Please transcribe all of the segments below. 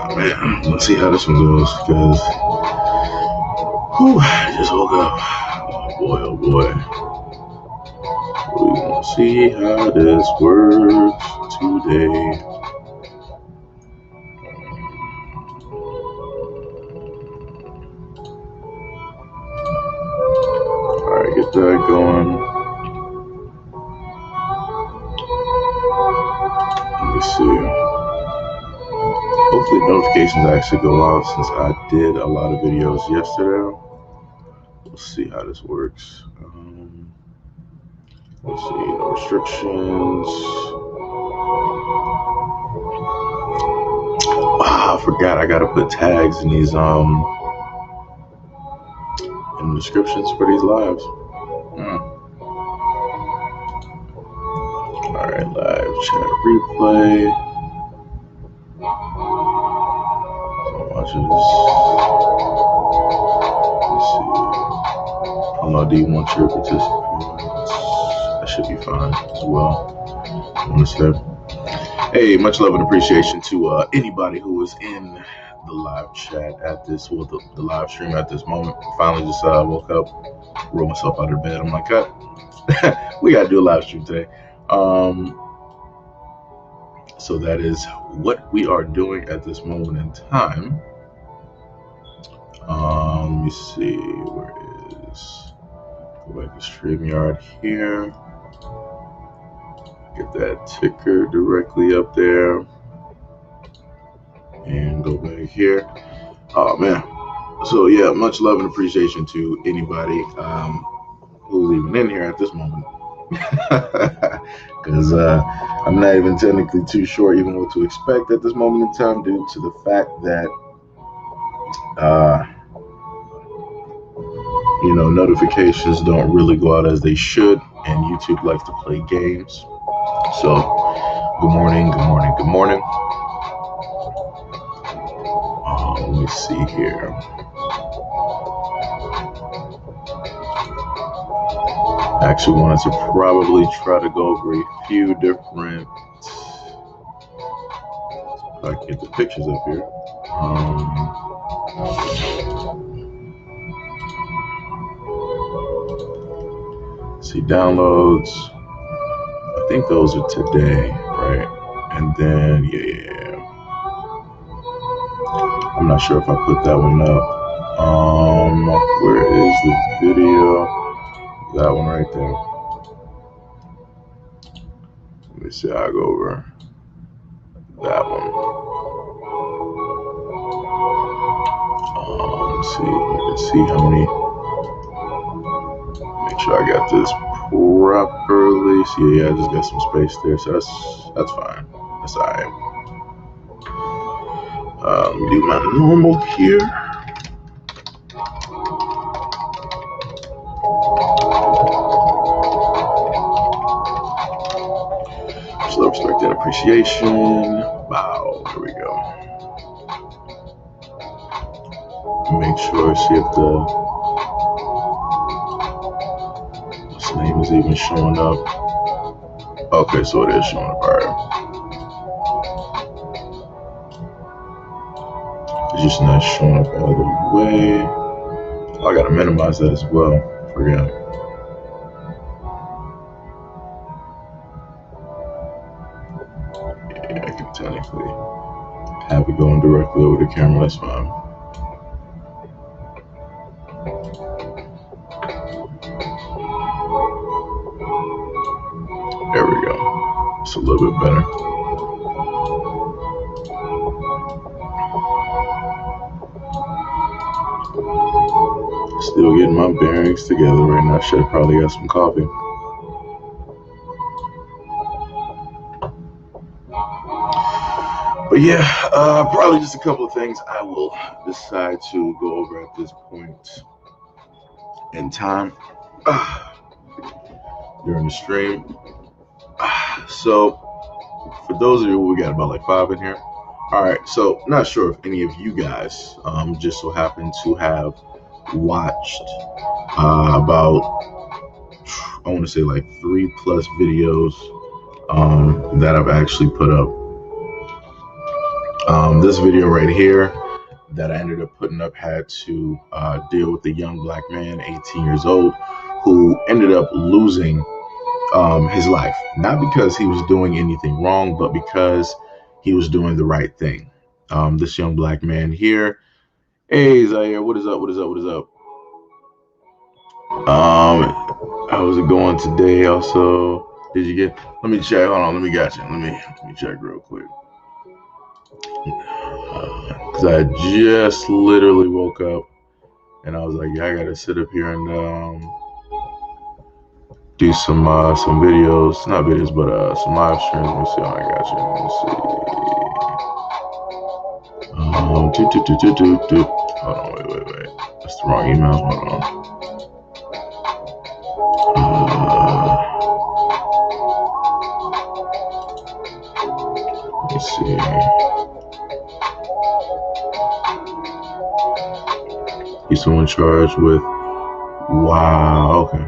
Oh, man, let's see how this one goes, because I just woke up. Oh boy. We're gonna see how this works today. Alright, get that going. Let me see. Hopefully notifications actually go out since I did a lot of videos yesterday. We'll see how this works. Let's see, no restrictions. I forgot I gotta put tags in these in the descriptions for these lives. Alright, live chat replay. Watches. Let's see. How long do you want your participants? That should be fine as well. I want to say, hey, much love and appreciation to anybody who is in the live chat at this, well, the live stream at this moment. Finally just woke up, rolled myself out of bed. I'm like, we got to do a live stream today. So that is what we are doing at this moment in time. Let me see, where is, go back to StreamYard here. Get that ticker directly up there. And go back here. Oh man. So yeah, much love and appreciation to anybody who's even in here at this moment. Because I'm not even technically too sure even what to expect at this moment in time, due to the fact that notifications don't really go out as they should, and YouTube likes to play games. So good morning. Let me see here. I actually wanted to probably try to go over a few different, if I can get the pictures up here. See, downloads, I think those are today, right? And then, yeah. I'm not sure if I put that one up. Where is the video? That one right there. Let me see how I go over that one. Let's see. I can see how many. Make sure I got this properly. See, yeah, I just got some space there, so that's fine. That's all right. Let me do my normal here. Slow respect and appreciation. Wow, here we go. Make sure, see if the what's name is even showing up. Okay, so it is showing up. All right. It's just not showing up all the way. Oh, I gotta minimize that as well. Forget. Yeah, I can technically have it going directly over the camera. That's fine. There we go. It's a little bit better. Still getting my bearings together right now. Should have probably got some coffee. But yeah, probably just a couple of things I will decide to go over at this point in time during the stream. So for those of you, we got about like 5 in here. All right, so not sure if any of you guys just so happen to have watched about, I want to say like 3+ videos that I've actually put up This video right here that I ended up putting up had to deal with a young black man, 18 years old, who ended up losing his life, not because he was doing anything wrong, but because he was doing the right thing. This young black man here, hey Zaire, what is up? What is up? What is up? How's it going today? Also, did you get? Let me check. Hold on. Let me get you. Let me check real quick. Because I just literally woke up and I was like, yeah, I gotta sit up here and do some videos, not videos, but some live streams. Let me see. Oh, I got you. Let me see. Hold on. Wait. That's the wrong email. Hold on. Let's see. He's someone charged with. Wow. Okay.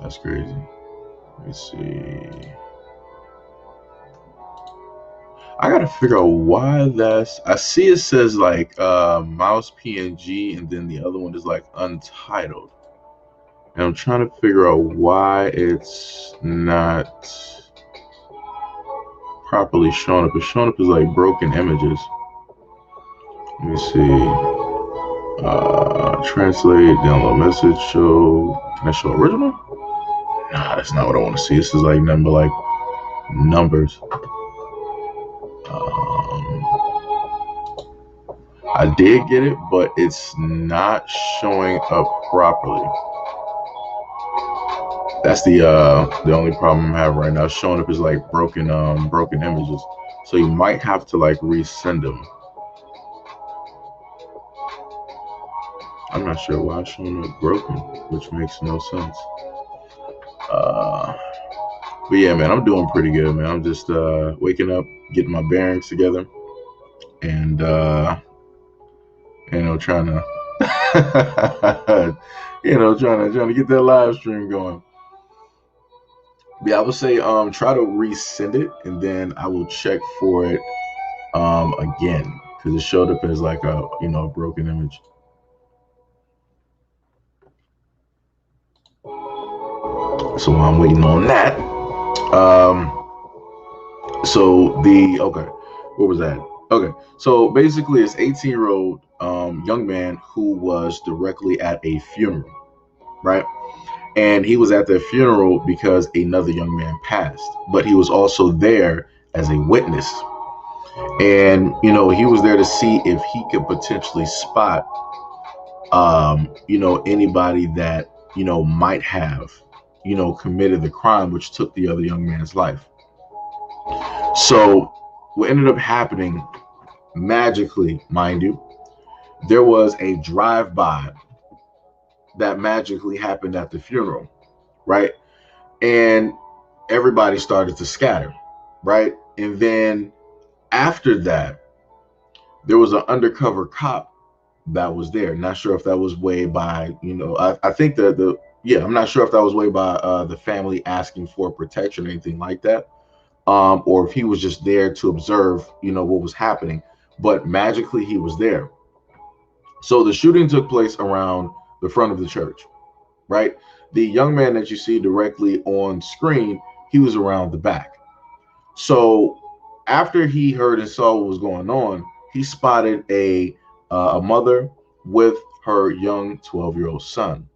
That's crazy. Let me see. I gotta figure out why that's. I see it says like mouse PNG, and then the other one is like untitled. And I'm trying to figure out why it's not properly showing up. It's showing up as like broken images. Let me see. Translate, download message, show. Can I show original? Nah, that's not what I want to see. This is like number like numbers. I did get it, but it's not showing up properly. That's the only problem I'm having right now. It's showing up as like broken images. So you might have to like resend them. I'm not sure why it's showing up broken, which makes no sense. But yeah, man, I'm doing pretty good, man. I'm just waking up, getting my bearings together, and trying to trying to get that live stream going. Yeah, I would say try to resend it, and then I will check for it again, because it showed up as like a broken image. So while I'm waiting on that, what was that? Okay, so basically it's 18-year-old young man who was directly at a funeral, right? And he was at the funeral because another young man passed, but he was also there as a witness. And, he was there to see if he could potentially spot, anybody that, might have, committed the crime which took the other young man's life. So what ended up happening, magically, mind you, there was a drive-by that magically happened at the funeral, right? And everybody started to scatter, right? And then after that, there was an undercover cop that was there. Not sure if that was way by, I think I'm not sure if that was way by the family asking for protection or anything like that. Or if he was just there to observe, what was happening. But magically he was there. So the shooting took place around the front of the church, right? The young man that you see directly on screen, he was around the back. So after he heard and saw what was going on, he spotted a mother with her young 12-year-old son.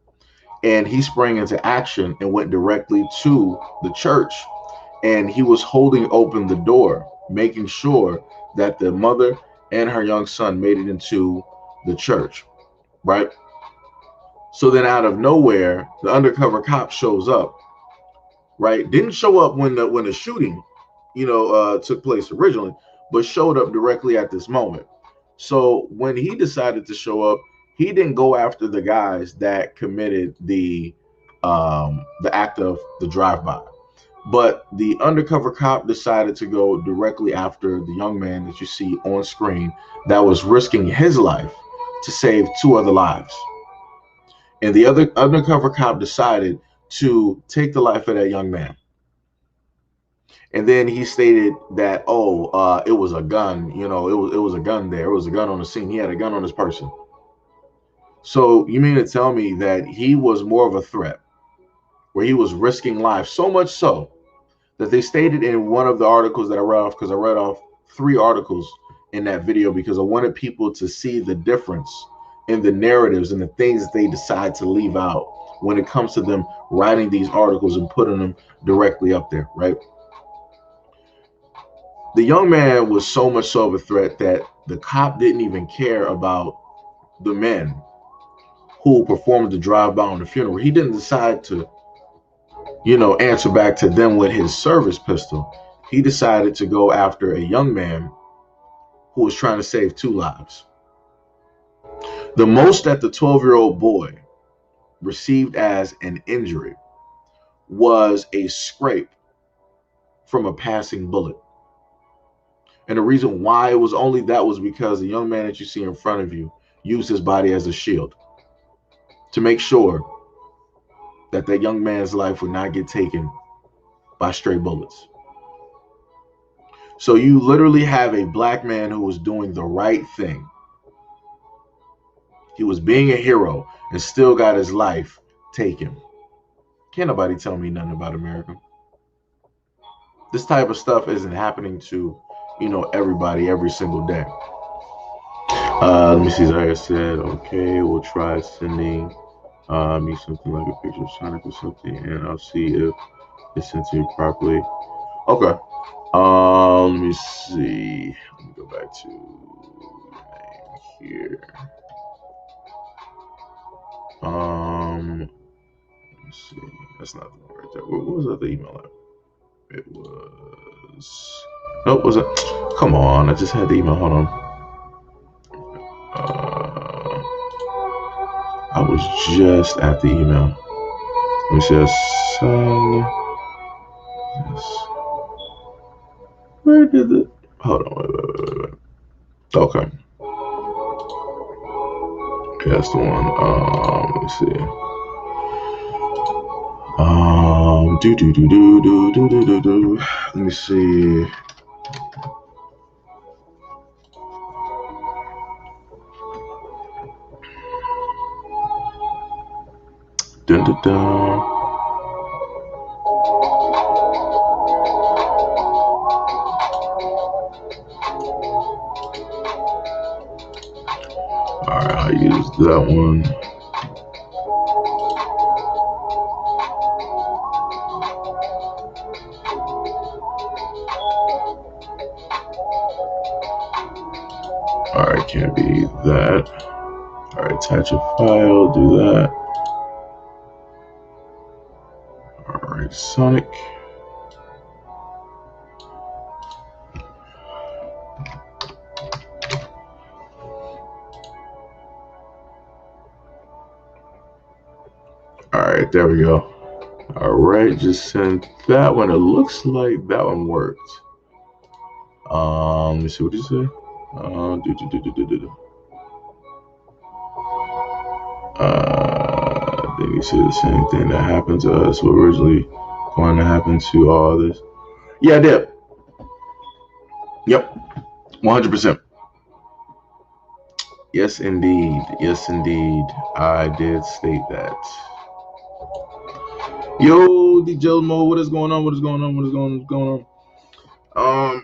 And he sprang into action and went directly to the church. And he was holding open the door, making sure that the mother and her young son made it into the church, right? So then out of nowhere, the undercover cop shows up, right? Didn't show up when the shooting, took place originally, but showed up directly at this moment. So when he decided to show up, he didn't go after the guys that committed the act of the drive-by. But the undercover cop decided to go directly after the young man that you see on screen that was risking his life to save two other lives. And the other undercover cop decided to take the life of that young man. And then he stated that, oh, it was a gun. You know, it was a gun there. It was a gun on the scene. He had a gun on his person. So you mean to tell me that he was more of a threat, where he was risking life, so much so that they stated in one of the articles that I read off, because I read off 3 articles in that video because I wanted people to see the difference in the narratives and the things that they decide to leave out when it comes to them writing these articles and putting them directly up there, right? The young man was so much so of a threat that the cop didn't even care about the men who performed the drive-by on the funeral. He didn't decide to, answer back to them with his service pistol. He decided to go after a young man who was trying to save 2 lives. The most that the 12-year-old boy received as an injury was a scrape from a passing bullet. And the reason why it was only that was because the young man that you see in front of you used his body as a shield to make sure that that young man's life would not get taken by stray bullets. So you literally have a black man who was doing the right thing. He was being a hero and still got his life taken. Can't nobody tell me nothing about America. This type of stuff isn't happening to, everybody every single day. Let me see. Zaya said, okay, we'll try sending me something like a picture of Sonic or something, and I'll see if it's sent to me properly. Okay. Let me see. Let me go back to your name here. Let's see. That's not the one right there. What was that the email at? It was. Nope. Was it? Come on. I just had the email. Hold on. I was just at the email. Let me see. Yes. Where did it? Hold on. Wait. Okay. Okay, that's the one. Let me see. Let me see. Dun, dun, dun. Alright, I used that one. Alright, can't be that. Alright, attach a file, do that. Alright, Sonic. Alright, there we go. Alright, just sent that one. It looks like that one worked. Let me see what you say. Then you see the same thing that happened to us. What originally going to happen to all this? Yeah, I did. Yep, 100%. Yes, indeed. Yes, indeed. I did state that. Yo, DJ Mo, what is going on? What is going on? What is going on?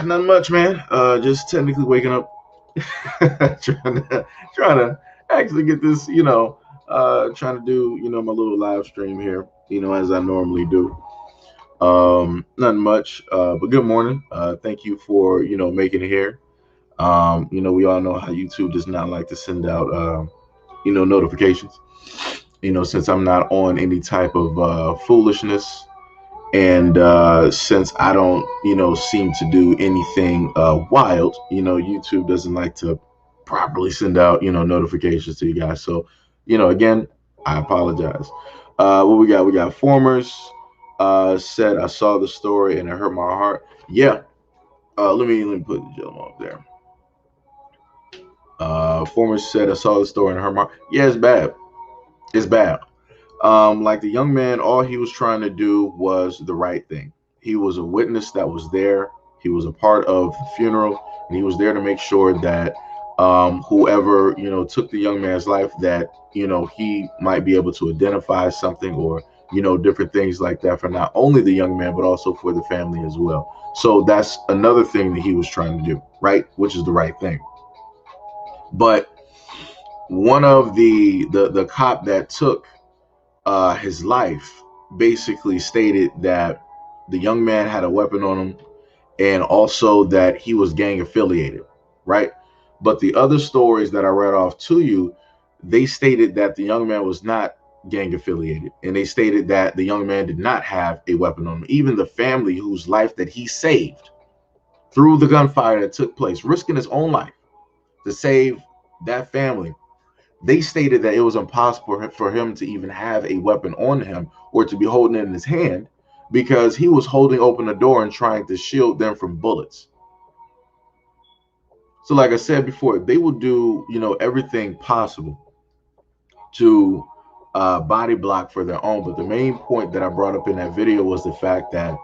Not much, man. Just technically waking up, trying to actually get this, trying to do, my little live stream here, as I normally do. Nothing much, but good morning. Thank you for, making it here. We all know how YouTube does not like to send out, notifications, since I'm not on any type of foolishness. And since I don't, seem to do anything wild, YouTube doesn't like to properly send out, notifications to you guys. So, again, I apologize. What we got? We got Formers said, I saw the story and it hurt my heart. Yeah. Let me put the gentleman up there. Formers said, I saw the story and it hurt my heart. Yeah, it's bad. It's bad. Like the young man, all he was trying to do was the right thing. he was a witness that was there. He was a part of the funeral, and he was there to make sure that whoever, took the young man's life, that, he might be able to identify something, or, different things like that, for not only the young man, but also for the family as well. So that's another thing that he was trying to do, right? Which is the right thing. But one of the cop that took his life basically stated that the young man had a weapon on him, and also that he was gang affiliated, right? But the other stories that I read off to you, they stated that the young man was not gang affiliated, and they stated that the young man did not have a weapon on him. Even the family whose life that he saved through the gunfire that took place, risking his own life to save that family, they stated that it was impossible for him to even have a weapon on him, or to be holding it in his hand, because he was holding open the door and trying to shield them from bullets. So like I said before, they will do, everything possible to body block for their own. But the main point that I brought up in that video was the fact that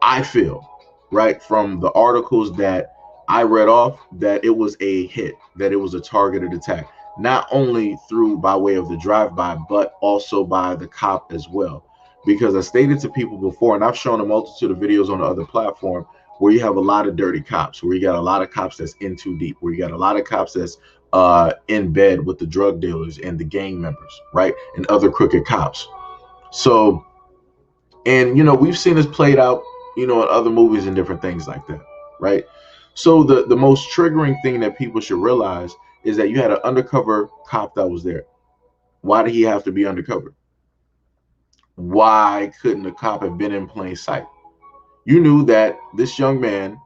I feel, right, from the articles that I read off, that it was a hit, that it was a targeted attack, not only through by way of the drive-by, but also by the cop as well. Because I stated to people before, and I've shown a multitude of videos on the other platform, where you have a lot of dirty cops, where you got a lot of cops that's in too deep, where you got a lot of cops that's in bed with the drug dealers and the gang members, right, and other crooked cops. So, and we've seen this played out, in other movies and different things like that, right? So the most triggering thing that people should realize is that you had an undercover cop that was there. Why did he have to be undercover? Why couldn't the cop have been in plain sight? You knew that this young man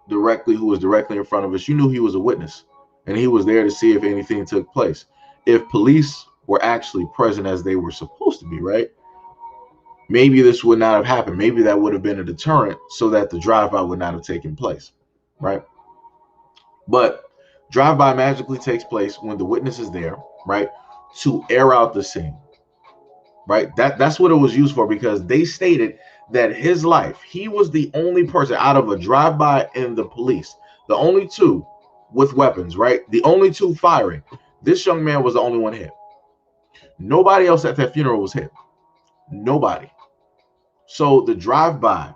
who was directly in front of us, you knew he was a witness, and he was there to see if anything took place. If police were actually present as they were supposed to be, right, maybe this would not have happened. Maybe that would have been a deterrent so that the drive-by would not have taken place, right? But drive-by magically takes place when the witness is there, right, to air out the scene, right? That's what it was used for, because they stated that his life, he was the only person out of a drive-by and the police, the only two with weapons, right? The only two firing. This young man was the only one hit. Nobody else at that funeral was hit. Nobody. So the drive-by,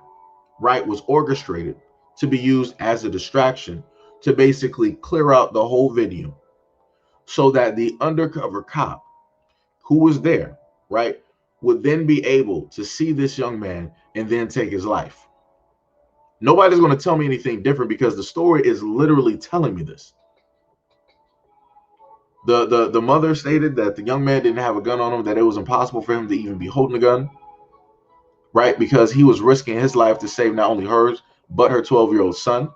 right, was orchestrated to be used as a distraction to basically clear out the whole video, so that the undercover cop who was there, right, would then be able to see this young man and then take his life. Nobody's going to tell me anything different, because the story is literally telling me this. The mother stated that the young man didn't have a gun on him, that it was impossible for him to even be holding a gun, right, because he was risking his life to save not only hers, but her 12-year-old son.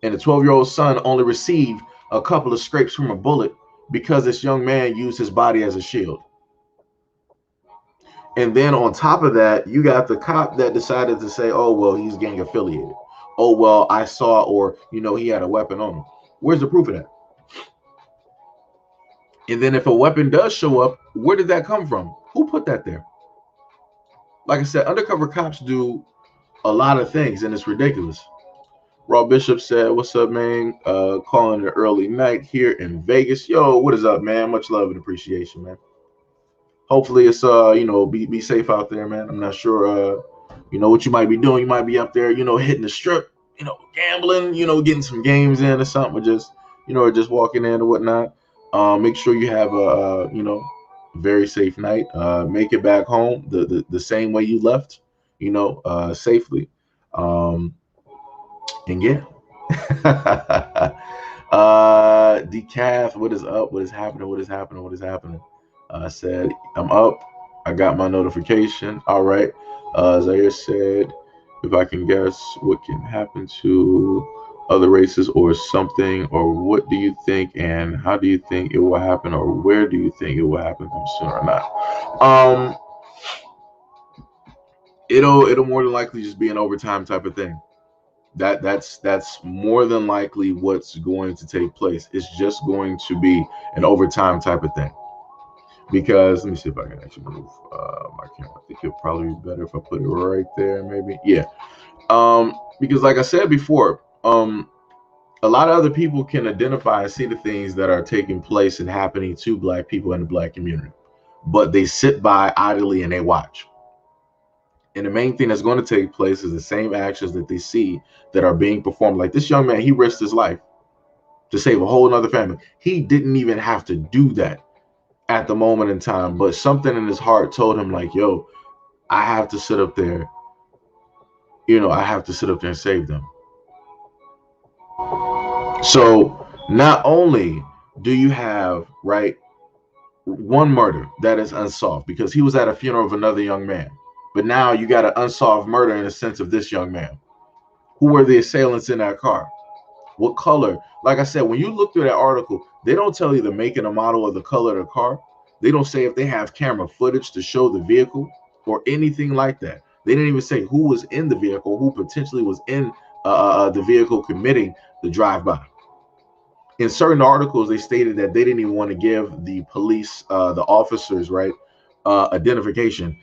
And the 12-year-old son only received a couple of scrapes from a bullet because this young man used his body as a shield. And then on top of that, you got the cop that decided to say, oh, well, he's gang affiliated. Oh, well, I saw, or, he had a weapon on him. Where's the proof of that? And then if a weapon does show up, where did that come from? Who put that there? Like I said, undercover cops do a lot of things, and it's ridiculous. Raw Bishop said, what's up, man? Calling it early night here in Vegas. Yo, what is up, man? Much love and appreciation, man. Hopefully it's be safe out there, man. I'm not sure what you might be doing. You might be up there, hitting the strip, gambling, getting some games in or something, or just just walking in or whatnot. Make sure you have a very safe night. Make it back home the same way you left, safely. And yeah. Decaf, what is up? What is happening? What is happening? What is happening? I said, I'm up. I got my notification. All right. Zaire said, if I can guess what can happen to other races or something, or what do you think, and how do you think it will happen, or where do you think it will happen from sooner or not? It'll more than likely just be an overtime type of thing. That's more than likely what's going to take place. It's just going to be an overtime type of thing. because let me see if I can actually move my camera. I think it'll probably be better if I put it right there, maybe. Yeah. Because like I said before, a lot of other people can identify and see the things that are taking place and happening to Black people in the Black community, but they sit by idly and they watch. And the main thing that's going to take place is the same actions that they see that are being performed. Like this young man, he risked his life to save a whole nother family. He didn't even have to do that at the moment in time, but something in his heart told him like, yo, I have to sit up there. I have to sit up there and save them. So not only do you have, right, one murder that is unsolved because he was at a funeral of another young man, but now you got an unsolved murder in the sense of this young man. Who were the assailants in that car? What color? Like I said, when you look through that article, they don't tell you the make and the model or the color of the car. They don't say if they have camera footage to show the vehicle or anything like that. They didn't even say who was in the vehicle, who potentially was in the vehicle committing the drive-by. In certain articles, they stated that they didn't even want to give the police, the officers, right, identification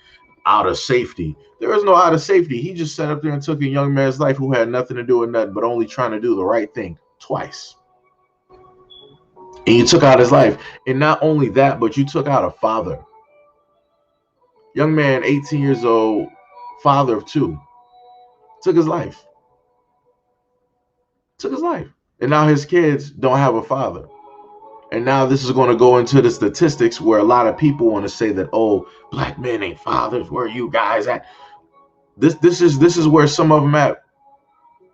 out of safety. There is no out of safety. He just sat up there and took a young man's life who had nothing to do with nothing, but only trying to do the right thing twice. And you took out his life. And not only that, but you took out a father. Young man, 18 years old, father of two, took his life. Took his life. And now his kids don't have a father. And now this is going to go into the statistics where a lot of people want to say that, oh, Black men ain't fathers. Where are you guys at? This is where some of them at,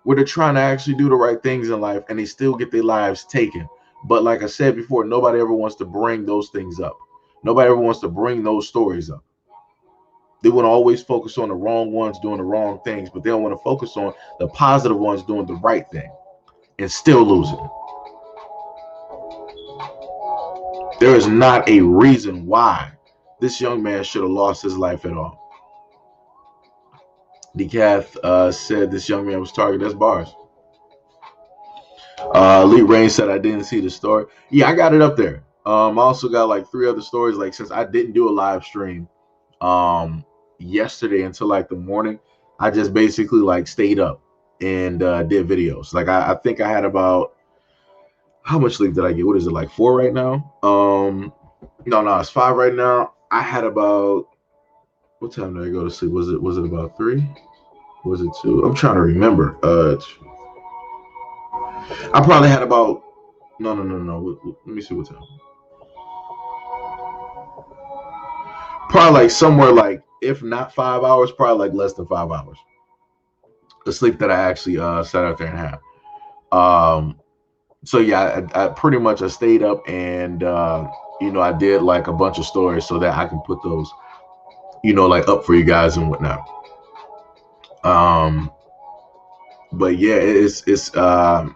where they're trying to actually do the right things in life and they still get their lives taken. But like I said before, nobody ever wants to bring those things up. Nobody ever wants to bring those stories up. They want to always focus on the wrong ones doing the wrong things, but they don't want to focus on the positive ones doing the right thing and still losing. There is not a reason why this young man should have lost his life at all. Decath said this young man was targeted. That's bars. Lee Rain said I didn't see the story. Yeah, I got it up there. I also got like 3 other stories. Like since I didn't do a live stream yesterday until like the morning, I just basically like stayed up and did videos. Like I think I had about, how much sleep did I get? What is it, like 4 right now? No, it's 5 right now. I had about, what time did I go to sleep? Was it about 3? Was it 2? I'm trying to remember. I probably had about, no. Let me see what time. Probably like somewhere like, if not 5 hours, probably like less than 5 hours. The sleep that I actually sat out there and had. So yeah, I pretty much I stayed up and I did like a bunch of stories so that I can put those, like up for you guys and whatnot. But yeah, it's it's terrible.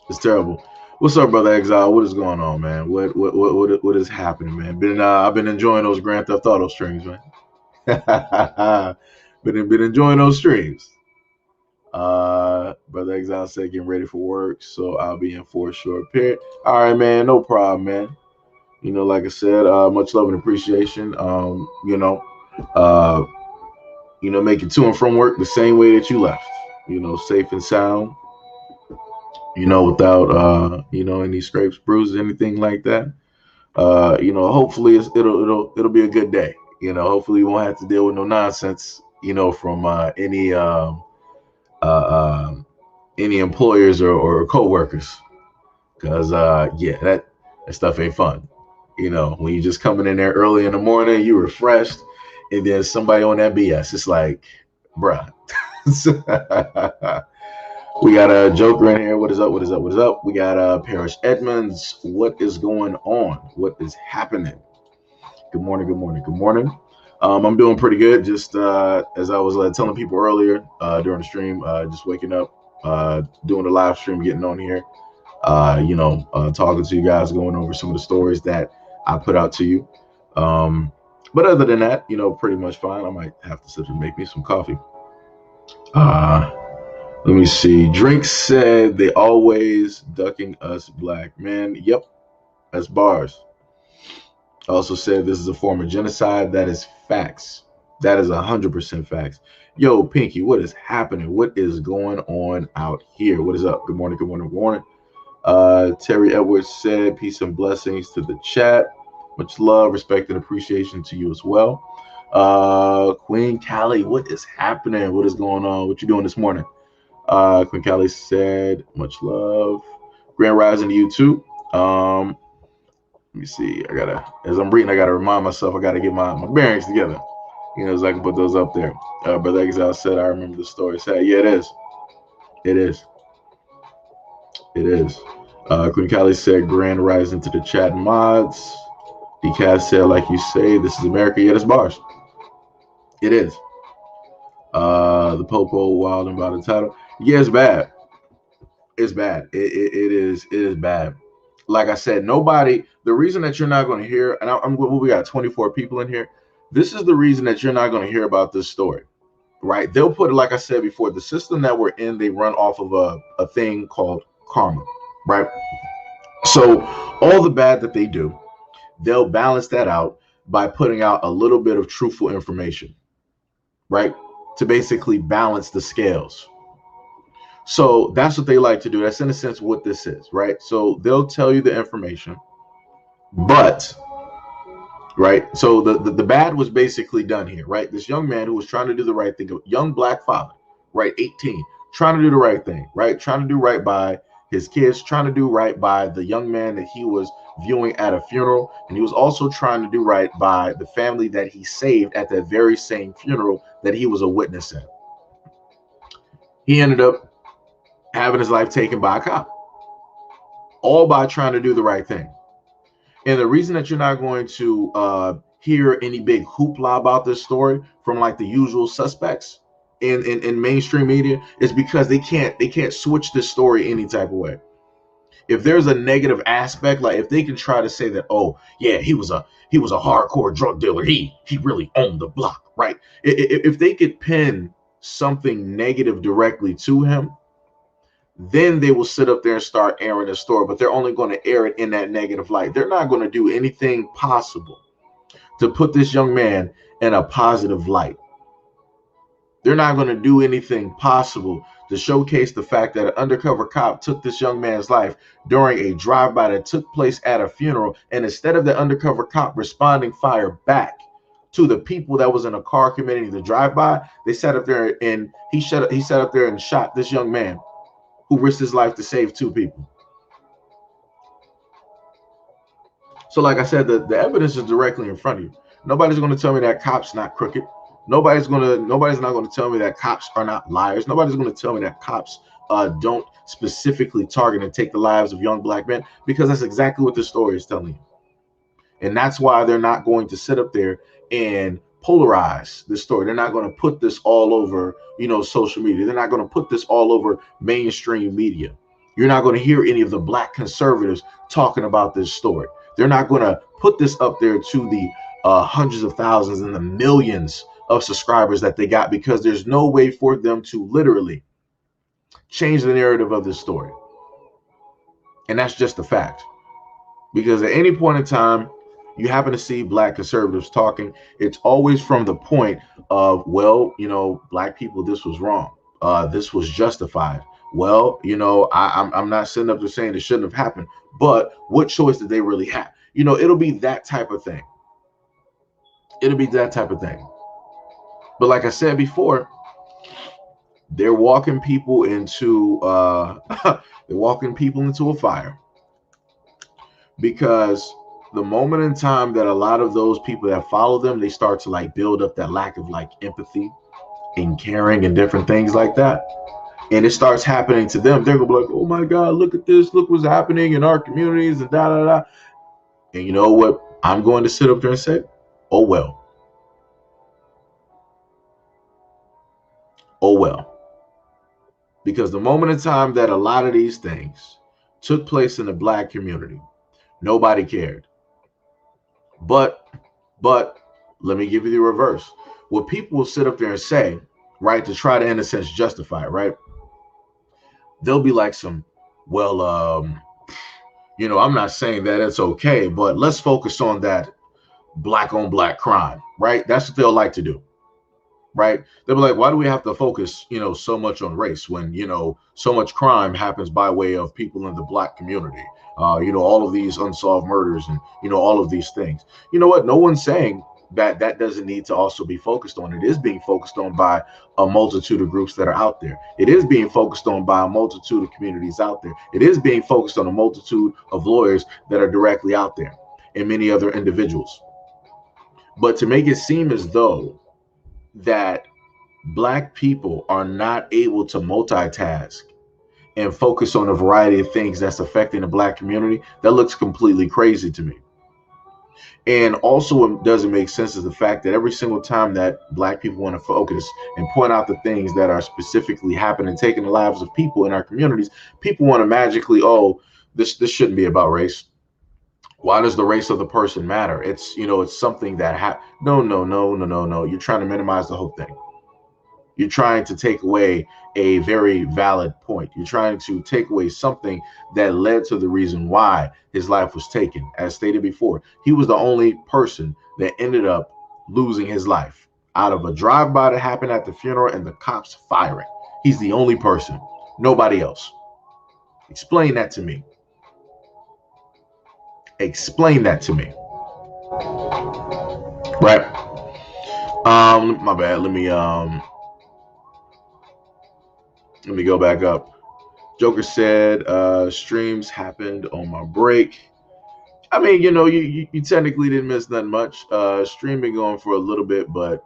It's terrible. What's up, brother Exile? What is going on, man? What is happening, man? I've been enjoying those Grand Theft Auto streams, man. been enjoying those streams. Brother Exile said getting ready for work, so I'll be in for a short period. All right, man, no problem, man. Like I said, much love and appreciation. Make it to and from work the same way that you left. Safe and sound. Without any scrapes, bruises, anything like that. Hopefully it'll be a good day. Hopefully you won't have to deal with no nonsense. From any employers or co-workers, because that stuff ain't fun. When you just coming in there early in the morning, you refreshed, and then somebody on that BS, it's like, bruh. We got a Joker in here. What is up? We got Parrish Edmonds. What is going on? What is happening? Good morning. I'm doing pretty good. Just as I was telling people earlier during the stream, just waking up, doing the live stream, getting on here, talking to you guys, going over some of the stories that I put out to you. But other than that, pretty much fine. I might have to sit and make me some coffee. Let me see. Drink said they always ducking us black men. Yep, that's bars. Also said this is a form of genocide. That is facts. That is 100% facts. Yo, Pinky, what is happening? What is going on out here? What is up? Good morning, good morning, good morning. Terry Edwards said, peace and blessings to the chat. Much love, respect, and appreciation to you as well. Queen Callie, what is happening? What is going on? What you doing this morning? Queen Callie said, much love. Grand Rising to you too. Let me see. As I'm reading, I gotta remind myself, I gotta get my bearings together. So I can put those up there. Brother Exile said, I remember the story. Said, yeah, it is. It is. It is. Queen Callie said, Grand Rising to the chat mods. DCAS said, like you say, this is America. Yeah, that's bars. It is. The Popo wild and about the title. Yeah, it's bad. It's bad. It is bad. Like I said, nobody, the reason that you're not going to hear, and we got 24 people in here. This is the reason that you're not going to hear about this story, right? They'll put it, like I said before, the system that we're in, they run off of a thing called karma, right? So all the bad that they do, they'll balance that out by putting out a little bit of truthful information, right? To basically balance the scales. So that's what they like to do. That's in a sense what this is, right? So they'll tell you the information, but, right? So the bad was basically done here, right? This young man who was trying to do the right thing, a young black father, right? 18, trying to do the right thing, right? Trying to do right by his kids, trying to do right by the young man that he was viewing at a funeral. And he was also trying to do right by the family that he saved at that very same funeral that he was a witness at. He ended up having his life taken by a cop, all by trying to do the right thing. And the reason that you're not going to hear any big hoopla about this story from like the usual suspects in mainstream media is because they can't switch this story any type of way. If there's a negative aspect, like if they can try to say that, oh yeah, he was a hardcore drug dealer, he really owned the block, right? If they could pin something negative directly to him, then they will sit up there and start airing the story, but they're only going to air it in that negative light. They're not going to do anything possible to put this young man in a positive light. They're not going to do anything possible to showcase the fact that an undercover cop took this young man's life during a drive-by that took place at a funeral, and instead of the undercover cop responding fire back to the people that was in a car committing the drive-by, they sat up there and he sat up there and shot this young man who risked his life to save two people. So like I said, the evidence is directly in front of you. Nobody's going to tell me that cops not crooked. Nobody's not going to tell me that cops are not liars. Nobody's going to tell me that cops don't specifically target and take the lives of young black men, because that's exactly what the story is telling you. And that's why they're not going to sit up there and polarize this story. They're not going to put this all over, social media. They're not going to put this all over mainstream media. You're not going to hear any of the black conservatives talking about this story. They're not going to put this up there to the hundreds of thousands and the millions of subscribers that they got, because there's no way for them to literally change the narrative of this story. And that's just a fact. Because at any point in time, you happen to see black conservatives talking, it's always from the point of, well, black people, this was wrong. This was justified. Well, I'm not sitting up there saying it shouldn't have happened, but what choice did they really have? It'll be that type of thing. It'll be that type of thing. But like I said before, they're walking people into a fire, because the moment in time that a lot of those people that follow them, they start to like build up that lack of like empathy and caring and different things like that, and it starts happening to them, they're gonna be like, oh my God, look at this, look what's happening in our communities and da da da. And you know what I'm going to sit up there and say? Oh well. Oh well. Because the moment in time that a lot of these things took place in the black community, nobody cared. But let me give you the reverse. What people will sit up there and say, right, to try to, in a sense, justify it, right? They'll be like I'm not saying that it's okay, but let's focus on that black on black crime, right? That's what they'll like to do, right? They'll be like, why do we have to focus, so much on race when, so much crime happens by way of people in the black community? All of these unsolved murders and, all of these things. You know what? No one's saying that doesn't need to also be focused on. It is being focused on by a multitude of groups that are out there. It is being focused on by a multitude of communities out there. It is being focused on a multitude of lawyers that are directly out there and many other individuals. But to make it seem as though that black people are not able to multitask and focus on a variety of things that's affecting the black community, that looks completely crazy to me. And also what doesn't make sense is the fact that every single time that black people want to focus and point out the things that are specifically happening, taking the lives of people in our communities, people want to magically, this shouldn't be about race. Why does the race of the person matter? It's, it's something that no. You're trying to minimize the whole thing. You're trying to take away a very valid point. You're trying to take away something that led to the reason why his life was taken. As stated before, he was the only person that ended up losing his life out of a drive-by that happened at the funeral and the cops firing. He's the only person, nobody else. Explain that to me. Explain that to me. Right. My bad. Let me go back up. Joker said, streams happened on my break. I mean, you technically didn't miss nothing much. Stream been going for a little bit, but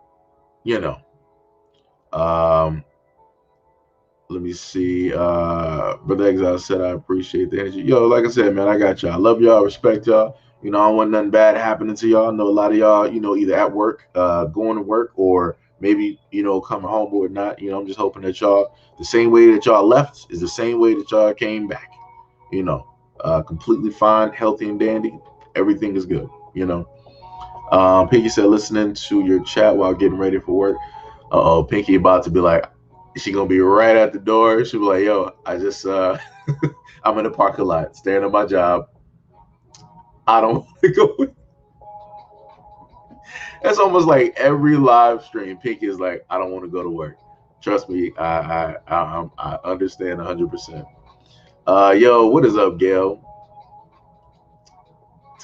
let me see. Brother Exile said, I appreciate the energy. Yo, like I said, man, I got y'all. I love y'all, respect y'all. I don't want nothing bad happening to y'all. I know a lot of y'all, either at work, going to work, or maybe, coming home or not. I'm just hoping that y'all, the same way that y'all left is the same way that y'all came back. Completely fine, healthy and dandy. Everything is good, Pinky said, listening to your chat while getting ready for work. Pinky about to be like, she gonna be right at the door. She'll be like, yo, I just I'm in the parking lot, staring at my job. I don't want to go. That's almost like every live stream. Pinky is like, I don't want to go to work. Trust me, I understand 100%. Yo, what is up, Gail?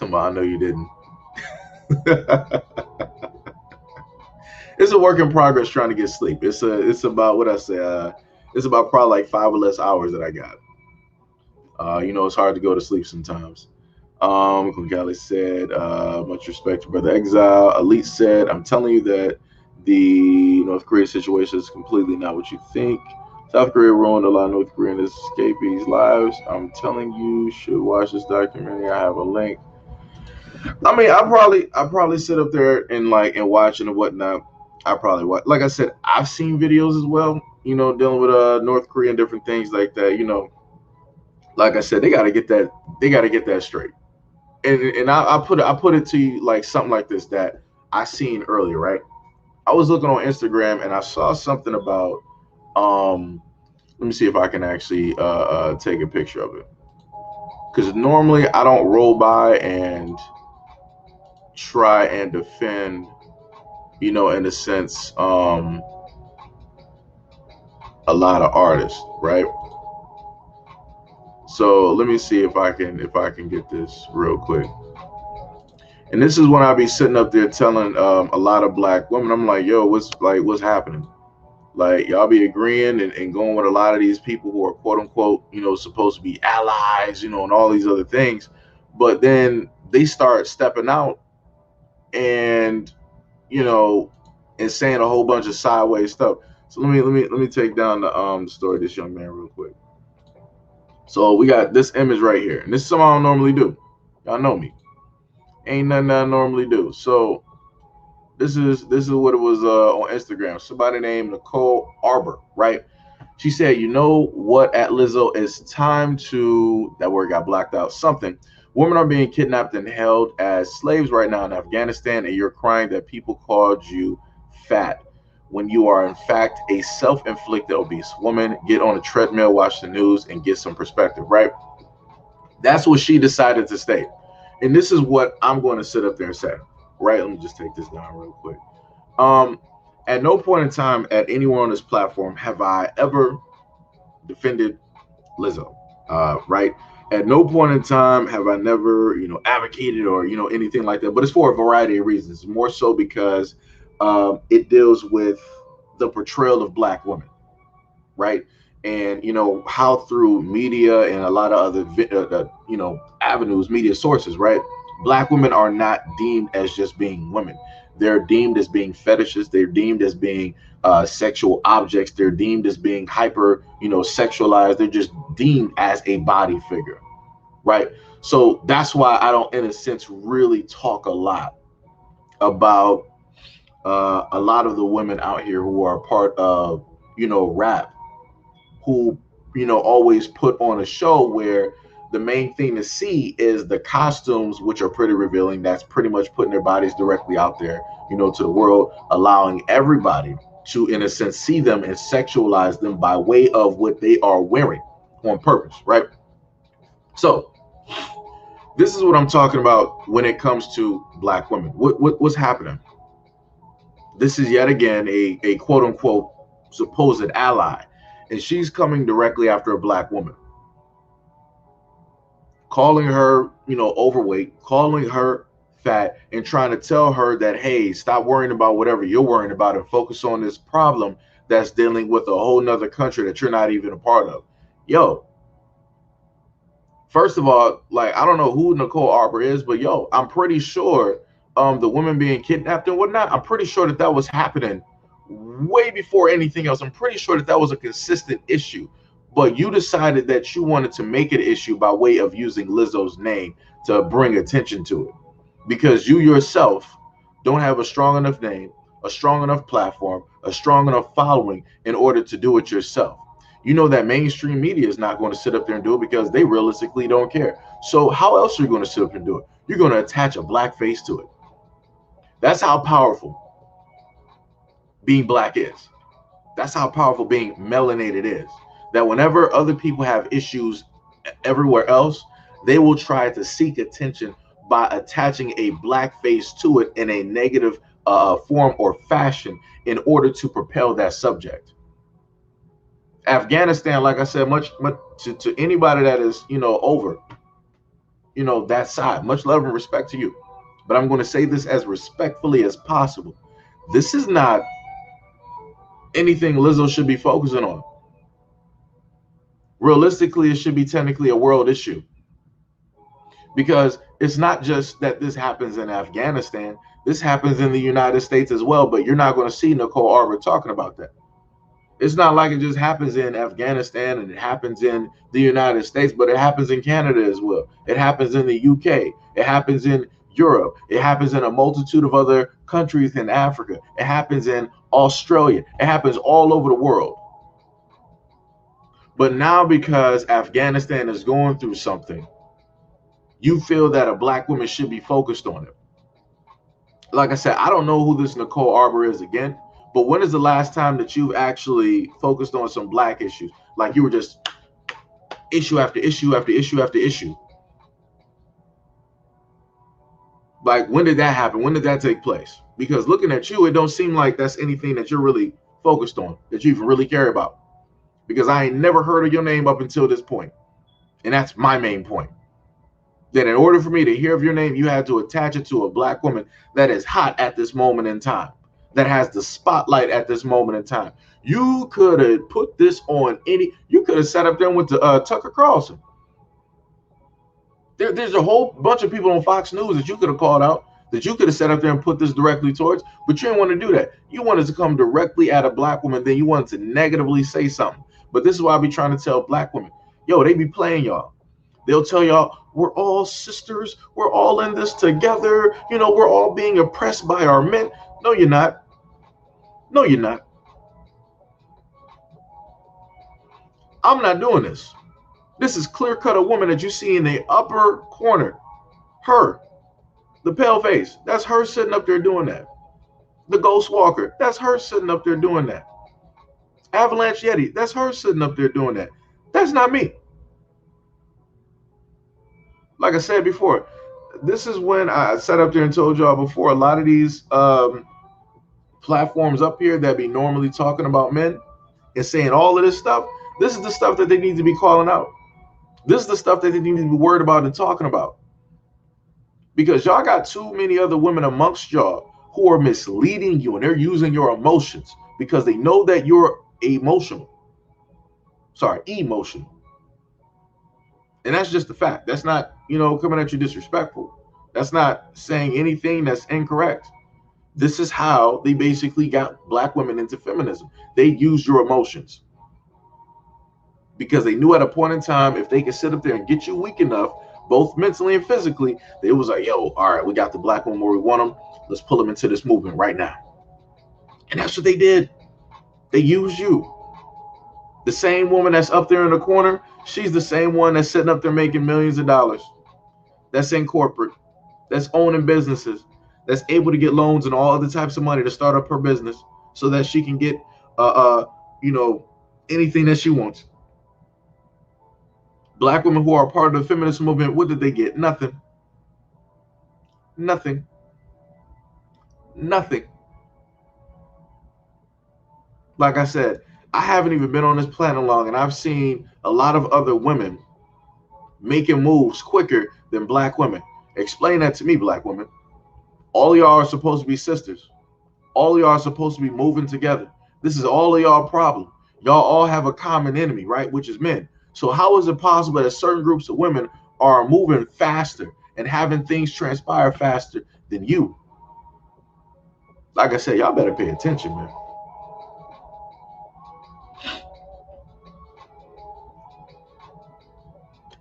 I know you didn't. It's a work in progress trying to get sleep. It's about what I say. It's about probably like 5 or less hours that I got. It's hard to go to sleep sometimes. Kali said, much respect to Brother Exile. Elite said, I'm telling you that the North Korea situation is completely not what you think. South Korea ruined a lot of North Korean escapees' lives. I'm telling you, should watch this documentary. I have a link. I mean, I probably sit up there and watch and whatnot. I probably watch. Like I said, I've seen videos as well, dealing with North Korea and different things like that. Like I said, they gotta get that straight. And I put it to you like something like this that I seen earlier, right? I was looking on Instagram and I saw something about let me see if I can actually take a picture of it. Because normally I don't roll by and try and defend, in a sense, a lot of artists, right? So let me see if I can get this real quick. And this is when I be sitting up there telling a lot of black women, I'm like, yo, what's happening? Like, y'all be agreeing and going with a lot of these people who are quote unquote, supposed to be allies, and all these other things. But then they start stepping out and, and saying a whole bunch of sideways stuff. So let me take down the story of this young man real quick. So we got this image right here, and this is something I don't normally do. Y'all know me. Ain't nothing I normally do. So this is what it was on Instagram. Somebody named Nicole Arbor, right? She said, you know what, at Lizzo, it's time to, that word got blacked out, something. Women are being kidnapped and held as slaves right now in Afghanistan, and you're crying that people called you fat when you are in fact a self-inflicted obese woman. Get on a treadmill, watch the news, and get some perspective, right? That's what she decided to state. And this is what I'm going to sit up there and say, right? Let me just take this down real quick. At no point in time at anyone on this platform have I ever defended Lizzo, right? At no point in time have I never, advocated or, anything like that. But it's for a variety of reasons. More so because it deals with the portrayal of Black women, right? And how through media and a lot of other, avenues, media sources, right? Black women are not deemed as just being women. They're deemed as being fetishes. They're deemed as being sexual objects. They're deemed as being hyper, sexualized. They're just deemed as a body figure, right? So that's why I don't, in a sense, really talk a lot about a lot of the women out here who are part of, rap, who, always put on a show where the main thing to see is the costumes, which are pretty revealing. That's pretty much putting their bodies directly out there, to the world, allowing everybody to, in a sense, see them and sexualize them by way of what they are wearing on purpose, right? So this is what I'm talking about when it comes to Black women. What's happening? This is yet again a quote unquote supposed ally, and she's coming directly after a Black woman, calling her, overweight, calling her fat, and trying to tell her that, hey, stop worrying about whatever you're worrying about and focus on this problem that's dealing with a whole nother country that you're not even a part of. Yo, first of all, like, I don't know who Nicole Arbor is, but yo, I'm pretty sure the women being kidnapped and whatnot, I'm pretty sure that was happening way before anything else. I'm pretty sure that was a consistent issue. But you decided that you wanted to make it an issue by way of using Lizzo's name to bring attention to it, because you yourself don't have a strong enough name, a strong enough platform, a strong enough following in order to do it yourself. You know that mainstream media is not going to sit up there and do it because they realistically don't care. So how else are you going to sit up and do it? You're going to attach a Black face to it. That's how powerful being Black is. That's how powerful being melanated is. That whenever other people have issues everywhere else, they will try to seek attention by attaching a Black face to it in a negative form or fashion in order to propel that subject. Afghanistan, like I said, much to anybody that is, over, that side, much love and respect to you. But I'm going to say this as respectfully as possible. This is not anything Lizzo should be focusing on. Realistically, it should be technically a world issue, because it's not just that this happens in Afghanistan. This happens in the United States as well, but you're not going to see Nicole Arbor talking about that. It's not like it just happens in Afghanistan and it happens in the United States, but it happens in Canada as well. It happens in the UK. It happens in Europe. It happens in a multitude of other countries in Africa. It happens in Australia. It happens all over the world. But now, because Afghanistan is going through something, you feel that a Black woman should be focused on it. Like I said, I don't know who this Nicole Arbor is again, but when is the last time that you've actually focused on some Black issues? Like you were just issue after issue after issue after issue. Like, when did that happen? When did that take place? Because looking at you, it don't seem like that's anything that you're really focused on, that you even really care about. Because I ain't never heard of your name up until this point. And that's my main point. That in order for me to hear of your name, you had to attach it to a Black woman that is hot at this moment in time, that has the spotlight at this moment in time. You could have put this on you could have sat up there with the Tucker Carlson. There's a whole bunch of people on Fox News that you could have called out, that you could have sat up there and put this directly towards, but you didn't want to do that. You wanted to come directly at a Black woman, then you wanted to negatively say something. But this is why I be trying to tell Black women, yo, they be playing y'all. They'll tell y'all, we're all sisters. We're all in this together. We're all being oppressed by our men. No, you're not. No, you're not. I'm not doing this. This is clear-cut a woman that you see in the upper corner. Her. The pale face. That's her sitting up there doing that. The Ghost Walker. That's her sitting up there doing that. Avalanche Yeti. That's her sitting up there doing that. That's not me. Like I said before, this is when I sat up there and told y'all before, a lot of these platforms up here that be normally talking about men and saying all of this stuff, this is the stuff that they need to be calling out. This is the stuff that they need to be worried about and talking about. Because y'all got too many other women amongst y'all who are misleading you, and they're using your emotions because they know that you're emotional. And that's just the fact. That's not, coming at you disrespectful. That's not saying anything that's incorrect. This is how they basically got black women into feminism. They used your emotions because they knew at a point in time, if they could sit up there and get you weak enough, both mentally and physically, they was like, yo, all right, we got the black woman where we want them. Let's pull them into this movement right now. And that's what they did. They used you. The same woman that's up there in the corner, she's the same one that's sitting up there making millions of dollars. That's in corporate. That's owning businesses. That's able to get loans and all other types of money to start up her business so that she can get, anything that she wants. Black women who are part of the feminist movement, what did they get? Nothing. Nothing. Nothing. Like I said, I haven't even been on this planet long, and I've seen a lot of other women making moves quicker than black women. Explain that to me, black women. All of y'all are supposed to be sisters. All of y'all are supposed to be moving together. This is all of y'all problem. Y'all all have a common enemy, right? Which is men. So how is it possible that certain groups of women are moving faster and having things transpire faster than you? Like I said, y'all better pay attention, man.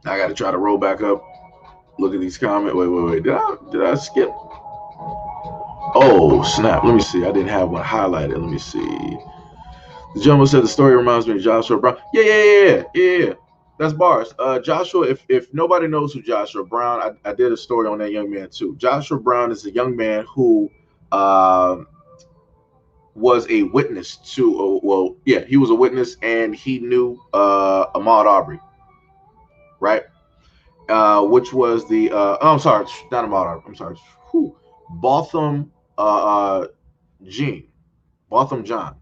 I got to try to roll back up. Look at these comments. Wait. Did I skip? Oh, snap. Let me see. I didn't have one highlighted. Let me see. The gentleman said the story reminds me of Joshua Brown. Yeah. That's bars. Joshua, if nobody knows who Joshua Brown, I did a story on that young man too. Joshua Brown is a young man who was a witness to, he was a witness, and he knew Ahmaud Arbery, right? Which was the I'm sorry, not Ahmaud Arbery. I'm sorry, Botham John.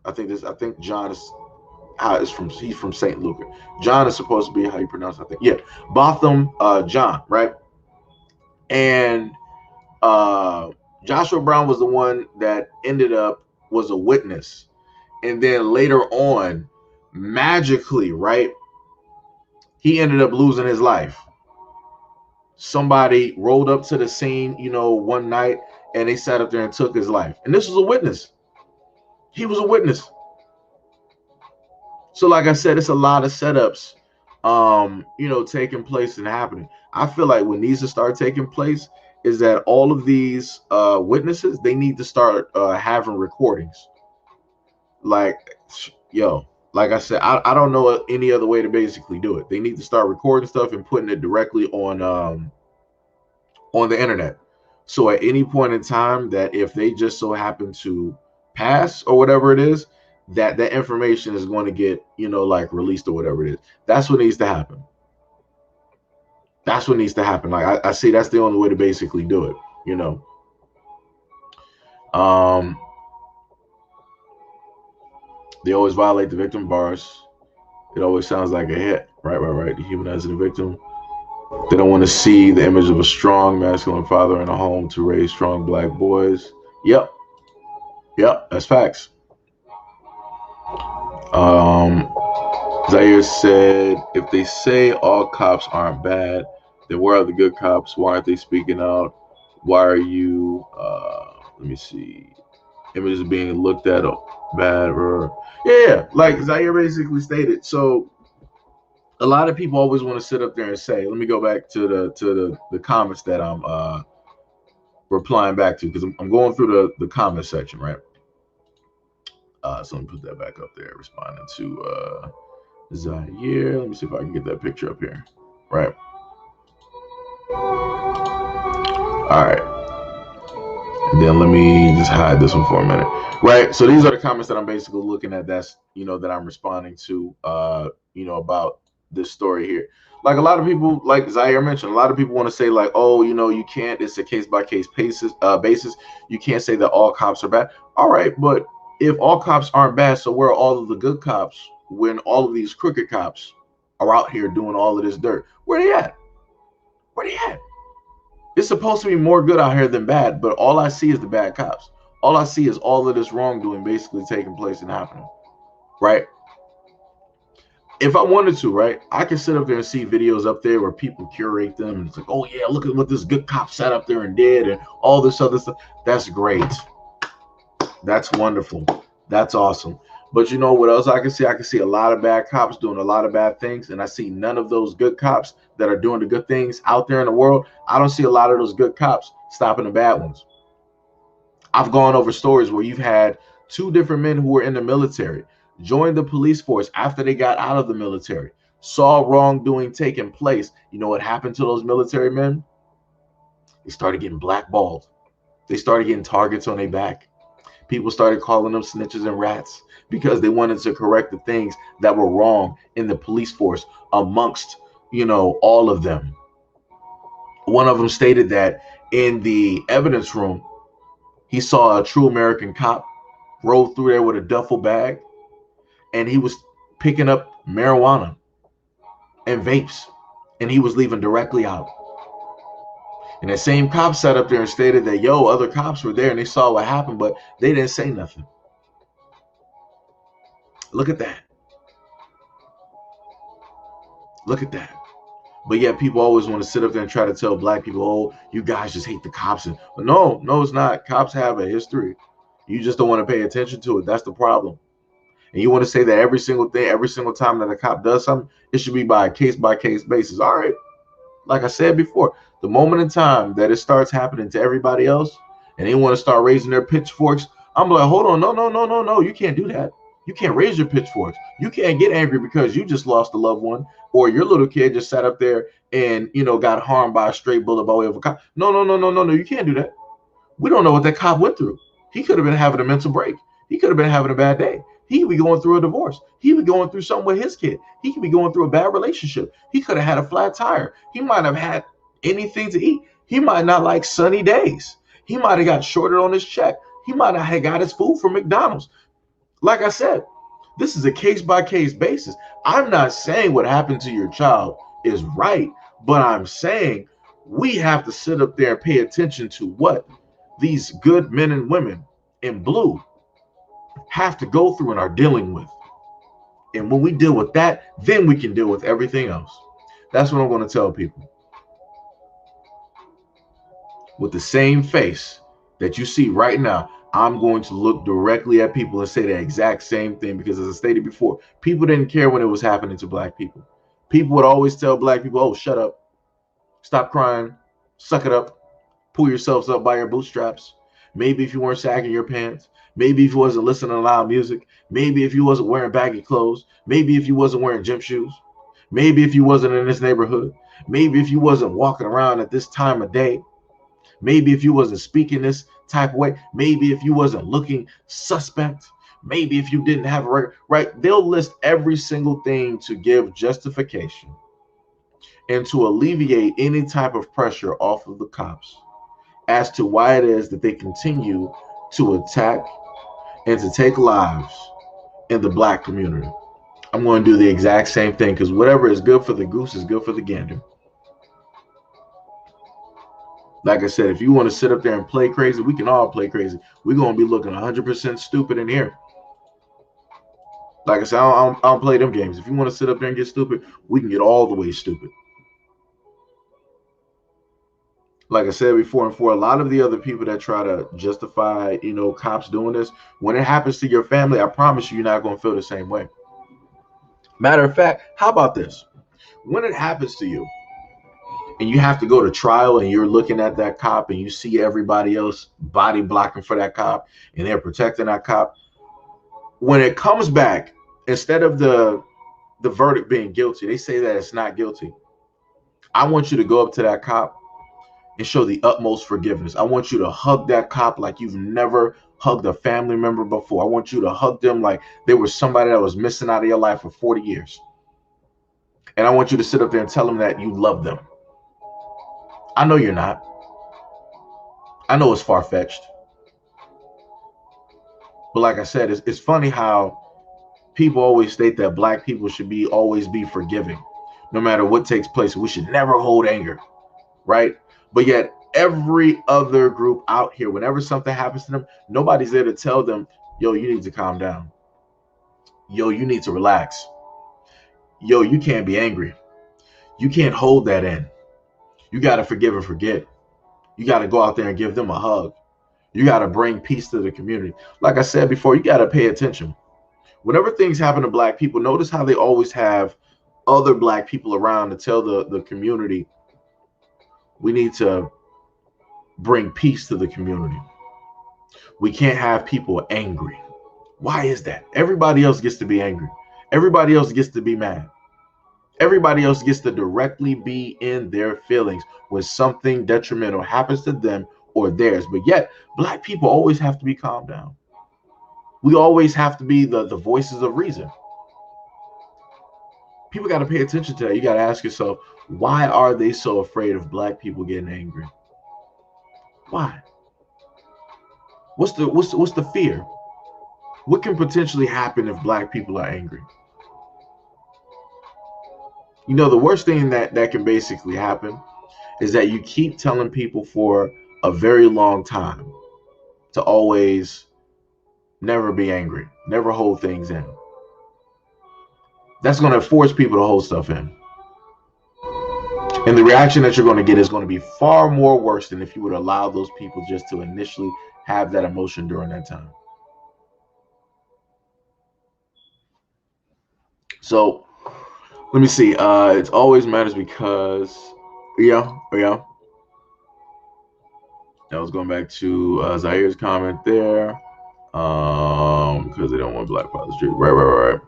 I think John is he's from St. Lucia. John is supposed to be how you pronounce it, I think. Yeah, Botham John, right? And Joshua Brown was the one that was a witness. And then later on, magically, right, he ended up losing his life. Somebody rolled up to the scene, one night, and they sat up there and took his life. And this was a witness. He was a witness. So like I said, it's a lot of setups, taking place and happening. I feel like what needs to start taking place is that all of these witnesses, they need to start having recordings. Like I said, I don't know any other way to basically do it. They need to start recording stuff and putting it directly on the internet. So at any point in time that if they just so happen to pass or whatever it is, that information is going to get, released or whatever it is. That's what needs to happen. That's what needs to happen. Like I see that's the only way to basically do it, They always violate the victim bars. It always sounds like a hit. Right. Dehumanizing the victim. They don't want to see the image of a strong masculine father in a home to raise strong black boys. Yep, that's facts. Zaire said, if they say all cops aren't bad, then where are the good cops? Why aren't they speaking out? Why are you, let me see, images being looked at bad? Or yeah, like Zaire basically stated. So a lot of people always want to sit up there and say, let me go back to the comments that I'm replying back to, because I'm going through the comment section, right? So let me put that back up there, responding to Zaire. Let me see if I can get that picture up here. Right. All right. And then let me just hide this one for a minute. Right. So these are the comments that I'm basically looking at. That's, that I'm responding to, about this story here. Like a lot of people, like Zaire mentioned, a lot of people want to say like, oh, you know, you can't. It's a case by case basis. You can't say that all cops are bad. All right, but if all cops aren't bad, so where are all of the good cops when all of these crooked cops are out here doing all of this dirt? Where they at? Where they at? It's supposed to be more good out here than bad, but all I see is the bad cops. All I see is all of this wrongdoing basically taking place and happening, right? If I wanted to, right, I can sit up there and see videos up there where people curate them and it's like, oh yeah, look at what this good cop sat up there and did and all this other stuff. That's great. That's wonderful. That's awesome. But you know what else I can see? I can see a lot of bad cops doing a lot of bad things, and I see none of those good cops that are doing the good things out there in the world. I don't see a lot of those good cops stopping the bad ones. I've gone over stories where you've had two different men who were in the military join the police force after they got out of the military, saw wrongdoing taking place. You know what happened to those military men? They started getting blackballed. They started getting targets on their back. People started calling them snitches and rats because they wanted to correct the things that were wrong in the police force amongst, you know, all of them. One of them stated that in the evidence room, he saw a true American cop roll through there with a duffel bag, and he was picking up marijuana and vapes, and he was leaving directly out. And that same cop sat up there and stated that, yo, other cops were there and they saw what happened, but they didn't say nothing. Look at that. Look at that. But yet people always want to sit up there and try to tell black people, oh, you guys just hate the cops. And no, it's not. Cops have a history. You just don't want to pay attention to it. That's the problem. And you want to say that every single thing, every single time that a cop does something, it should be by case basis. All right. Like I said before, the moment in time that it starts happening to everybody else and they want to start raising their pitchforks, I'm like, hold on. No. You can't do that. You can't raise your pitchforks. You can't get angry because you just lost a loved one or your little kid just sat up there and, you know, got harmed by a stray bullet by way of a cop. No. You can't do that. We don't know what that cop went through. He could have been having a mental break. He could have been having a bad day. He could be going through a divorce. He could be going through something with his kid. He could be going through a bad relationship. He could have had a flat tire. He might have had anything to eat. He might not like sunny days. He might have got shorted on his check. He might not have got his food from McDonald's. Like I said, this is a case-by-case basis. I'm not saying what happened to your child is right, but I'm saying we have to sit up there and pay attention to what these good men and women in blue have to go through and are dealing with. And when we deal with that, then we can deal with everything else. That's what I'm going to tell people. With the same face that you see right now, I'm going to look directly at people and say the exact same thing because, as I stated before, people didn't care when it was happening to black people. People would always tell black people, oh, shut up, stop crying, suck it up, pull yourselves up by your bootstraps. Maybe if you weren't sagging your pants, maybe if you wasn't listening to loud music, maybe if you wasn't wearing baggy clothes, maybe if you wasn't wearing gym shoes, maybe if you wasn't in this neighborhood, maybe if you wasn't walking around at this time of day, maybe if you wasn't speaking this type of way, maybe if you wasn't looking suspect, maybe if you didn't have a record, right? They'll list every single thing to give justification and to alleviate any type of pressure off of the cops as to why it is that they continue to attack and to take lives in the black community. I'm going to do the exact same thing because whatever is good for the goose is good for the gander. Like I said, if you want to sit up there and play crazy, we can all play crazy. We're going to be looking 100% stupid in here. Like I said, I don't play them games. If you want to sit up there and get stupid, we can get all the way stupid. Like I said before, and for a lot of the other people that try to justify, you know, cops doing this, when it happens to your family, I promise you're not going to feel the same way. Matter of fact, how about this? When it happens to you, and you have to go to trial and you're looking at that cop and you see everybody else body blocking for that cop and they're protecting that cop. When it comes back, instead of the verdict being guilty, they say that it's not guilty. I want you to go up to that cop and show the utmost forgiveness. I want you to hug that cop like you've never hugged a family member before. I want you to hug them like they were somebody that was missing out of your life for 40 years. And I want you to sit up there and tell them that you love them. I know you're not. I know it's far-fetched. But like I said, it's funny how people always state that black people should always be forgiving, no matter what takes place. We should never hold anger, right? But yet every other group out here, whenever something happens to them, nobody's there to tell them, yo, you need to calm down. Yo, you need to relax. Yo, you can't be angry. You can't hold that in. You got to forgive and forget. You got to go out there and give them a hug. You got to bring peace to the community. Like I said before, you got to pay attention. Whenever things happen to black people, notice how they always have other black people around to tell the community, we need to bring peace to the community. We can't have people angry. Why is that? Everybody else gets to be angry. Everybody else gets to be mad. Everybody else gets to directly be in their feelings when something detrimental happens to them or theirs. But yet, black people always have to be calmed down. We always have to be the voices of reason. People got to pay attention to that. You got to ask yourself, why are they so afraid of black people getting angry? Why? What's the fear? What can potentially happen if black people are angry? You know, the worst thing that can basically happen is that you keep telling people for a very long time to always never be angry, never hold things in. That's going to force people to hold stuff in. And the reaction that you're going to get is going to be far more worse than if you would allow those people just to initially have that emotion during that time. So let me see. It always matters because, yeah. That was going back to Zahire's comment there. Because they don't want Black Father Street. Right.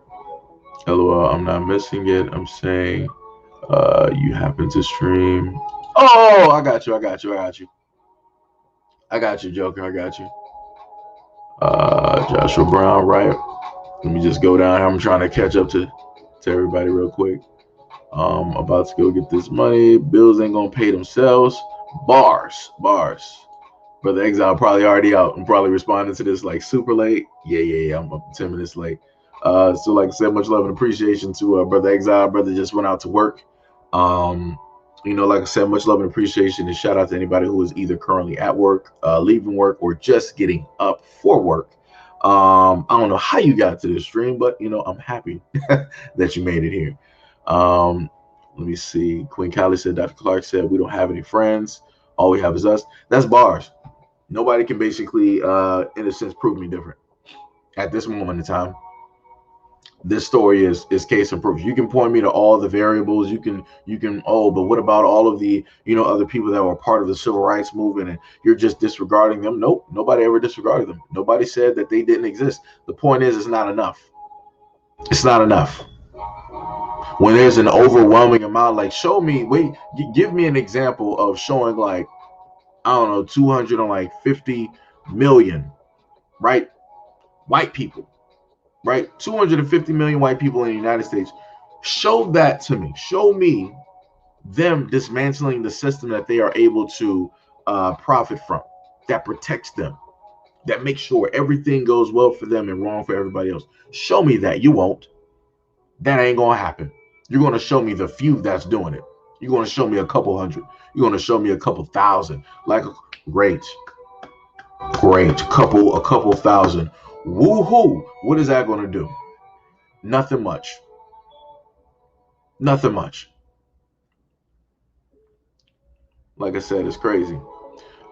LOL, I'm not missing it. I'm saying you happen to stream. Oh, I got you, Joker. I got you. Joshua Brown, right? Let me just go down here. I'm trying to catch up to everybody real quick. About to go get this money. Bills ain't gonna pay themselves. Bars. Brother Exile probably already out. I'm probably responding to this like super late. Yeah. I'm up 10 minutes late. So like I said, much love and appreciation to Brother Exile. Brother just went out to work. You know, like I said, much love and appreciation, and shout out to anybody who is either currently at work, leaving work, or just getting up for work. I don't know how you got to this stream, but you know, I'm happy that you made it here. Let me see. Queen Callie said, Dr. Clark said, we don't have any friends. All we have is us. That's bars. Nobody can basically, in a sense, prove me different at this moment in time. This story is case and proof. You can point me to all the variables. You can, but what about all of the, other people that were part of the civil rights movement and you're just disregarding them? Nope. Nobody ever disregarded them. Nobody said that they didn't exist. The point is, it's not enough. It's not enough. When there's an overwhelming amount, like give me an example of showing like, I don't know, 250 million, right? White people. Right? 250 million white people in the United States. Show that to me. Show me them dismantling the system that they are able to profit from, that protects them, that makes sure everything goes well for them and wrong for everybody else. Show me that. You won't. That ain't going to happen. You're going to show me the few that's doing it. You're going to show me a couple hundred. You're going to show me a couple thousand. Like, great. A couple thousand. Woohoo! What is that going to do? Nothing much. Nothing much. Like I said, it's crazy.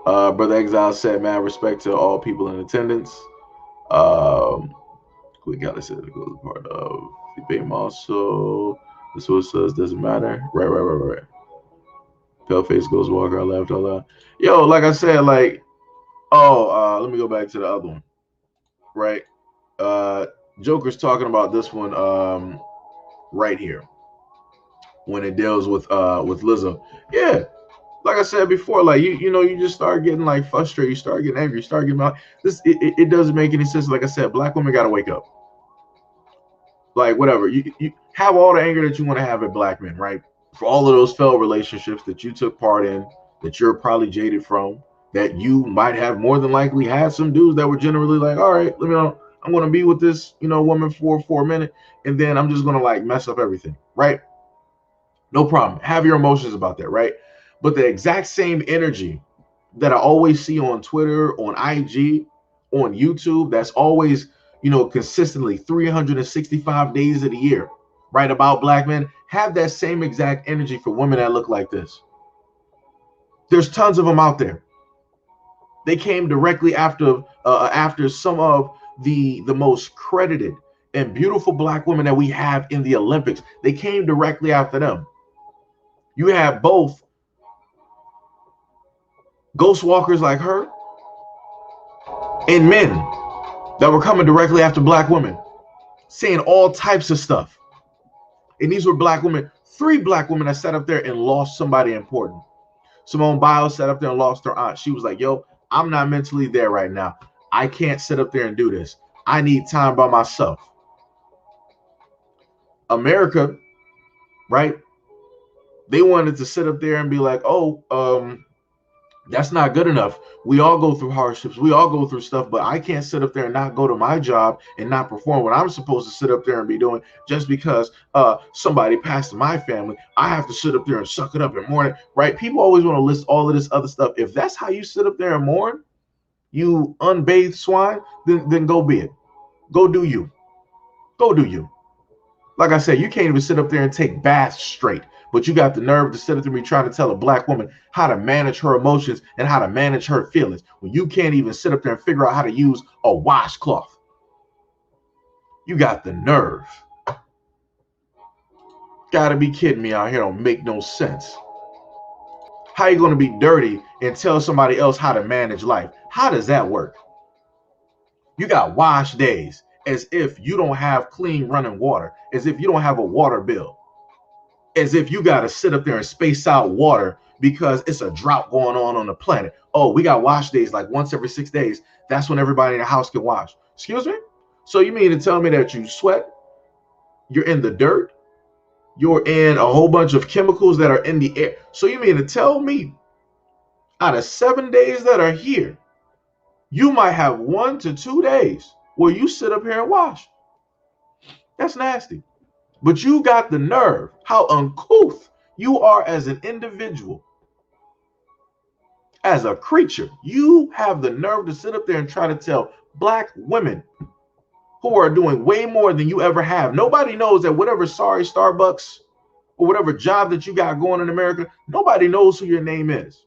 Brother Exile said, "Man, respect to all people in attendance." We got to say that goes part of the debate. Also, this one says doesn't matter. Right. Paleface goes Walker. I laughed out loud. Yo, like I said, like, let me go back to the other one. Right, Joker's talking about this one right here when it deals with Lizzo. Yeah, like I said before, like you just start getting like frustrated, you start getting angry, you start getting this. It doesn't make any sense. Like I said, black women gotta wake up. Like, whatever. You have all the anger that you want to have at black men, right? For all of those failed relationships that you took part in, that you're probably jaded from, that you might have more than likely had some dudes that were generally like, all right, let me know. I'm going to be with this, woman for a minute, and then I'm just going to like mess up everything, right? No problem. Have your emotions about that, right? But the exact same energy that I always see on Twitter, on IG, on YouTube, that's always, consistently 365 days of the year, right, about black men, have that same exact energy for women that look like this. There's tons of them out there. They came directly after some of the most credited and beautiful black women that we have in the Olympics. They came directly after them. You have both ghost walkers like her and men that were coming directly after black women, saying all types of stuff. And these were black women, 3 black women that sat up there and lost somebody important. Simone Biles sat up there and lost her aunt. She was like, yo, I'm not mentally there right now. I can't sit up there and do this. I need time by myself. America, right? They wanted to sit up there and be like, oh, that's not good enough. We all go through hardships. We all go through stuff, but I can't sit up there and not go to my job and not perform what I'm supposed to sit up there and be doing just because somebody passed in my family. I have to sit up there and suck it up and mourn it, right? People always want to list all of this other stuff. If that's how you sit up there and mourn, you unbathed swine, then go be it. Go do you. Go do you. Like I said, you can't even sit up there and take baths straight, but you got the nerve to sit up there and be trying to tell a black woman how to manage her emotions and how to manage her feelings when you can't even sit up there and figure out how to use a washcloth. You got the nerve. Gotta be kidding me out here. Don't make no sense. How you gonna be dirty and tell somebody else how to manage life? How does that work? You got wash days as if you don't have clean running water, as if you don't have a water bill, as if you got to sit up there and space out water because it's a drought going on the planet. Oh, we got wash days like once every 6 days. That's when everybody in the house can wash. Excuse me? So you mean to tell me that you sweat, you're in the dirt, you're in a whole bunch of chemicals that are in the air. So you mean to tell me out of 7 days that are here, you might have 1 to 2 days where you sit up here and wash? That's nasty. But you got the nerve, how uncouth you are as an individual, as a creature. You have the nerve to sit up there and try to tell black women who are doing way more than you ever have. Nobody knows that whatever sorry Starbucks or whatever job that you got going in America, nobody knows who your name is.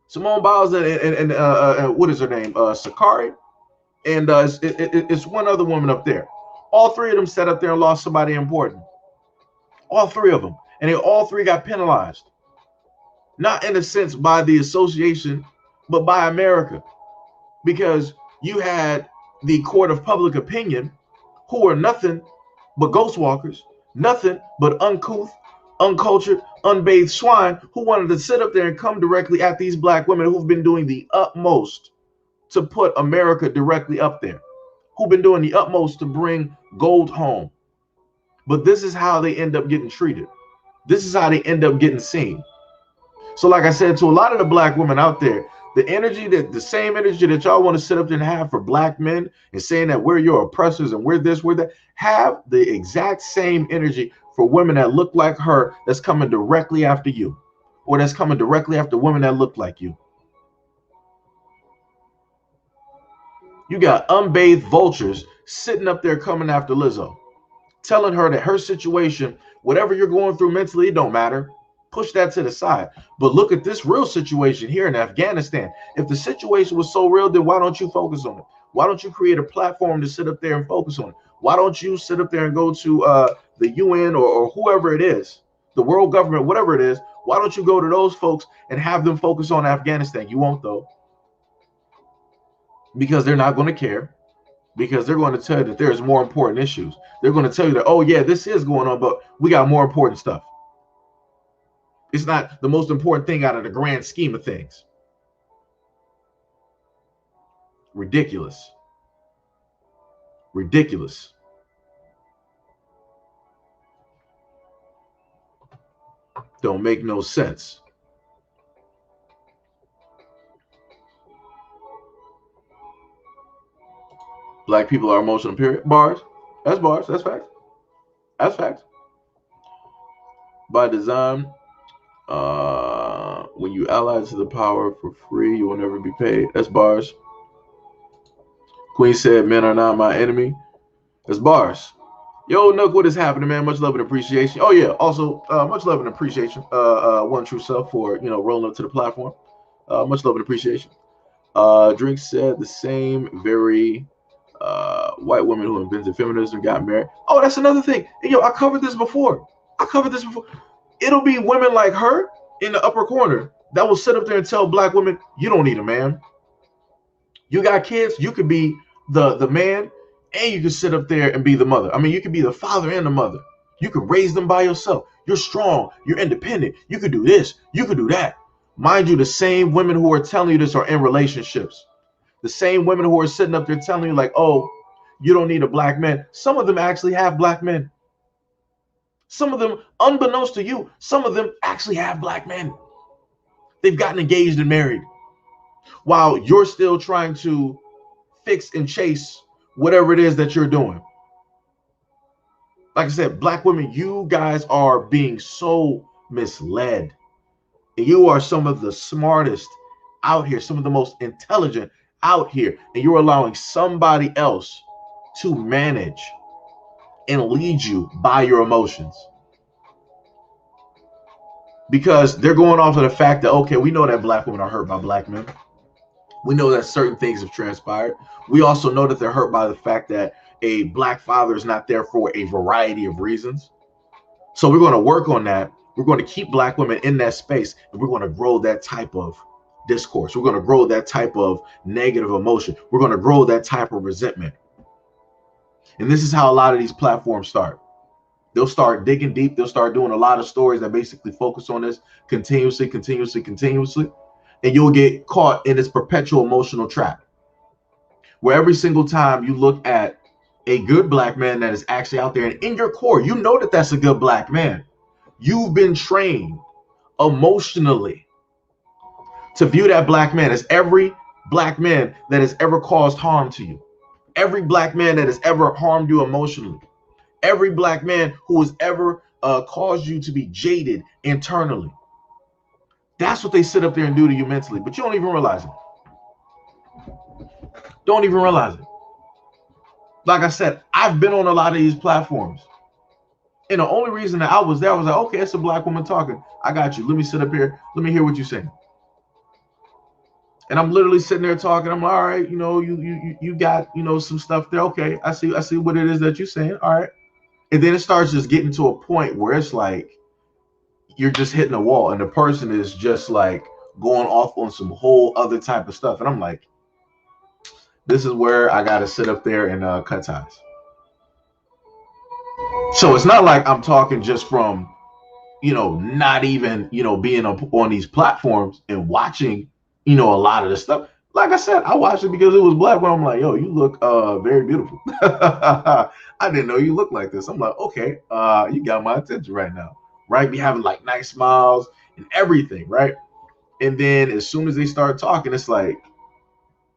Simone Biles and what is her name? Sakari. And it's one other woman up there. All 3 of them sat up there and lost somebody important. All 3 of them. And they all 3 got penalized. Not in a sense by the association, but by America. Because you had the court of public opinion who are nothing but ghost walkers, nothing but uncouth, uncultured, unbathed swine who wanted to sit up there and come directly at these black women who've been doing the utmost to put America directly up there, who've been doing the utmost to bring gold home. But this is how they end up getting treated. This is how they end up getting seen. So like I said, to a lot of the black women out there, the same energy that y'all want to sit up there and have for black men and saying that we're your oppressors and we're this, we're that, have the exact same energy for women that look like her that's coming directly after you, or that's coming directly after women that look like you. You got unbathed vultures sitting up there coming after Lizzo, telling her that her situation, whatever you're going through mentally, it don't matter. Push that to the side. But look at this real situation here in Afghanistan. If the situation was so real, then why don't you focus on it? Why don't you create a platform to sit up there and focus on it? Why don't you sit up there and go to the UN or whoever it is, the world government, whatever it is? Why don't you go to those folks and have them focus on Afghanistan? You won't, though. Because they're not going to care, because they're going to tell you that there's more important issues. They're going to tell you that, oh yeah, this is going on, but we got more important stuff. It's not the most important thing out of the grand scheme of things. Ridiculous. Ridiculous. Don't make no sense. Black people are emotional, period. Bars. That's bars. That's facts. That's facts. By design, when you ally to the power for free, you will never be paid. That's bars. Queen said, men are not my enemy. That's bars. Yo, Nook, what is happening, man? Much love and appreciation. Oh, yeah. Also, much love and appreciation. One True Self for, rolling up to the platform. Much love and appreciation. Drink said the same very white woman who invented feminism got married. Oh, that's another thing. And, I covered this before. It'll be women like her in the upper corner that will sit up there and tell black women, you don't need a man. You got kids, you could be the man, and you can sit up there and be the mother. I mean, you could be the father and the mother. You could raise them by yourself. You're strong. You're independent. You could do this. You could do that. Mind you, the same women who are telling you this are in relationships. The same women who are sitting up there telling you like, oh, you don't need a black man. Some of them actually have black men. Some of them, unbeknownst to you, some of them actually have black men. They've gotten engaged and married while you're still trying to fix and chase whatever it is that you're doing. Like I said, black women, you guys are being so misled. And you are some of the smartest out here, some of the most intelligent out here. And you're allowing somebody else to manage and lead you by your emotions. Because they're going off of the fact that, okay, we know that black women are hurt by black men. We know that certain things have transpired. We also know that they're hurt by the fact that a black father is not there for a variety of reasons. So we're going to work on that. We're going to keep black women in that space, and we're going to grow that type of discourse. We're going to grow that type of negative emotion. We're going to grow that type of resentment. And this is how a lot of these platforms start. They'll start digging deep. They'll start doing a lot of stories that basically focus on this continuously. And you'll get caught in this perpetual emotional trap where every single time you look at a good black man that is actually out there and in your core, you know that that's a good black man. You've been trained emotionally to view that black man as every black man that has ever caused harm to you. Every black man that has ever harmed you emotionally. Every black man who has ever caused you to be jaded internally. That's what they sit up there and do to you mentally, but you don't even realize it. Don't even realize it. Like I said, I've been on a lot of these platforms. And the only reason that I was there, I was like, okay, it's a black woman talking. I got you. Let me sit up here. Let me hear what you're saying. And I'm literally sitting there talking. I'm like, all right, you got, some stuff there. Okay, I see what it is that you're saying. All right. And then it starts just getting to a point where it's like you're just hitting a wall and the person is just like going off on some whole other type of stuff. And I'm like, this is where I got to sit up there and cut ties. So it's not like I'm talking just from, not even, being on these platforms and watching, a lot of this stuff. Like I said, I watched it because it was black. When I'm like, yo, you look very beautiful. I didn't know you looked like this. I'm like, okay, you got my attention right now. Right? Be having like nice smiles and everything. Right? And then as soon as they start talking, it's like,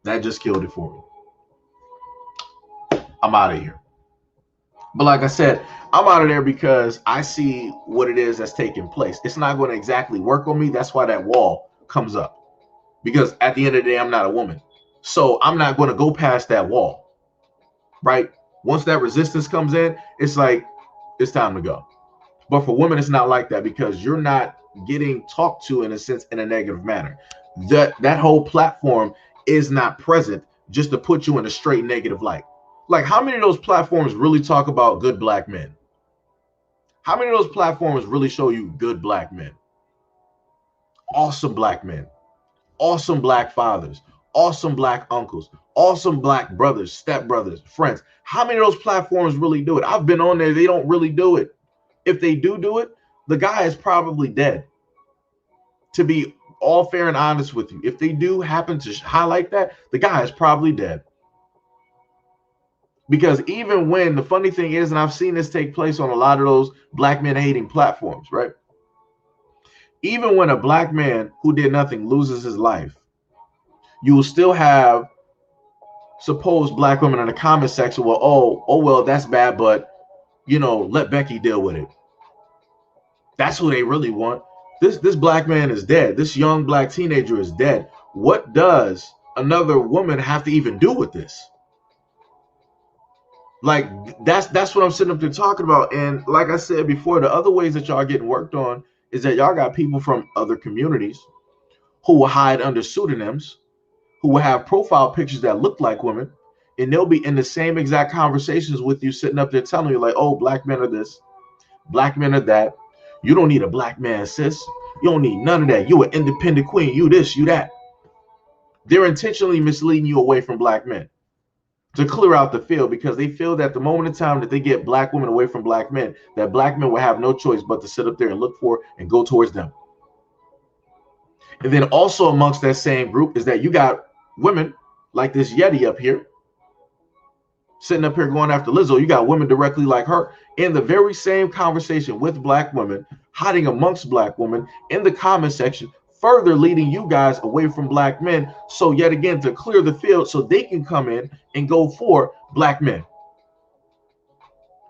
that just killed it for me. I'm out of here. But like I said, I'm out of there because I see what it is that's taking place. It's not going to exactly work on me. That's why that wall comes up. Because at the end of the day, I'm not a woman. So I'm not going to go past that wall. Right? Once that resistance comes in, it's like, it's time to go. But for women, it's not like that because you're not getting talked to, in a sense, in a negative manner. That whole platform is not present just to put you in a straight negative light. Like, how many of those platforms really talk about good black men? How many of those platforms really show you good black men? Awesome black men. Awesome black fathers. Awesome black uncles. Awesome black brothers, stepbrothers, friends. How many of those platforms really do it? I've been on there. They don't really do it. If they do it, the guy is probably dead. To be all fair and honest with you, if they do happen to highlight that, the guy is probably dead. Because even when, the funny thing is, and I've seen this take place on a lot of those black men hating platforms, right? even when a black man who did nothing loses his life, you will still have supposed black women in the comment section. Well, well, that's bad, but let Becky deal with it. That's who they really want. This black man is dead. This young black teenager is dead. What does another woman have to even do with this? Like, that's what I'm sitting up there talking about. And like I said before, the other ways that y'all getting worked on is that y'all got people from other communities who will hide under pseudonyms, who will have profile pictures that look like women, and they'll be in the same exact conversations with you, sitting up there telling you like, oh, black men are this, black men are that. You don't need a black man, sis. You don't need none of that. You an independent queen. You this, you that. They're intentionally misleading you away from black men to clear out the field, because they feel that the moment in time that they get black women away from black men, that black men will have no choice but to sit up there and look for and go towards them. And then also amongst that same group is that you got women like this Yeti up here, sitting up here going after Lizzo. You got women directly like her in the very same conversation with black women, hiding amongst black women in the comment section, further leading you guys away from black men. So yet again, to clear the field so they can come in and go for black men.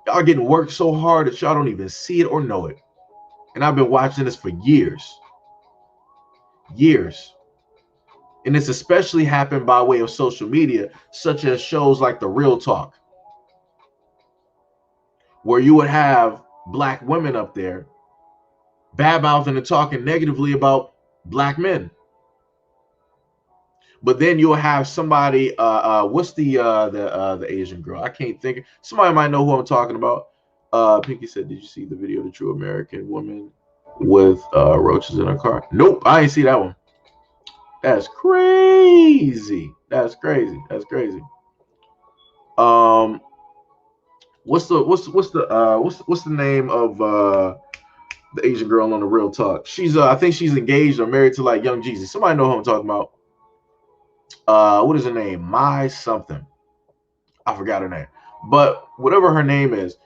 Y'all getting worked so hard that y'all don't even see it or know it. And I've been watching this for years. And it's especially happened by way of social media, such as shows like The Real Talk, where you would have black women up there bad-mouthing and talking negatively about black men. But then you'll have somebody, what's the Asian girl? I can't think. Somebody might know who I'm talking about. Pinky said, did you see the video of the true American woman with roaches in her car? Nope, I ain't see that one. That's crazy. That's crazy. What's the name of the Asian girl on The Real Talk? She's I think she's engaged or married to like Young Jeezy. Somebody know who I'm talking about. What is her name? My something. I forgot her name. But whatever her name is,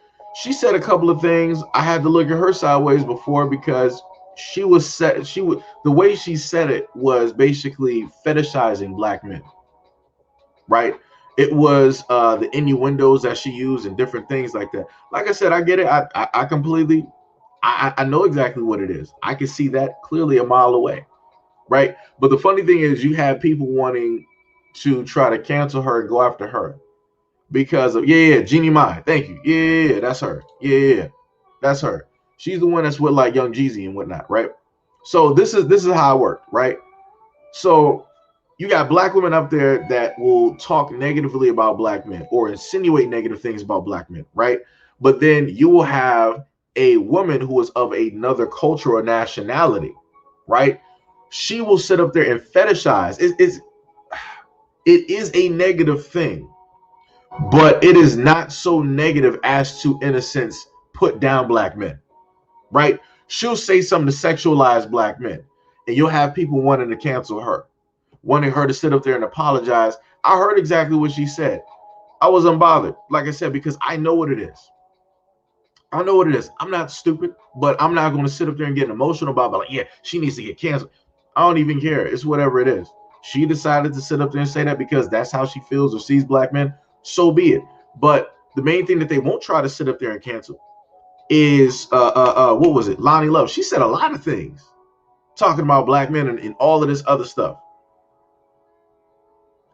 she said a couple of things. I had to look at her sideways before, because the way she said it was basically fetishizing black men, right? It was the innuendos that she used and different things like that. Like I said, I get it. I completely, I know exactly what it is. I can see that clearly a mile away, right? But the funny thing is, you have people wanting to try to cancel her and go after her because of Jeannie Mai. Thank you. Yeah, that's her. Yeah, that's her. She's the one that's with like Young Jeezy and whatnot, right? So this is how it worked, right? So you got black women up there that will talk negatively about black men or insinuate negative things about black men, right? But then you will have a woman who is of another culture or nationality, right? She will sit up there and fetishize. It is a negative thing, but it is not so negative as to, in a sense, put down black men, right? She'll say something to sexualize black men, and you'll have people wanting to cancel her, wanting her to sit up there and apologize. I heard exactly what she said. I was unbothered, like I said, because I know what it is. I know what it is. I'm not stupid, but I'm not going to sit up there and get emotional about it. Like, yeah, she needs to get canceled. I don't even care. It's whatever it is. She decided to sit up there and say that because that's how she feels or sees black men. So be it. But the main thing that they won't try to sit up there and cancel is what was it? Lonnie Love. She said a lot of things talking about black men and all of this other stuff.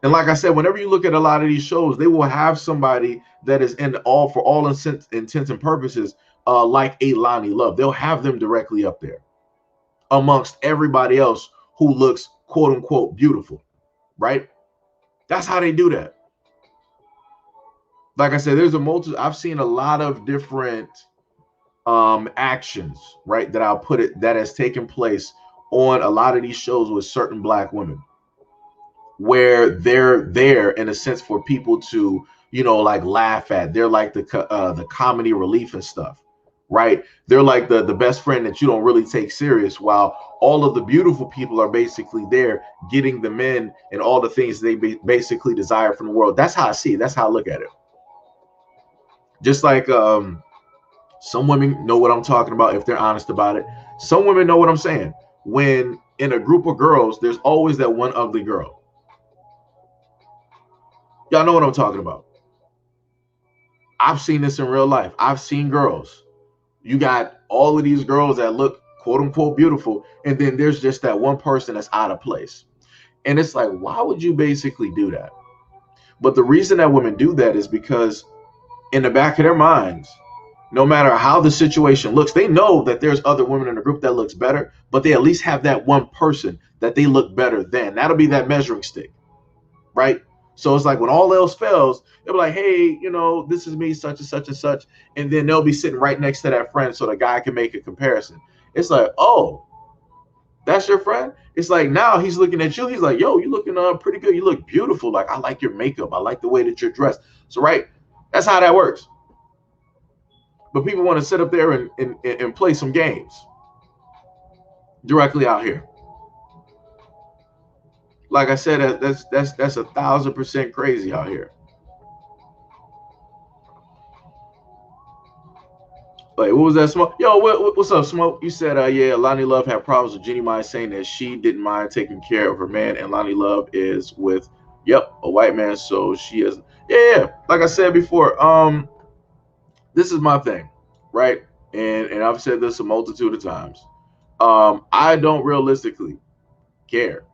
And like I said, whenever you look at a lot of these shows, they will have somebody that is for all intents and purposes, like a Lonnie Love. They'll have them directly up there amongst everybody else who looks quote unquote beautiful, right? That's how they do that. Like I said, I've seen a lot of different actions, right, that has taken place on a lot of these shows with certain black women, where they're there in a sense for people to, like laugh at. They're like the comedy relief and stuff, right? They're like the best friend that you don't really take serious, while all of the beautiful people are basically there getting the men and all the things they basically desire from the world. That's how I see it. That's how I look at it. Just like Some women know what I'm talking about if they're honest about it. Some women know what I'm saying. When in a group of girls, there's always that one ugly girl. Y'all know what I'm talking about. I've seen this in real life. I've seen girls. You got all of these girls that look quote unquote beautiful, and then there's just that one person that's out of place. And it's like, why would you basically do that? But the reason that women do that is because in the back of their minds, no matter how the situation looks, they know that there's other women in the group that looks better, but they at least have that one person that they look better than. That'll be that measuring stick, right? So it's like when all else fails, they'll be like, hey, you know, this is me, such and such and such. And then they'll be sitting right next to that friend so the guy can make a comparison. It's like, oh, that's your friend? It's like now he's looking at you. He's like, yo, you looking pretty good. You look beautiful. Like, I like your makeup. I like the way that you're dressed. So, right, that's how that works. But people want to sit up there and play some games directly out here. Like I said, that's 1,000% crazy out here. Like, what was that, Smoke? Yo, what's up, Smoke? You said, yeah, Lonnie Love had problems with Jeannie Mai saying that she didn't mind taking care of her man, and Lonnie Love is with, yep, a white man, so she is. Yeah. Like I said before, this is my thing, right? And I've said this a multitude of times. I don't realistically care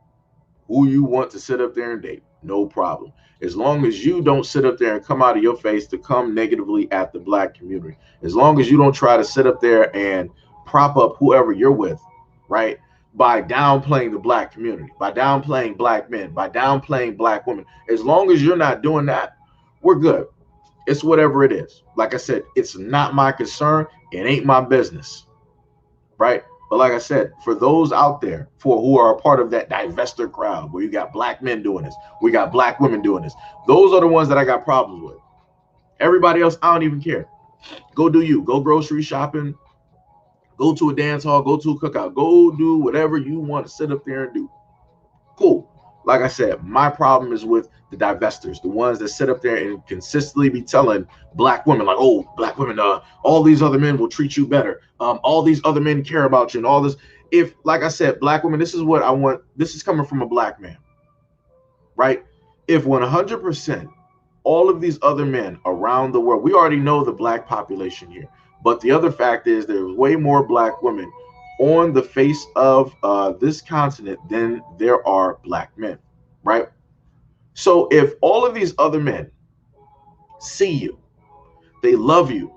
who you want to sit up there and date. No problem. As long as you don't sit up there and come out of your face to come negatively at the black community. As long as you don't try to sit up there and prop up whoever you're with, right? By downplaying the black community, by downplaying black men, by downplaying black women. As long as you're not doing that, we're good. It's whatever it is. Like I said, it's not my concern. It ain't my business, right? But like I said, for those out there who are a part of that divester crowd, where you got black men doing this, we got black women doing this, those are the ones that I got problems with. Everybody else, I don't even care. Go do you. Go grocery shopping. Go to a dance hall. Go to a cookout. Go do whatever you want to sit up there and do. Cool. Like I said, my problem is with the divestors, the ones that sit up there and consistently be telling black women, like, oh, black women, all these other men will treat you better. All these other men care about you and all this. If, like I said, black women, this is what I want. This is coming from a black man, right? If 100% all of these other men around the world, we already know the black population here, but the other fact is there's way more black women on the face of this continent than there are black men, right? So if all of these other men see you, they love you,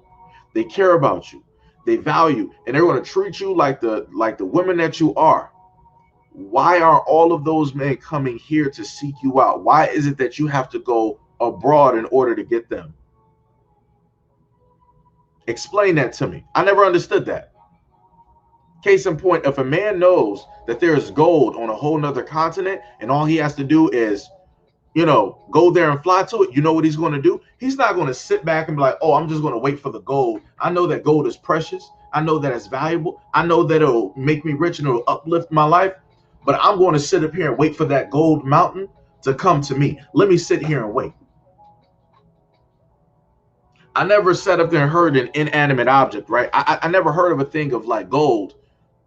they care about you, they value, and they're going to treat you like the women that you are, why are all of those men coming here to seek you out? Why is it that you have to go abroad in order to get them? Explain that to me. I never understood that. Case in point, if a man knows that there is gold on a whole nother continent and all he has to do is, you know, go there and fly to it, you know what he's going to do? He's not going to sit back and be like, oh, I'm just going to wait for the gold. I know that gold is precious. I know that it's valuable. I know that it'll make me rich and it'll uplift my life. But I'm going to sit up here and wait for that gold mountain to come to me. Let me sit here and wait. I never sat up there and heard an inanimate object, right? I never heard of a thing of like gold,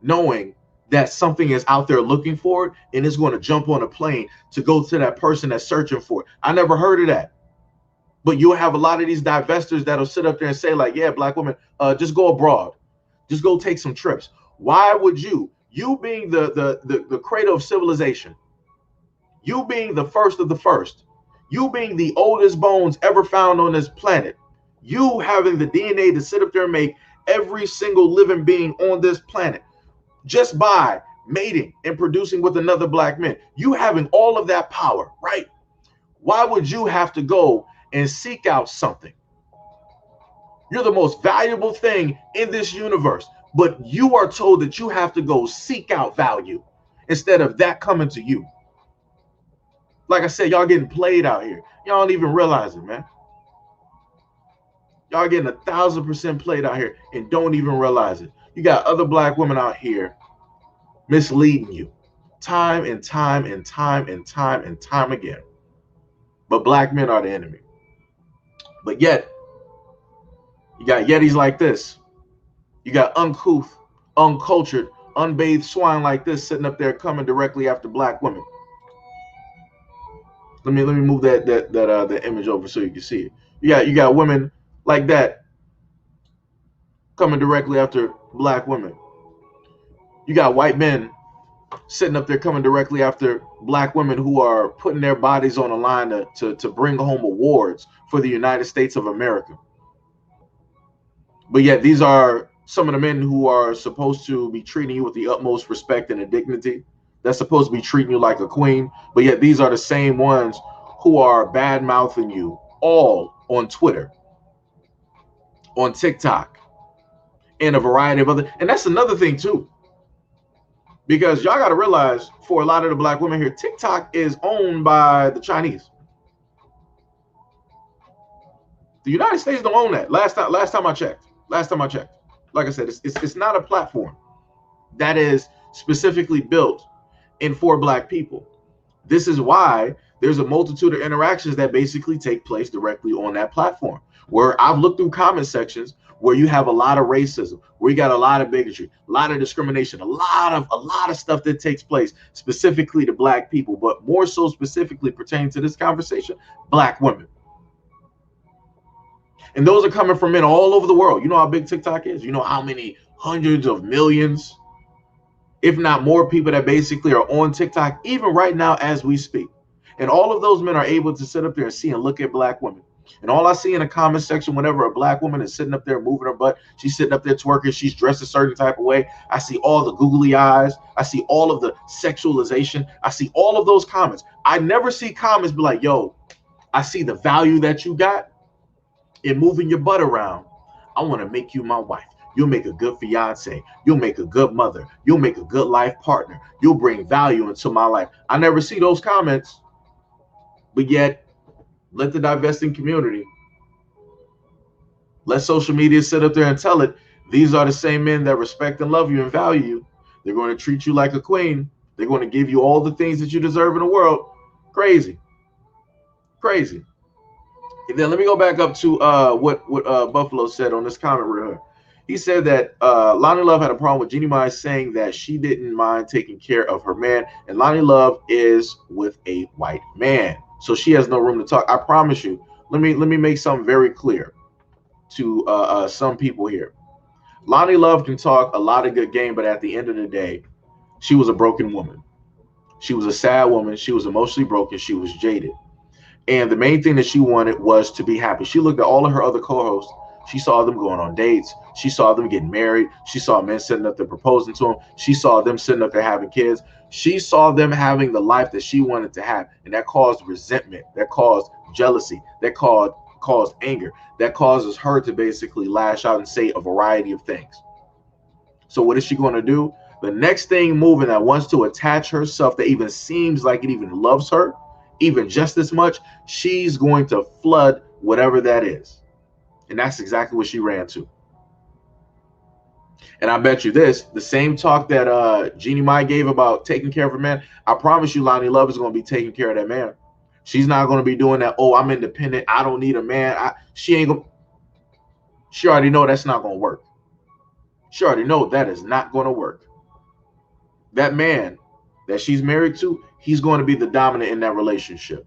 knowing that something is out there looking for it and it's going to jump on a plane to go to that person that's searching for it. I never heard of that. But you'll have a lot of these divestors that'll sit up there and say like, yeah, black women, just go abroad. Just go take some trips. Why would you being the cradle of civilization, you being the first of the first, you being the oldest bones ever found on this planet, you having the DNA to sit up there and make every single living being on this planet, just by mating and producing with another black man, you having all of that power, right? Why would you have to go and seek out something? You're the most valuable thing in this universe, but you are told that you have to go seek out value instead of that coming to you. Like I said, y'all getting played out here. Y'all don't even realize it, man. Y'all getting 1,000% played out here and don't even realize it. You got other black women out here misleading you time and time and time and time and time again. But black men are the enemy. But yet, you got Yetis like this You got uncouth, uncultured, unbathed swine like this sitting up there coming directly after black women. Let me move that image over so you can see it. You got women like that coming directly after black women. You got white men sitting up there coming directly after black women who are putting their bodies on the line to bring home awards for the United States of America. But yet these are some of the men who are supposed to be treating you with the utmost respect and dignity. That's supposed to be treating you like a queen. But yet these are the same ones who are bad mouthing you all on Twitter, on TikTok, and a variety of other. And that's another thing too. Because y'all got to realize, for a lot of the black women here, TikTok is owned by the Chinese. The United States don't own that. Last time I checked. Like I said, it's not a platform that is specifically built for black people. This is why there's a multitude of interactions that basically take place directly on that platform. Where I've looked through comment sections where you have a lot of racism, where you got a lot of bigotry, a lot of discrimination, a lot of stuff that takes place specifically to black people, but more so specifically pertaining to this conversation, black women. And those are coming from men all over the world. You know how big TikTok is? You know how many hundreds of millions, if not more, people that basically are on TikTok, even right now as we speak. And all of those men are able to sit up there and see and look at black women. And all I see in the comment section, whenever a black woman is sitting up there moving her butt, she's sitting up there twerking, she's dressed a certain type of way, I see all the googly eyes, I see all of the sexualization, I see all of those comments. I never see comments be like, yo, I see the value that you got in moving your butt around. I want to make you my wife. You'll make a good fiance. You'll make a good mother. You'll make a good life partner. You'll bring value into my life. I never see those comments. But yet, let the divesting community, let social media sit up there and tell it, these are the same men that respect and love you and value you. They're going to treat you like a queen. They're going to give you all the things that you deserve in the world. Crazy. Crazy. And then let me go back up to what Buffalo said on this comment right here. He said that Lonnie Love had a problem with Jeannie Mai saying that she didn't mind taking care of her man, and Lonnie Love is with a white man, so she has no room to talk. I promise you. Let me make something very clear to some people here. Lonnie Love can talk a lot of good game, but at the end of the day, she was a broken woman. She was a sad woman. She was emotionally broken. She was jaded. And the main thing that she wanted was to be happy. She looked at all of her other co-hosts. She saw them going on dates. She saw them getting married. She saw men sitting up there proposing to them. She saw them sitting up there having kids. She saw them having the life that she wanted to have. And that caused resentment. That caused jealousy. That caused anger. That causes her to basically lash out and say a variety of things. So what is she going to do? The next thing moving that wants to attach herself, that even seems like it even loves her, even just as much, she's going to flood whatever that is. And that's exactly what she ran to. And I bet you this, the same talk that Jeannie Mai gave about taking care of her man, I promise you Lonnie Love is going to be taking care of that man. She's not going to be doing that, oh, I'm independent, I don't need a man. She already know that's not going to work. She already know that is not going to work. That man that she's married to, he's going to be the dominant in that relationship.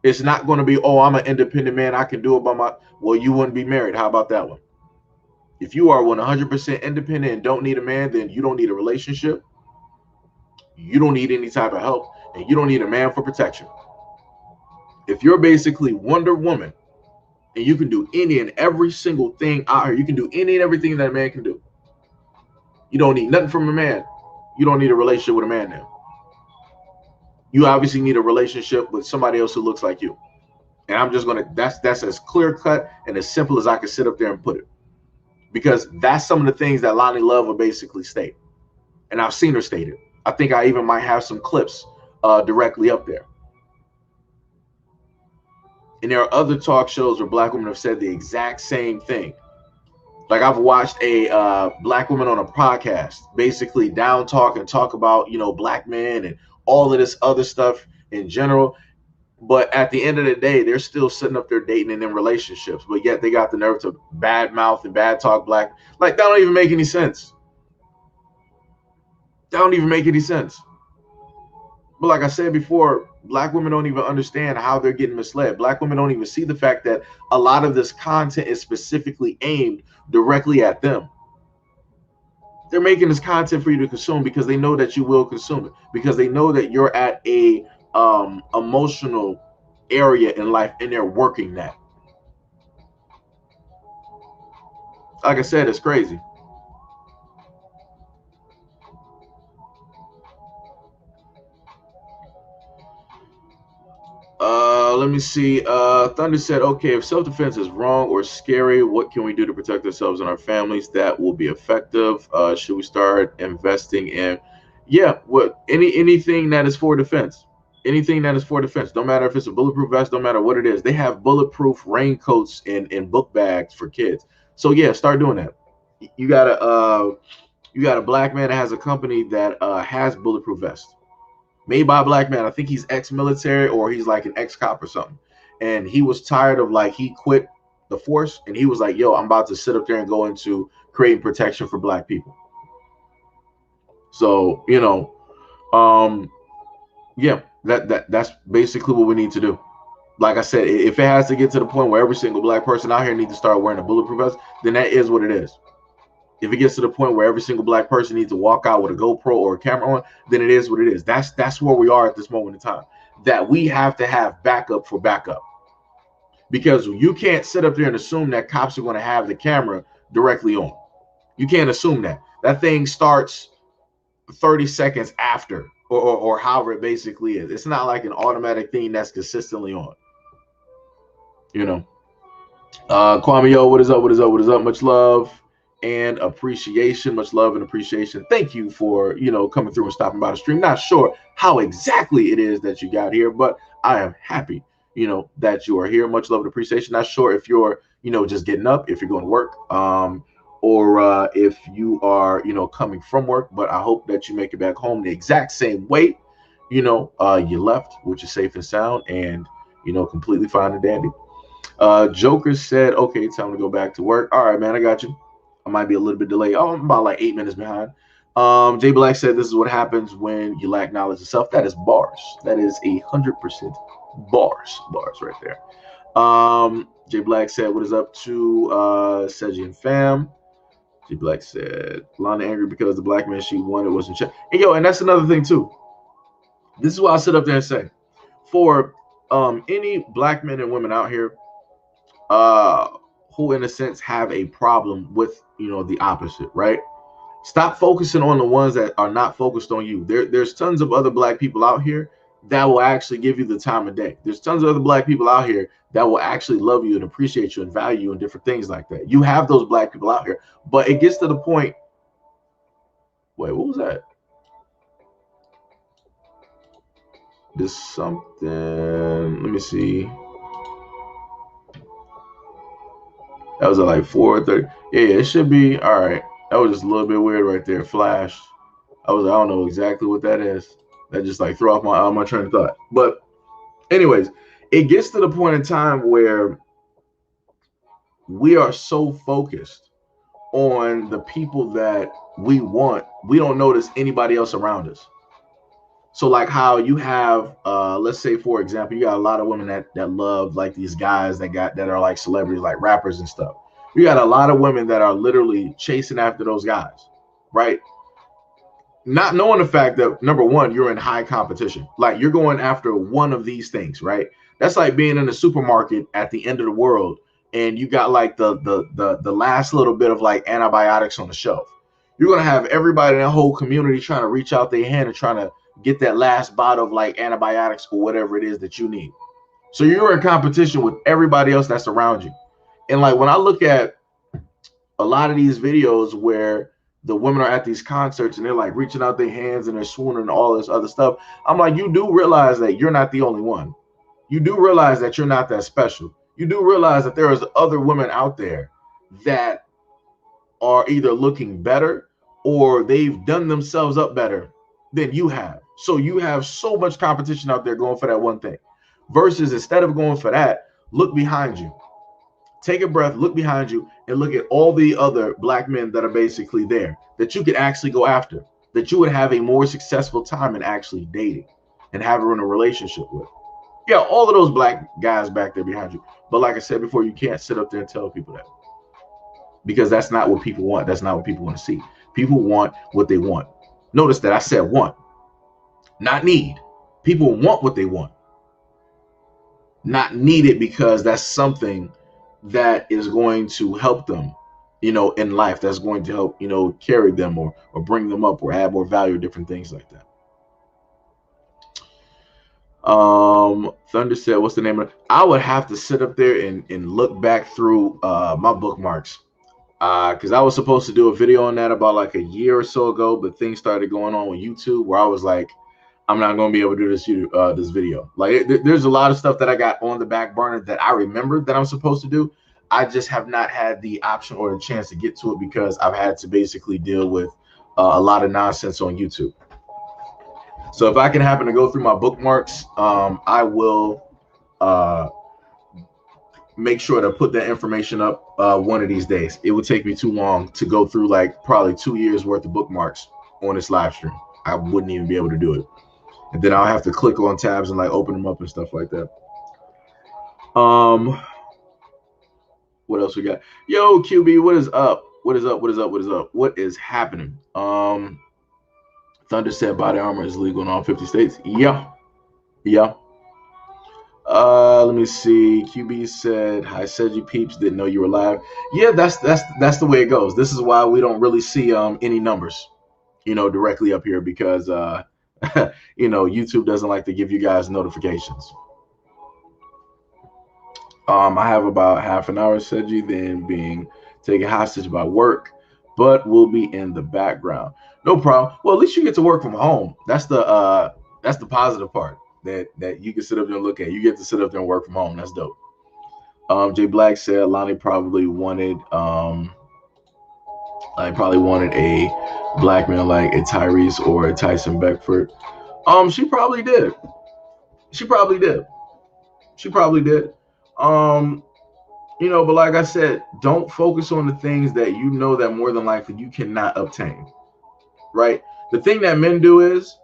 It's not going to be, oh, I'm an independent man, I can do it by my, well, you wouldn't be married. How about that one? If you are 100% independent and don't need a man, then you don't need a relationship. You don't need any type of help, and you don't need a man for protection. If you're basically Wonder Woman and you can do any and every single thing out here, you can do any and everything that a man can do. You don't need nothing from a man. You don't need a relationship with a man now. You obviously need a relationship with somebody else who looks like you. And I'm just going to, that's as clear cut and as simple as I can sit up there and put it. Because that's some of the things that Lonnie Love will basically state. And I've seen her state it. I think I even might have some clips directly up there. And there are other talk shows where black women have said the exact same thing. Like I've watched a black woman on a podcast basically down talk and talk about, you know, black men and all of this other stuff in general. But at the end of the day, they're still sitting up there dating and in relationships, but yet they got the nerve to bad mouth and bad talk black. Like, that don't even make any sense. That don't even make any sense. But like I said before, black women don't even understand how they're getting misled. Black women don't even see the fact that a lot of this content is specifically aimed directly at them. They're making this content for you to consume because they know that you will consume it, because they know that you're at a emotional area in life and they're working that. Like I said, it's crazy. Let me see. Thunder said, okay, if self-defense is wrong or scary, what can we do to protect ourselves and our families that will be effective? Should we start investing in, yeah, what, anything that is for defense? Anything that is for defense. Don't matter if it's a bulletproof vest, don't matter what it is. They have bulletproof raincoats and book bags for kids. So yeah, start doing that. You got a black man that has a company that has bulletproof vests made by a black man. I think he's ex-military or he's like an ex-cop or something. And he was tired of, like, he quit the force and he was like, yo, I'm about to sit up there and go into creating protection for black people. So, you know, yeah, that's basically what we need to do. Like I said, if it has to get to the point where every single black person out here needs to start wearing a bulletproof vest, then that is what it is. If it gets to the point where every single black person needs to walk out with a GoPro or a camera on, then it is what it is. That's where we are at this moment in time. That we have to have backup for backup. Because you can't sit up there and assume that cops are going to have the camera directly on. You can't assume that. That thing starts 30 seconds after, or however it basically is. It's not like an automatic thing that's consistently on. You know. Kwame, yo, what is up? What is up? What is up? Much love and appreciation. Much love and appreciation. Thank you for, you know, coming through and stopping by the stream. Not sure how exactly it is that you got here, but I am happy, you know, that you are here. Much love and appreciation. Not sure if you're, you know, just getting up, if you're going to work, or if you are, you know, coming from work, but I hope that you make it back home the exact same way, you know, you left, which is safe and sound and, you know, completely fine and dandy. Joker said, okay, time to go back to work. All right, man, I got you. I might be a little bit delayed. Oh, I'm about like 8 minutes behind. Jay Black said, this is what happens when you lack knowledge of self. That is bars. That is 100% bars right there. Jay Black said, what is up to Seji and fam? Jay Black said, Lana angry because the black man she wanted wasn't checked. And yo, and that's another thing too. This is why I sit up there and say, for any black men and women out here who in a sense have a problem with, you know, the opposite, right? Stop focusing on the ones that are not focused on you. There's tons of other black people out here that will actually give you the time of day. There's tons of other black people out here that will actually love you and appreciate you and value you and different things like that. You have those black people out here, but it gets to the point. Wait, what was that? This something, let me see. That was at like 4:30. Yeah, it should be all right. That was just a little bit weird right there. Flash. I don't know exactly what that is. That just like threw off my train of thought. But anyways, it gets to the point in time where we are so focused on the people that we want, we don't notice anybody else around us. So like how you have, let's say for example, you got a lot of women that love like these guys that are like celebrities, like rappers and stuff. You got a lot of women that are literally chasing after those guys, right? Not knowing the fact that, number one, you're in high competition. Like you're going after one of these things, right? That's like being in a supermarket at the end of the world and you got like the last little bit of like antibiotics on the shelf. You're gonna have everybody in that whole community trying to reach out their hand and trying to get that last bottle of like antibiotics or whatever it is that you need. So you're in competition with everybody else that's around you. And like when I look at a lot of these videos where the women are at these concerts and they're like reaching out their hands and they're swooning and all this other stuff, I'm like, you do realize that you're not the only one. You do realize that you're not that special. You do realize that there is other women out there that are either looking better or they've done themselves up better than you have. So you have so much competition out there going for that one thing. versus instead of going for that, look behind you. Take a breath, look behind you, and look at all the other black men that are basically there that you could actually go after, that you would have a more successful time in actually dating and having a relationship with. Yeah, all of those black guys back there behind you. But like I said before, you can't sit up there and tell people that, because that's not what people want. That's not what people want to see. People want what they want. Notice that I said want, not need. People want what they want, not need it, because that's something that is going to help them, in life. That's going to help, carry them or bring them up or add more value, different things like that. Thunder said, what's the name of it? I would have to sit up there and look back through my bookmarks, because I was supposed to do a video on that about like a year or so ago, but things started going on with YouTube where I was like, I'm not going to be able to do this video. Like, there's a lot of stuff that I got on the back burner that I remembered that I'm supposed to do. I just have not had the option or the chance to get to it because I've had to basically deal with a lot of nonsense on YouTube. So if I can happen to go through my bookmarks, I will make sure to put that information up one of these days. It would take me too long to go through like probably 2 years worth of bookmarks on this live stream. I wouldn't even be able to do it. And then I'll have to click on tabs and like open them up and stuff like that. What else we got? Yo, QB, what is up? What is up? What is up? What is up? What is happening? Thunder said body armor is legal in all 50 states. Yeah. Let me see. QB said, "Hi, said you peeps, didn't know you were live." Yeah, that's the way it goes. This is why we don't really see any numbers, directly up here, because YouTube doesn't like to give you guys notifications. I have about half an hour, said you, then being taken hostage by work, but will be in the background. No problem. Well, at least you get to work from home. That's the positive part that you can sit up there and look at. You get to sit up there and work from home. That's dope. Jay Black said Lonnie probably wanted a black man like a Tyrese or a Tyson Beckford. She probably did. But like I said, don't focus on the things that you know that more than likely you cannot obtain, right? The thing that men do is,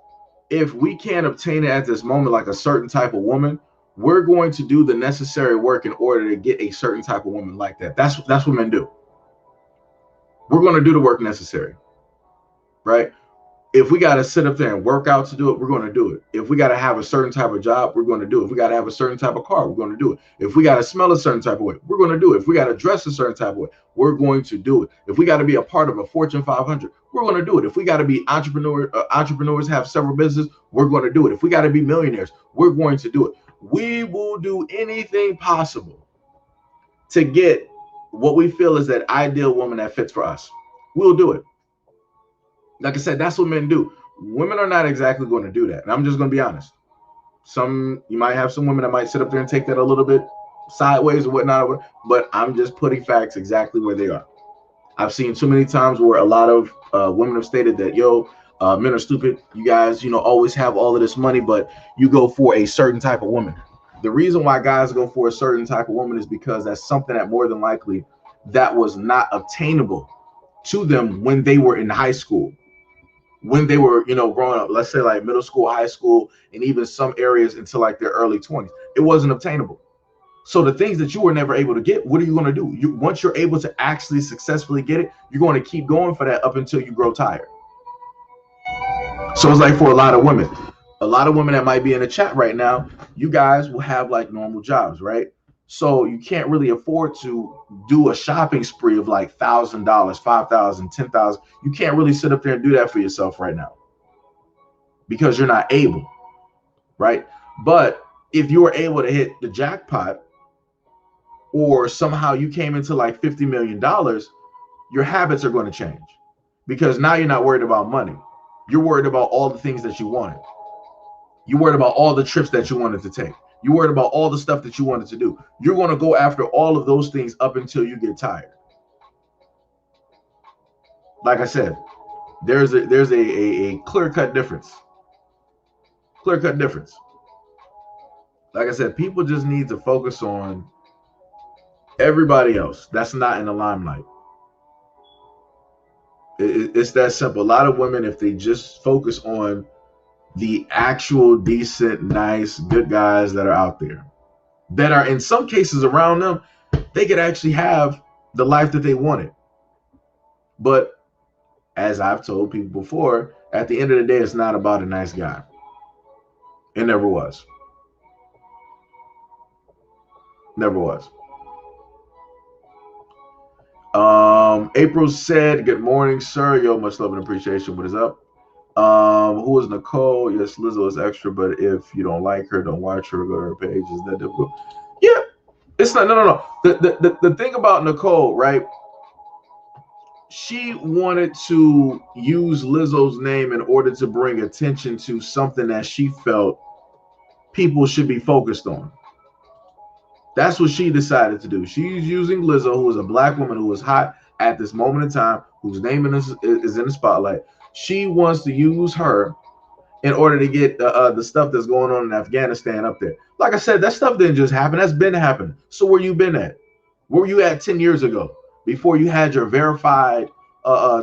if we can't obtain it at this moment, like a certain type of woman, we're going to do the necessary work in order to get a certain type of woman like that. That's what men do. We're going to do the work necessary, right? If we got to sit up there and work out to do it, we're going to do it. If we got to have a certain type of job, we're going to do it. If we got to have a certain type of car, we're going to do it. If we got to smell a certain type of way, we're going to do it. If we got to dress a certain type of way, we're going to do it. If we got to be a part of a Fortune 500, we're going to do it. If we got to be entrepreneurs, have several businesses, we're going to do it. If we got to be millionaires, we're going to do it. We will do anything possible to get what we feel is that ideal woman that fits for us. We'll do it. Like I said, that's what men do. Women are not exactly going to do that. And I'm just going to be honest. You might have some women that might sit up there and take that a little bit sideways or whatnot, but I'm just putting facts exactly where they are. I've seen too many times where a lot of women have stated that, men are stupid. You guys, always have all of this money, but you go for a certain type of woman. The reason why guys go for a certain type of woman is because that's something that more than likely that was not obtainable to them when they were in high school. When they were, growing up, let's say like middle school, high school, and even some areas into like their early 20s, it wasn't obtainable. So the things that you were never able to get, what are you going to do? Once you're able to actually successfully get it, you're going to keep going for that up until you grow tired. So it's like for a lot of women that might be in the chat right now, you guys will have like normal jobs, right? So you can't really afford to do a shopping spree of like $1,000, $5,000, $10,000. You can't really sit up there and do that for yourself right now because you're not able, right? But if you were able to hit the jackpot, or somehow you came into like $50 million, your habits are going to change, because now you're not worried about money. You're worried about all the things that you wanted. You're worried about all the trips that you wanted to take. You're worried about all the stuff that you wanted to do. You're going to go after all of those things up until you get tired. Like I said, there's a clear-cut difference. Clear-cut difference. Like I said, people just need to focus on everybody else that's not in the limelight. It's that simple. A lot of women, if they just focus on the actual decent, nice, good guys that are out there, that are in some cases around them, they could actually have the life that they wanted. But as I've told people before, at the end of the day, it's not about a nice guy. It never was. Never was. April said, good morning, sir. Yo, much love and appreciation. What is up? Who is Nicole? Yes, Lizzo is extra, but if you don't like her, don't watch her, go to her page. Is that difficult? Yeah, it's not. No. The thing about Nicole, right? She wanted to use Lizzo's name in order to bring attention to something that she felt people should be focused on. That's what she decided to do. She's using Lizzo, who is a black woman who is hot at this moment in time, whose name is in the spotlight. She wants to use her in order to get the stuff that's going on in Afghanistan up there. Like I said, that stuff didn't just happen. That's been happening. So where you been at? Where were you at 10 years ago before you had your verified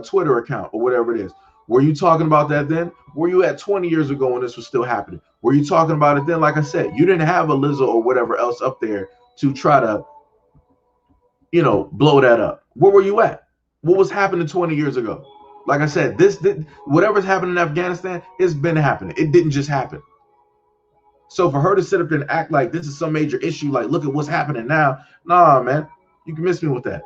Twitter account or whatever it is? Were you talking about that then? Were you at 20 years ago when this was still happening? Were you talking about it then? Like I said, you didn't have a Lizzo or whatever else up there to try to, blow that up. Where were you at? What was happening 20 years ago? Like I said, whatever's happening in Afghanistan, it's been happening. It didn't just happen. So for her to sit up there and act like this is some major issue, like, look at what's happening now. Nah, man, you can miss me with that.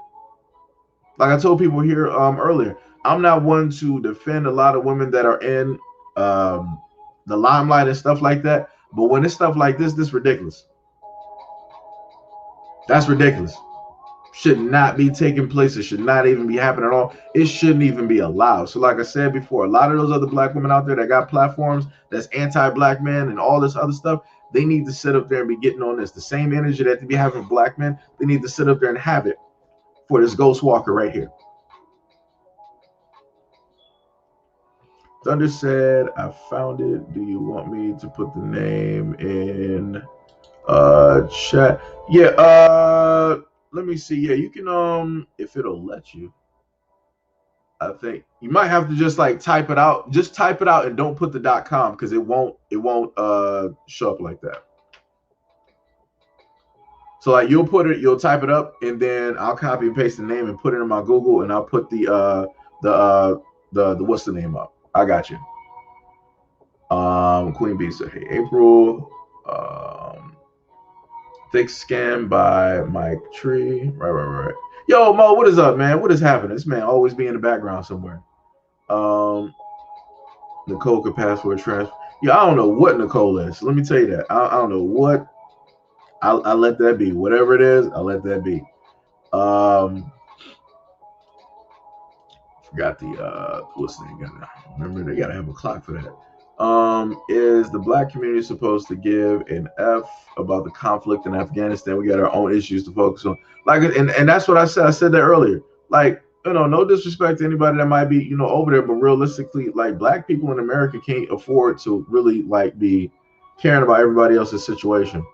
Like I told people here earlier, I'm not one to defend a lot of women that are in the limelight and stuff like that. But when it's stuff like this ridiculous. That's ridiculous. Should not be taking place. It should not even be happening at all. It shouldn't even be allowed. So like I said before, a lot of those other black women out there that got platforms that's anti-black men and all this other stuff, they need to sit up there and be getting on this. The same energy that they be having for black men, they need to sit up there and have it for this ghost walker right here. Thunder said, I found it. Do you want me to put the name in chat? Yeah, let me see. Yeah, you can if it'll let you. I think you might have to just like type it out. Just type it out and don't put the .com because it won't show up like that. So like you'll type it up and then I'll copy and paste the name and put it in my Google and I'll put the what's the name up. I got you. Queen Bee said, hey, April. Thick Skin by Mike Tree. Right. Yo, Mo, what is up, man? What is happening? This man always be in the background somewhere. Nicole could pass for a transfer. Yeah, I don't know what Nicole is. Let me tell you that. I don't know what. I'll let that be. Whatever it is, I'll let that be. Forgot the what's the name? Remember, they gotta have a clock for that. Is the black community supposed to give an F about the conflict in Afghanistan? We got our own issues to focus on. Like, and that's what I said. I said that earlier. Like, no disrespect to anybody that might be, over there, but realistically, like, black people in America can't afford to really like be caring about everybody else's situation.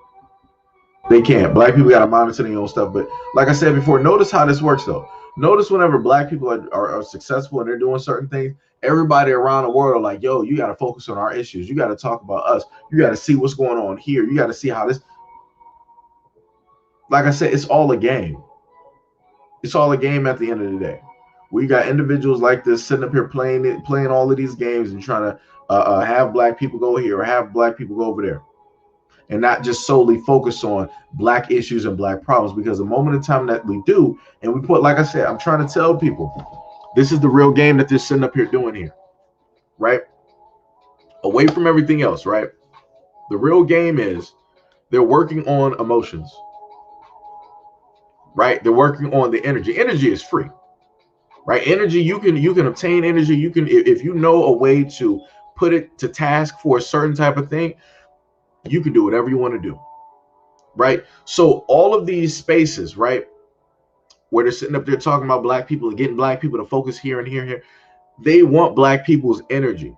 They can't. Black people got to monitor their own stuff. But like I said before, notice how this works though. Notice whenever black people are successful and they're doing certain things, everybody around the world are like, yo, you got to focus on our issues. You got to talk about us. You got to see what's going on here. You got to see how this. Like I said, it's all a game. It's all a game at the end of the day. We got individuals like this sitting up here playing all of these games and trying to have black people go here or have black people go over there. And not just solely focus on black issues and black problems, because the moment in time that we do, and we put, like I said, I'm trying to tell people, this is the real game that they're sitting up here doing here, right? Away from everything else, right? The real game is they're working on emotions, right? They're working on the energy. Energy is free, right? Energy, you can obtain energy. You can, if you know a way to put it to task for a certain type of thing, you can do whatever you want to do, right? So all of these spaces, right, where they're sitting up there talking about black people and getting black people to focus here and here, they want black people's energy,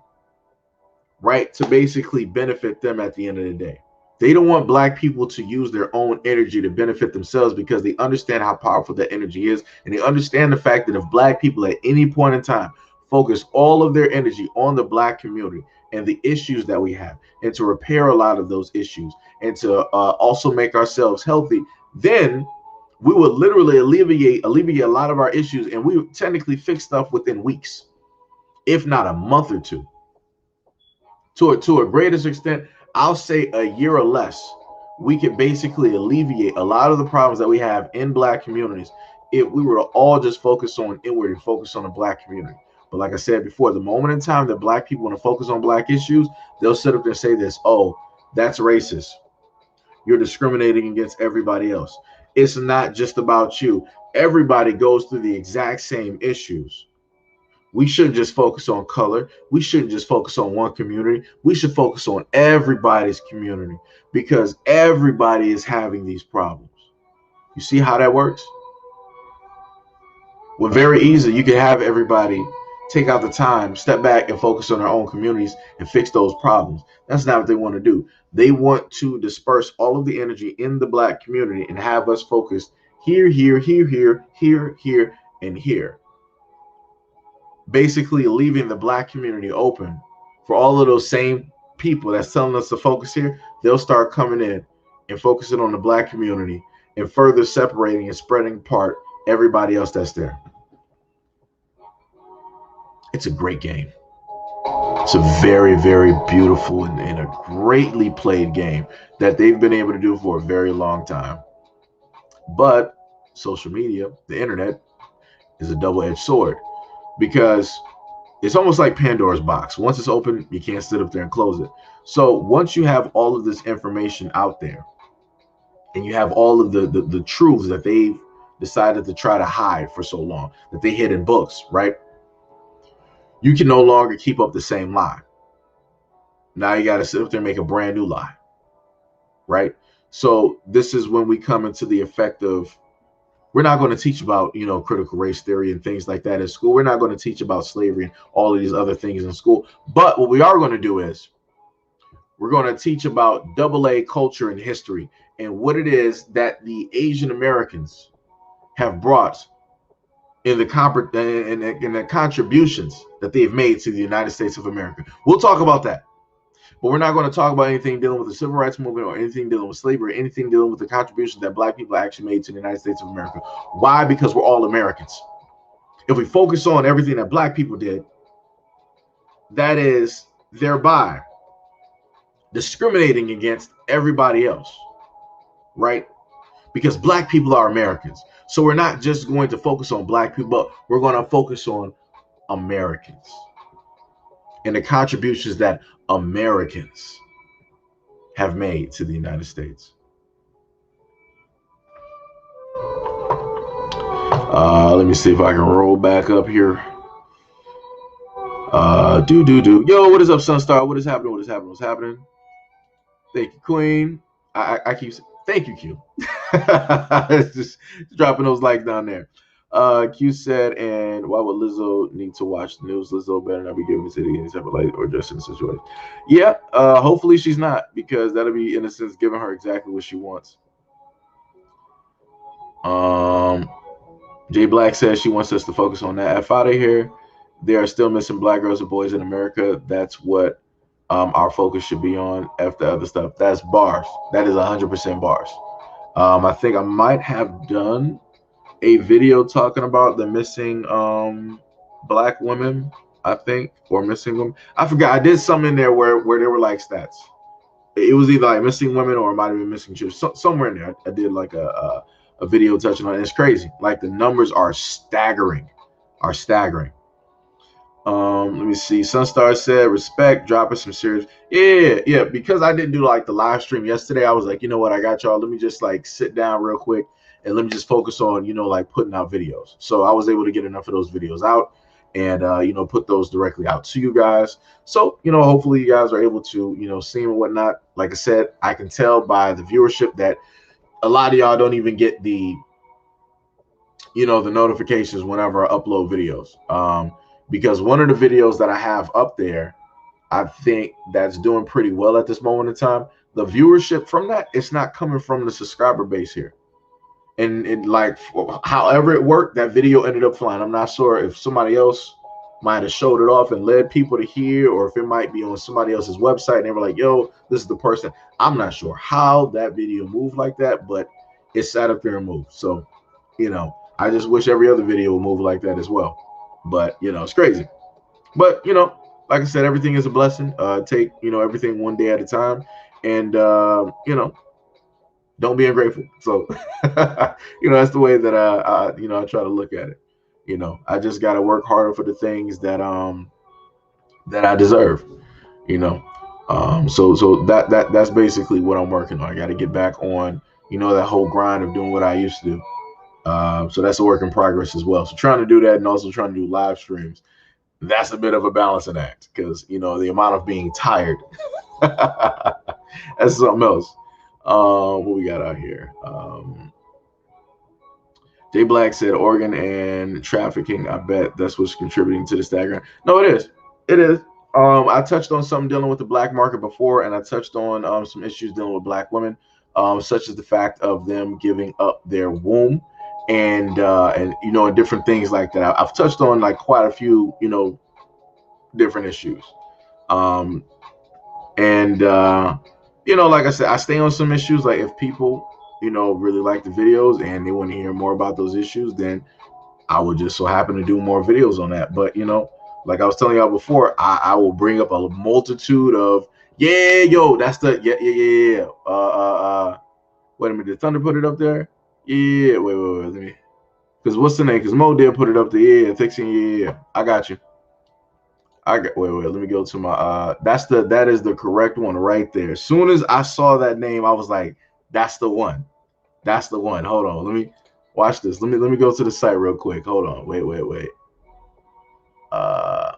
right, to basically benefit them at the end of the day. They don't want black people to use their own energy to benefit themselves, because they understand how powerful that energy is. And they understand the fact that if black people at any point in time focus all of their energy on the black community and the issues that we have, and to repair a lot of those issues, and to also make ourselves healthy, then we would literally alleviate a lot of our issues, and we would technically fix stuff within weeks, if not a month or two. To a greatest extent, I'll say a year or less, we could basically alleviate a lot of the problems that we have in black communities if we were to all just focus on inward and focus on the black community. But like I said before, the moment in time that black people want to focus on black issues, they'll sit up there and say this: oh, that's racist. You're discriminating against everybody else. It's not just about you. Everybody goes through the exact same issues. We shouldn't just focus on color. We shouldn't just focus on one community. We should focus on everybody's community, because everybody is having these problems. You see how that works? Well, very easy. You can have everybody take out the time, step back, and focus on their own communities and fix those problems. That's not what they want to do. They want to disperse all of the energy in the black community and have us focused here, here, here, here, here, here, and here. Basically leaving the black community open for all of those same people that's telling us to focus here. They'll start coming in and focusing on the black community and further separating and spreading apart everybody else that's there. It's a great game. It's a very, very beautiful and a greatly played game that they've been able to do for a very long time. But social media, the internet, is a double-edged sword, because it's almost like Pandora's box. Once it's open, you can't sit up there and close it. So once you have all of this information out there, and you have all of the truths that they've decided to try to hide for so long, that they hid in books, right? You can no longer keep up the same lie. Now you got to sit up there and make a brand new lie, right? So this is when we come into the effect of, we're not going to teach about, critical race theory and things like that in school. We're not going to teach about slavery and all of these other things in school. But what we are going to do is we're going to teach about AA culture and history, and what it is that the Asian Americans have brought in the contributions that they've made to the United States of America. We'll talk about that. But we're not going to talk about anything dealing with the civil rights movement, or anything dealing with slavery, or anything dealing with the contributions that black people actually made to the United States of America. Why? Because we're all Americans. If we focus on everything that black people did, that is thereby discriminating against everybody else, right? Because black people are Americans. So we're not just going to focus on black people, but we're going to focus on Americans and the contributions that Americans have made to the United States. Let me see if I can roll back up here. Yo, what is up, Sunstar? What is happening? What is happening? What's happening? Thank you, Queen. I keep saying, thank you, Q. Just dropping those likes down there. Q said, and why would Lizzo need to watch the news? Lizzo better not be giving the city any type of light or addressing the situation. Yeah, hopefully she's not, because that'll be, in a sense, giving her exactly what she wants. Jay Black says she wants us to focus on that. F out of here. There are still missing black girls and boys in America. That's what our focus should be on. F the other stuff. That's bars. That is 100% bars. I think I might have done a video talking about the missing black women, I think, or missing women. I forgot. I did something in there where there were like stats. It was either like missing women or it might have been missing children. Somewhere in there, I did like a video touching on it. It's crazy. Like the numbers are staggering. Let me see. Sunstar said, respect, dropping some serious. Yeah. Because I didn't do like the live stream yesterday, I was like, you know what, I got y'all. Let me just like sit down real quick and let me just focus on, like putting out videos. So I was able to get enough of those videos out and, put those directly out to you guys. So, hopefully you guys are able to, see and whatnot. Like I said, I can tell by the viewership that a lot of y'all don't even get the, the notifications whenever I upload videos. Because one of the videos that I have up there, I think that's doing pretty well at this moment in time. the viewership from that, it's not coming from the subscriber base here. And it, like, however it worked, that video ended up flying. I'm not sure if somebody else might have showed it off and led people to here, or if it might be on somebody else's website and they were like, yo, this is the person. I'm not sure how that video moved like that, but it sat up there and moved. So, you know, I just wish every other video would move like that as well. But, you know, it's crazy. But, you know, like I said, everything is a blessing. Take, you know, everything one day at a time. And, you know, don't be ungrateful. So, you know, that's the way that you know, I try to look at it. You know, I just got to work harder for the things that I deserve. You know, so that's basically what I'm working on. I got to get back on, you know, that whole grind of doing what I used to do. So that's a work in progress as well. So trying to do that, and also trying to do live streams. That's a bit of a balancing act, because, you know, the amount of being tired. That's something else. What we got out here? Jay Black said organ and trafficking. I bet that's what's contributing to the staggering. No, it is. It is. I touched on something dealing with the black market before, and I touched on some issues dealing with black women, such as the fact of them giving up their womb, and you know, and different things like that. I've touched on like quite a few, you know, different issues, and you know, like I said, I stay on some issues. Like, if people, you know, really like the videos and they want to hear more about those issues, then I would just so happen to do more videos on that. But, you know, like I was telling y'all before, I will bring up a multitude of, yeah, yo, that's the, yeah. Wait a minute, did Thunder put it up there? Yeah, wait, let me, because what's the name? Because Mo did put it up there. Yeah, fixing, yeah, I got you. Wait, let me go to my that is the correct one right there. As soon as I saw that name, I was like, that's the one. That's the one. Hold on. Let me watch this. Let me go to the site real quick. Hold on. Wait. I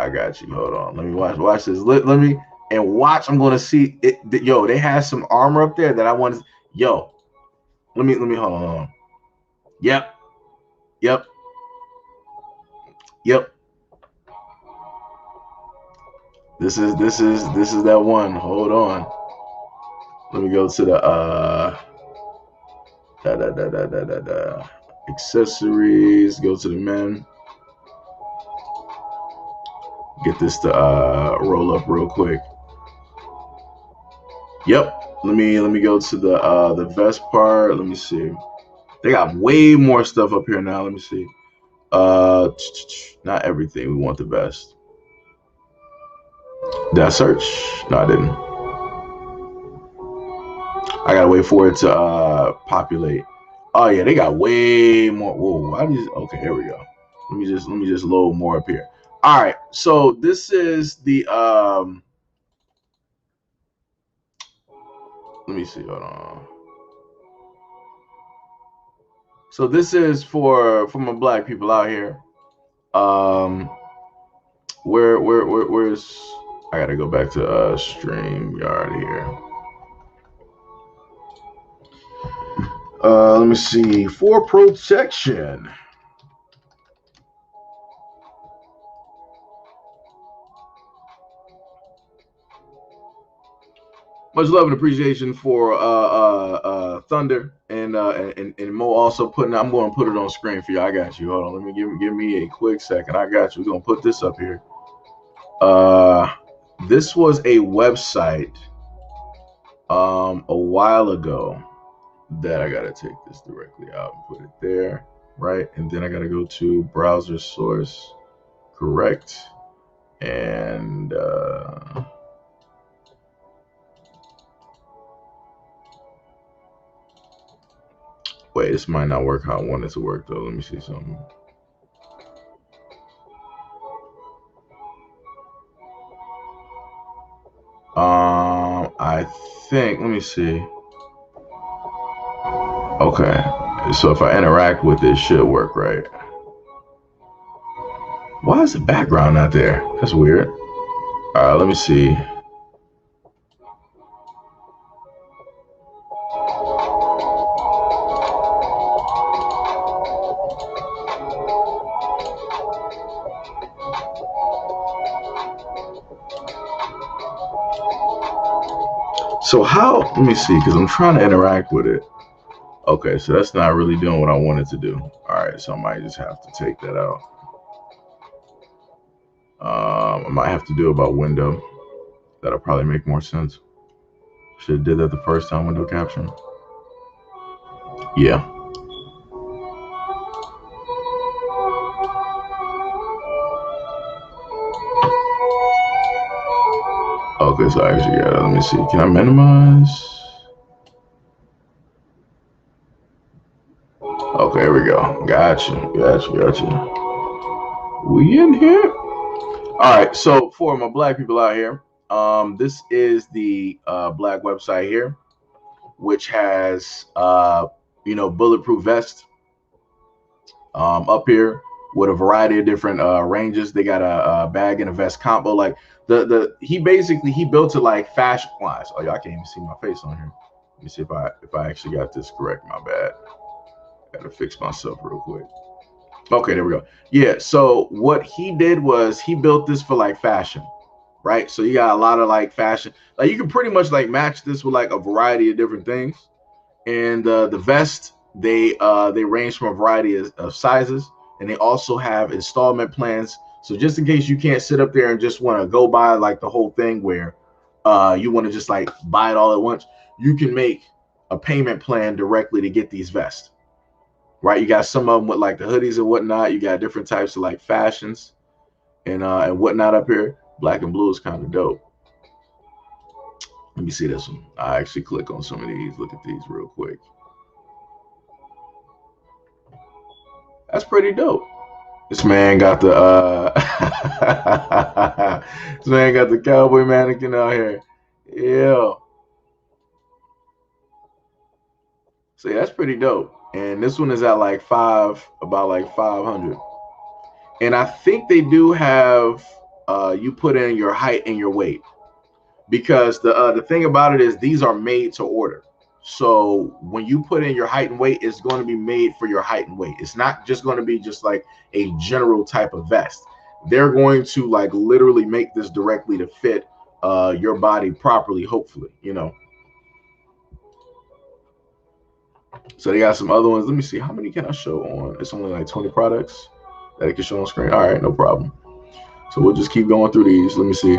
got you. Hold on. Let me watch this. Let me watch. I'm gonna see it. Yo, they have some armor up there that I want. Yo, let me hold on. Yep. This is that one. Hold on. Let me go to the accessories. Go to the men. Get this to roll up real quick. Yep. Let me go to the vest part. Let me see. They got way more stuff up here now. Let me see. Not everything. We want the best. Did I search? No, I didn't. I gotta wait for it to populate. Oh yeah, they got way more. Whoa, okay, here we go. Let me just load more up here. All right, so this is the let me see. Hold on. So this is for my black people out here. Where's I gotta go back to StreamYard here. Let me see. For protection. Much love and appreciation for Thunder and Mo also putting. I'm going to put it on screen for you. I got you. Hold on. Let me give me a quick second. I got you. We're gonna put this up here. This was a website a while ago that I gotta take this directly out and put it there, right? And then I gotta go to browser source, correct, and wait, this might not work how I want it to work though. Let me see something. I think, let me see. Okay, so if I interact with it, it should work, right? Why is the background not there? That's weird. All right, let me see. So how, let me see, because I'm trying to interact with it. Okay, so that's not really doing what I wanted to do. All right, so I might just have to take that out. I might have to do it by window. That'll probably make more sense. Should have did that the first time, window caption. Yeah. Okay, so I actually got it. Let me see. Can I minimize? Okay, here we go. Gotcha. We in here. All right, so for my black people out here, this is the black website here, which has bulletproof vest up here with a variety of different ranges. They got a bag and a vest combo. Like he built it like fashion wise. Oh, y'all can't even see my face on here. Let me see if I actually got this correct. My bad. Gotta fix myself real quick. Okay, there we go. Yeah, so what he did was he built this for like fashion, right? So you got a lot of like fashion. Like you can pretty much like match this with like a variety of different things. And the vest, they range from a variety of sizes, and they also have installment plans. So just in case you can't sit up there and just want to go buy like the whole thing where you want to just like buy it all at once, you can make a payment plan directly to get these vests. Right, you got some of them with like the hoodies and whatnot. You got different types of like fashions and whatnot up here. Black and blue is kind of dope. Let me see this one. I actually click on some of these. Look at these real quick. That's pretty dope. This man got the this man got the cowboy mannequin out here. Yeah. So yeah, that's pretty dope. And this one is at like about like 500. And I think they do have you put in your height and your weight, because the thing about it is these are made to order. So when you put in your height and weight, it's going to be made for your height and weight. It's not just going to be just like a general type of vest. They're going to like literally make this directly to fit your body properly, hopefully, So they got some other ones. Let me see. How many can I show on? It's only like 20 products that it can show on screen. All right, no problem. So we'll just keep going through these. Let me see.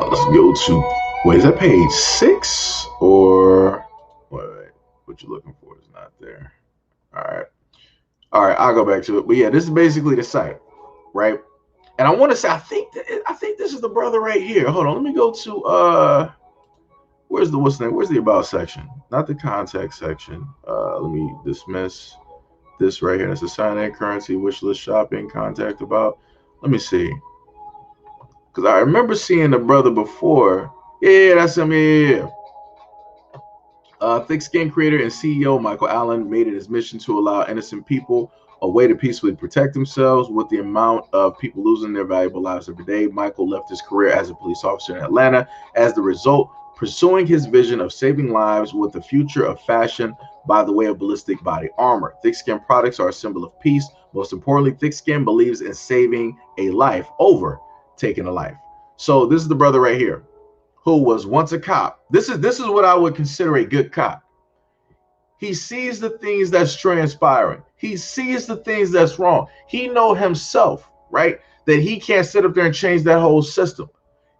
Let's go to, wait, is that page 6 or wait, what you're looking for is not there. All right, I'll go back to it. But yeah, this is basically the site, right? And I want to say, I think this is the brother right here. Hold on, let me go to where's the about section? Not the contact section. Let me dismiss this right here. That's a sign-in currency, wish list, shopping, contact about. Let me see. Because I remember seeing the brother before. Yeah, that's him. Yeah. Thick Skin creator and CEO Michael Allen made it his mission to allow innocent people a way to peacefully protect themselves. With the amount of people losing their valuable lives every day, Michael left his career as a police officer in Atlanta as the result, pursuing his vision of saving lives with the future of fashion by the way of ballistic body armor. Thick Skin products are a symbol of peace. Most importantly, Thick Skin believes in saving a life over taking a life. So this is the brother right here who was once a cop. This is what I would consider a good cop. He sees the things that's transpiring. He sees the things that's wrong. He knows himself, right, that he can't sit up there and change that whole system.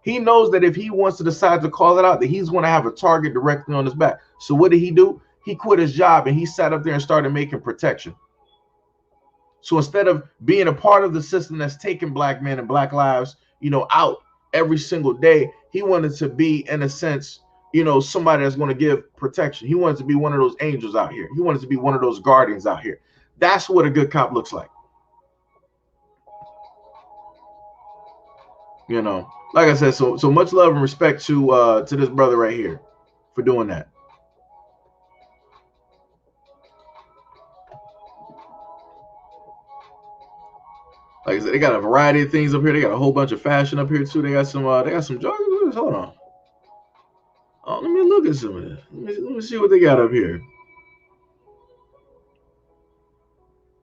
He knows that if he wants to decide to call it out, that he's going to have a target directly on his back. So what did he do? He quit his job and he sat up there and started making protection. So instead of being a part of the system that's taking black men and black lives, out every single day, he wanted to be, in a sense, somebody that's going to give protection. He wanted to be one of those angels out here. He wanted to be one of those guardians out here. That's what a good cop looks like. Like I said, so much love and respect to this brother right here for doing that. Like I said, they got a variety of things up here. They got a whole bunch of fashion up here too. They got some joggers. Hold on. Oh, let me look at some of this. Let me see what they got up here.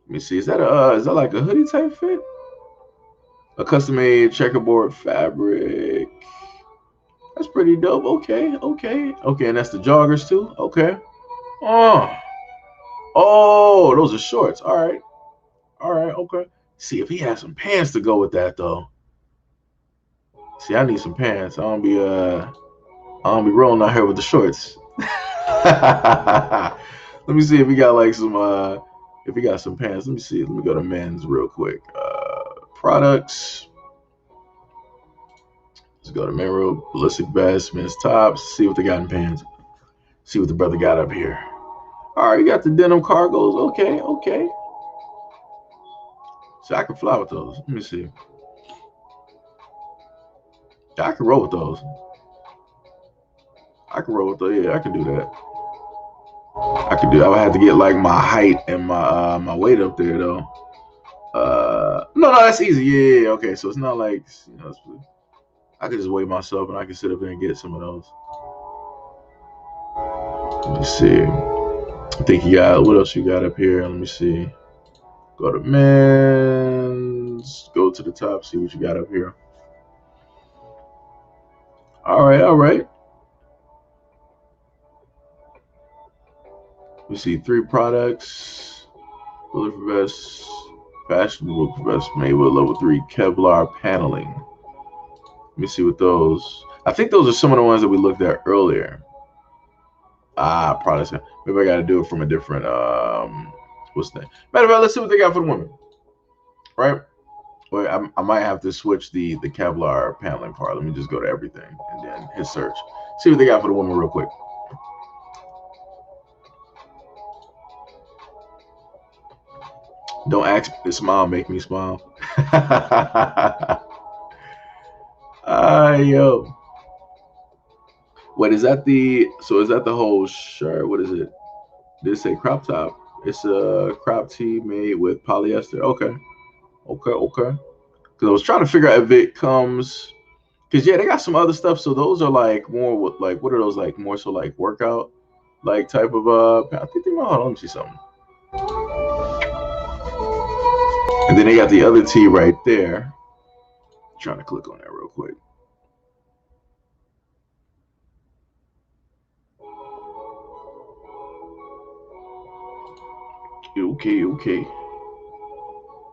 Let me see. Is that like a hoodie type fit? A custom made checkerboard fabric. pretty dope. Okay. And that's the joggers too. Okay. Oh, those are shorts. All right. Okay. See if he has some pants to go with that though. See, I need some pants. I don't be rolling out here with the shorts. Let me see if he got like some if he got some pants. Let me see. Let me go to men's real quick. Products. Let's go to men real ballistic vest, men's tops. See what they got in pants. See what the brother got up here. All right, you got the denim cargos. Okay. So I can fly with those. Let me see. I can roll with those. Yeah, I can do that. I would have to get like my height and my weight up there though. No, that's easy. Yeah. Okay, so it's not like I could just weigh myself and I can sit up there and get some of those. Let me see. I think you got what else you got up here? Let me see. Go to men's. Go to the top. See what you got up here. All right. We see 3 products. Bulletproof vest, fashionable vest made with level 3 Kevlar paneling. Let me see what those. I think those are some of the ones that we looked at earlier. Products. Maybe I got to do it from a different. What's that? Matter of fact, let's see what they got for the women. Right. Well, I might have to switch the Kevlar paneling part. Let me just go to everything and then hit search. See what they got for the woman real quick. Don't ask me to smile, make me smile. Yo. Wait, is that the whole shirt? What is it? Did it say crop top? It's a crop tee made with polyester. Okay. Because I was trying to figure out if it comes, because yeah, they got some other stuff. So those are like more like, what are those like? More so like workout, like type of I think they might. Hold on, let me see something. And then they got the other tee right there. I'm trying to click on that real quick. Okay.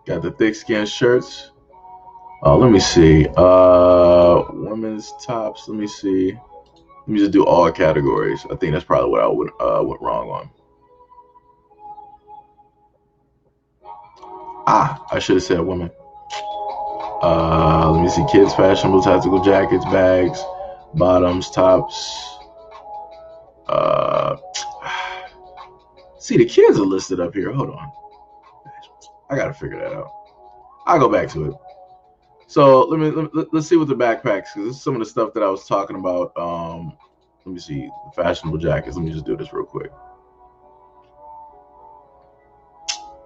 Got the thick skin shirts. Let me see. Women's tops. Let me see. Let me just do all categories. I think that's probably what I went wrong on. I should have said women. Let me see. Kids, fashionable, tactical jackets, bags, bottoms, tops. See, the kids are listed up here. Hold on. I gotta figure that out. I'll go back to it. So let's see what the backpacks, because this is some of the stuff that I was talking about. Let me see. The fashionable jackets. Let me just do this real quick.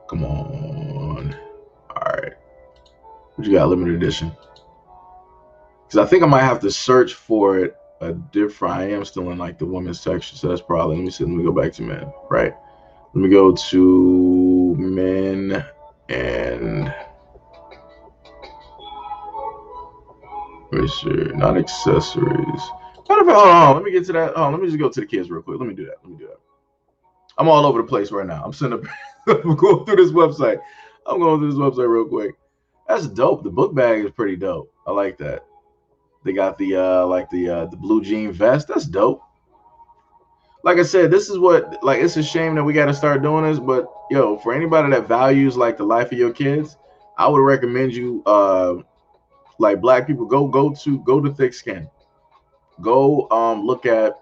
Come on. All right. What you got? Limited edition. Because I think I might have to search for it a different. I am still in like the women's section, so that's probably. Let me see. Let me go back to men. Right. Let me go to men and. Let me see. Not accessories. Hold on. Let me get to that. Let me just go to the kids real quick. Let me do that. I'm all over the place right now. I'm sitting up. I'm going through this website. Real quick. That's dope. The book bag is pretty dope. I like that. They got the blue jean vest. That's dope. Like I said, this is what, like, it's a shame that we got to start doing this, but yo, for anybody that values like the life of your kids, I would recommend you, like black people, go to Thick Skin. Go look at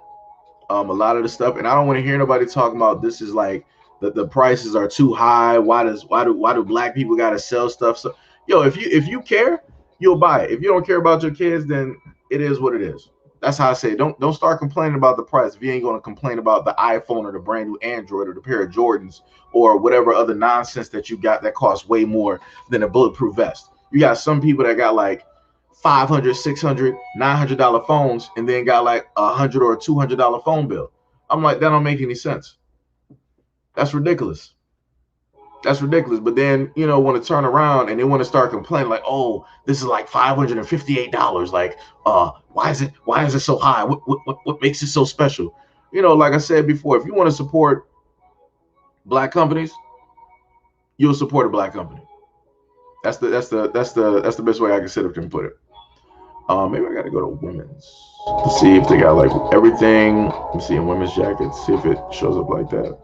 a lot of the stuff, and I don't want to hear nobody talking about this is like the prices are too high. Why do black people got to sell stuff? So yo, if you care, you'll buy it. If you don't care about your kids, then it is what it is. That's how I say it. Don't start complaining about the price if you ain't going to complain about the iPhone or the brand new Android or the pair of Jordans or whatever other nonsense that you got that costs way more than a bulletproof vest. You got some people that got like $500, $600, $900 phones and then got like $100 or $200 phone bill. I'm like, that don't make any sense. That's ridiculous. That's ridiculous. But then, you know, want to turn around and they want to start complaining like, oh, this is like $558. Like, why is it so high? What makes it so special? You know, like I said before, if you want to support black companies, you'll support a black company. That's the best way I can sit up there and put it. Maybe I gotta go to women's to see if they got like everything. Let me see in women's jackets, see if it shows up like that.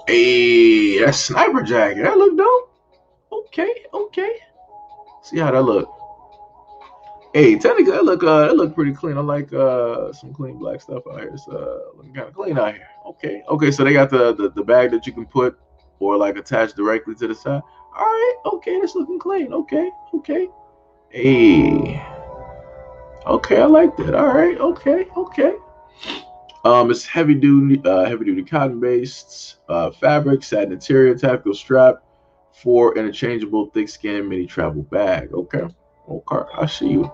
Hey, that sniper jacket, that look dope. Okay. See how that look. Hey, technically that look pretty clean. I like some clean black stuff out here. It's looking kind of clean out here. Okay. So they got the bag that you can put or like attach directly to the side. All right, okay, that's looking clean. Okay. Hey, okay, I like that. All right, okay. It's heavy duty cotton based fabric, satin interior, tactical strap, for interchangeable thick skin mini travel bag. Okay, I see you.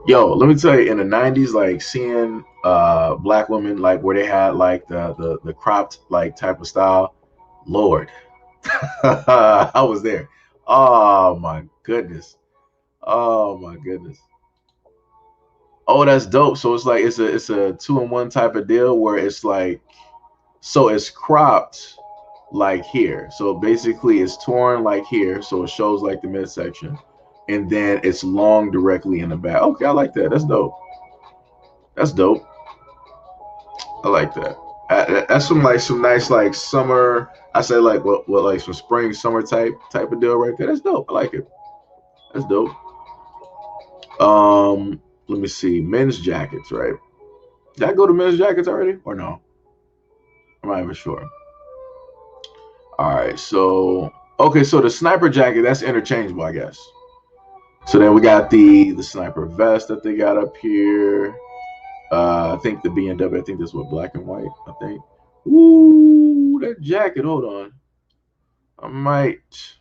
Yo, let me tell you, in the '90s, like seeing black women like where they had like the cropped like type of style, Lord, I was there. Oh my goodness. Oh my goodness. Oh, that's dope. So it's like it's a two-in-one type of deal where it's like so it's cropped like here. So basically it's torn like here, so it shows like the midsection, and then it's long directly in the back. Okay, I like that. That's dope. That's dope. I like that. That's some nice like summer. I say like what like some spring summer type of deal right there. That's dope. I like it. That's dope. Let me see. Men's jackets, right? Did I go to men's jackets already or no? I'm not even sure. All right, so okay, so the sniper jacket that's interchangeable, I guess. So then we got the sniper vest that they got up here. I think the BMW. I think this was black and white. I think. Ooh, that jacket. Hold on. I might.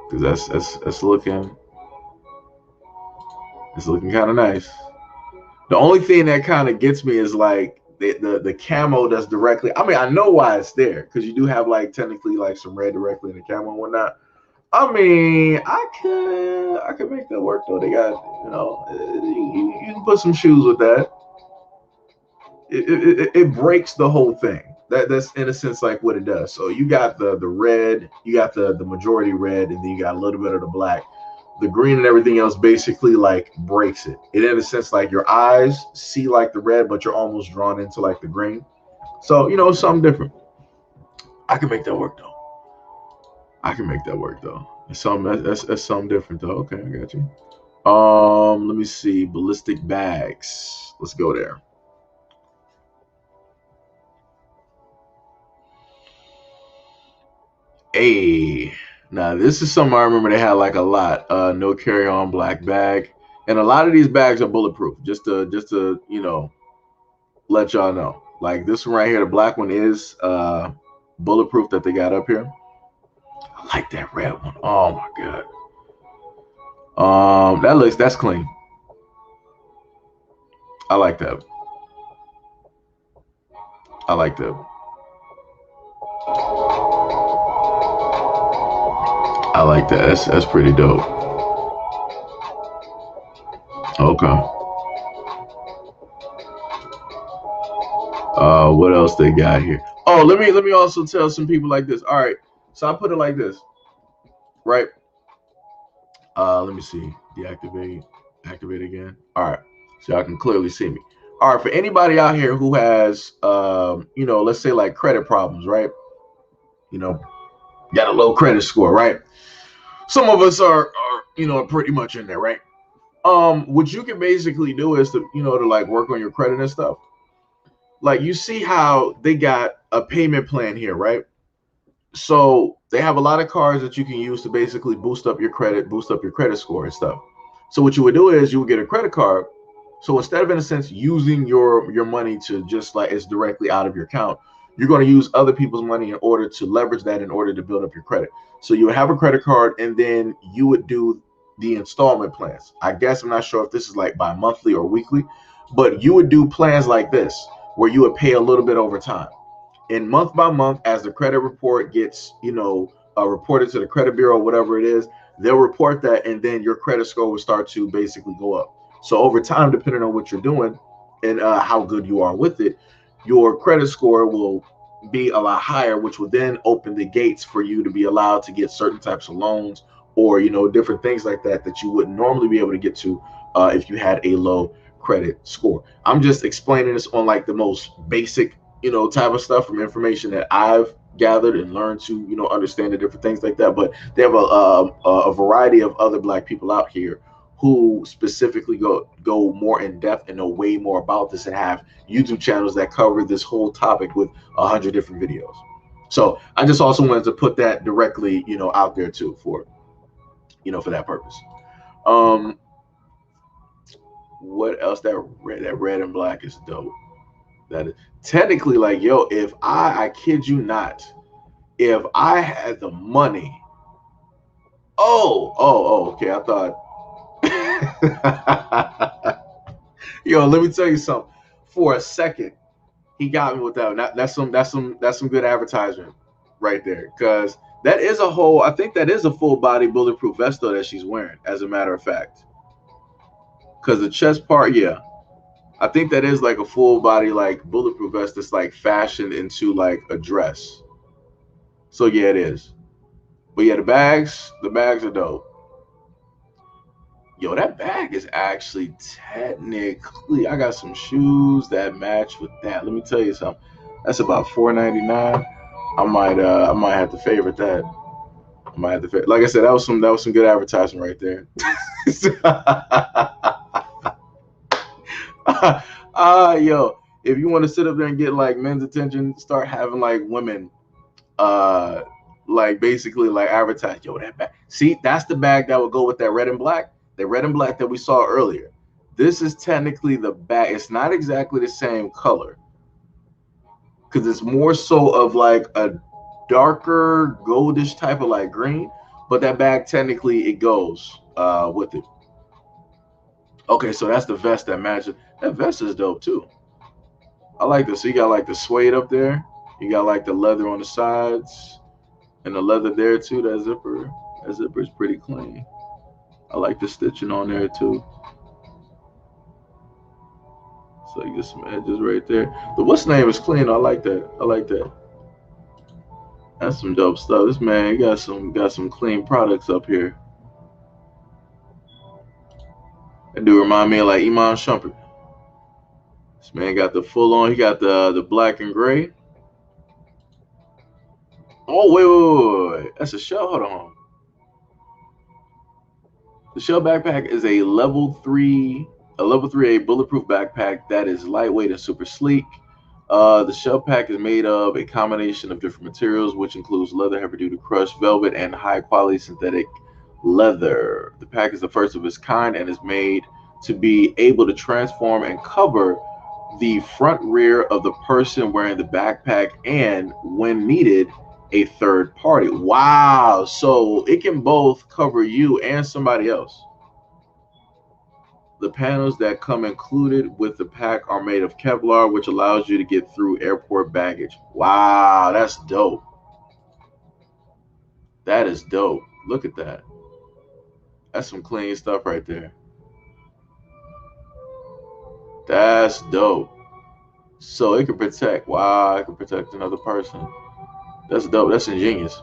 Because that's looking. It's looking kind of nice. The only thing that kind of gets me is like the camo that's directly. I mean, I know why it's there because you do have like technically like some red directly in the camo and whatnot. I mean, I could make that work though. They got you can put some shoes with that. It breaks the whole thing. That's in a sense like what it does. So you got the red, you got the majority red, and then you got a little bit of the black. The green and everything else basically like breaks it. It in a sense like your eyes see like the red, but you're almost drawn into like the green. So something different. I can make that work though. It's something that's something different though. Okay, I got you. Let me see. Ballistic bags. Let's go there. Hey, now this is something I remember they had like a lot. No carry-on black bag, and a lot of these bags are bulletproof. Just to let y'all know. Like this one right here, the black one is bulletproof that they got up here. I like that red one. Oh my god. That's clean. I like that. I like that. I like that. That's pretty dope. Okay. What else they got here? Oh, let me also tell some people like this. All right. So I put it like this. Right? Let me see. Deactivate. Activate again. All right. So y'all can clearly see me. All right. For anybody out here who has let's say like credit problems, right? Got a low credit score, right? Some of us are pretty much in there, right? What you can basically do is to like work on your credit and stuff. Like you see how they got a payment plan here, right? So they have a lot of cards that you can use to basically boost up your credit score and stuff. So what you would do is you would get a credit card. So instead of in a sense using your money to just like it's directly out of your account, you're going to use other people's money in order to leverage that in order to build up your credit. So you would have a credit card and then you would do the installment plans. I guess I'm not sure if this is like bi-monthly or weekly, but you would do plans like this where you would pay a little bit over time. And month by month, as the credit report gets, reported to the credit bureau, whatever it is, they'll report that, and then your credit score will start to basically go up. So over time, depending on what you're doing and how good you are with it, your credit score will be a lot higher, which will then open the gates for you to be allowed to get certain types of loans or different things like that that you wouldn't normally be able to get to if you had a low credit score. I'm just explaining this on like the most basic type of stuff from information that I've gathered and learned to understand the different things like that. But they have a variety of other Black people out here who specifically go more in depth and know way more about this and have YouTube channels that cover this whole topic with 100 different videos. So I just also wanted to put that directly out there too for for that purpose. What else? That red and black is dope. That is technically like, yo, if I kid you not, if I had the money, okay, I thought, yo, let me tell you something. For a second, he got me with that. That's some good advertisement right there, because that is a whole. I think that is a full body bulletproof vest though that she's wearing, as a matter of fact. Because the chest part, yeah. I think that is like a full body like bulletproof vest that's like fashioned into like a dress. So yeah, it is. But yeah, the bags are dope. Yo, that bag is actually technically, I got some shoes that match with that. Let me tell you something. That's about $4.99. I might have to favorite that. Like I said, that was some good advertising right there. Yo, if you want to sit up there and get like men's attention, start having like women like basically like advertise, yo, that bag. See, that's the bag that would go with that red and black. The red and black that we saw earlier. This is technically the bag. It's not exactly the same color, because it's more so of like a darker goldish type of like green, but that bag technically it goes with it. Okay, so that's the vest that matches. That vest is dope too. I like this. So you got like the suede up there. You got like the leather on the sides and the leather there too. That zipper is pretty clean. I like the stitching on there too. So you get some edges right there. The what's name is clean. I like that. That's some dope stuff. This man got some clean products up here. That dude remind me of like Iman Shumpert. This man got the full on. He got the black and gray. Oh wait. That's a shell. Hold on. The shell backpack is a level 3A bulletproof backpack that is lightweight and super sleek. The shell pack is made of a combination of different materials, which includes leather, heavy-duty crushed velvet, and high-quality synthetic leather. The pack is the first of its kind and is made to be able to transform and cover the front rear of the person wearing the backpack, and when needed, a third party. Wow. So it can both cover you and somebody else. The panels that come included with the pack are made of Kevlar, which allows you to get through airport baggage. Wow, that's dope. That is dope. Look at that. That's some clean stuff right there. That's dope. So it can protect. Wow, it can protect another person. That's dope. That's ingenious.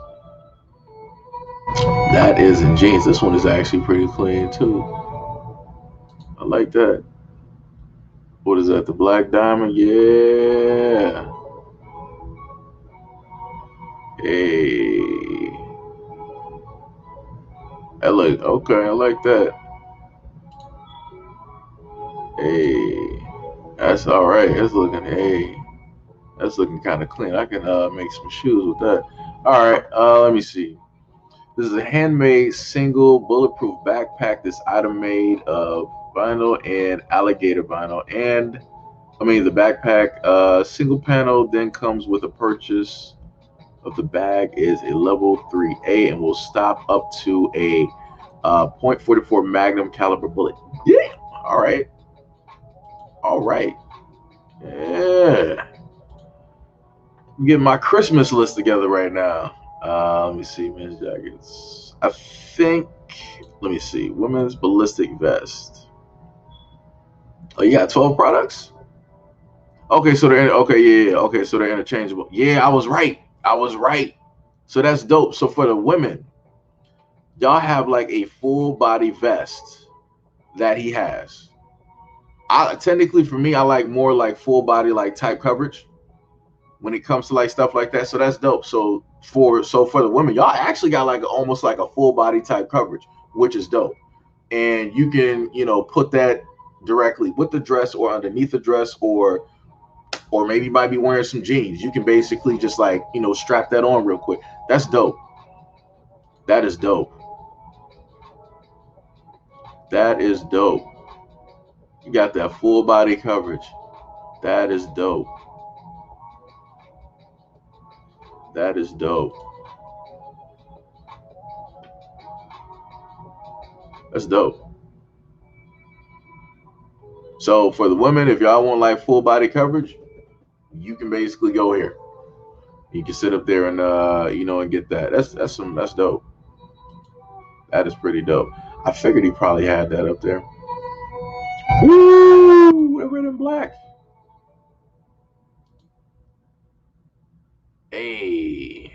That is ingenious. This one is actually pretty clean too. I like that. What is that? The black diamond? Yeah. Hey. I like. Okay, I like that. Hey. That's all right. That's looking. Hey. That's looking kind of clean. I can make some shoes with that. All right, let me see. This is a handmade single bulletproof backpack. This item made of vinyl and alligator vinyl. And the backpack single panel then comes with a purchase of the bag is a level 3A and will stop up to a .44 Magnum caliber bullet. Yeah. All right. All right. Yeah. I'm getting my Christmas list together right now. Let me see. Men's jackets. I think. Let me see. Women's ballistic vest. Oh, you got 12 products? Okay, so they're okay, yeah. Okay, so they're interchangeable. Yeah, I was right. I was right. So that's dope. So for the women, y'all have like a full body vest that he has. I technically for me, I like more like full body like type coverage when it comes to like stuff like that. So that's dope. So for the women, y'all actually got like almost like a full body type coverage, which is dope. And you can, put that directly with the dress or underneath the dress or maybe you might be wearing some jeans. You can basically just like, strap that on real quick. That's dope. That is dope. That is dope. You got that full body coverage. That is dope. That is dope. That's dope. So for the women, if y'all want like full body coverage, you can basically go here. You can sit up there and and get that. That's dope. That is pretty dope. I figured he probably had that up there. Woo! Red and black. Hey.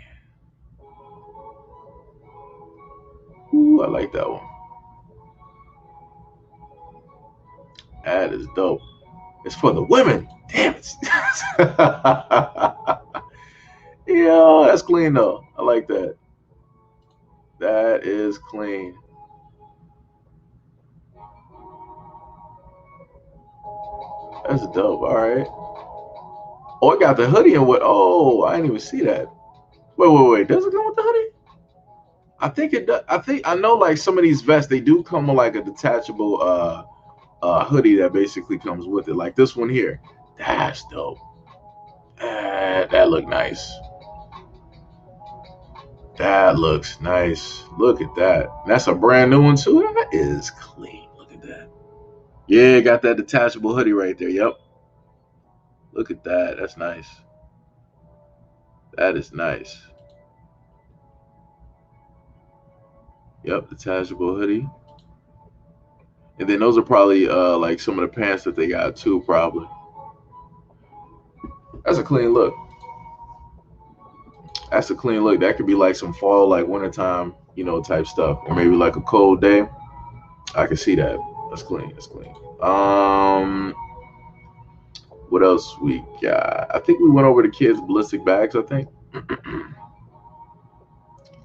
Ooh, I like that one. That is dope. It's for the women. Damn it. Yeah, that's clean though. I like that. That is clean. That's dope. All right. Oh, it got the hoodie and what? Oh, I didn't even see that. Wait. Does it come with the hoodie? I think it does. I know like some of these vests, they do come with like a detachable hoodie that basically comes with it. Like this one here. That's dope. That look nice. That looks nice. Look at that. That's a brand new one too. That is clean. Look at that. Yeah, got that detachable hoodie right there. Yep. Look at that. That's nice. That is nice. Yep, detachable hoodie. And then those are probably like some of the pants that they got too, probably. That's a clean look. That's a clean look. That could be like some fall, like wintertime, type stuff. Or maybe like a cold day. I can see that. That's clean. That's clean. What else we got? I think we went over the kids' ballistic bags, I think. Let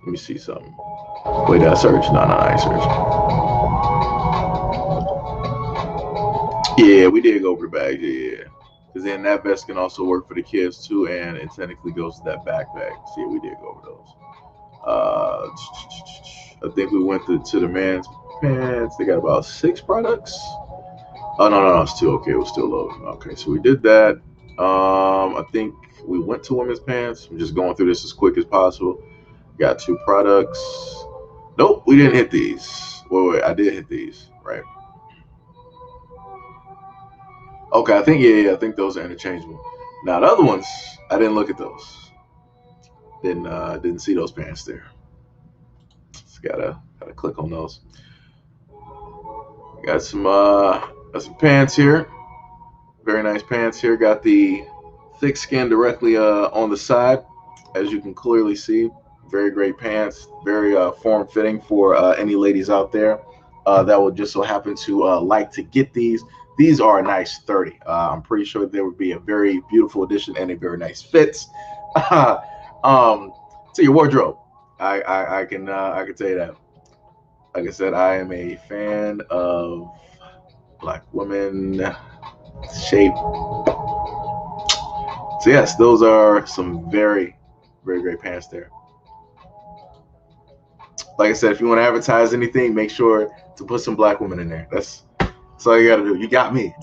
me see something. Wait, did I search? No, I ain't searching. Yeah, we did go over the bags, yeah. Because then that vest can also work for the kids too, and it technically goes to that backpack. See, we did go over those. I think we went to the man's pants. They got about 6 products. Oh no, it's still okay. It was still low. Okay, so we did that. I think we went to women's pants. I'm just going through this as quick as possible. Got 2 products. Nope, we didn't hit these. Wait, I did hit these, right? Okay, I think those are interchangeable. Now the other ones, I didn't look at those. Didn't see those pants there. Just gotta click on those. Got some pants here. Very nice pants here. Got the thick skin directly on the side, as you can clearly see. Very great pants. Very form fitting for any ladies out there that would just so happen to like to get these. These are a nice 30. I'm pretty sure they would be a very beautiful addition and a very nice fit to your wardrobe. I can tell you that. Like I said, I am a fan of black women shape. So yes, those are some very, very great pants there. Like I said, if you want to advertise anything, make sure to put some black women in there. That's all you got to do. You got me.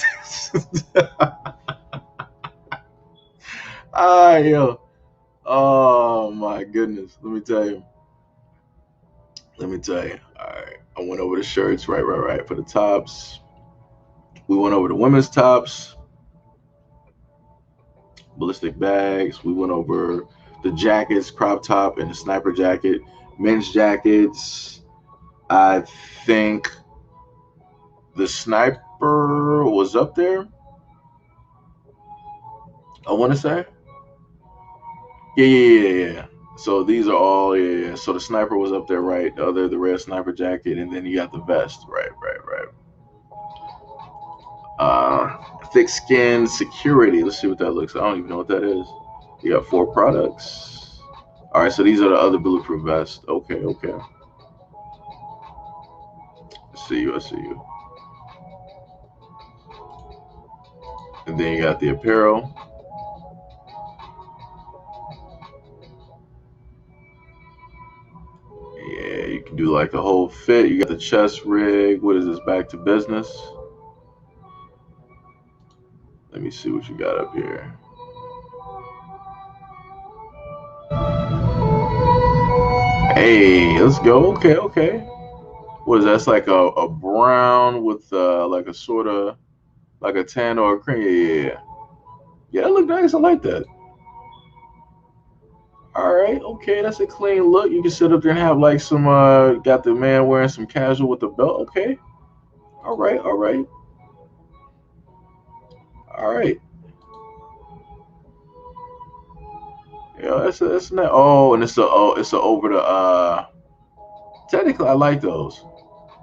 Yo. Oh my goodness. Let me tell you. All right. I went over the shirts, right, for the tops. We went over the women's tops, ballistic bags. We went over the jackets, crop top and the sniper jacket. Men's jackets, I think the sniper was up there. I want to say. Yeah. So these are all, yeah. So the sniper was up there, right? The red sniper jacket, and then you got the vest, right. Thick skin security. Let's see what that looks like. I don't even know what that is. You got 4 products. All right, so these are the other bulletproof vests. Okay. I see you. And then you got the apparel. Yeah, you can do like the whole fit. You got the chest rig. What is this? Back to business. Let me see what you got up here. Hey, let's go. Okay. What is that? It's like a brown with like a sort of like a tan or a cream. Yeah, that look nice. I like that. All right, okay, that's a clean look. You can sit up there and have like some got the man wearing some casual with the belt. Okay. All right. Yeah, that's not. Oh, and it's a over the. Technically, I like those.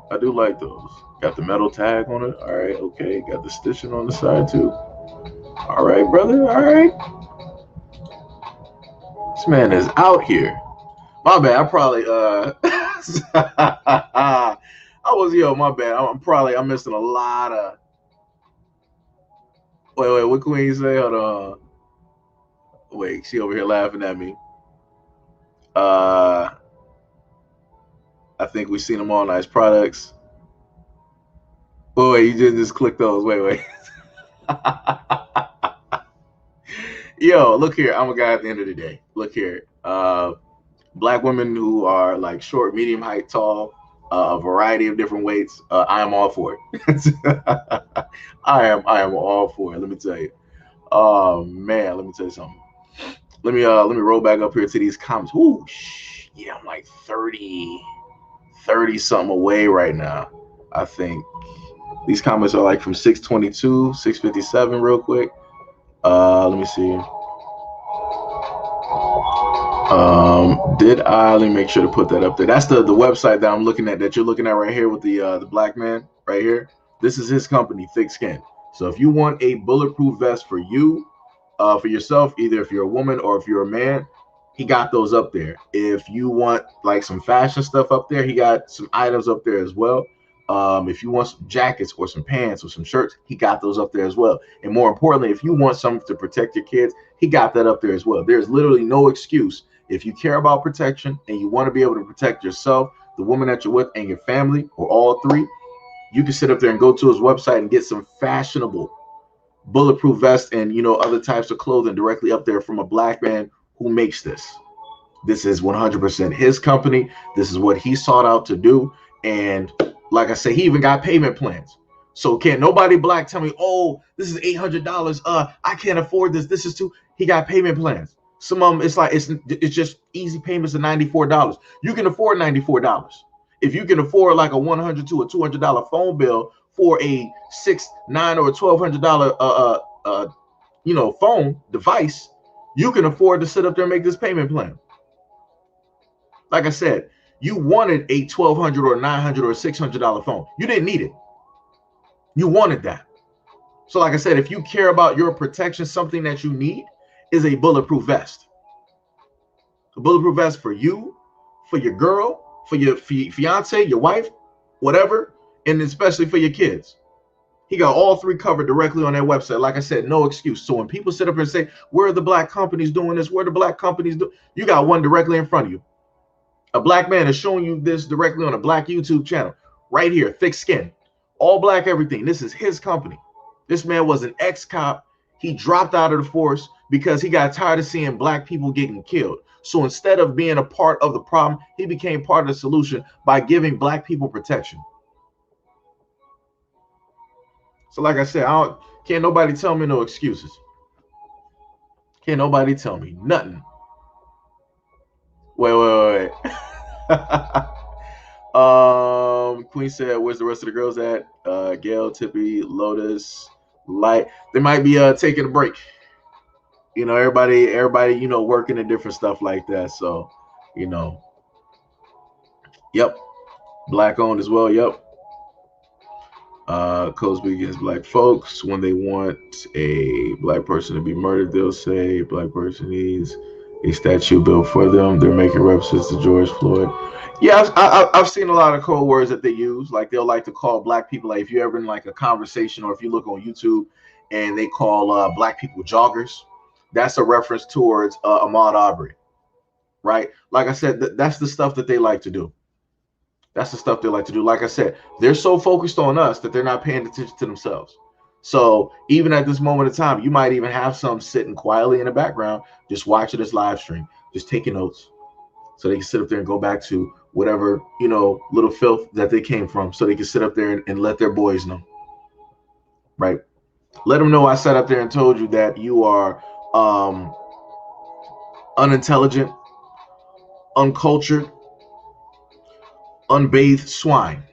I do like those. Got the metal tag on it. All right, okay. Got the stitching on the side too. All right, brother. All right. This man is out here. My bad. I probably my bad. I'm missing a lot of. Wait. What Queen say? Hold on. Wait, she over here laughing at me. I think we've seen them all nice products. Oh, wait, you just click those. Wait. Yo, look here. I'm a guy at the end of the day. Look here. Black women who are like short, medium height, tall, a variety of different weights. I am all for it. I am all for it. Let me tell you. Oh man, let me tell you something. Let me roll back up here to these comments. Ooh, yeah, I'm like 30 something away right now. I think these comments are like from 622, 657 real quick. Let me see. Let me make sure to put that up there. That's the website that I'm looking at, that you're looking at right here with the black man right here. This is his company, Thick Skin. So if you want a bulletproof vest for you, for yourself, either if you're a woman or if you're a man, he got those up there. If you want like some fashion stuff up there, he got some items up there as well. If you want some jackets or some pants or some shirts, he got those up there as well. And more importantly, if you want something to protect your kids, he got that up there as well. There's literally no excuse. If you care about protection and you want to be able to protect yourself, the woman that you're with, and your family, or all three, you can sit up there and go to his website and get some fashionable bulletproof vest and other types of clothing directly up there from a black man who makes this. This is 100% his company. This is what he sought out to do. And like I say, he even got payment plans. So can't nobody black tell me, oh, this is $800. I can't afford this. This is too. He got payment plans. Some of them, it's like it's just easy payments of $94. You can afford $94. If you can afford like a $100 to a $200 phone bill for a $600, $900, or $1,200 phone device, you can afford to sit up there and make this payment plan. Like I said, you wanted a $1,200 or $900 or $600 phone. You didn't need it. You wanted that. So like I said, if you care about your protection, something that you need is a bulletproof vest. A bulletproof vest for you, for your girl, for your fiance, your wife, whatever, and especially for your kids. He got all three covered directly on their website. Like I said, no excuse. So when people sit up here and say, where are the black companies doing this? Where are the black companies do? You got one directly in front of you. A black man is showing you this directly on a black YouTube channel. Right here, Thick Skin. All black everything. This is his company. This man was an ex-cop. He dropped out of the force, because he got tired of seeing black people getting killed. So instead of being a part of the problem, he became part of the solution by giving black people protection. So like I said, can't nobody tell me no excuses. Can't nobody tell me nothing. Wait. Queen said, where's the rest of the girls at? Gail, Tippy, Lotus, Light. They might be taking a break. You know, everybody, you know, working and different stuff like that. So, you know, yep. Black owned as well, yep. Cosby against black folks. When they want a black person to be murdered, they'll say black person needs a statue built for them. They're making references to George Floyd. Yeah, I've seen a lot of code words that they use. Like they'll like to call black people, like if you're ever in like a conversation or if you look on YouTube and they call black people joggers, that's a reference towards Ahmaud Arbery, right? Like I said, that's the stuff that they like to do. That's the stuff they like to do. Like I said, they're so focused on us that they're not paying attention to themselves. So even at this moment in time, you might even have some sitting quietly in the background, just watching this live stream, just taking notes so they can sit up there and go back to whatever, you know, little filth that they came from, so they can sit up there and let their boys know, right? Let them know I sat up there and told you that you are unintelligent, uncultured, unbathed swine.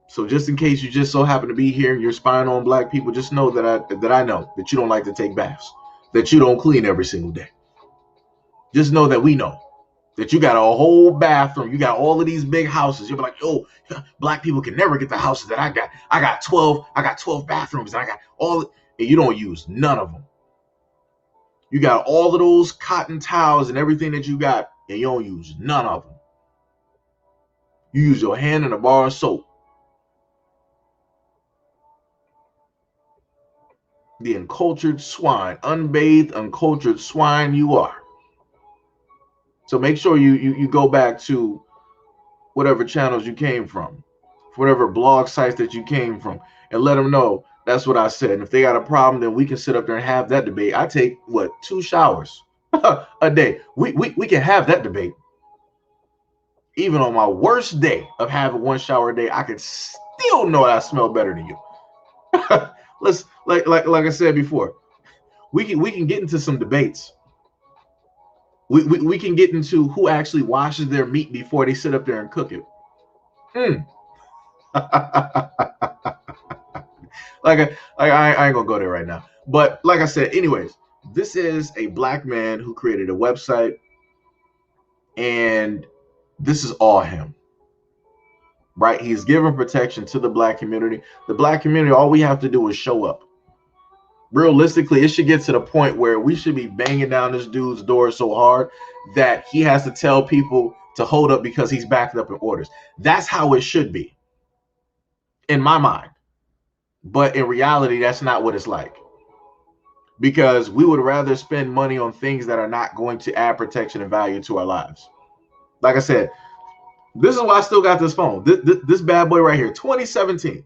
So just in case you just so happen to be here and you're spying on black people, just know that I know that you don't like to take baths, that you don't clean every single day. Just know that we know that you got a whole bathroom. You got all of these big houses. You're like, oh, black people can never get the houses that I got. I got 12 bathrooms and I got all, and you don't use none of them. You got all of those cotton towels and everything that you got, and you don't use none of them. You use your hand and a bar of soap. The uncultured swine, unbathed, uncultured swine you are. So make sure you go back to whatever channels you came from, whatever blog sites that you came from, and let them know that's what I said. And if they got a problem, then we can sit up there and have that debate. I take, 2 showers a day. We can have that debate. Even on my worst day of having 1 shower a day, I can still know I smell better than you. Let's like I said before, we can get into some debates. We can get into who actually washes their meat before they sit up there and cook it. I ain't gonna go there right now. But like I said, anyways, this is a black man who created a website, and this is all him. Right? He's giving protection to the black community. The black community, all we have to do is show up. Realistically, it should get to the point where we should be banging down this dude's door so hard that he has to tell people to hold up because he's backed up in orders. That's how it should be, in my mind. But in reality, that's not what it's like. Because we would rather spend money on things that are not going to add protection and value to our lives. Like I said, this is why I still got this phone. This bad boy right here, 2017.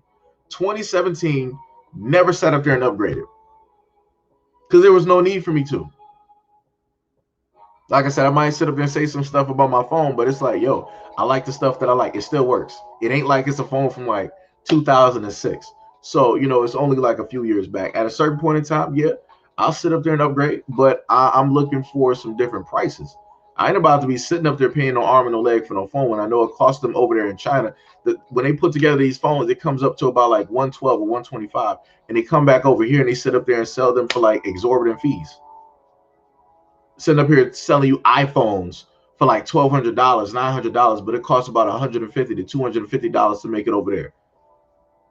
2017, never sat up there and upgraded. Because there was no need for me to. Like I said, I might sit up there and say some stuff about my phone, but it's like, yo, I like the stuff that I like. It still works. It ain't like it's a phone from like 2006. So, you know, it's only like a few years back. At a certain point in time, yeah, I'll sit up there and upgrade, but I'm looking for some different prices. I ain't about to be sitting up there paying no arm and no leg for no phone when I know it costs them over there in China. When they put together these phones, it comes up to about like 112 or 125, and they come back over here and they sit up there and sell them for like exorbitant fees. Sitting up here selling you iPhones for like $1,200, $900, but it costs about $150 to $250 to make it over there.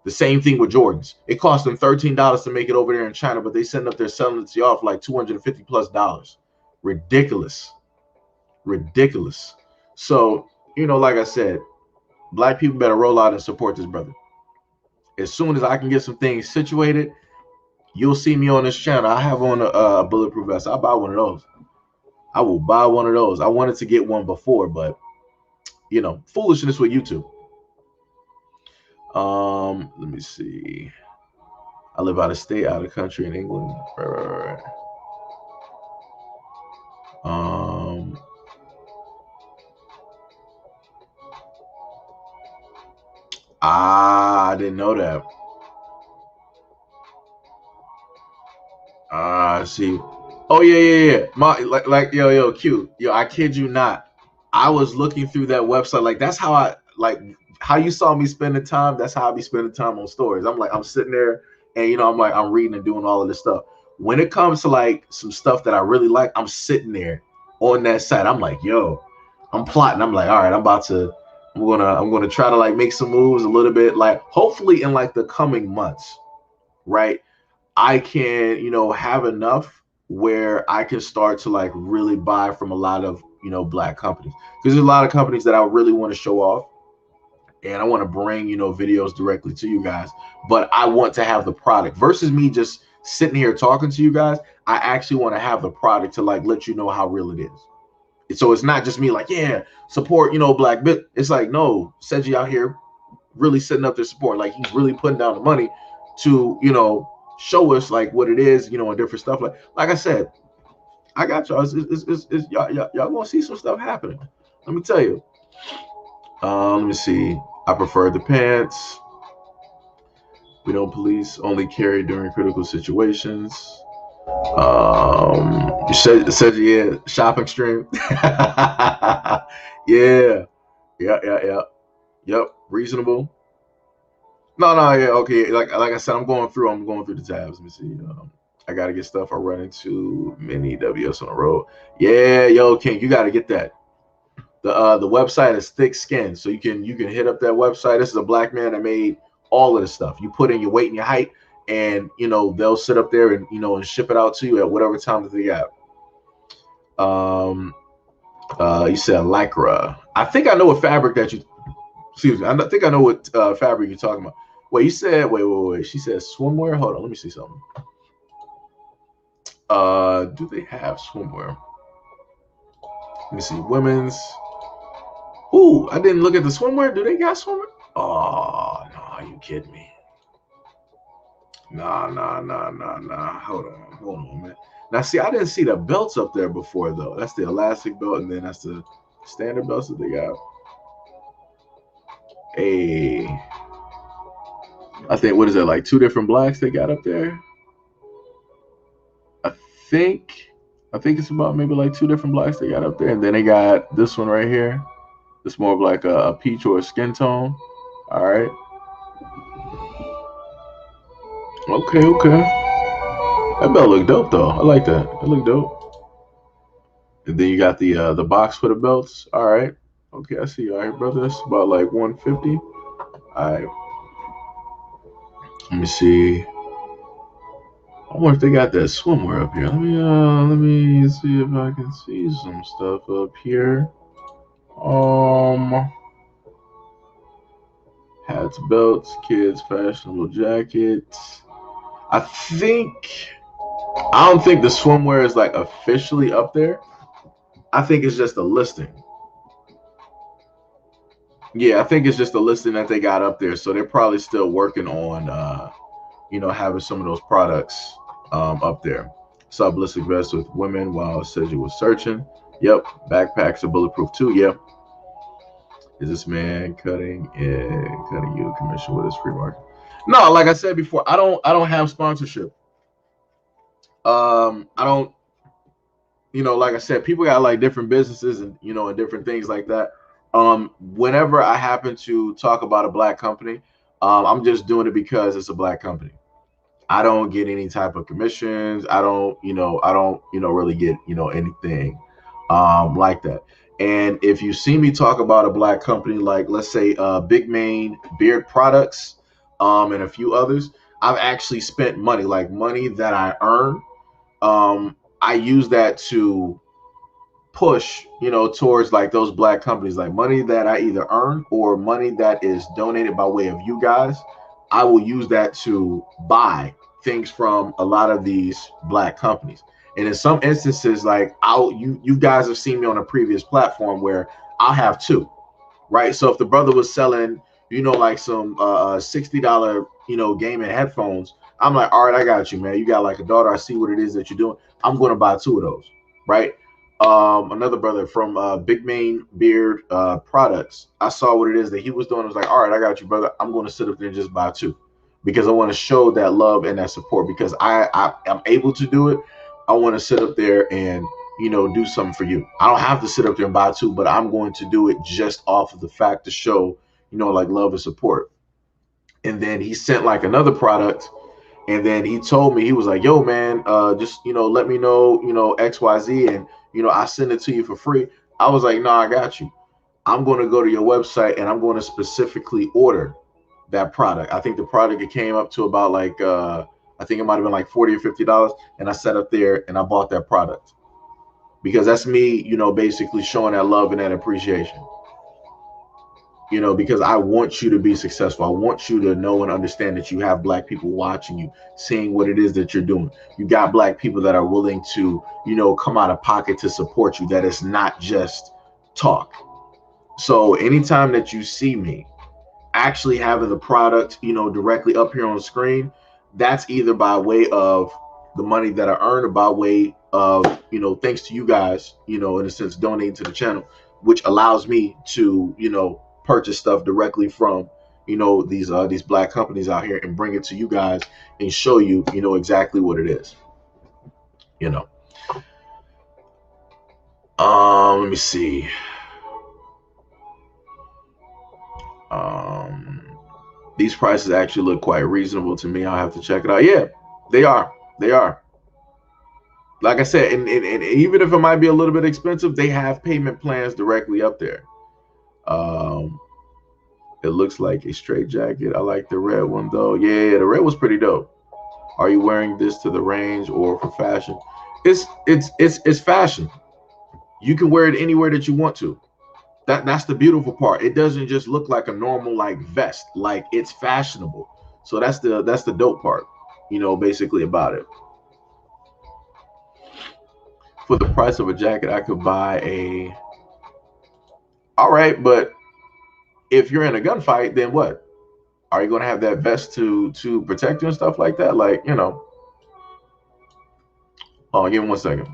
The same thing with Jordans. It cost them $13 to make it over there in China, but they sitting up there selling it to y'all for like $250+. Ridiculous. Ridiculous. So, you know, like I said, black people better roll out and support this brother. As soon as I can get some things situated, you'll see me on this channel. I have on a bulletproof vest. I'll buy one of those. I will buy one of those. I wanted to get one before, but, you know, foolishness with YouTube. Let me see. I live out of state, out of country in England. Right. I didn't know that. See. Oh yeah. Like yo, Q. Yo, I kid you not. I was looking through that website. Like that's how I like how you saw me spending time. That's how I be spending time on stories. I'm sitting there and I'm reading and doing all of this stuff. When it comes to like some stuff that I really like, I'm sitting there on that site. I'm like, yo, I'm plotting. I'm like, all right, I'm gonna try to like make some moves a little bit. Like hopefully in like the coming months, right? I can, have enough where I can start to like really buy from a lot of, black companies. Because there's a lot of companies that I really want to show off and I want to bring, videos directly to you guys. But I want to have the product versus me just sitting here talking to you guys. I actually want to have the product to like let you know how real it is. So it's not just me like, yeah, support, black bit. It's like, no, Seiji out here really setting up their support. Like he's really putting down the money to, show us like what it is, and different stuff. Like I said, I got y'all. Y'all gonna see some stuff happening. Let me tell you. Let me see. I prefer the pants. We don't police, only carry during critical situations. You said yeah, shopping stream. Yeah. Yep. Reasonable. No, yeah, okay. Like I said, I'm going through the tabs. Let me see. I gotta get stuff. I run into many WS on the road. Yeah, yo, King, you gotta get that. The website is thick skin, so you can hit up that website. This is a black man that made all of this stuff. You put in your weight and your height, and they'll sit up there and and ship it out to you at whatever time that they got. You said lycra. I think I know what fabric that you. Excuse me. I think I know what fabric you're talking about. Wait, you said wait. She said swimwear. Hold on, let me see something. Do they have swimwear? Let me see. Women's. Ooh, I didn't look at the swimwear. Do they got swimwear? Oh no, you kidding me? Nah. Hold on, man. Now see, I didn't see the belts up there before though. That's the elastic belt, and then that's the standard belts that they got. Hey, I think what is that like 2 different blacks they got up there? I think it's about maybe like 2 different blacks they got up there, and then they got this one right here. It's more of like a peach or a skin tone. All right. Okay. That belt look dope though. I like that. It look dope. And then you got the box for the belts. All right. Okay, I see you. All right, brother. That's about like 150. All right. Let me see. I wonder if they got that swimwear up here. Let me see if I can see some stuff up here. Hats, belts, kids, fashionable jackets. I don't think the swimwear is like officially up there. I think it's just a listing. Yeah, I think it's just a listing that they got up there. So they're probably still working on, having some of those products up there. Saw ballistic vests with women while Seiji was searching. Yep, backpacks are bulletproof too. Yep. Is this man cutting you a commission with his free market? No, like I said before, I don't have sponsorship. I don't, like I said, people got like different businesses and and different things like that. Whenever I happen to talk about a black company, I'm just doing it because it's a black company. I don't get any type of commissions. I don't really get, anything like that. And if you see me talk about a black company, like let's say Big Mane Beard Products, and a few others, I've actually spent money, like money that I earn. I use that to push, towards like those black companies, like money that I either earn or money that is donated by way of you guys. I will use that to buy things from a lot of these black companies. And in some instances, like you guys have seen me on a previous platform where I'll have 2, right? So if the brother was selling, like some $60, gaming headphones, I'm like, all right, I got you, man. You got like a daughter. I see what it is that you're doing. I'm going to buy 2 of those, right? Another brother from Big Main Beard Products. I saw what it is that he was doing. I was like, all right, I got you, brother. I'm going to sit up there and just buy two because I want to show that love and that support because I am able to do it. I want to sit up there and do something for you. I don't have to sit up there and buy two, but I'm going to do it just off of the fact to show like love and support. And then he sent like another product. And then he told me, he was like, yo, man, just, let me know, XYZ. And, I send it to you for free. I was like, no, I got you. I'm going to go to your website and I'm going to specifically order that product. I think the product, it came up to about like, I think it might've been like 40 or $50. And I sat up there and I bought that product because that's me, basically showing that love and that appreciation. Because I want you to be successful. I want you to know and understand that you have black people watching you, seeing what it is that you're doing. You got black people that are willing to, come out of pocket to support you, that it's not just talk. So anytime that you see me actually having the product, directly up here on the screen, that's either by way of the money that I earn or by way of, thanks to you guys, in a sense, donating to the channel, which allows me to, purchase stuff directly from, these black companies out here and bring it to you guys and show you, exactly what it is, you know. Let me see. Um, these prices actually look quite reasonable to me. I'll have to check it out. Yeah, they are. They are. Like I said, and even if it might be a little bit expensive, they have payment plans directly up there. Um, it looks like a straight jacket. I like the red one though. Yeah, the red was pretty dope. Are you wearing this to the range or for fashion? It's fashion. You can wear it anywhere that you want to. That's the beautiful part. It doesn't just look like a normal like vest. Like it's fashionable. So that's the dope part. Basically about it. For the price of a jacket, I could buy a. All right, but if you're in a gunfight, then what? Are you going to have that vest to protect you and stuff like that? Like, oh, give me 1 second.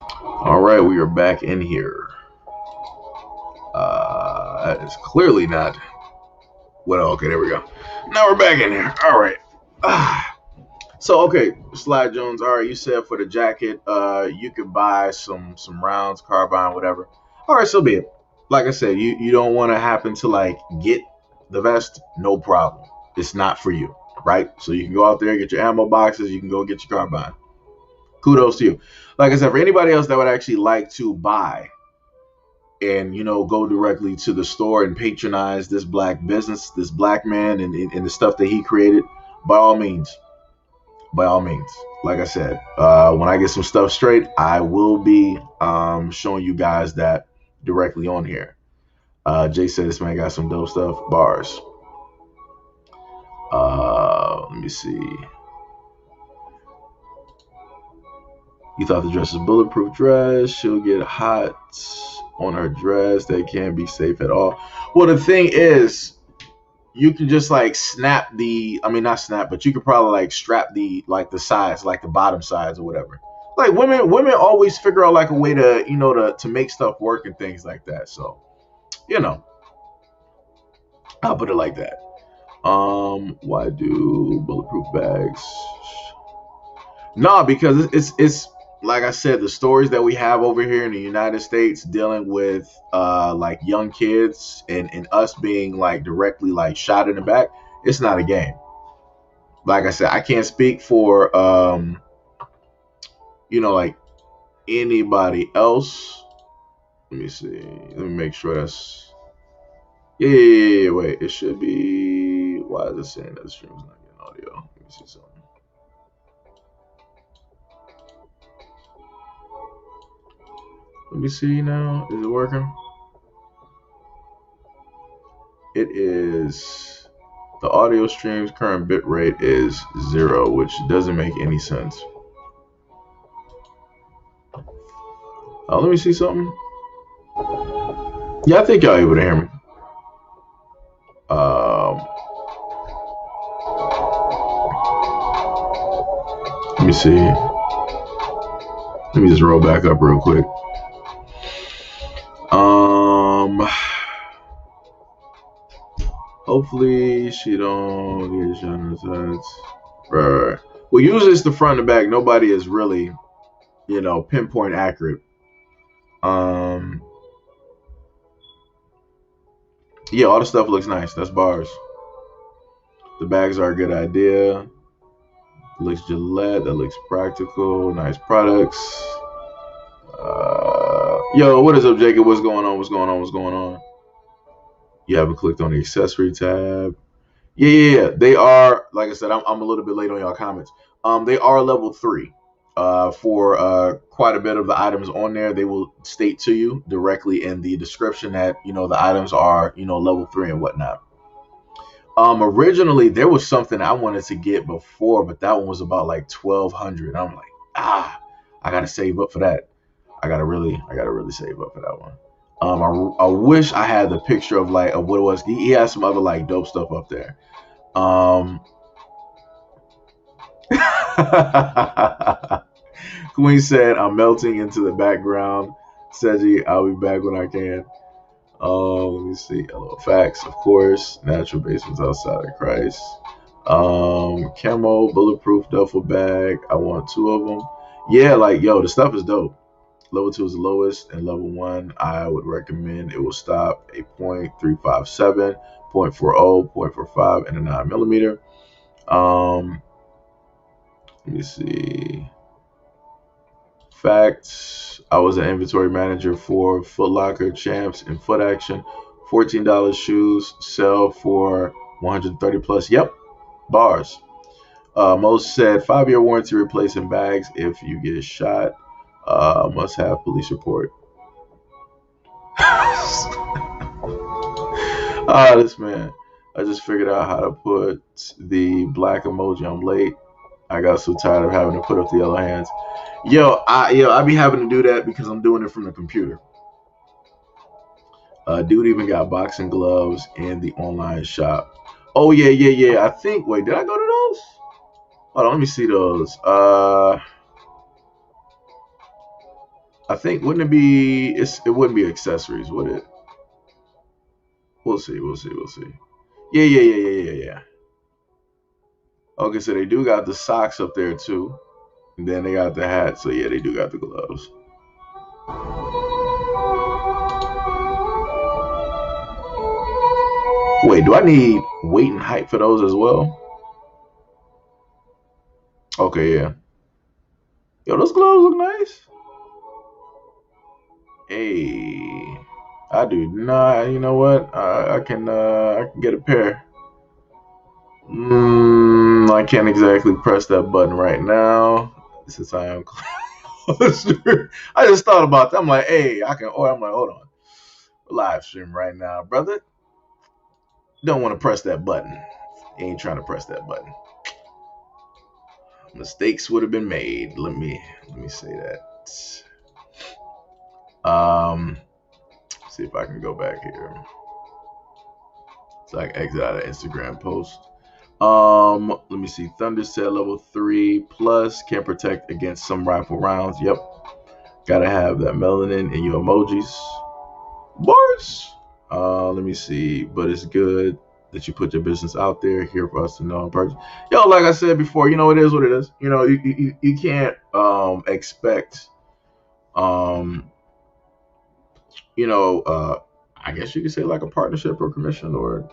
All right, we are back in here. That is clearly not. Well, okay, there we go. Now we're back in here. All right. So okay, Sly Jones. All right, you said for the jacket, you could buy some rounds, carbine, whatever. All right, so be it. Like I said, you don't want to happen to like get the vest. No problem. It's not for you, right? So you can go out there, get your ammo boxes. You can go get your carbine. Kudos to you. Like I said, for anybody else that would actually like to buy and go directly to the store and patronize this black business, this black man, and the stuff that he created, by all means. By all means. Like I said, when I get some stuff straight, I will be showing you guys that directly on here. Jay said this man got some dope stuff. Bars. Let me see. You thought the dress was bulletproof dress. She'll get hot on her dress. That can't be safe at all. Well, the thing is, you can just like snap not snap, but you could probably like strap the sides, like the bottom sides or whatever. Like women always figure out like a way to to make stuff work and things like that. So, I'll put it like that. Why do bulletproof bags? Nah, because it's like I said, the stories that we have over here in the United States dealing with like young kids and us being like directly like shot in the back, it's not a game. Like I said, I can't speak for like anybody else. Let me see. Let me make sure that's yeah. Wait, it should be. Why is it saying that the stream's not getting audio? Let me see something. Let me see now. Is it working? It is. The audio stream's current bit rate is 0, which doesn't make any sense. Let me see something. Yeah, I think y'all able to hear me. Let me see. Let me just roll back up real quick. Hopefully she don't get shot on the sides. Right. Well, usually it's the front and the back. Nobody is really, pinpoint accurate. Yeah, all the stuff looks nice. That's bars. The bags are a good idea. It looks Gillette. That looks practical. Nice products. Yo, what is up, Jacob? What's going on? What's going on? What's going on? You haven't clicked on the accessory tab. Yeah. They are, like I said, I'm a little bit late on y'all comments. They are level 3. For quite a bit of the items on there, they will state to you directly in the description that the items are level 3 and whatnot. Originally there was something I wanted to get before, but that one was about like 1,200. I'm like, I gotta save up for that. I gotta really save up for that one. I wish I had the picture of what it was. He has some other like dope stuff up there. Queen said, I'm melting into the background. Seji, I'll be back when I can. Let me see. Hello, facts, of course. Natural basements outside of Christ. Camo, bulletproof duffel bag. I want 2 of them. Yeah, the stuff is dope. Level 2 is the lowest, and level 1, I would recommend it will stop a .357, .40, .45, and a 9mm. Let me see. Facts. I was an inventory manager for Foot Locker, Champs, and Foot Action. $14 shoes sell for 130 plus. Yep, bars. Most said 5-year warranty replacing bags if you get shot. Must have police report. This man. I just figured out how to put the black emoji. I'm late. I got so tired of having to put up the yellow hands. I be having to do that because I'm doing it from the computer. Dude even got boxing gloves in the online shop. Oh yeah. I think. Wait, did I go to those? Hold on, let me see those. I think wouldn't it be? It wouldn't be accessories, would it? We'll see. We'll see. We'll see. Yeah, yeah, yeah, yeah, yeah, yeah. Okay, so they do got the socks up there too, and then they got the hat. So yeah, they do got the gloves. Wait, do I need weight and height for those as well? Okay, yeah. Yo, those gloves look nice. Hey, I do not. You know what? I can get a pair. I can't exactly press that button right now since I am close. I just thought about that. I'm like, hey, I can. Or I'm like, hold on, live stream right now, brother. Don't want to press that button. Ain't trying to press that button. Mistakes would have been made. Let me say that. See if I can go back here. So I can exit out of Instagram post. Let me see. Thunder said level 3 plus can protect against some rifle rounds. Yep. Gotta have that melanin in your emojis. Bars. Let me see. But it's good that you put your business out there here for us to know in person. Yo, like I said before, you know, it is what it is. You know, you can't expect you know, I guess you could say like a partnership or commission or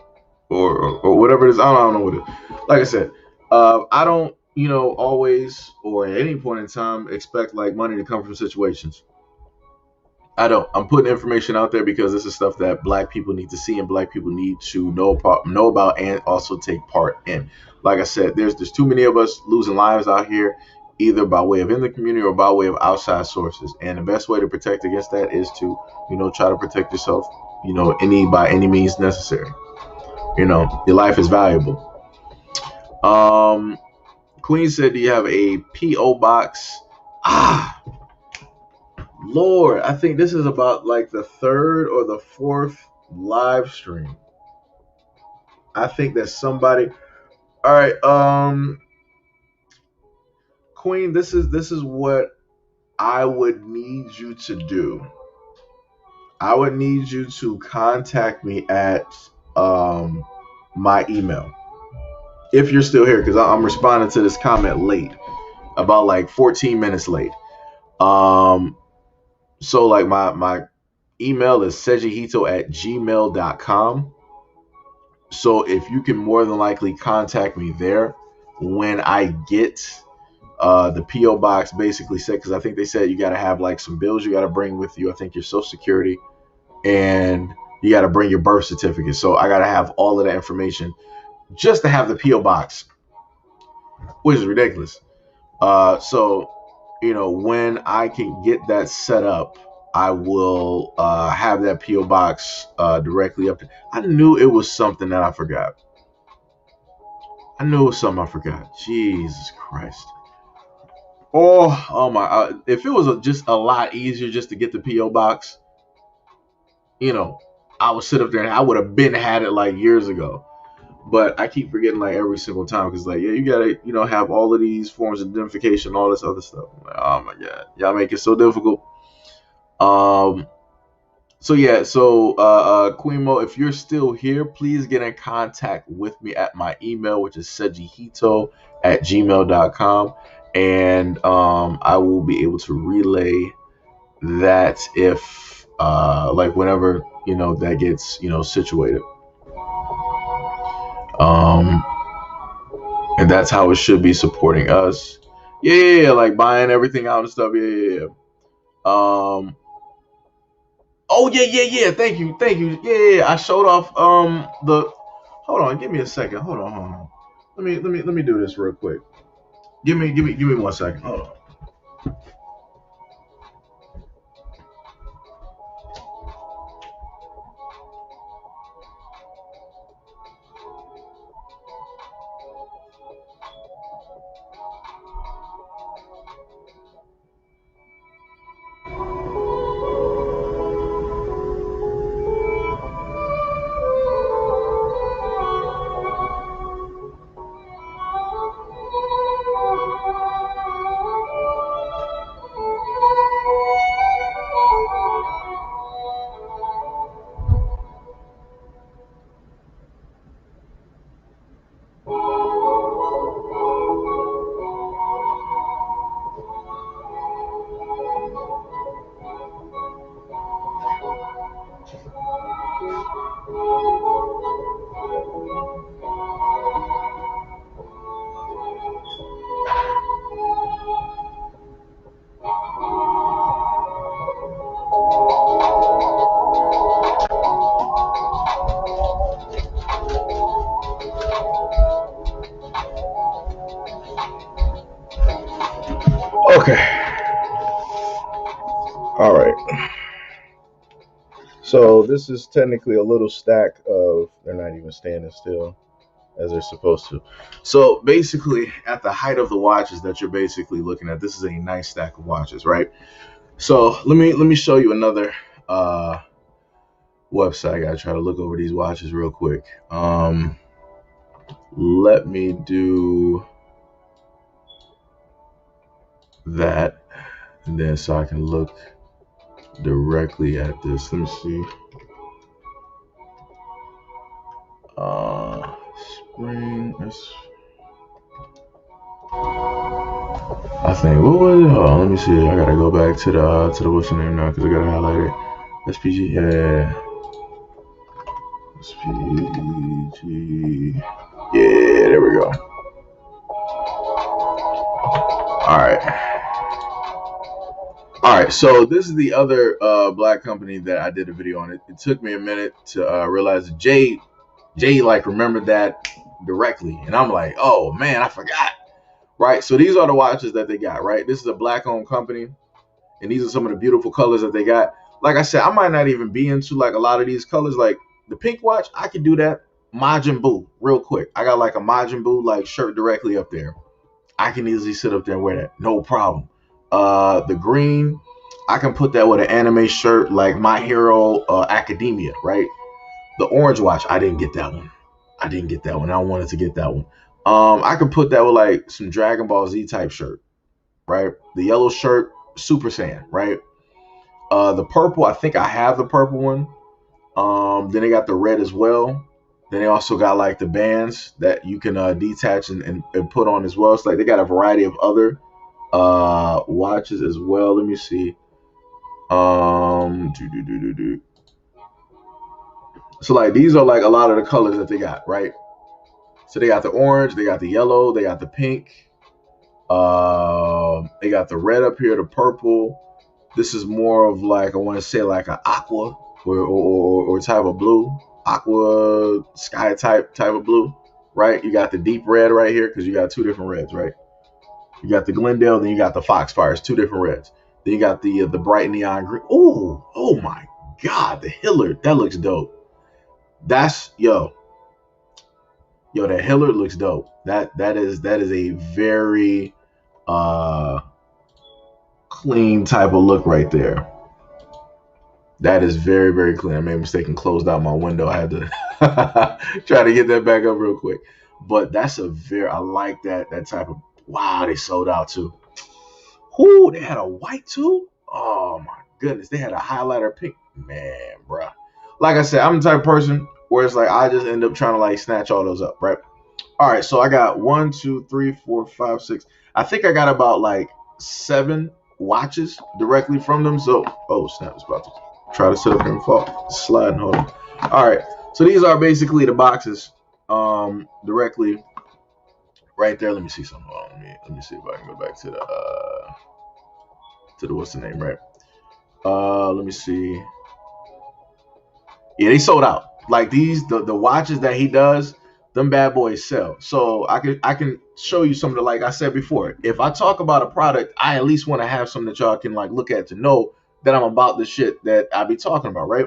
whatever it is. I don't know what it is. Like I said, I don't, you know, always or at any point in time expect like money to come from situations. I don't. I'm putting information out there because this is stuff that Black people need to see and Black people need to know about and also take part in. Like I said, there's too many of us losing lives out here, either by way of in the community or by way of outside sources. And the best way to protect against that is to, you know, try to protect yourself, you know, by any means necessary. You know, your life is valuable. Queen said, "Do you have a PO box?" Lord, I think this is about like the third or the fourth live stream. I think that somebody. All right, Queen, this is what I would need you to do. I would need you to contact me at my email if you're still here, because I'm responding to this comment late, about like 14 minutes late. So like my email is seijihito@gmail.com. So if you can more than likely contact me there when I get the PO box basically said, because I think they said you got to have like some bills you got to bring with you. I think your social security and you got to bring your birth certificate. So I got to have all of that information just to have the PO box, which is ridiculous. So, you know, when I can get that set up, I will have that PO box directly up. I knew it was something that I forgot. I knew it was something I forgot. Jesus Christ. Oh my! If it was just a lot easier just to get the PO box, you know, I would sit up there and I would have been had it like years ago. But I keep forgetting like every single time because like, yeah, you gotta, you know, have all of these forms of identification, all this other stuff. I'm like, oh my god, y'all make it so difficult. So yeah, so Queen Mo, if you're still here, please get in contact with me at my email, which is seijihito@gmail.com, and I will be able to relay that if like whenever, you know, that gets, you know, situated. And that's how it should be supporting us. Yeah, like buying everything out and stuff. Yeah. Oh yeah. Thank you. Yeah. I showed off the. Hold on, give me a second. Hold on. Let me do this real quick. Give me 1 second. Hold on. Okay. All right. So this is technically a little stack of, they're not even standing still as they're supposed to. So basically, at the height of the watches that you're basically looking at, this is a nice stack of watches, right? So let me show you another website. I gotta try to look over these watches real quick. Let me do that, and then so I can look directly at this. Let me see. Spring. I think what was it? Hold on, let me see. I gotta go back to the what's the name now because I gotta highlight it. SPG. Yeah. SPG. Yeah, there we go. All right, so this is the other black company that I did a video on. It took me a minute to realize that Jay like remembered that directly, and I'm like, oh man, I forgot. Right, so these are the watches that they got. Right, this is a black-owned company, and these are some of the beautiful colors that they got. Like I said, I might not even be into like a lot of these colors. Like the pink watch, I could do that. Majin Buu, real quick. I got like a Majin Buu like shirt directly up there. I can easily sit up there and wear that, no problem. The green, I can put that with an anime shirt like My Hero Academia, right? The orange watch, I didn't get that one. I wanted to get that one. I could put that with like some Dragon Ball Z type shirt, right? The yellow shirt, Super Saiyan, right? The purple, I think I have the purple one. Then they got the red as well. Then they also got like the bands that you can detach and put on as well. It's like they got a variety of other watches as well. Let me see. So like these are like a lot of the colors that they got, right? So they got the orange, they got the yellow, they got the pink, they got the red up here, the purple. This is more of like, I want to say like an aqua or type of blue, aqua sky type of blue, right? You got the deep red right here because you got two different reds, right? You got the Glendale, then you got the Foxfires, two different reds. Then you got the bright neon green. Oh my God, the Hillard, that looks dope. That's yo, that Hillard looks dope. That is a very clean type of look right there. That is very, very clean. I made a mistake and closed out my window. I had to try to get that back up real quick. But that's I like that type of, wow, they sold out too. Ooh, they had a white too? Oh my goodness. They had a highlighter pink. Man, bruh. Like I said, I'm the type of person where it's like I just end up trying to like snatch all those up, right? All right, so I got 1, 2, 3, 4, 5, 6. I think I got about like 7 watches directly from them. So, oh snap, it's about to try to sit up here and fall. Sliding, hold on. All right, so these are basically the boxes directly right there. Let me see something. Let me see if I can go back to the what's the name, right? Let me see. Yeah, they sold out. Like these, the watches that he does, them bad boys sell. So I can show you some of the, like I said before, if I talk about a product, I at least want to have something that y'all can like look at to know that I'm about the shit that I be talking about, right?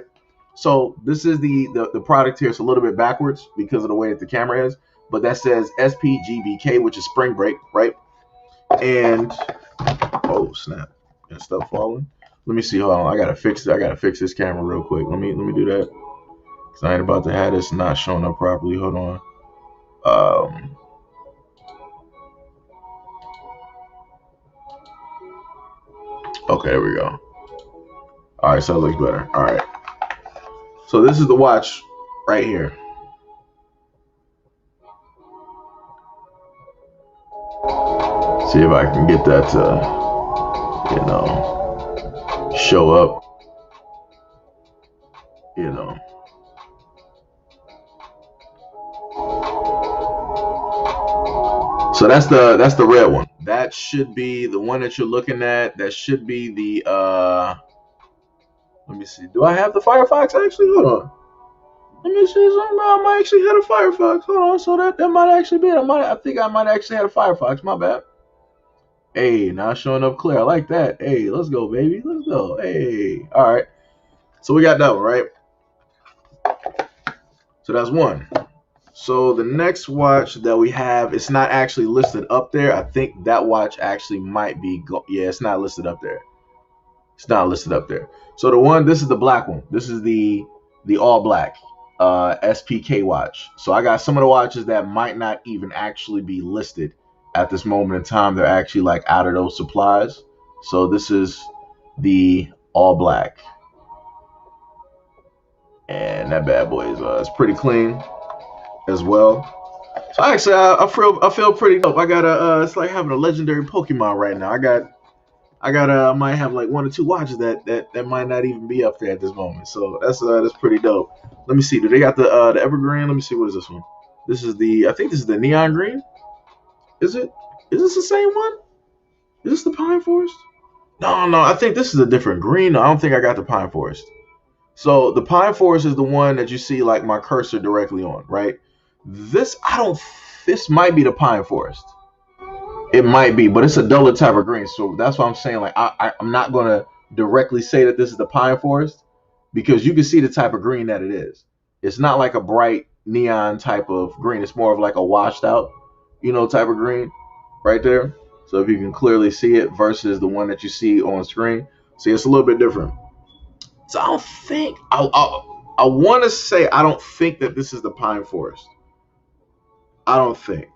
So this is the product here. It's a little bit backwards because of the way that the camera is, but that says SPGBK, which is spring break, right? And oh snap, and stuff falling. Let me see. Hold on, I gotta fix this camera real quick. Let me do that. Cause I ain't about to have this not showing up properly. Hold on. Okay, there we go. All right, so it looks better. All right. So this is the watch right here. See if I can get that to, show up. So that's the red one. That should be the one that you're looking at. That should be the let me see. Do I have the Firefox actually? Hold on. Let me see something. I might actually have a Firefox. Hold on. So that might actually be it. I think I might actually have a Firefox. My bad. Hey, now showing up clear. I like that. Hey, let's go, baby. Let's go. Hey. All right. So we got that one, right? So that's one. So the next watch that we have, it's not actually listed up there. I think that watch actually might be, yeah, it's not listed up there. It's not listed up there. So the one, this is the black one. This is the all black SPK watch. So I got some of the watches that might not even actually be listed at this moment in time. They're actually like out of those supplies. So this is the all black, and that bad boy is it's pretty clean as well. So actually, I feel pretty dope. I got it's like having a legendary Pokemon right now. I might have like 1 or 2 watches that might not even be up there at this moment. So that's pretty dope. Let me see. Do they got the evergreen? Let me see. What is this one? This is I think this is the neon green. Is it? Is this the same one? Is this the pine forest? No. I think this is a different green. I don't think I got the pine forest. So the pine forest is the one that you see like my cursor directly on, right? This might be the pine forest. It might be, but it's a duller type of green. So that's why I'm saying like I'm not gonna directly say that this is the pine forest, because you can see the type of green that it is. It's not like a bright neon type of green. It's more of like a washed out, type of green right there. So if you can clearly see it versus the one that you see on screen, see, it's a little bit different. So I don't think I want to say I don't think that this is the pine forest. I don't think.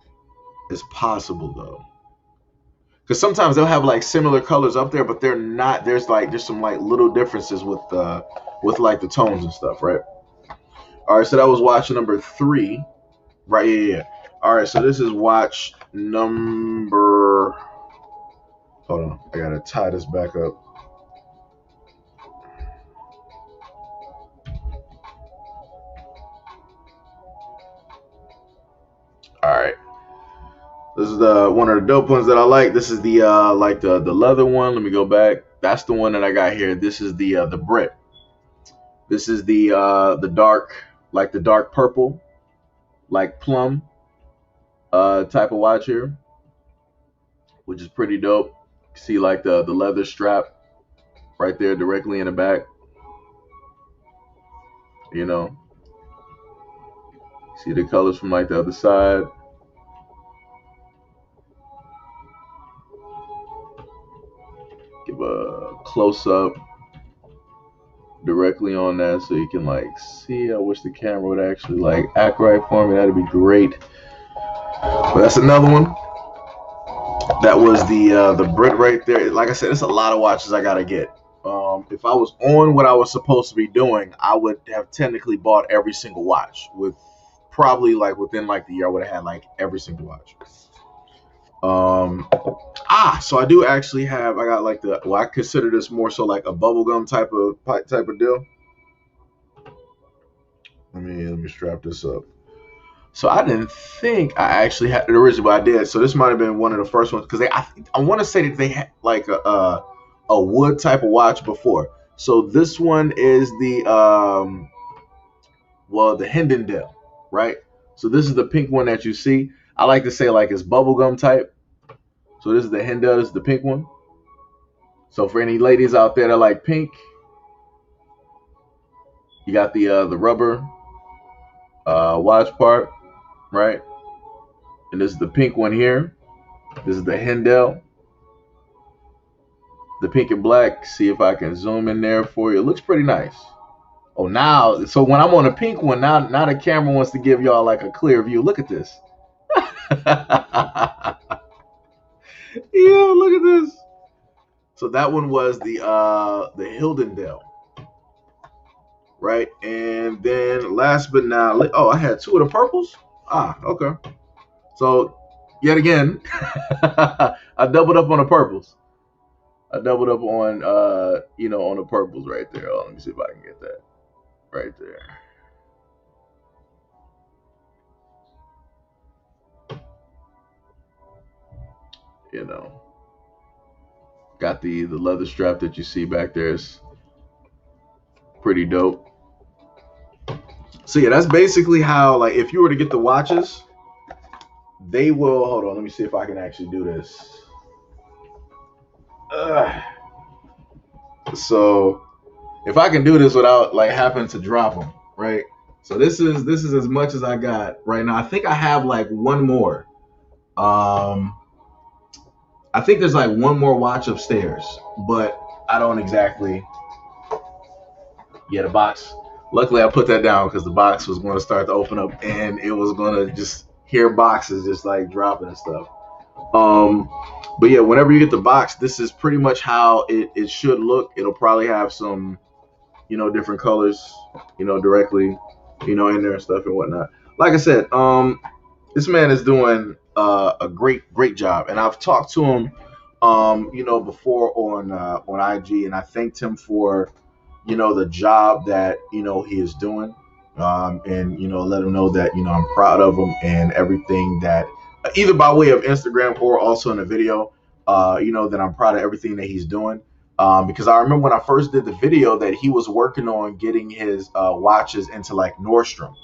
It's possible though, because sometimes they'll have like similar colors up there, but they're not. There's some like little differences with like the tones and stuff, right? All right, so that was watch number 3, right? Yeah. All right, so this is watch number. Hold on, I gotta tie this back up. All right. This is one of the dope ones that I like. This is the like the leather one. Let me go back. That's the one that I got here. This is the Brit. This is the dark, like the dark purple, like plum type of watch here, which is pretty dope. See like the leather strap right there directly in the back. See the colors from like the other side. Give a close up directly on that so you can like see. I wish the camera would actually like act right for me. That'd be great. But that's another one. That was the Brit right there. Like I said, it's a lot of watches I gotta get. If I was on what I was supposed to be doing, I would have technically bought every single watch. With probably like within like the year, I would have had like every single watch. So I do actually have. I got like I consider this more so like a bubblegum type of deal. Let me strap this up. So I didn't think I actually had it originally, but I did. So this might have been one of the first ones, because I want to say that they had like a wood type of watch before. So this one is the the Hindendale, right? So this is the pink one that you see. I like to say like it's bubblegum type. So this is the Hindendale. This is the pink one. So for any ladies out there that like pink, you got the rubber watch part, right? And this is the pink one here. This is the Hindendale. The pink and black. See if I can zoom in there for you. It looks pretty nice. Oh, now, so when I'm on a pink one, now the camera wants to give y'all like a clear view. Look at this. Yeah, look at this. So that one was the Hildendale, right? And then last but not least, I had 2 of the purples. Okay. So yet again, I doubled up on the purples. I doubled up on on the purples right there. Let me see if I can get that right there. Got the leather strap that you see back there. Is pretty dope. So yeah, that's basically how, like, if you were to get the watches, they will, hold on, let me see if I can actually do this. So if I can do this without like having to drop them, right? So this is as much as I got right now. I think I have like one more. Um, I think there's like one more watch upstairs, but I don't exactly. Yeah, the box. Luckily, I put that down because the box was going to start to open up, and it was going to just hear boxes just like dropping and stuff. Um, but yeah, whenever you get the box, this is pretty much how it should look. It'll probably have some, different colors, directly, in there and stuff and whatnot. Like I said, this man is doing a great job, and I've talked to him, before on IG, and I thanked him for, the job that he is doing, and let him know that I'm proud of him and everything that either by way of Instagram or also in a video, that I'm proud of everything that he's doing. Because I remember when I first did the video that he was working on getting his watches into like Nordstrom.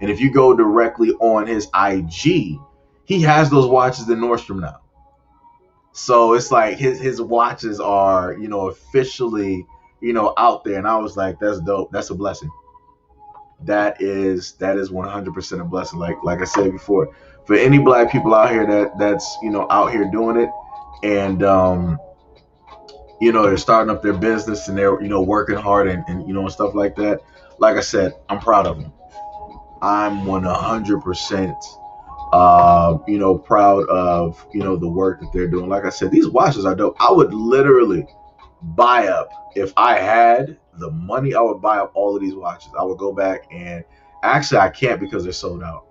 And if you go directly on his IG, he has those watches in Nordstrom now. So it's like his watches are, officially, out there. And I was like, that's dope. That's a blessing. That is 100% a blessing. Like I said before, for any black people out here that's out here doing it, and they're starting up their business and they're working hard and and stuff like that. Like I said, I'm proud of them. I'm 100% proud of the work that they're doing. Like I said, these watches are dope. I would literally buy up, if I had the money, I would buy up all of these watches. I would go back, and actually I can't because they're sold out.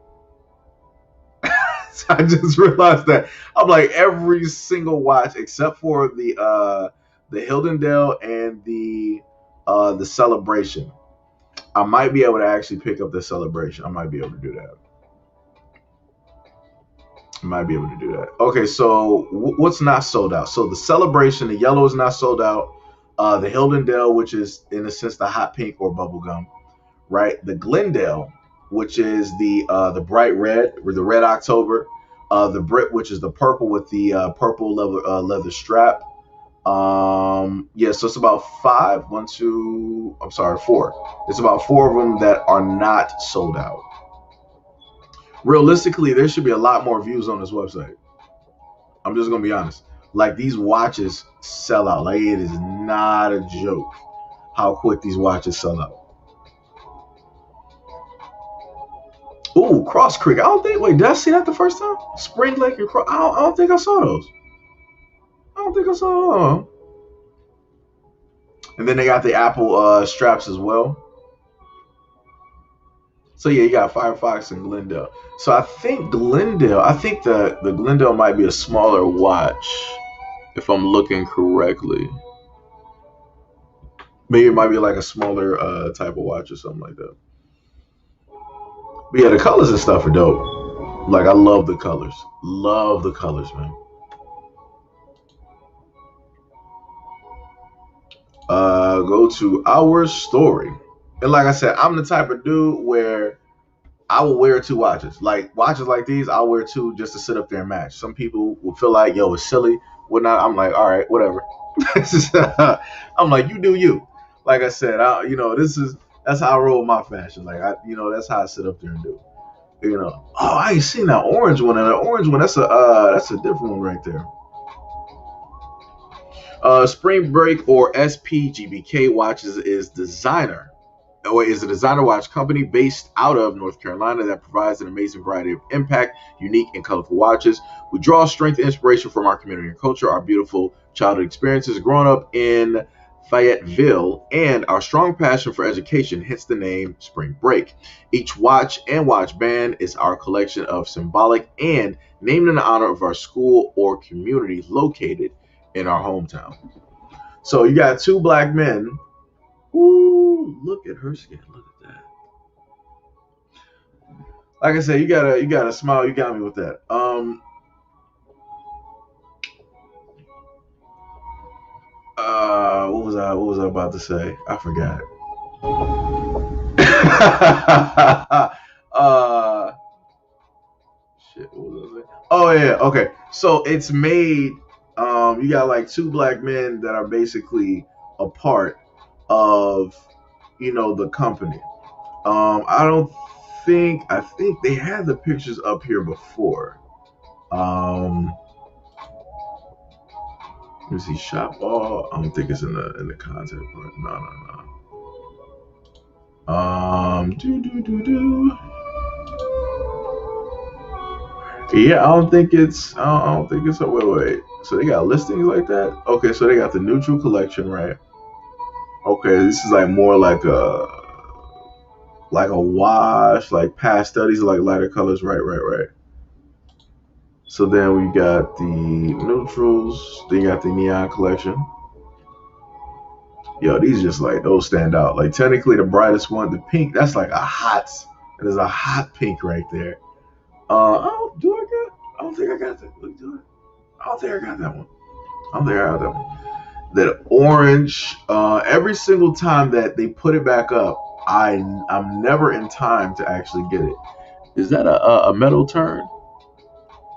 So I just realized that I'm like, every single watch except for the Hildendale and the Celebration. I might be able to actually pick up the Celebration. I might be able to do that. Okay, so what's not sold out? So the Celebration, the yellow is not sold out. The Hildendale, which is in a sense the hot pink or bubblegum, right? The Glendale, which is the bright red, or the red October. The Brit, which is the purple with the purple leather strap. Yeah, so it's about four. It's about four of them that are not sold out. Realistically, there should be a lot more views on this website. I'm just gonna be honest. Like, these watches sell out. Like, it is not a joke how quick these watches sell out. Ooh, Cross Creek. I don't think. Wait, did I see that the first time? Spring Lake and Cross. I don't think I saw those. I don't think I saw them. And then they got the Apple straps as well. So yeah, you got Firefox and Glendale. So I think the Glendale might be a smaller watch, if I'm looking correctly. Maybe it might be like a smaller type of watch or something like that. But yeah, the colors and stuff are dope. Like, I love the colors. Love the colors, man. Go to our story. And like I said, I'm the type of dude where I will wear two watches. Like, watches like these, I'll wear two just to sit up there and match. Some people will feel like, yo, it's silly, whatnot. I'm like, all right, whatever. I'm like, you do you. Like I said, that's how I roll with my fashion. Like, that's how I sit up there and do. Oh, I ain't seen that orange one. And that orange one, that's a different one right there. Spring Break, or SPGBK Watches, is a designer watch company based out of North Carolina that provides an amazing variety of impact, unique, and colorful watches. We draw strength and inspiration from our community and culture, our beautiful childhood experiences growing up in Fayetteville, and our strong passion for education, hence the name Spring Break. Each watch and watch band is our collection of symbolic and named in honor of our school or community located in our hometown. So you got two black men. Ooh, look at her skin. Look at that. Like I said, you gotta smile. You got me with that. What was I about to say? I forgot. Shit, what was I saying? Oh yeah, okay. So it's made You got like two black men that are basically a part of, the company. I think they had the pictures up here before. Let me see, shop ball. I don't think it's in the contact part. No. Yeah, I don't think it's. I don't think it's. Wait. So they got listings like that. Okay, so they got the neutral collection, right? Okay, this is like more like a wash, like pastel. These are like lighter colors, right. So then we got the neutrals. Then you got the neon collection. Yo, these just like those stand out. Like technically the brightest one, the pink, that's like there's a hot pink right there. I don't think I got that. I don't think I got that one. That orange, every single time that they put it back up, I'm never in time to actually get it. Is that a metal turn?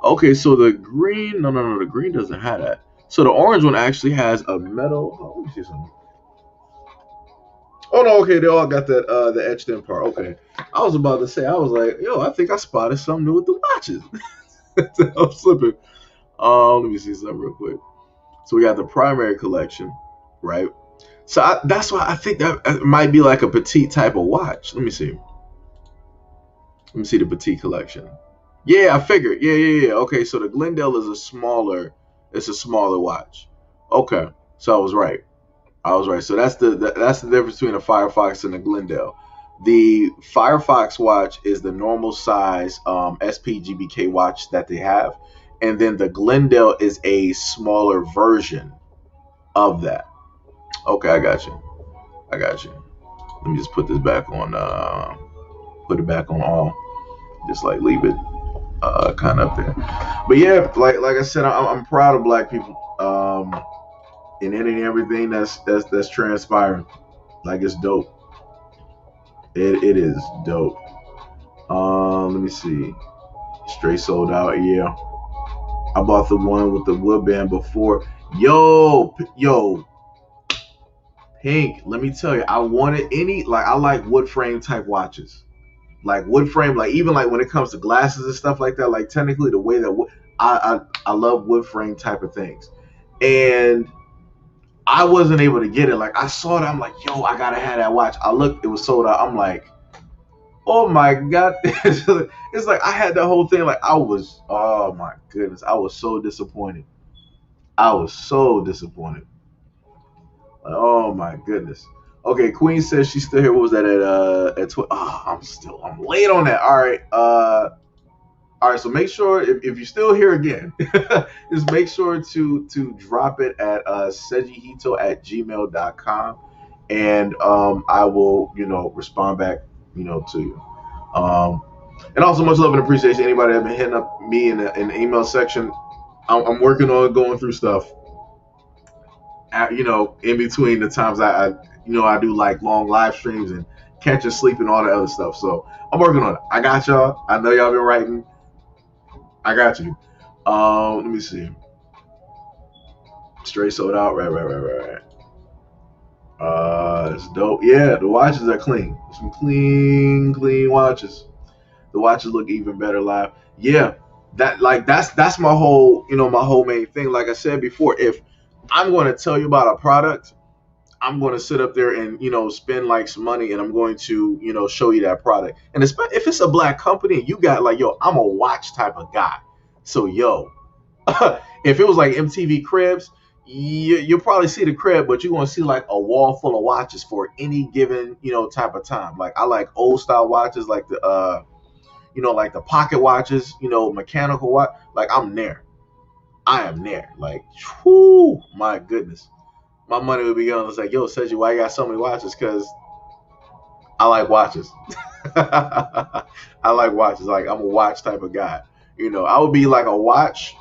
Okay, so the green, no, the green doesn't have that. So the orange one actually has a metal. Oh, let me see something. Oh no, okay, they all got that the etched in part. Okay, I was about to say, I was like, yo, I think I spotted something new with the watches. I'm slipping. Let me see something real quick. So we got the primary collection, right? So that's why I think that it might be like a petite type of watch. Let me see the petite collection. Yeah, I figured. Yeah. Okay, so the Glendale is a smaller watch. Okay, so I was right. So that's the difference between a Firefox and a Glendale. The Firefox watch is the normal size SPGBK watch that they have, and then the Glendale is a smaller version of that. Okay, I got you. Let me just put this back on. Put it back on all. Just like leave it kind of up there. But yeah, like I said, I'm proud of black people. In any and everything that's transpiring. Like it's dope. It is dope. Let me see. Straight sold out. Yeah. I bought the one with the wood band before. Yo, Pink. Let me tell you, I wanted I like wood frame type watches. Like wood frame, like even like when it comes to glasses and stuff like that. Like technically, the way that I love wood frame type of things, and I wasn't able to get it. Like I saw it, I'm like, yo, I gotta have that watch. I looked, it was sold out. I'm like, oh my god. It's like I had that whole thing. Like oh my goodness, I was so disappointed. Like, oh my goodness. Okay, Queen says she's still here. What was that at 12? Oh, I'm late on that. All right, so make sure if you're still here again, just make sure to drop it at SEIJIHITO@gmail.com, and I will respond back to you. And also much love and appreciation anybody that been hitting up me in the email section. I'm working on going through stuff. In between the times I do like long live streams and catching sleep and all the other stuff. So I'm working on it. I got y'all. I know y'all been writing. I got you. Let me see. Straight sold out. Right. It's dope. Yeah, the watches are clean. Some clean watches. The watches look even better live. Yeah, that's my whole main thing. Like I said before, if I'm going to tell you about a product, I'm going to sit up there and spend like some money, and I'm going to show you that product. And especially if it's a black company, and you got like, yo, I'm a watch type of guy. So yo, if it was like MTV Cribs, you'll probably see the crib, but you're going to see like a wall full of watches for any given type of time. Like I like old style watches, like the like the pocket watches, mechanical watch. Like I am there. Like, whoo, my goodness. My money would be going. It's like, yo, Seiji, why you got so many watches? Because I like watches. I like watches. Like I'm a watch type of guy. I would be like a watch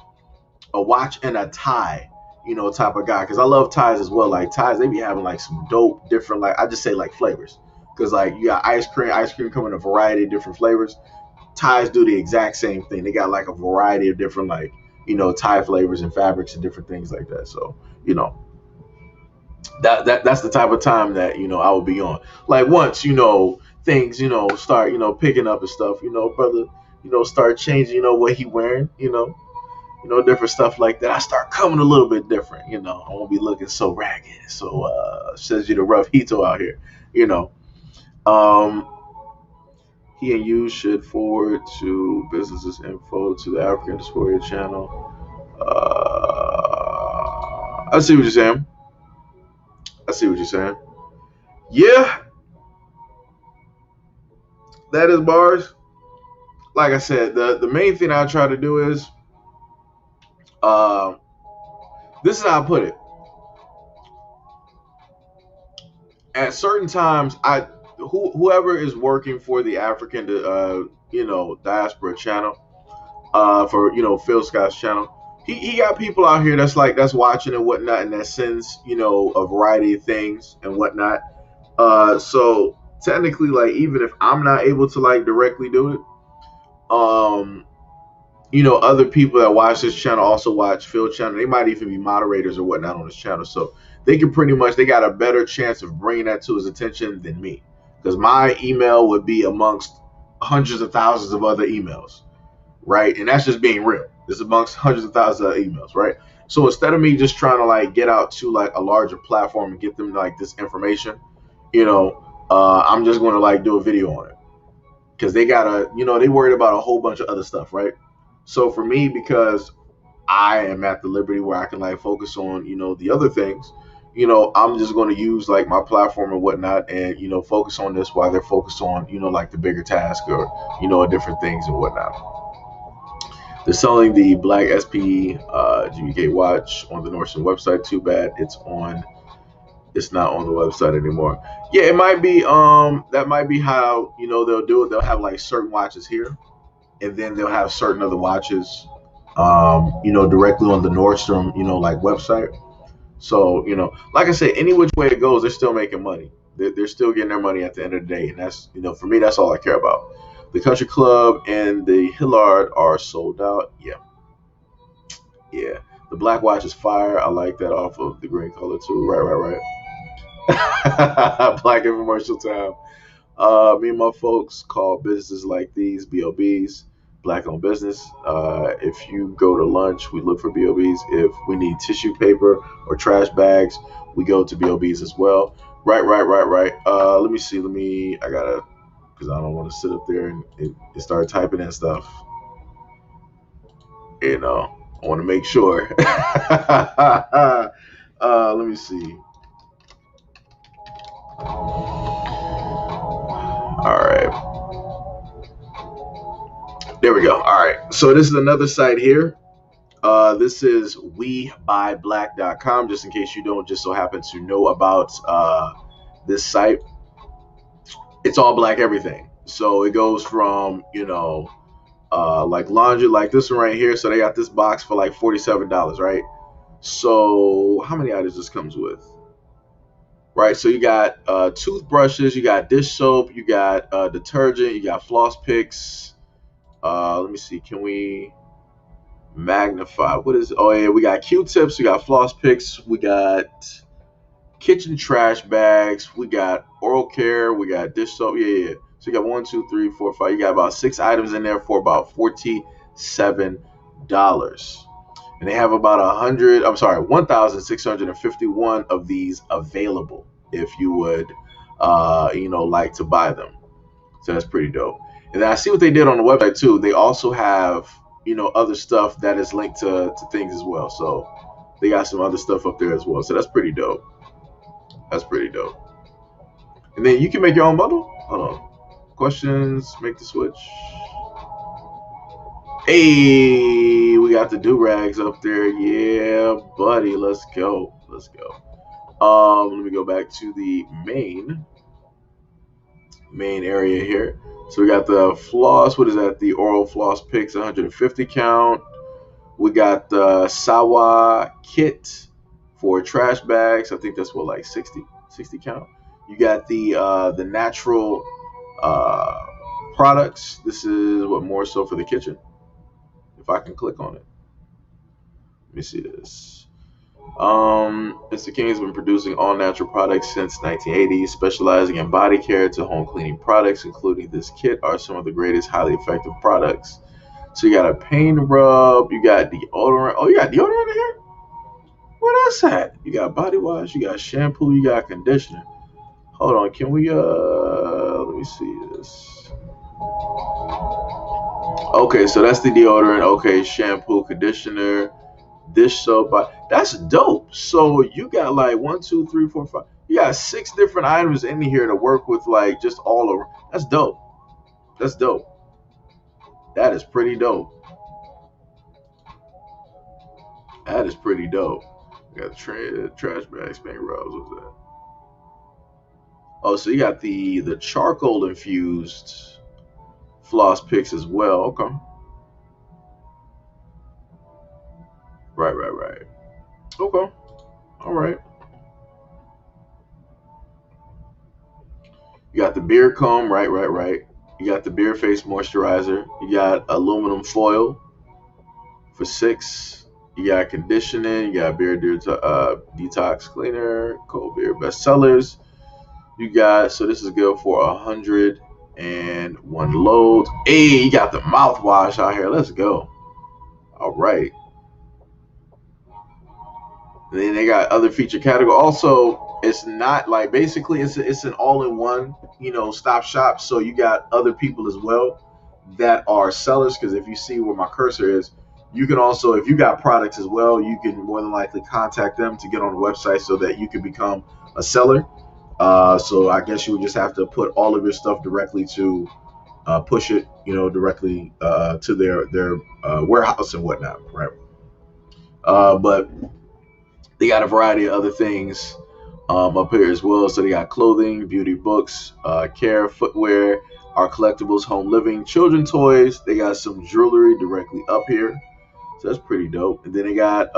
and a tie, type of guy. Because I love ties as well. Like ties, they be having like some dope, different, like I just say like flavors. Because like you got ice cream come in a variety of different flavors. Ties do the exact same thing. They got like a variety of different like tie flavors and fabrics and different things like that. So, that's the type of time that I will be on. Like once things start picking up and stuff, brother, start changing, what he wearing, different stuff like that. I start coming a little bit different, I won't be looking so ragged. So says you the rough Hito out here, you know. Um, he and you should forward to businesses info to the African Dysphoria channel. I see what you're saying. I see what you're saying. Yeah, that is bars. Like I said, the main thing I try to do is, uh, this is how I put it. At certain times, whoever is working for the African, diaspora channel, for Phil Scott's channel, he got people out here that's watching and whatnot, and that sends a variety of things and whatnot. So technically, like, even if I'm not able to like directly do it, other people that watch this channel also watch Phil's channel. They might even be moderators or whatnot on this channel, so they got a better chance of bringing that to his attention than me, because my email would be amongst hundreds of thousands of other emails, right? And that's just being real. It's amongst hundreds of thousands of emails, right? So instead of me just trying to like get out to like a larger platform and get them like this information, I'm just going to like do a video on it, because they gotta, they worried about a whole bunch of other stuff, right? So for me, because I am at the liberty where I can like focus on, the other things, I'm just going to use like my platform and whatnot, and, focus on this while they're focused on, like the bigger task or, different things and whatnot. They're selling the black SP GBK watch on the Nordstrom website. Too bad it's not on the website anymore. Yeah, it might be, that might be how, they'll do it. They'll have like certain watches here, and then they'll have certain other watches, directly on the Nordstrom, like website. So, like I said, any which way it goes, they're still making money. They're still getting their money at the end of the day. And that's, for me, that's all I care about. The Country Club and the Hillard are sold out. Yeah. Yeah. The black watch is fire. I like that off of the green color too. Right. Black infomercial time. Me and my folks call businesses like these BOBs, black owned business. If you go to lunch, we look for BOBs. If we need tissue paper or trash bags, we go to BOBs as well. Right. Let me see. Because I don't want to sit up there and start typing in stuff. I want to make sure. Let me see. All right. There we go. All right. So this is another site here. This is WeBuyBlack.com, just in case you don't just so happen to know about this site. It's all black everything. So it goes from, like laundry, like this one right here. So they got this box for like $47, right? So how many items this comes with? Right, so you got toothbrushes, you got dish soap, you got detergent, you got floss picks. Let me see, can we magnify? What is it? Oh yeah, we got Q-tips, we got floss picks, we got kitchen trash bags, we got oral care, we got dish soap. Yeah. So you got 1, 2, 3, 4, 5. You got about 6 items in there for about $47. And they have about 1,651 of these available if you would, like to buy them. So that's pretty dope. And then I see what they did on the website too. They also have, other stuff that is linked to things as well. So they got some other stuff up there as well. So that's pretty dope. And then you can make your own bundle. Hold on. Questions, make the switch. Hey, we got the do-rags up there. Yeah, buddy. Let's go. Let me go back to the main area here. So we got the floss. What is that? The oral floss picks, 150 count. We got the Sawa kit for trash bags. I think that's what, like 60 count. You got the natural products. This is what more so for the kitchen. If I can click on it. Let me see this. Mr. King has been producing all natural products since 1980, specializing in body care to home cleaning products, including this kit, are some of the greatest highly effective products. So you got a pain rub, you got deodorant. Oh, you got deodorant in here? Where that's at? You got body wash, you got shampoo, you got conditioner. Hold on, can we let me see this. Okay, so that's the deodorant. Okay, shampoo, conditioner, dish soap. That's dope. So you got like 1, 2, 3, 4, 5. You got 6 different items in here to work with, like just all over. That's dope. That's dope. That is pretty dope. That is pretty dope. You got trash bags, paint rubs. What's that? Oh, so you got the charcoal infused floss picks as well. Okay. Right. Okay. All right. You got the beard comb. Right. You got the beard face moisturizer. You got aluminum foil for 6. You got conditioning. You got beard detox cleaner. Cold beard bestsellers. You got, so this is good for 101 loads. Hey, you got the mouthwash out here. Let's go. All right. And then they got other feature category. Also, it's not like, basically it's an all-in-one, stop shop. So you got other people as well that are sellers. Because if you see where my cursor is, you can also, if you got products as well, you can more than likely contact them to get on the website so that you can become a seller. So I guess you would just have to put all of your stuff directly to push it, directly to their warehouse and whatnot, right? But they got a variety of other things up here as well. So they got clothing, beauty, books, care, footwear, art collectibles, home living, children toys. They got some jewelry directly up here. So that's pretty dope. And then they got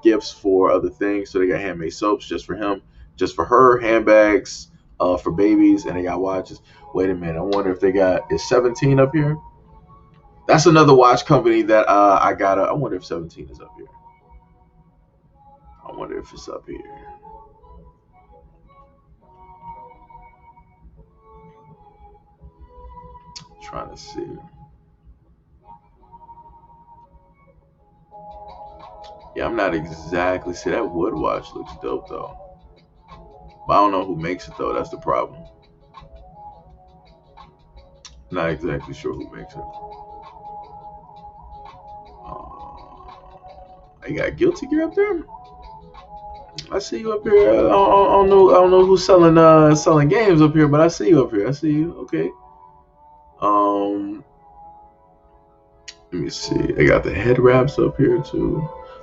gifts for other things. So they got handmade soaps just for him, just for her, handbags for babies, and they got watches. Wait a minute. I wonder if they got, is 17 up here? That's another watch company that I got. I wonder if 17 is up here. I wonder if it's up here. Trying to see. Yeah, I'm not exactly. See, that wood watch looks dope though. But I don't know who makes it though. That's the problem. Not exactly sure who makes it. I got Guilty Gear up there. I see you up here. I don't know who's selling games up here, but I see you up here. I see you. Okay. Let me see. They got the head wraps up here too.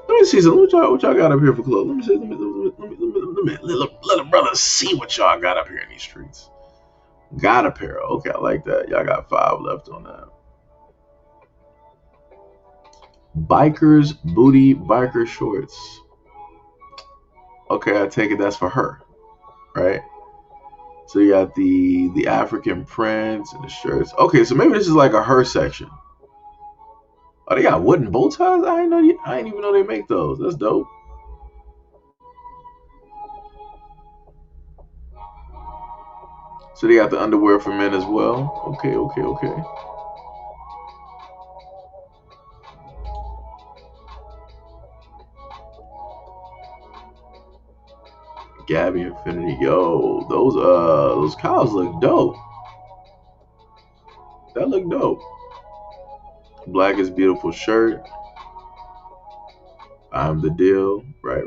Let me see some. What y'all got up here for clothes? Let me see. Let a brother see what y'all got up here in these streets. Got apparel. Okay, I like that. Y'all got 5 left on that. Bikers booty biker shorts. Okay, I take it that's for her, right? So you got the African prints and the shirts. Okay, so maybe this is like a her section. Oh, they got wooden bow ties. I didn't even know they make those. That's dope. So they got the underwear for men as well. Okay. Gabby Infinity. Yo, those cows look dope. That look dope. Black is beautiful shirt. I'm the deal. Right.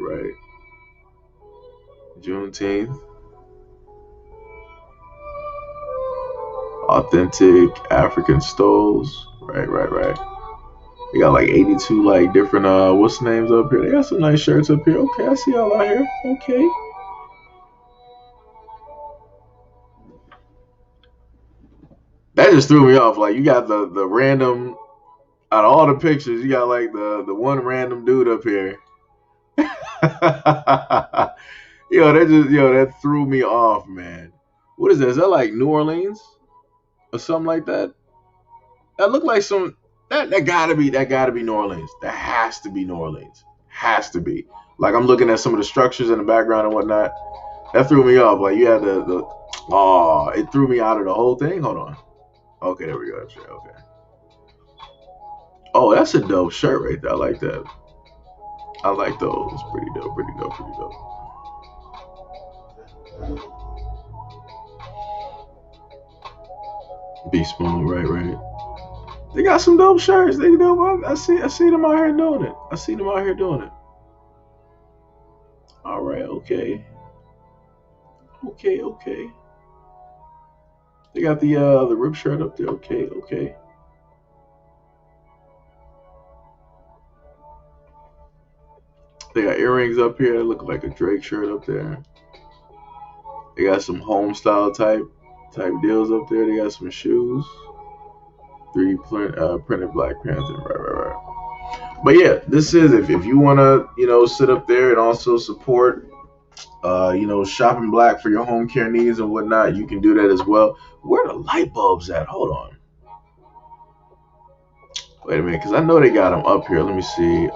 Juneteenth. Authentic African stoles. Right. They got like 82 like different what's names up here. They got some nice shirts up here. Okay, I see y'all out here. Okay. That just threw me off. Like you got the random out of all the pictures, you got like the one random dude up here. That threw me off, man. What is that? Is that like New Orleans or something like that? That looked like some that gotta be New Orleans. That has to be New Orleans. Has to be. Like I'm looking at some of the structures in the background and whatnot. That threw me off. Like you had it threw me out of the whole thing. Hold on. Okay, there we go. Okay. Oh, that's a dope shirt right there. I like that. I like those. Pretty dope. Beast Mode, right. They got some dope shirts. They dope. I see them out here doing it. All right, okay. They got the rip shirt up there. Okay. They got earrings up here. They look like a Drake shirt up there. They got some home style type deals up there. They got some shoes. 3D printed Black Panther. Right. But yeah, this is if you want to sit up there and also support shopping black for your home care needs and whatnot, you can do that as well. Where are the light bulbs at? Hold on. Wait a minute, because I know they got them up here. Let me see.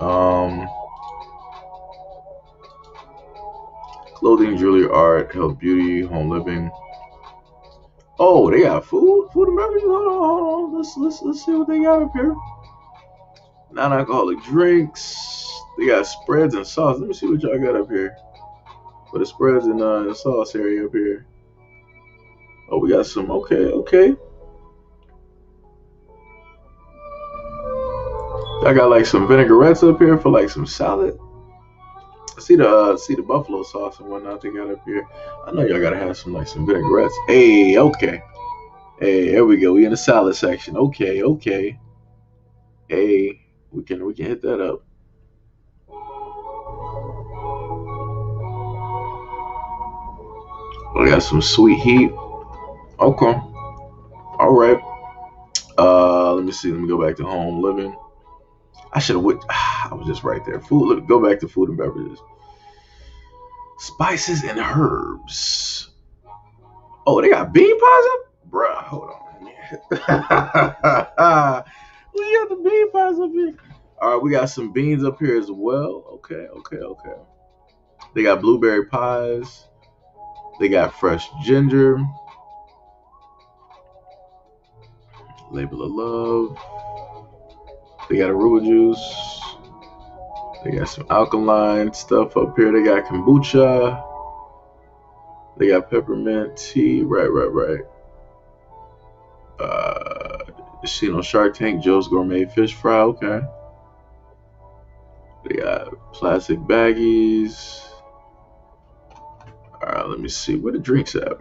Clothing, jewelry, art, health, beauty, home living. Oh, they got food and beverages. Hold on. Let's see what they got up here. Non-alcoholic drinks. They got spreads and sauce. Let me see what y'all got up here. For the spreads and the sauce area up here. Oh, we got some. Okay. I got like some vinaigrettes up here for like some salad. I see the buffalo sauce and whatnot they got up here. I know y'all gotta have some vinaigrettes. Hey, okay. Hey, there we go. We in the salad section. Okay. Hey, we can hit that up. We got some sweet heat. Okay. All right. Let me see. Let me go back to home living. I should have went. I was just right there. Food. Look, go back to food and beverages. Spices and herbs. Oh, they got bean pies up? Bruh, hold on. We got the bean pies up here. All right, we got some beans up here as well. Okay. They got blueberry pies. They got fresh ginger. Label of love. They got arugula juice. They got some alkaline stuff up here. They got kombucha. They got peppermint tea. Right. Seen on Shark Tank, Joe's Gourmet Fish Fry. Okay. They got plastic baggies. All right, let me see. Where the drinks at?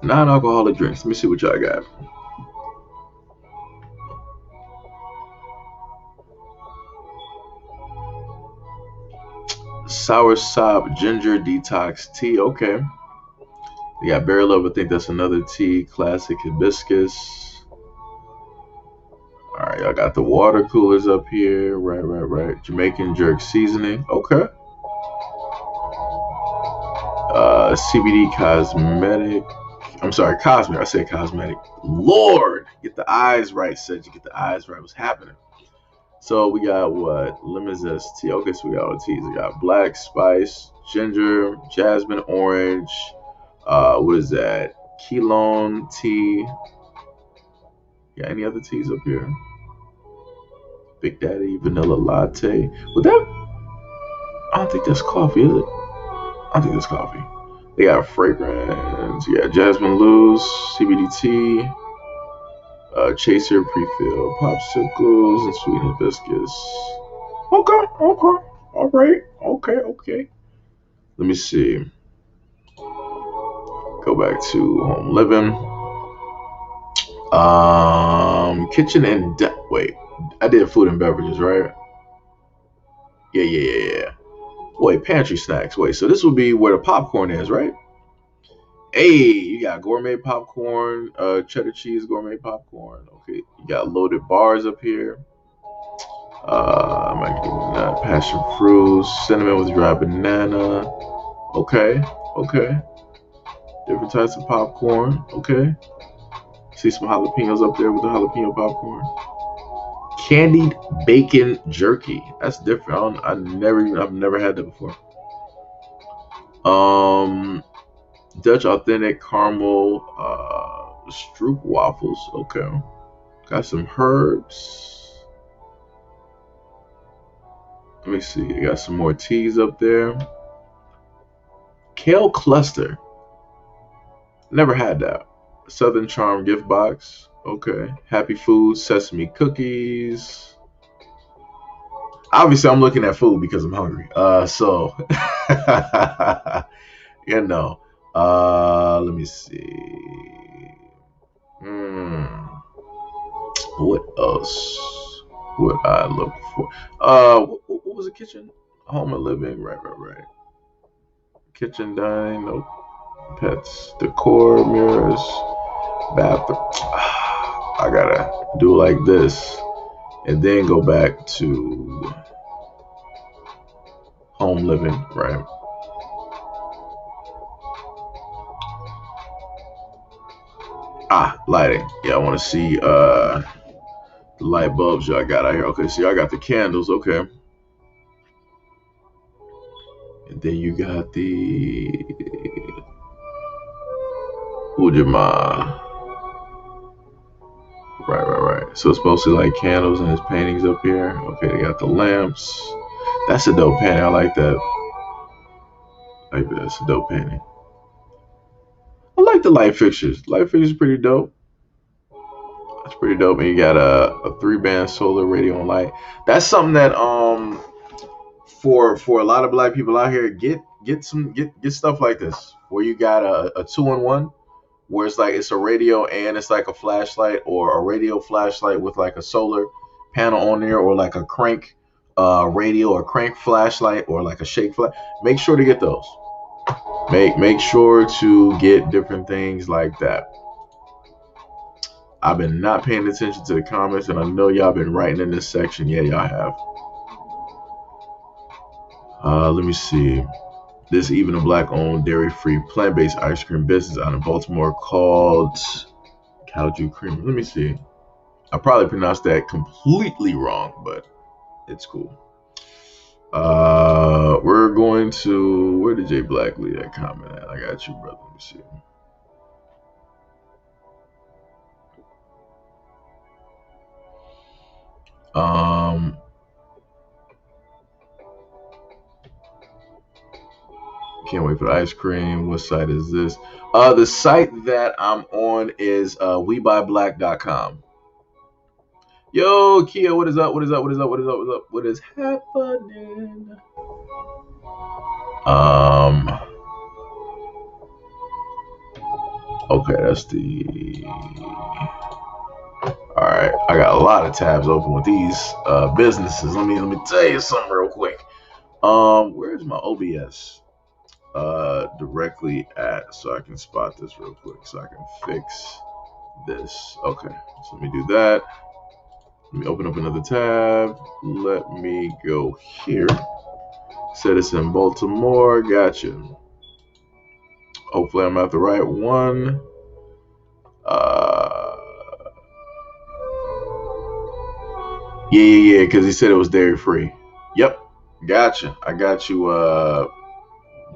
Non-alcoholic drinks. Let me see what y'all got. Sour sop ginger detox tea. Okay. They got berry love. I think that's another tea. Classic hibiscus. All right, y'all got the water coolers up here. Right. Jamaican jerk seasoning. Okay. CBD cosmetic. I'm sorry, cosmetic. I said cosmetic. Lord, get the eyes right. Said you get the eyes right. What's happening? So we got what? Lemon zest tea. Okay, so we got all the teas. We got black spice, ginger, jasmine, orange. What is that? Keylone tea. Got any other teas up here? Big Daddy vanilla latte. Would that? I don't think that's coffee, is it? I don't think that's coffee. They got fragrance. Yeah, jasmine loose, CBD tea, chaser pre-filled popsicles, and sweet hibiscus. Okay. All right. Okay. Let me see. Go back to home living. Kitchen and wait. I did food and beverages, right? Yeah. Wait, pantry snacks. Wait, so this would be where the popcorn is, right? Hey, you got gourmet popcorn, cheddar cheese gourmet popcorn. Okay, you got loaded bars up here. Passion fruit, cinnamon with dry banana. Okay. Different types of popcorn. Okay. See some jalapenos up there with the jalapeno popcorn. Candied bacon jerky. That's different. I've never had that before. Dutch authentic caramel stroop waffles. Okay. Got some herbs. Let me see. I got some more teas up there. Kale cluster. Never had that. Southern Charm gift box. Okay. Happy Foods sesame cookies. Obviously, I'm looking at food because I'm hungry. So you know. Let me see. What else would I look for? What was the kitchen? Home and living. Right. Kitchen, dining. Nope. Pets, decor, mirrors, bathroom. I gotta do like this and then go back to home living, right? Lighting. Yeah, I want to see the light bulbs y'all got out here. Okay, see, I got the candles. Okay, and then you got the Ujima. Right. So it's mostly like candles and his paintings up here. Okay, they got the lamps. That's a dope painting. I like that. That's a dope painting. I like the light fixtures. Light fixtures pretty dope. That's pretty dope. And you got a 3-band solar radio and light. That's something that for a lot of black people out here, get stuff like this where you got a 2-in-1 where it's a radio and it's like a flashlight, or a radio flashlight with like a solar panel on there, or like a crank radio or crank flashlight, or like a shake flash. Make sure to get those. Make sure to get different things like that. I've been not paying attention to the comments, and I know y'all been writing in this section. Yeah, y'all have. Let me see. This even a black-owned, dairy-free, plant-based ice cream business out in Baltimore called Cowju Cream. Let me see. I probably pronounced that completely wrong, but it's cool. We're going to, where did Jay Black leave that comment at? I got you, brother. Let me see. Can't wait for the ice cream. What site is this? The site that I'm on is WeBuyBlack.com. Yo, Kia, what is up? What is happening? Okay, that's the. All right, I got a lot of tabs open with these businesses. Let me tell you something real quick. Where's my OBS? Directly at, so I can spot this real quick, so I can fix this. Okay, so let me do that. Let me open up another tab. Let me go here. Citizen Baltimore. Gotcha. Hopefully I'm at the right one. Yeah, because he said it was dairy free. Yep, gotcha. I got you,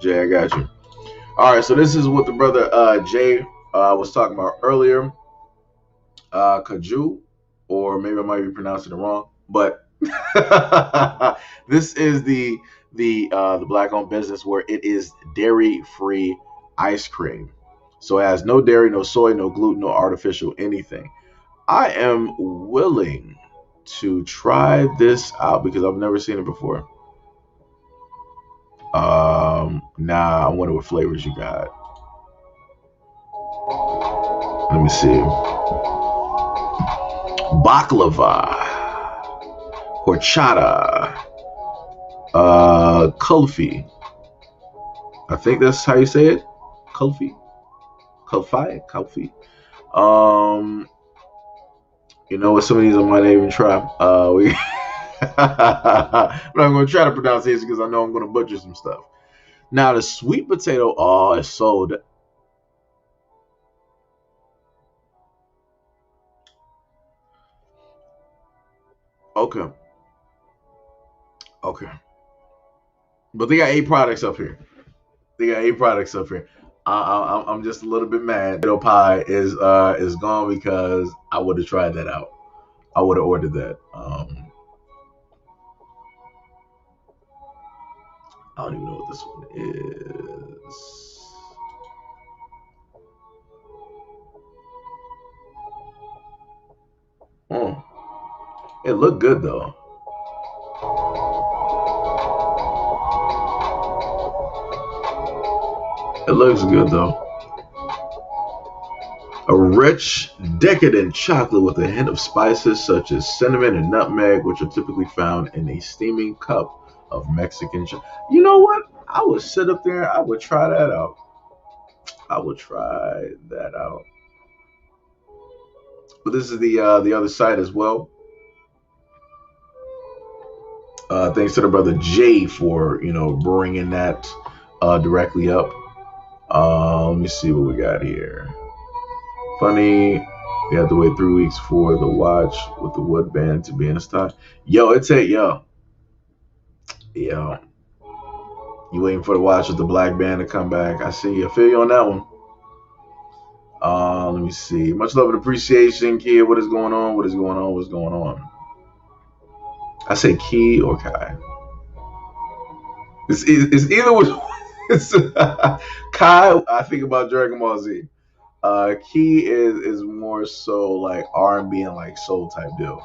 Jay. I got you. All right, so this is what the brother Jay was talking about earlier. Kaju, or maybe I might be pronouncing it wrong, but this is the black-owned business where it is dairy-free ice cream. So it has no dairy, no soy, no gluten, no artificial anything. I am willing to try this out because I've never seen it before. I wonder what flavors you got. Let me see. Baklava, horchata, kulfi. I think that's how you say it. Kulfi. You know what? Some of these I might not even try. I'm not going to try to pronounce these because I know I'm going to butcher some stuff. Now the sweet potato, it's sold. Okay. Okay. But they got 8 products up here. They got 8 products up here. I'm just a little bit mad. Potato pie is gone because I would have tried that out. I would have ordered that. I don't even know what this one is. Mm. It looked good though. It looks good though. A rich, decadent chocolate with a hint of spices such as cinnamon and nutmeg, which are typically found in a steaming cup of Mexican chocolate. You know what? I would sit up there. I would try that out. I would try that out. But this is the other side as well. Thanks to the brother Jay for bringing that directly up. Let me see what we got here. Funny, we have to wait 3 weeks for the watch with the wood band to be in stock. Yo, yo. You waiting for the watch with the black band to come back? I see. I feel you on that one. Let me see. Much love and appreciation, kid. What is going on? What is going on? What's going on? I say Key or Kai. It's either with it's, Kai. I think about Dragon Ball Z. Key is more so like R&B and like soul type deal.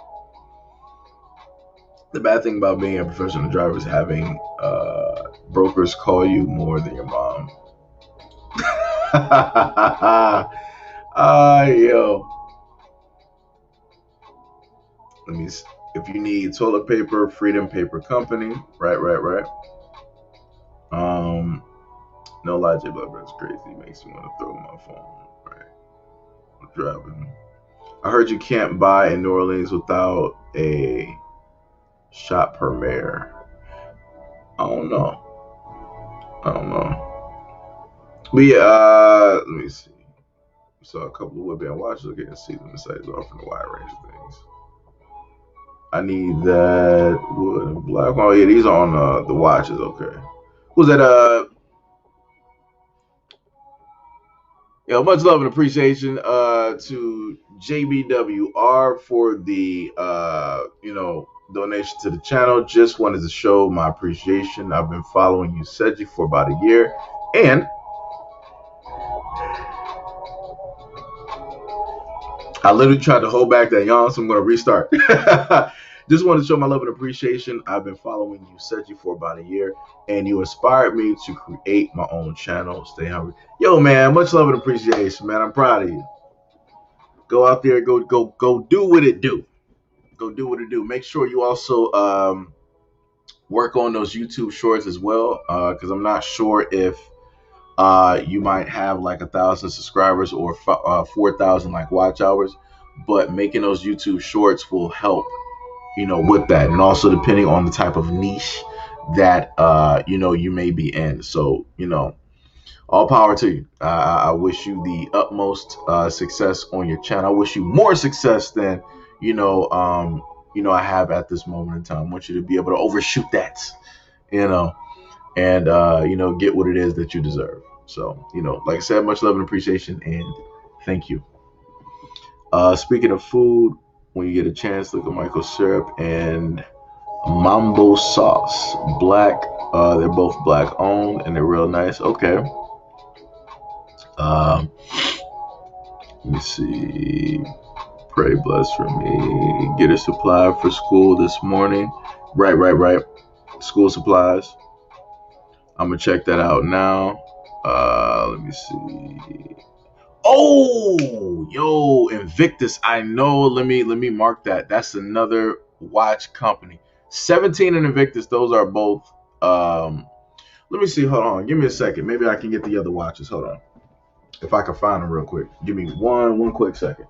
The bad thing about being a professional driver is having brokers call you more than your mom. Yo. Let me. If you need toilet paper, Freedom Paper Company. Right. No lie, J Bloodberg's crazy. Makes me want to throw my phone. Right. I'm driving. I heard you can't buy in New Orleans without a shot per mare. I don't know. But yeah, let me see. We saw a couple of woodband watches. Okay, and see them besides offering a wide range of things. I need that wood and black. Oh yeah, these are on the watches. Okay. Who's that? Much love and appreciation to JBWR for the donation to the channel. Just wanted to show my appreciation. I've been following you, Seji, for about a year, and I literally tried to hold back that yawn, so I'm going to restart. Just wanted to show my love and appreciation. I've been following you, Seji, for about a year, and you inspired me to create my own channel. Stay hungry. Yo, man, much love and appreciation, man. I'm proud of you. Go out there, go do what it do. Go do what it do. Make sure you also work on those YouTube shorts as well, because I'm not sure if you might have like 1,000 subscribers or 4,000 like watch hours, but making those YouTube shorts will help, with that, and also depending on the type of niche that you may be in. So all power to you. I wish you the utmost success on your channel. I wish you more success than I have at this moment in time. I want you to be able to overshoot that, and get what it is that you deserve. So like I said, much love and appreciation, and thank you. Speaking of food, when you get a chance, look at Michael syrup and Mambo sauce. Black. They're both black owned, and they're real nice. Okay. Let me see. Pray bless for me. Get a supply for school this morning. Right. School supplies. I'm gonna check that out now. Let me see. Oh, yo, Invictus. I know. Let me mark that. That's another watch company. 17 and Invictus. Those are both. Let me see. Hold on. Give me a second. Maybe I can get the other watches. Hold on. If I can find them real quick. Give me one quick second.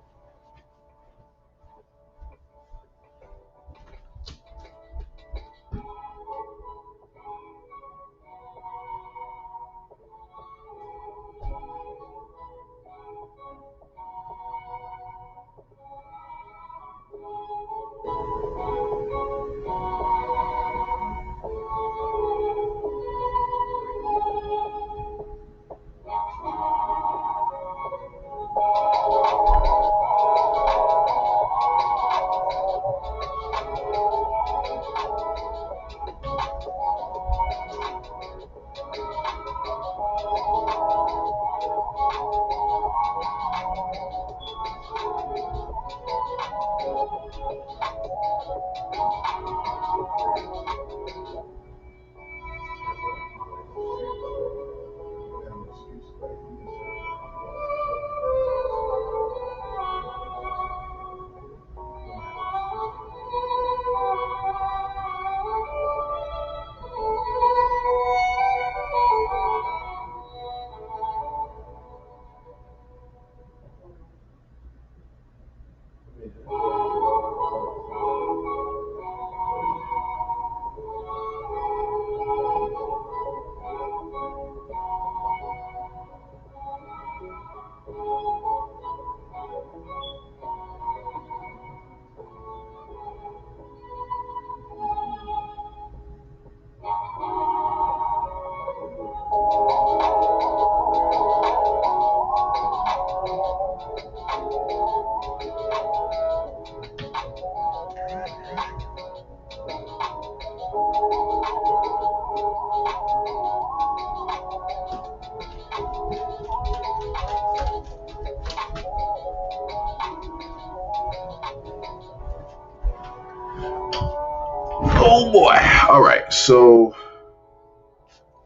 Oh boy. All right. So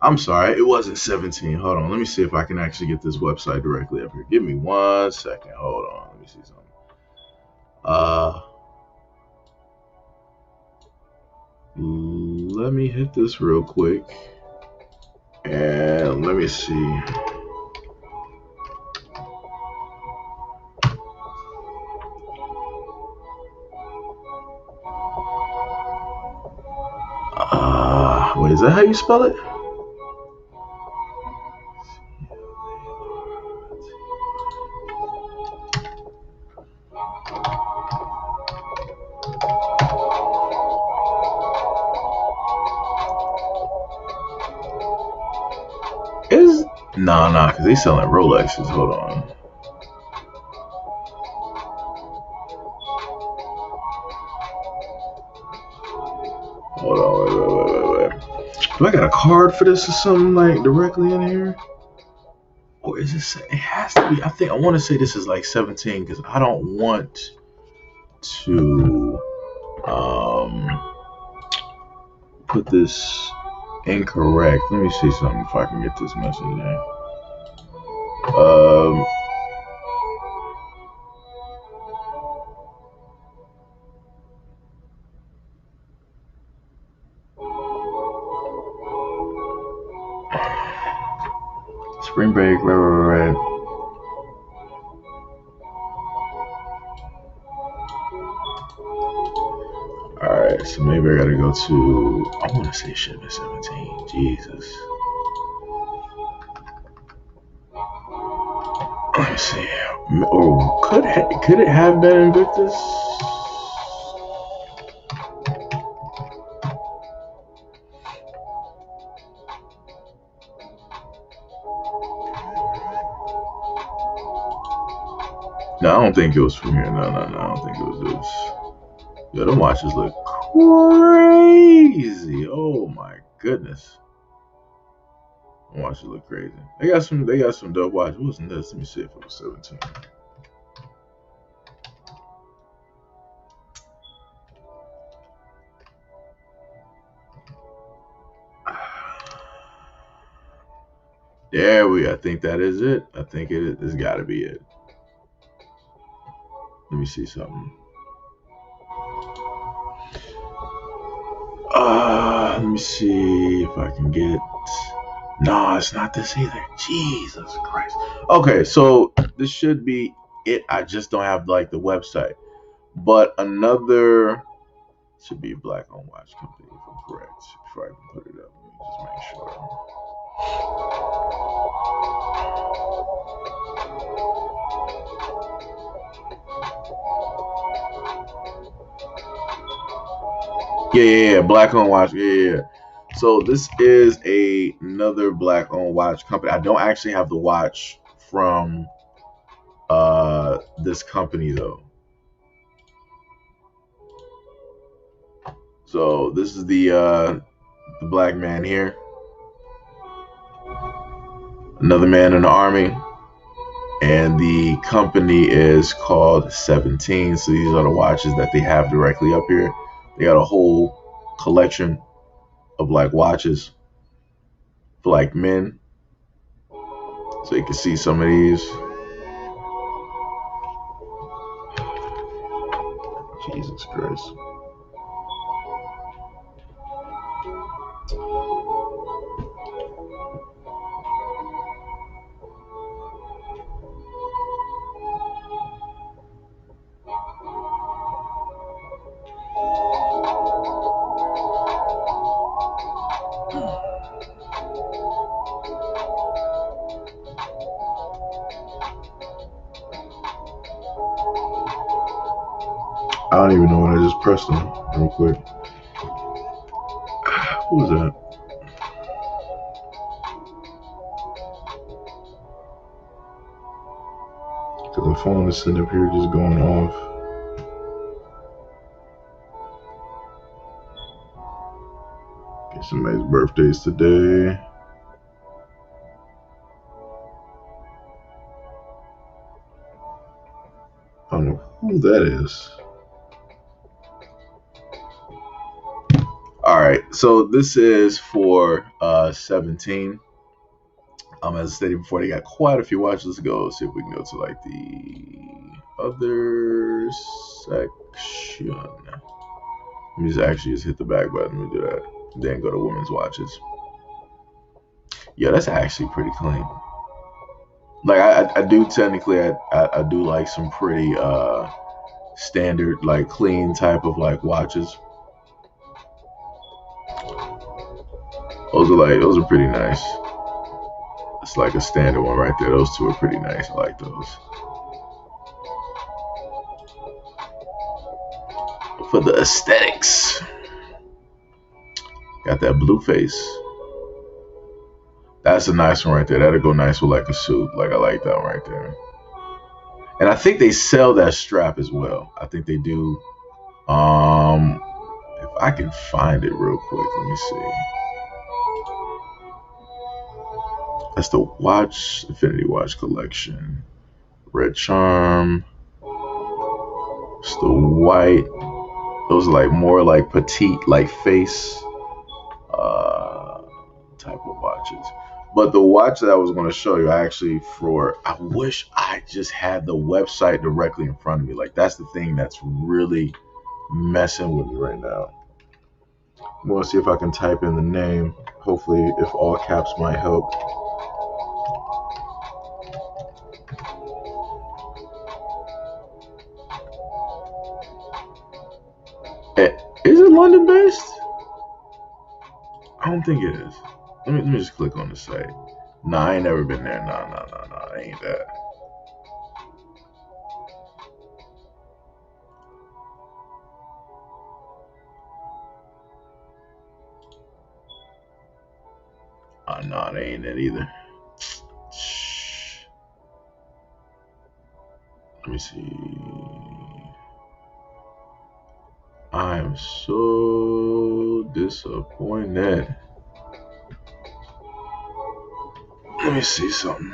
I'm sorry, it wasn't 17. Hold on. Let me see if I can actually get this website directly up here. Give me 1 second. Hold on. Let me see something. Let me hit this real quick. And let me see. Wait, is that how you spell it? Nah, because they selling Rolexes. Hold on. Hold on, wait. Do I got a card for this or something like directly in here? Or is it? It has to be. I want to say this is like 17 because I don't want to put this incorrect. Let me see something if I can get this message in. Spring break, right. Alright, so maybe I gotta go to, I want to say it should have been 17. Jesus. Let me see. Or could it have been Invictus? No, I don't think it was from here. No, I don't think it was this. Yo, them watches look crazy. Oh my goodness. Them watches look crazy. They got some dope watches. What wasn't this? Let me see if it was 17. I think that is it. I think it's got to be it. Let me see something. Let me see if I can get. No, it's not this either. Jesus Christ. Okay, so this should be it. I just don't have like the website. But another should be a black-owned watch company, if I'm correct. Before I can put it up, let me just make sure. Yeah, black-owned watch. Yeah. So this is another black-owned watch company. I don't actually have the watch from this company though. So this is the black man here. Another man in the army. And the company is called 17. So these are the watches that they have directly up here. They got a whole collection of like watches for like men. so you can see some of these. Jesus Christ. I don't even know what I just pressed on real quick. Who was that? Because the phone is sitting up here just going off. Get somebody's birthdays today. I don't know who that is. All right, so this is for 17. As I stated before, they got quite a few watches. Let's go see if we can go to like the other section. Let me just hit the back button. Let me do that. Then go to women's watches. Yeah, that's actually pretty clean. Like I do technically, I do like some pretty standard, like clean type of like watches. Those are pretty nice. It's like a standard one right there. Those two are pretty nice. I like those. For the aesthetics. Got that blue face. That's a nice one right there. That'll go nice with like a suit. Like I like that one right there. And I think they sell that strap as well. I think they do. If I can find it real quick, let me see. That's the watch, Infinity Watch Collection. Red Charm. It's the white. Those are like more like petite, like face type of watches. But the watch that I was going to show you, I wish I just had the website directly in front of me. Like that's the thing that's really messing with me right now. I'm going to see if I can type in the name. Hopefully, if all caps might help. Is it London based? I don't think it is. Let me just click on the site. Nah, I ain't never been there. Nah, ain't that. Nah, they ain't it either. Let me see. I am so disappointed. Let me see something.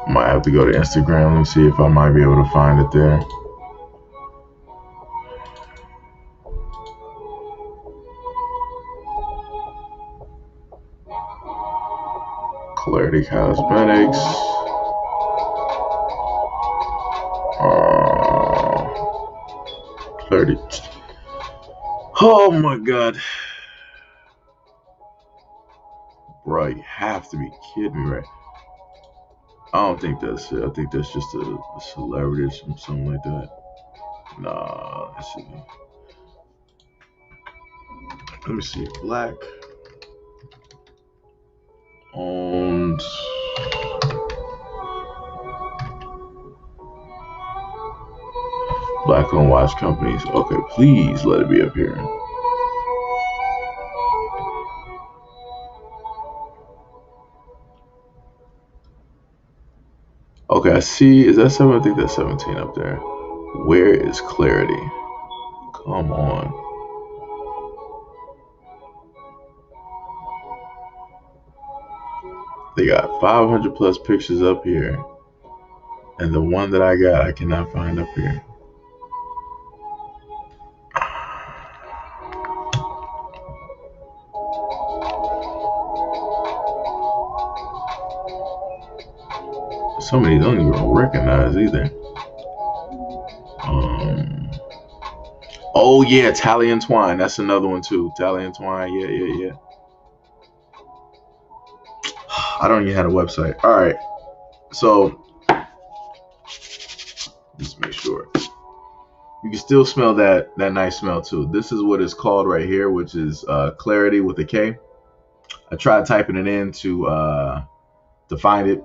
Might have to go to Instagram. Let me see if I might be able to find it there. Clarity Cosmetics. Clarity. Oh my God. Bro, you have to be kidding me, right? I don't think that's it. I think that's just a celebrity or something like that. Nah, let's see. Let me see. Black owned. Black owned watch companies. Okay, please let it be up here. Okay, I see. Is that 7? I think that's 17 up there. Where is Clarity? Come on. They got 500 plus pictures up here. And the one that I got, I cannot find up here. Some of these I don't even recognize either. Oh yeah, Tally and Twine. That's another one too. Tally and Twine. Yeah. I don't even have a website. All right. So just make sure. You can still smell that nice smell too. This is what it's called right here, which is Clarity with a K. I tried typing it in to find it,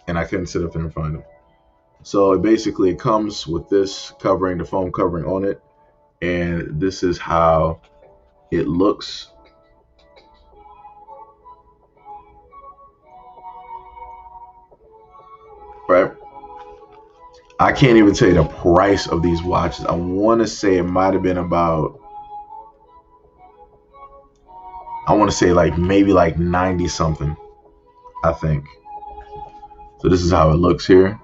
and I couldn't sit up there and find it. So basically, it comes with this covering, the foam covering on it, and this is how it looks. Right? I can't even tell you the price of these watches. I want to say it might have been about, I want to say like maybe like 90 something, I think. So this is how it looks here.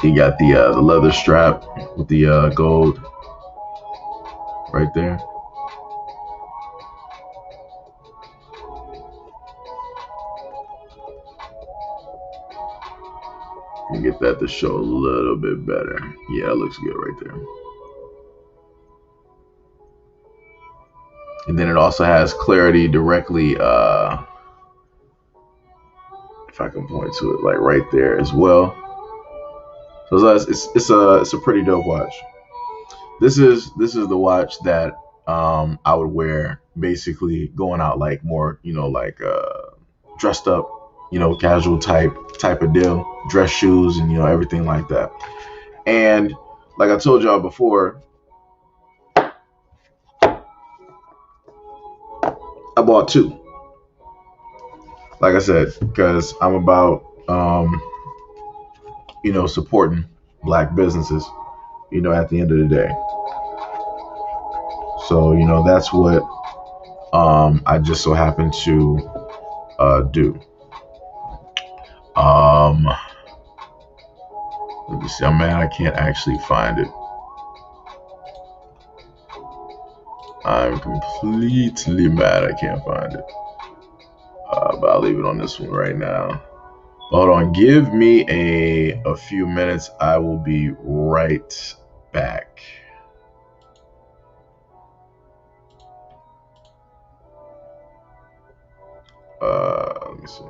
You got the leather strap with the gold right there. You get that to show a little bit better. Yeah, it looks good right there. And then it also has Clarity directly, if I can point to it, like right there as well. So it's a pretty dope watch. This is the watch that I would wear basically going out, like more, like dressed up, casual type of deal, dress shoes and everything like that. And like I told y'all before, I bought two. Like I said, because I'm about supporting black businesses, at the end of the day. So, that's what I just so happen to do. Let me see. I'm mad I can't actually find it. I'm completely mad I can't find it. But I'll leave it on this one right now. Hold on. Give me a few minutes. I will be right back. Let me see.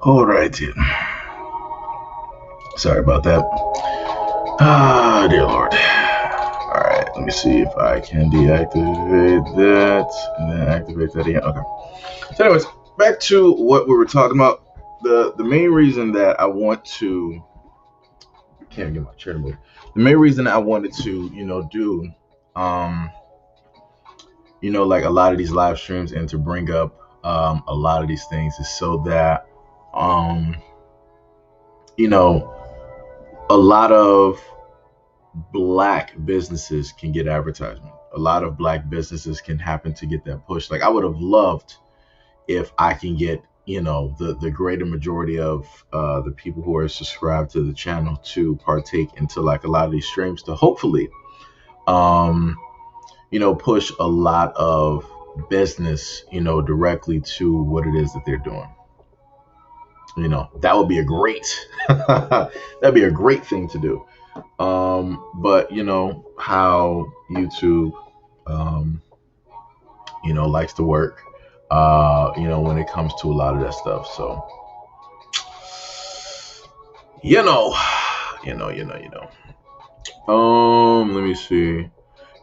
All right, then. Sorry about that. Ah, dear Lord. All right, let me see if I can deactivate that and then activate that again. Okay. So, anyways, back to what we were talking about. The main reason that I want to can't get my chair to move. The main reason I wanted to, do, like a lot of these live streams and to bring up a lot of these things is so that, you know, a lot of black businesses can get advertisement. A lot of black businesses can happen to get that push. Like I would have loved if I can get, the greater majority of the people who are subscribed to the channel to partake into like a lot of these streams to hopefully, push a lot of business, directly to what it is that they're doing. That would be a great, that'd be a great thing to do. But how YouTube, likes to work, when it comes to a lot of that stuff. So, let me see.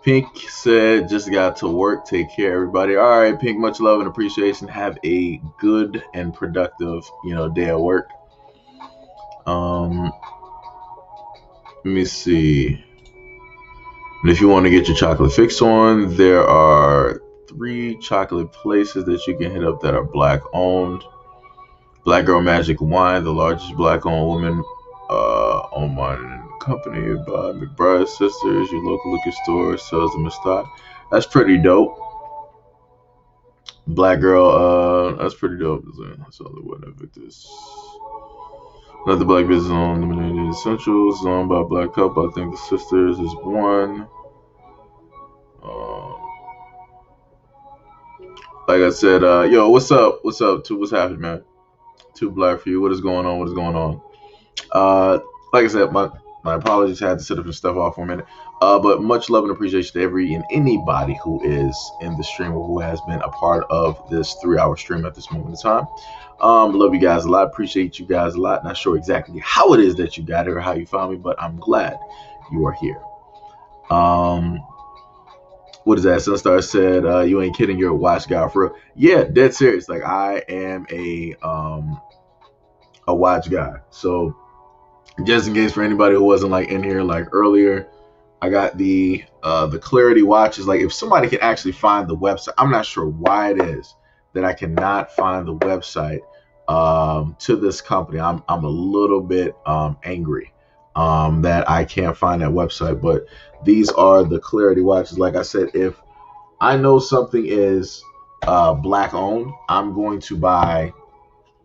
Pink said, just got to work. Take care, everybody. All right, Pink, much love and appreciation. Have a good and productive, day at work. Let me see. And if you want to get your chocolate fix on, there are 3 chocolate places that you can hit up that are black owned. Black Girl Magic Wine, the largest black owned woman owned wine company by McBride Sisters. Your local liquor store sells them in stock. That's pretty dope. Black Girl, that's pretty dope. That's all the one Victor's. Another black business owned Eliminated Essentials, owned by a black couple. I think the Sisters is one. Like I said, yo, what's up? What's up? What's happening, man? Too black for you. What is going on? What is going on? Like I said, my apologies. I had to sit up and stuff off for a minute. But much love and appreciation to every and anybody who is in the stream or who has been a part of this 3-hour stream at this moment in time. Love you guys a lot. Appreciate you guys a lot. Not sure exactly how it is that you got it or how you found me, but I'm glad you are here. What is that? Sunstar said, you ain't kidding, you're a watch guy for real. Yeah, dead serious. Like I am a watch guy. So just in case for anybody who wasn't like in here like earlier, I got the Clarity watches. Like if somebody can actually find the website, I'm not sure why it is that I cannot find the website to this company. I'm a little bit angry that I can't find that website, but these are the Clarity watches. Like I said, if I know something is black owned, I'm going to buy,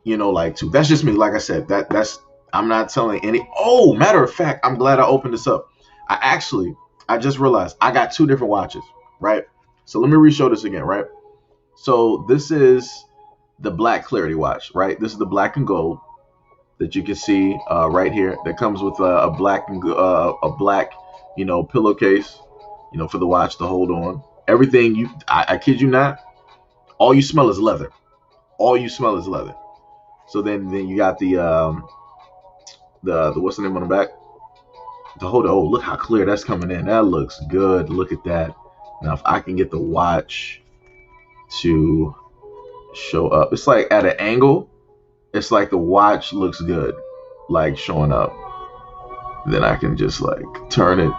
like 2. That's just me. Like I said, that's I'm not telling any. Oh, matter of fact, I'm glad I opened this up. I just realized I got 2 different watches, right? So let me re-show this again, right? So this is the black Clarity watch, right? This is the black and gold that you can see right here. That comes with a black pillowcase, for the watch to hold on. Everything I kid you not, all you smell is leather. All you smell is leather. So then you got the what's the name on the back? The holder. Oh, look how clear that's coming in. That looks good. Look at that. Now if I can get the watch to show up, it's like at an angle. It's like the watch looks good, like showing up. Then I can just like turn it.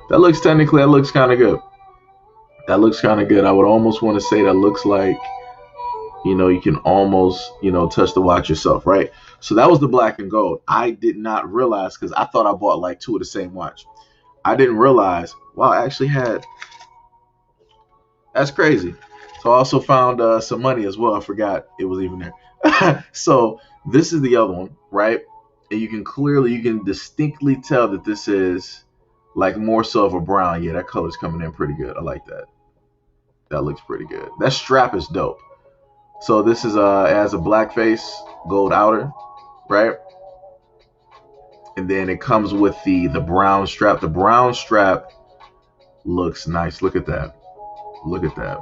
That looks kind of good. That looks kind of good. I would almost want to say that looks like, you can almost, touch the watch yourself, right? So that was the black and gold. I did not realize, because I thought I bought like 2 of the same watch. I didn't realize, wow, I actually had, that's crazy. So I also found some money as well. I forgot it was even there. So this is the other one, right? And you can distinctly tell that this is like more so of a brown. Yeah, that color's coming in pretty good. I like that. That looks pretty good. That strap is dope. So this is it has a black face, gold outer, right? And then it comes with the brown strap. The brown strap looks nice. Look at that. Look at that.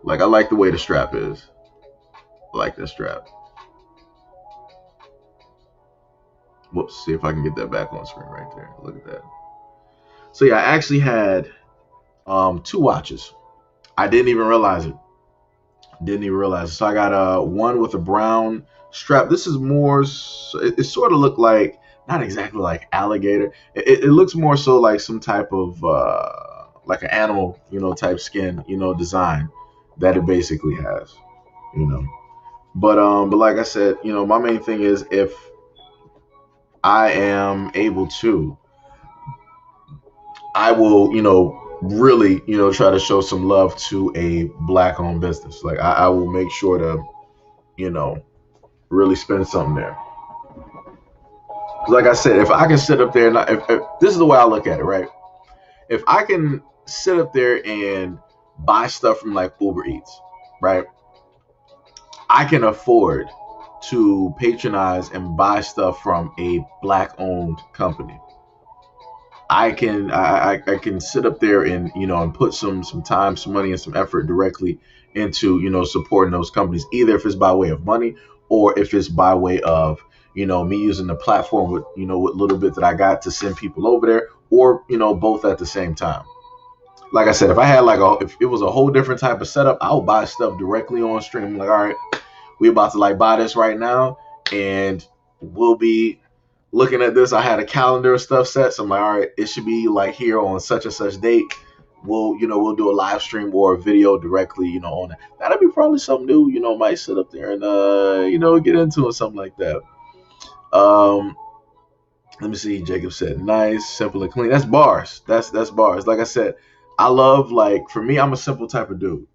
Like, I like the way the strap is. I like this strap. Whoops, see if I can get that back on screen right there. Look at that. So yeah, I actually had 2 watches. I didn't even realize it. Didn't even realize it. So I got one with a brown strap. This is more, it sort of looked like, not exactly like alligator. It looks more so like some type of, like an animal, type skin, design that it basically has, you know. But like I said, my main thing is if I am able to, I will, really, try to show some love to a black owned business. Like I will make sure to, really spend something there. Like I said, if I can sit up there and if this is the way I look at it, right? If I can sit up there and buy stuff from like Uber Eats, right? I can afford to patronize and buy stuff from a black owned company. I can sit up there and and put some time, some money, and some effort directly into supporting those companies, either if it's by way of money or if it's by way of me using the platform with with little bit that I got to send people over there, or both at the same time. Like I said, if I had if it was a whole different type of setup, I would buy stuff directly on stream. Like, all right, we about to like buy this right now, and we'll be looking at this. I had a calendar of stuff set, so I'm like, all right, it should be like here on such and such date. We'll do a live stream or a video directly on that. That'd be probably something new. Might sit up there and get into it, something like that. Let me see. Jacob said, nice, simple and clean. That's bars. That's bars. Like I said, I love, like, for me, I'm a simple type of dude.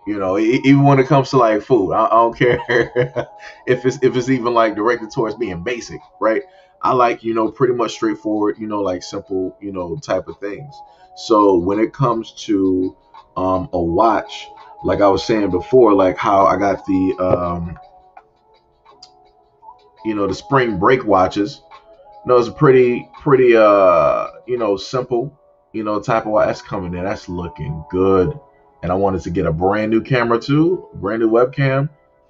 Even when it comes to like food, I don't care if it's even like directed towards being basic, right? I like, pretty much straightforward, like simple, type of things. So when it comes to a watch, like I was saying before, like how I got the the spring break watches. It's a pretty simple, type of watch. That's coming in. That's looking good. And I wanted to get a brand new camera too, brand new webcam.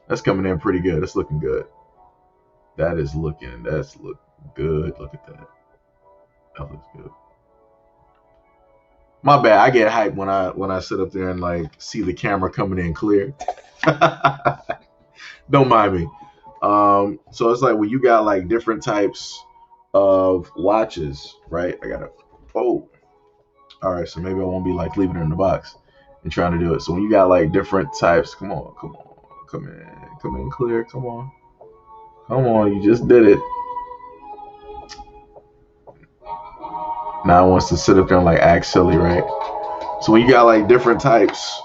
That's coming in pretty good. It's looking good. That's look good. Look at that. That looks good. My bad. I get hyped when I sit up there and like see the camera coming in clear. Don't mind me. So it's like when you got like different types of watches, right? All right, so maybe I won't be like leaving it in the box and trying to do it. So when you got like different types, come in clear, come on, you just did it. Now it wants to sit up there and like act silly, right? So when you got like different types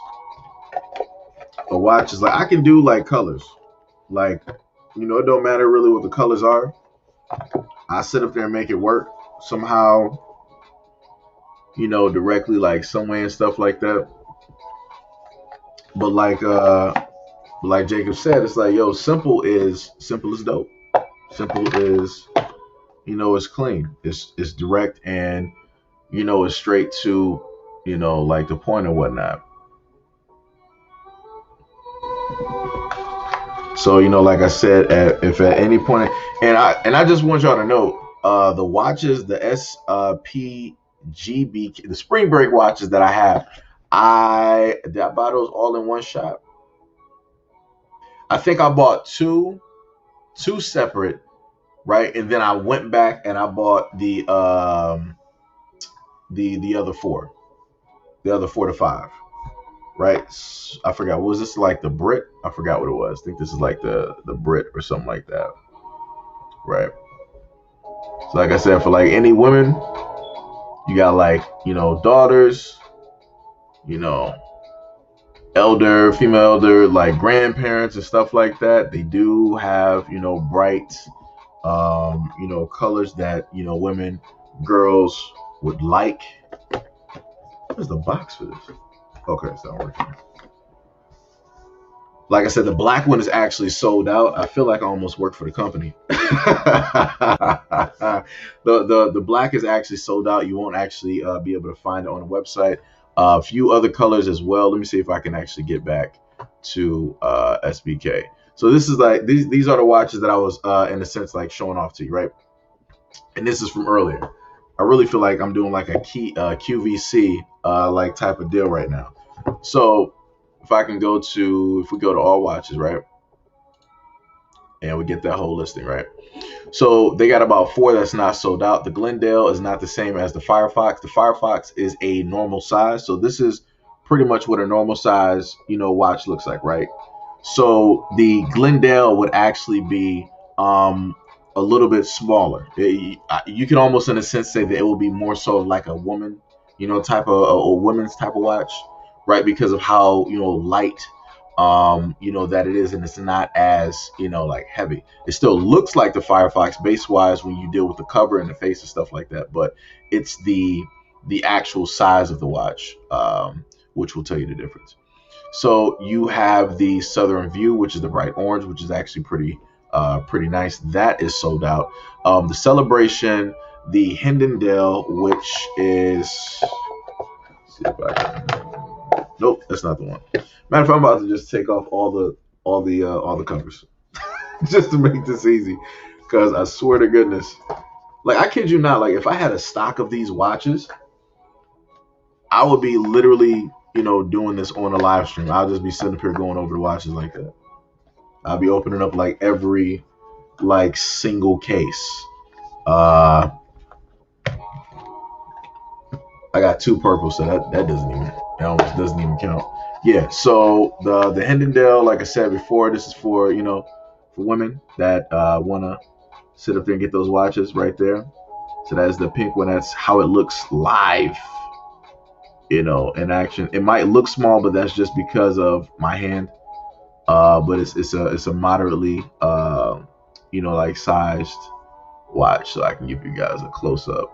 of watches, like I can do like colors, like it don't matter really what the colors are. I sit up there and make it work somehow, directly like some way and stuff like that. But like Jacob said, it's like, simple is dope. Simple is, it's clean. It's direct and, it's straight to, like the point or whatnot. So, like I said, if at any point, and I just want y'all to know, the watches, the SPGB, the spring break watches that I have, I buy those all in one shot. I think I bought two separate, right? And then I went back and I bought the other four, the other 4 to 5, right? I forgot, what was this, like the Brit? I forgot what it was. I think this is like the Brit or something like that, right? So like I said, for like any women, you got like, daughters, female elder, like grandparents and stuff like that. They do have, bright, colors that, women, girls would like. Where's the box for this? Okay, it's not working. Like I said, the black one is actually sold out. I feel like I almost work for the company. The black is actually sold out. You won't actually be able to find it on the website. A few other colors as well. Let me see if I can actually get back to SBK. So this is like these are the watches that I was in a sense like showing off to you, right? And this is from earlier. I really feel like I'm doing like a QVC like type of deal right now. So if we go to all watches, right, and we get that whole listing, right. So they got about 4 that's not sold out. The Glendale is not the same as the Firefox. The Firefox is a normal size. So this is pretty much what a normal size, watch looks like, right? So the Glendale would actually be a little bit smaller. You can almost, in a sense, say that it will be more so like a woman, type of a women's type of watch, right? Because of how light, that it is, and it's not as like heavy. It still looks like the Firefox base wise when you deal with the cover and the face and stuff like that, but it's the actual size of the watch, which will tell you the difference. So you have the Southern View, which is the bright orange, which is actually pretty nice. That is sold out. The Celebration, the Hindendale, which is, see if I can, nope, that's not the one. Matter of fact, I'm about to just take off all the covers just to make this easy, because I swear to goodness, like I kid you not, like if I had a stock of these watches, I would be literally doing this on a live stream. I'll just be sitting up here going over the watches like that. I'll be opening up like every like single case. I got 2 purple, so that almost doesn't even count. Yeah, so the Hindendale, like I said before, this is for for women that wanna sit up there and get those watches right there. So that's the pink one. That's how it looks live, in action. It might look small, but that's just because of my hand. But it's a moderately like sized watch, so I can give you guys a close up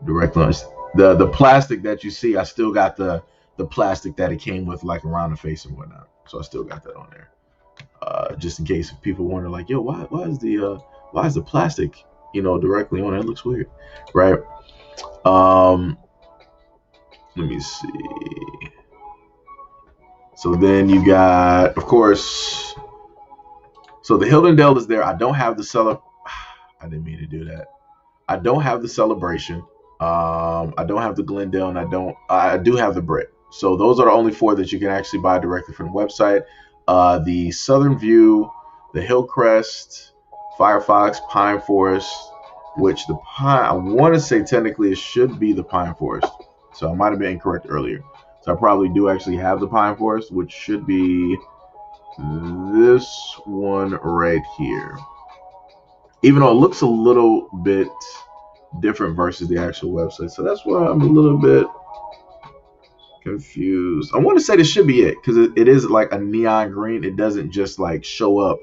direct on the plastic that you see. I still got the plastic that it came with, like around the face and whatnot, so I still got that on there, just in case if people wonder like, yo, why is the plastic directly on it? It looks weird, right? Let me see. So then you got, of course, so the Hildendale is there. I don't have the I didn't mean to do that. I don't have the Celebration. I don't have the Glendale, and I do have the Brit. So those are the only 4 that you can actually buy directly from the website. The Southern View, the Hillcrest, Firefox, Pine Forest, which the Pine, I want to say technically it should be the Pine Forest. So I might have been incorrect earlier. So I probably do actually have the Pine Forest, which should be this one right here. Even though it looks a little bit different versus the actual website. So that's why I'm a little bit confused. I want to say this should be it, because it is like a neon green. It doesn't just like show up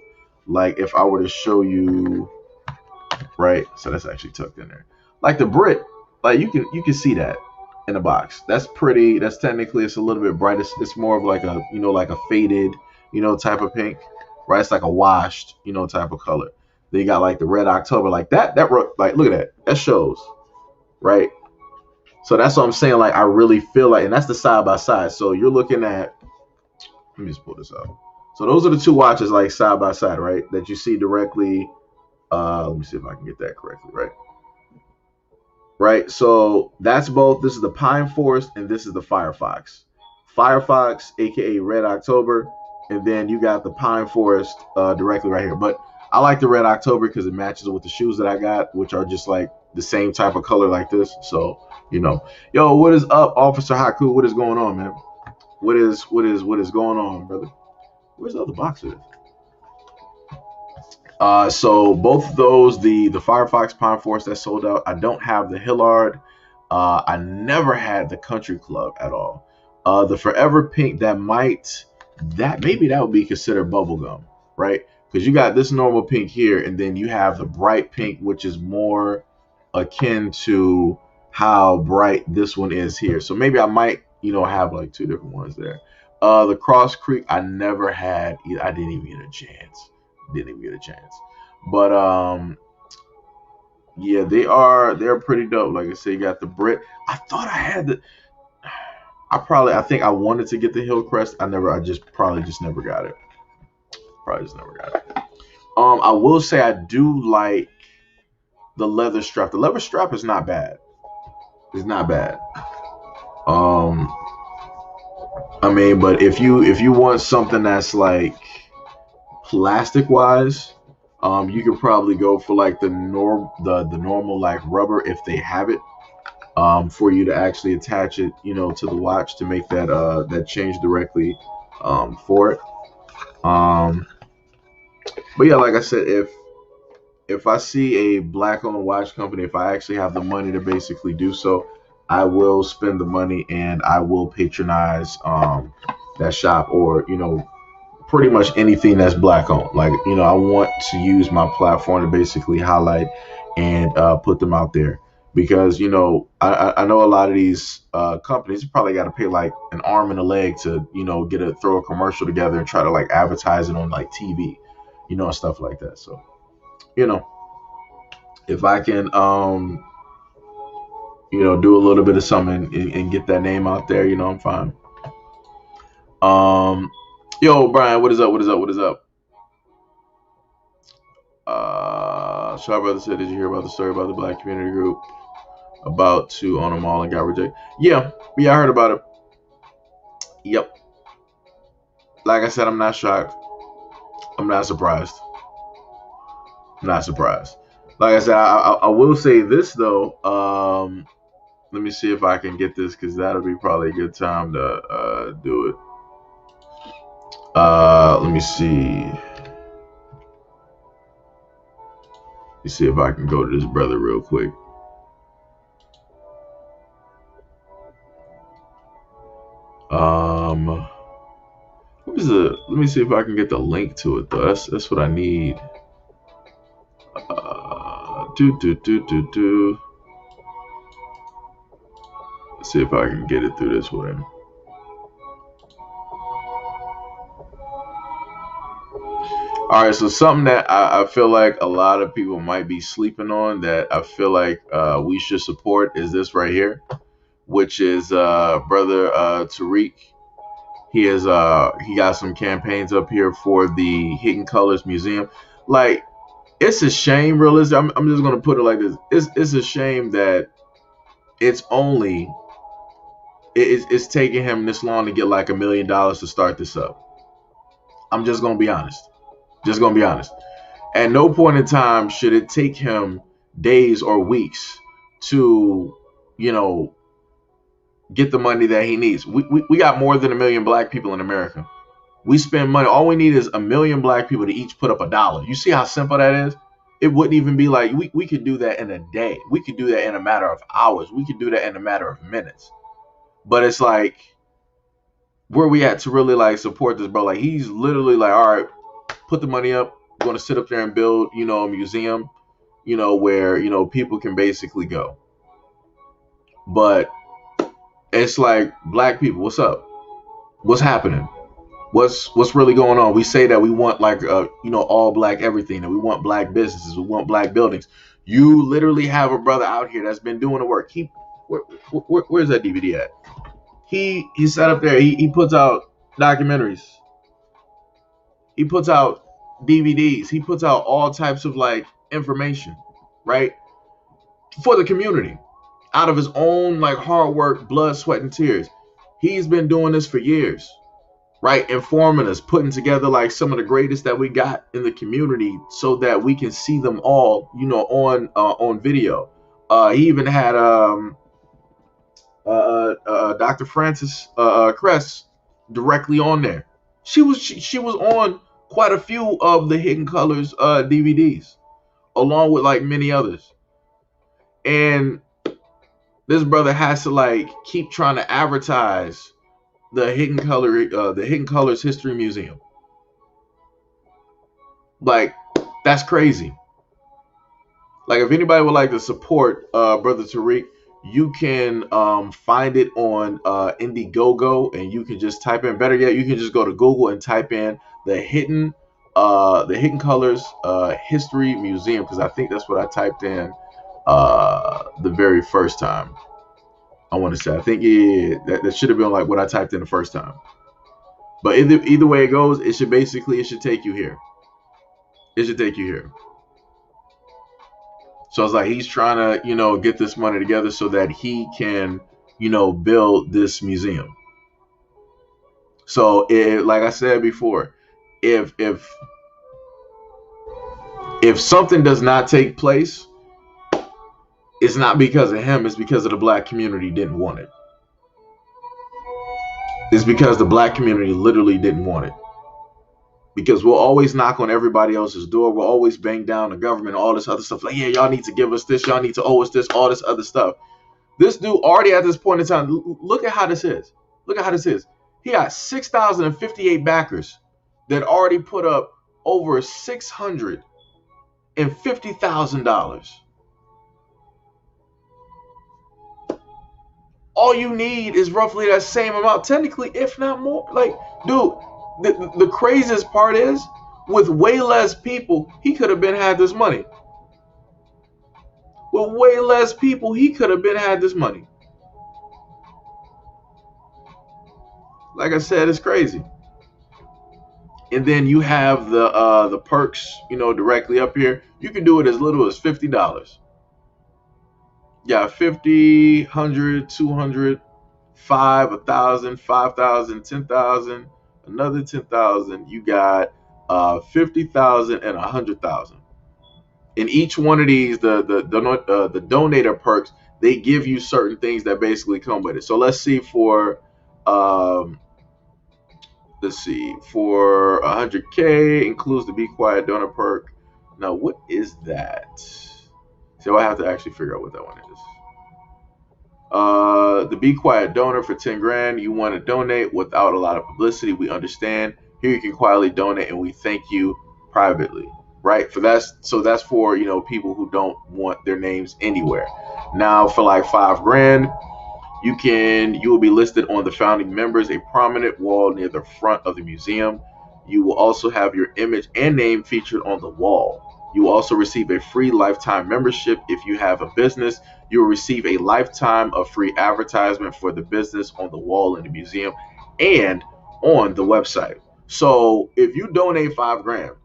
like if I were to show you, right? So that's actually tucked in there. Like the Brit, like you can see that in the box. That's pretty. That's technically, it's a little bit bright. It's more of like a like a faded type of pink, right? It's like a washed type of color. Then you got like the Red October, like that like look at that shows, right? So that's what I'm saying, like I really feel like, and that's the side by side. So you're looking at, let me just pull this out. So those are the 2 watches like side by side, right, that you see directly. Let me see if I can get that correctly, right? So that's both. This is the Pine Forest and this is the Firefox. Firefox, aka Red October, and then you got the Pine Forest directly right here. But I like the Red October because it matches with the shoes that I got, which are just like the same type of color like this. So yo, what is up, Officer Haku? What is going on, man? What is going on, brother? Where's the other boxes? So both of those, the Firefox, Pine Forest, that's sold out. I don't have the Hillard. I never had the Country Club at all. The Forever Pink, maybe that would be considered bubblegum, right? Because you got this normal pink here, and then you have the bright pink, which is more akin to how bright this one is here. So maybe I might, have like 2 different ones there. The Cross Creek, I never had. I didn't even get a chance. But yeah, they're pretty dope. Like I said, you got the Brit. I thought I had I think I wanted to get the Hillcrest. I probably just never got it. Probably just never got it. I will say I do like the leather strap. The leather strap is not bad. It's not bad. I mean, but if you want something that's like plastic wise, you could probably go for like the normal like rubber if they have it, for you to actually attach it, to the watch to make that change directly, for it. But yeah, like I said, if I see a black owned watch company, if I actually have the money to basically do so, I will spend the money and I will patronize that shop, or pretty much anything that's black owned. Like, I want to use my platform to basically highlight and put them out there, because I know a lot of these companies probably got to pay like an arm and a leg to throw a commercial together and try to like advertise it on like TV, and stuff like that. So if I can do a little bit of something and get that name out there, I'm fine. Yo, Brian, what is up? Shy Brother said, did you hear about the story about the black community group about to own a mall and got rejected? Yeah, I heard about it. Yep. Like I said, I'm not shocked. I'm not surprised. Like I said, I will say this though. Let me see if I can get this, because that'll be probably a good time to do it. Let me see. Let me see if I can go to this brother real quick. What is it? Let me see if I can get the link to it though. That's what I need. Let's see if I can get it through this way. All right, so something that I feel like a lot of people might be sleeping on, that I feel like we should support, is this right here, which is brother Tariq. He got some campaigns up here for the Hidden Colors Museum. Like, it's a shame, realistic. I'm just gonna put it like this. It's a shame that it's taking him this long to get like $1 million to start this up. I'm just gonna be honest. At no point in time should it take him days or weeks to, get the money that he needs. We got more than 1 million black people in America. We spend money. All we need is 1 million black people to each put up $1. You see how simple that is? It wouldn't even be like we could do that in a day. We could do that in a matter of hours. We could do that in a matter of minutes. But it's like, where we at to really like support this, bro? Like, he's literally like, all right, put the money up. We're going to sit up there and build, a museum, where, people can basically go. But it's like, black people, what's up? What's happening? What's really going on? We say that we want like, all black everything, and we want black businesses. We want black buildings. You literally have a brother out here that's been doing the work. Where's that DVD at? He sat up there. He puts out documentaries. He puts out DVDs. He puts out all types of like information, right? For the community, out of his own like hard work, blood, sweat, and tears. He's been doing this for years, right? Informing us, putting together like some of the greatest that we got in the community, so that we can see them all, on video. He even had Dr. Frances Cress directly on there. She was on quite a few of the Hidden Colors DVDs, along with like many others. And this brother has to like keep trying to advertise the Hidden Colors History Museum. Like, that's crazy. Like, if anybody would like to support brother Tariq, you can find it on Indiegogo, and you can just type in, better yet, you can just go to Google and type in the Hidden Colors History Museum, because I think that's what I typed in the very first time. I want to say, I think, yeah, that should have been like what I typed in the first time. But either way it goes, it should take you here. It should take you here. So it's like he's trying to, get this money together so that he can, build this museum. So like I said before, if something does not take place, it's not because of him, it's because of the black community didn't want it. It's because the black community literally didn't want it. Because we'll always knock on everybody else's door. We'll always bang down the government, all this other stuff. Like, yeah, y'all need to give us this. Y'all need to owe us this, all this other stuff. This dude already at this point in time, look at how this is. Look at how this is. He got 6,058 backers that already put up over $650,000. All you need is roughly that same amount, technically, if not more. Like, dude, the craziest part is, with way less people, he could have been had this money. With way less people, he could have been had this money. Like I said, it's crazy. And then you have the perks, directly up here. You can do it as little as $50. Yeah, 50, 100, 200, 5, 1,000, 5,000, 10,000, another 10,000. You got 50,000 and 100,000. In each one of these, the donator perks, they give you certain things that basically come with it. So let's see for for 100K includes the Be Quiet donor perk. Now, what is that? So I have to actually figure out what that one is. The Be Quiet donor for 10 grand. You want to donate without a lot of publicity. We understand. Here you can quietly donate, and we thank you privately. Right? That's for people who don't want their names anywhere. Now for like 5 grand, you will be listed on the founding members, a prominent wall near the front of the museum. You will also have your image and name featured on the wall. You will also receive a free lifetime membership. If you have a business, you will receive a lifetime of free advertisement for the business on the wall in the museum and on the website. So if you donate 5 grand,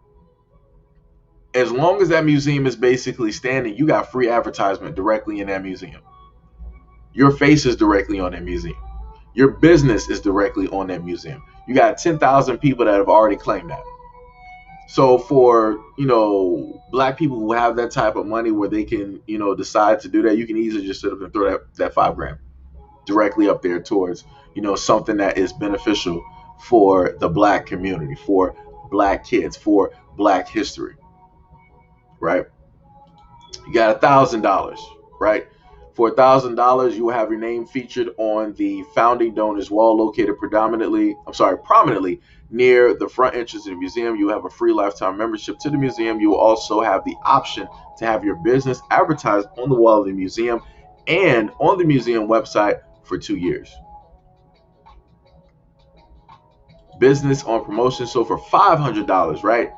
as long as that museum is basically standing, you got free advertisement directly in that museum. Your face is directly on that museum. Your business is directly on that museum. You got 10,000 people that have already claimed that. So for, black people who have that type of money where they can, decide to do that, you can easily just sit up and throw that 5 grand directly up there towards, something that is beneficial for the black community, for black kids, for black history. Right? You got $1,000, right? For $1,000, you will have your name featured on the founding donors wall located prominently near the front entrance of the museum. You will have a free lifetime membership to the museum. You will also have the option to have your business advertised on the wall of the museum and on the museum website for 2 years. Business on promotion. So for $500, right,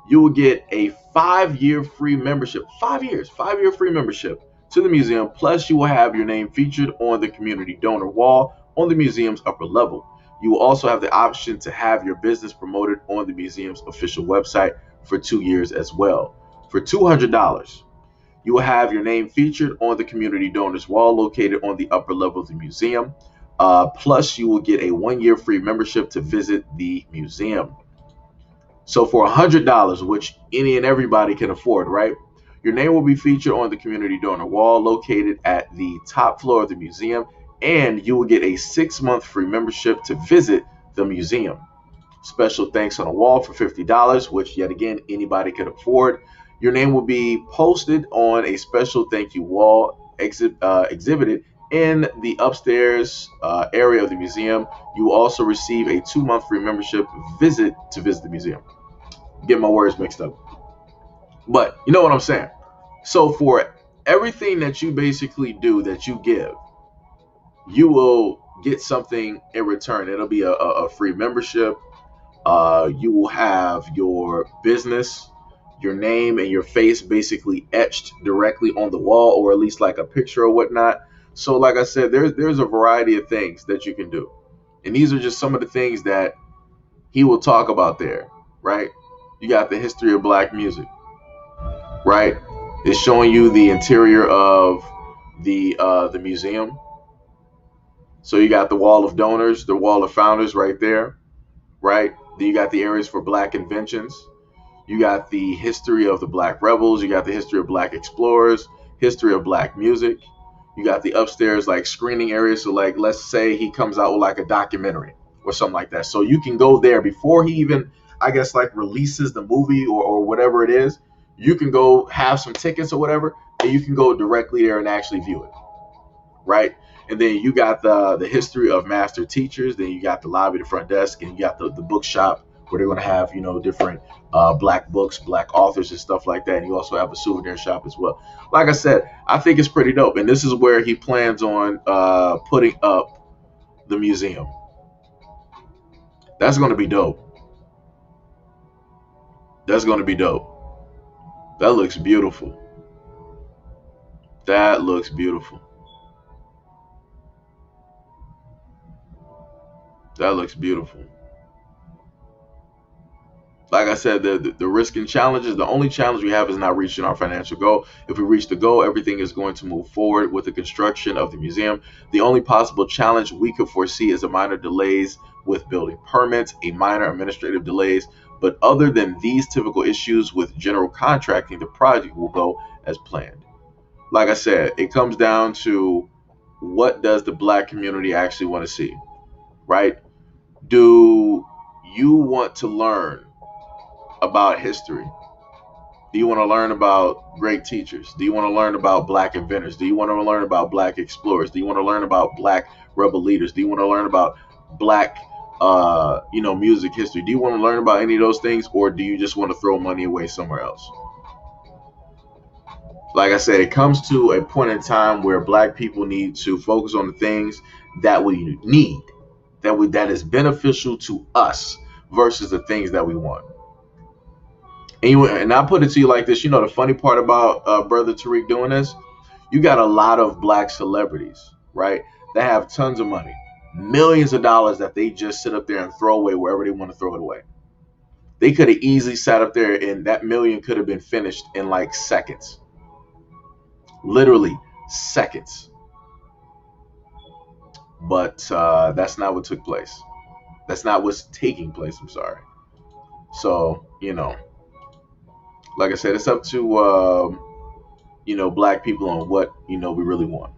you will get a 5-year free membership. 5-year free membership to the museum. Plus, you will have your name featured on the community donor wall on the museum's upper level. You will also have the option to have your business promoted on the museum's official website for 2 years as well. For $200, you will have your name featured on the community donors wall located on the upper level of the museum. Plus, you will get a 1-year free membership to visit the museum. So for $100, which any and everybody can afford, right? Your name will be featured on the community donor wall located at the top floor of the museum, and you will get a 6-month free membership to visit the museum. Special thanks on a wall for $50, which yet again, anybody could afford. Your name will be posted on a special thank you wall exhibited in the upstairs area of the museum. You will also receive a 2-month free membership to visit the museum. Get my words mixed up. But you know what I'm saying? So for everything that you basically do, that you give, you will get something in return. It'll be a free membership. You will have your business, your name and your face basically etched directly on the wall, or at least like a picture or whatnot. So like I said, there's a variety of things that you can do. And these are just some of the things that he will talk about there, right? You got the history of black music, right? It's showing you the interior of the museum. So you got the wall of donors, the wall of founders right there, right? Then you got the areas for black inventions. You got the history of the black rebels. You got the history of black explorers, history of black music. You got the upstairs like screening areas. So like, let's say he comes out with like a documentary or something like that. So you can go there before he even, I guess, like releases the movie or whatever it is. You can go have some tickets or whatever, and you can go directly there and actually view it, right? And then you got the history of master teachers. Then you got the lobby, the front desk, and you got the bookshop where they're going to have, you know, different black books, black authors and stuff like that. And you also have a souvenir shop as well. Like I said, I think it's pretty dope. And this is where he plans on putting up the museum. That's going to be dope. That's going to be dope. That looks beautiful. That looks beautiful. That looks beautiful. Like I said, the risk and challenges, the only challenge we have is not reaching our financial goal. If we reach the goal, everything is going to move forward with the construction of the museum. The only possible challenge we could foresee is a minor delays with building permits, a minor administrative delays. But other than these typical issues with general contracting, the project will go as planned. Like I said, it comes down to what does the black community actually want to see, right? Do you want to learn about history? Do you want to learn about great teachers? Do you want to learn about black inventors? Do you want to learn about black explorers? Do you want to learn about black rebel leaders? Do you want to learn about black music history? Do you want to learn about any of those things, or do you just want to throw money away somewhere else? Like I said, it comes to a point in time where black people need to focus on the things that we need, that is beneficial to us versus the things that we want. And I put it to you like this, the funny part about Brother Tariq doing this, you got a lot of black celebrities, right, that have tons of money, millions of dollars that they just sit up there and throw away wherever they want to throw it away. They could have easily sat up there and that million could have been finished in like seconds. Literally seconds. But that's not what took place. That's not what's taking place. I'm sorry. So, like I said, it's up to, black people on what, we really want.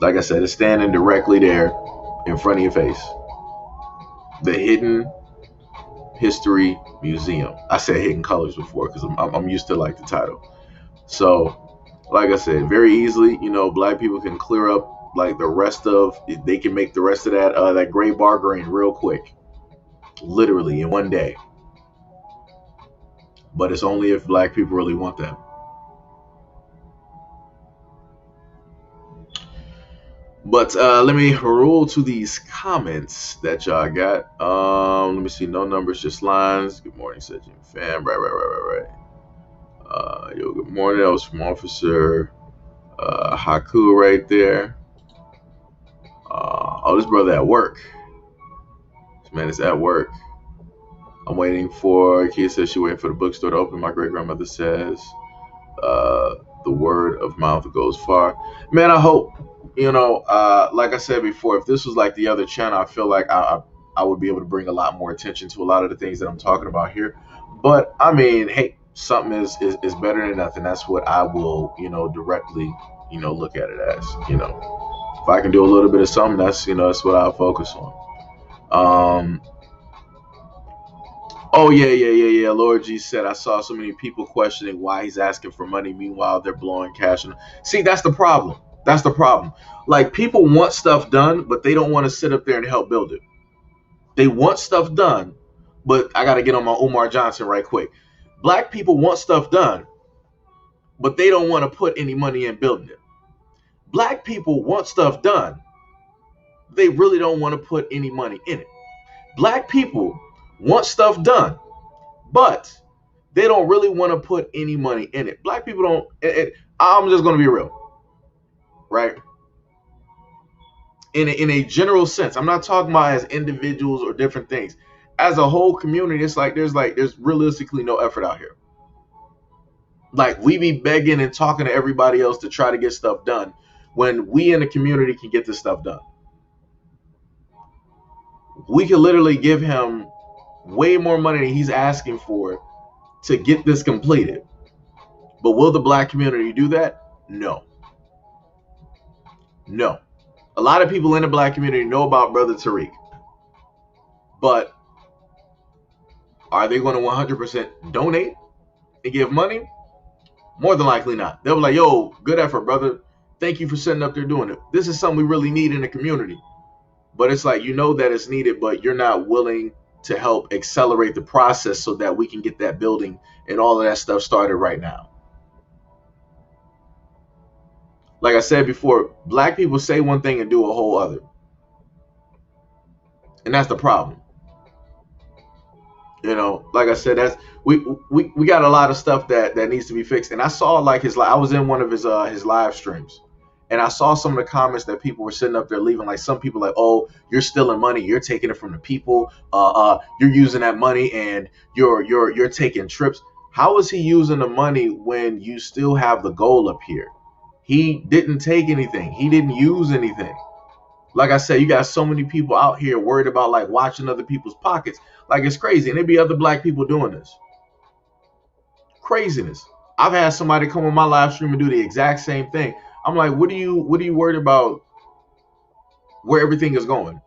Like I said, it's standing directly there in front of your face. The Hidden History Museum. I said Hidden Colors before because I'm used to like the title. So, like I said, very easily, black people can clear up like the rest of, they can make the rest of that gray bar green real quick. Literally in one day. But it's only if black people really want that. But let me roll to these comments that y'all got. Let me see. No numbers, just lines. Good morning, Sejin fam. Right. Yo, good morning. That was from Officer Haku right there. This brother at work. This man is at work. I'm waiting for, Kia says she's waiting for the bookstore to open. My great grandmother says the word of mouth goes far. Man, I hope, like I said before, if this was like the other channel, I feel like I would be able to bring a lot more attention to a lot of the things that I'm talking about here. But I mean, hey, something is better than nothing. That's what I will, directly, look at it as, if I can do a little bit of something, that's what I'll focus on. Oh, yeah. Lord G said, I saw so many people questioning why he's asking for money. Meanwhile, they're blowing cash. See, that's the problem. That's the problem. Like, people want stuff done, but they don't want to sit up there and help build it. They want stuff done, but I got to get on my Umar Johnson right quick. Black people want stuff done, but they don't want to put any money in building it. Black people want stuff done. They really don't want to put any money in it. Black people want stuff done, but they don't really want to put any money in it. Black people don't. I'm just going to be real. right? In a general sense, I'm not talking about as individuals or different things. As a whole community, it's like there's realistically no effort out here. Like, we be begging and talking to everybody else to try to get stuff done when we in the community can get this stuff done. We could literally give him way more money than he's asking for to get this completed. But will the black community do that? No. No. A lot of people in the black community know about Brother Tariq. But are they going to 100% donate and give money? More than likely not. They'll be like, yo, good effort, brother. Thank you for sitting up there doing it. This is something we really need in the community. But it's like, you know that it's needed, but you're not willing to help accelerate the process so that we can get that building and all of that stuff started right now. Like I said before, black people say one thing and do a whole other. And that's the problem. You know, like I said, that's we got a lot of stuff that needs to be fixed. And I saw like I was in one of his live streams, and I saw some of the comments that people were sitting up there leaving. Like, some people like, oh, you're stealing money, you're taking it from the people, you're using that money and you're taking trips. How is he using the money when you still have the goal up here? He didn't take anything. He didn't use anything. Like I said, you got so many people out here worried about like watching other people's pockets. Like, it's crazy. And there'd be other black people doing this. Craziness. I've had somebody come on my live stream and do the exact same thing. I'm like, what are you worried about where everything is going?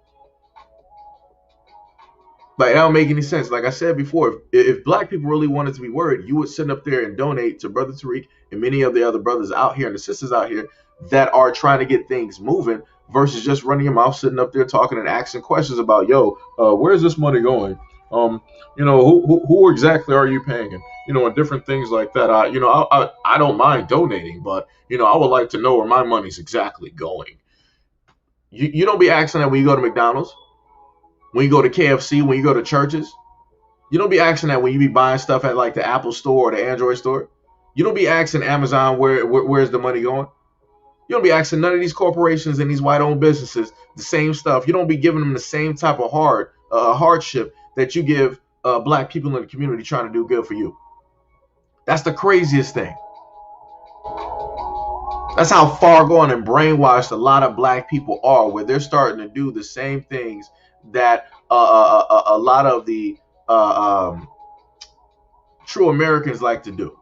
Like, that don't make any sense. Like I said before, if black people really wanted to be worried, you would sit up there and donate to Brother Tariq and many of the other brothers out here and the sisters out here that are trying to get things moving, versus just running your mouth, sitting up there talking and asking questions about, yo, where's this money going? You know, who exactly are you paying? And, you know, and different things like that. I don't mind donating, but, you know, I would like to know where my money's exactly going. You don't be asking that when you go to McDonald's, when you go to KFC, when you go to churches. You don't be asking that when you be buying stuff at like the Apple store or the Android store. You don't be asking Amazon where's the money going. You don't be asking none of these corporations and these white-owned businesses the same stuff. You don't be giving them the same type of hardship that you give black people in the community trying to do good for you. That's the craziest thing. That's how far gone and brainwashed a lot of black people are, where they're starting to do the same things that a lot of the true Americans like to do.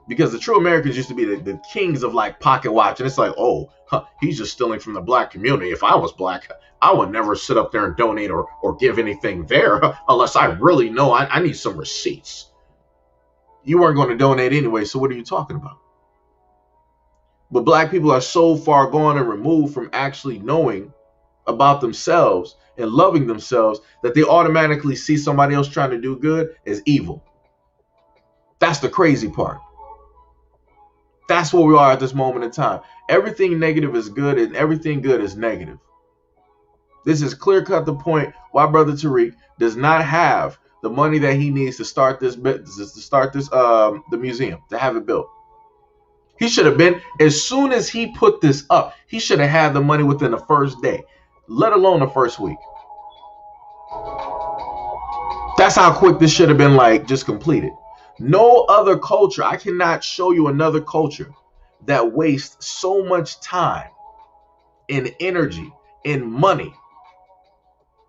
Because the true Americans used to be the kings of like pocket watch. And it's like, oh, he's just stealing from the black community. If I was black, I would never sit up there and donate or give anything there unless I really know I need some receipts. You weren't going to donate anyway, so what are you talking about? But black people are so far gone and removed from actually knowing about themselves and loving themselves that they automatically see somebody else trying to do good as evil. That's the crazy part. That's where we are at this moment in time. Everything negative is good and everything good is negative. This is clear cut the point why Brother Tariq does not have the money that he needs to start this business, to start this the museum, to have it built. He should have been, as soon as he put this up, he should have had the money within the first day, let alone the first week. That's how quick this should have been, like, just completed. No other culture, I cannot show you another culture that wastes so much time and energy and money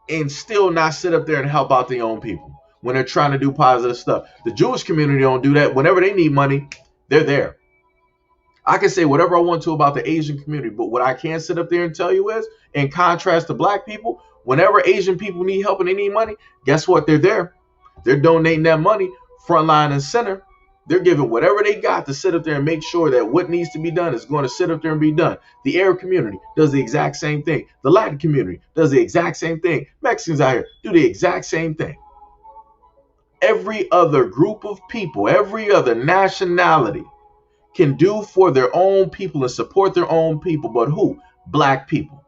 and still not sit up there and help out their own people when they're trying to do positive stuff. The Jewish community don't do that. Whenever they need money, they're there. I can say whatever I want to about the Asian community, but what I can sit up there and tell you is, in contrast to black people, whenever Asian people need help and they need money, guess what? They're there. They're donating that money front line and center. They're giving whatever they got to sit up there and make sure that what needs to be done is going to sit up there and be done. The Arab community does the exact same thing. The Latin community does the exact same thing. Mexicans out here do the exact same thing. Every other group of people, every other nationality can do for their own people and support their own people. But who? Black people.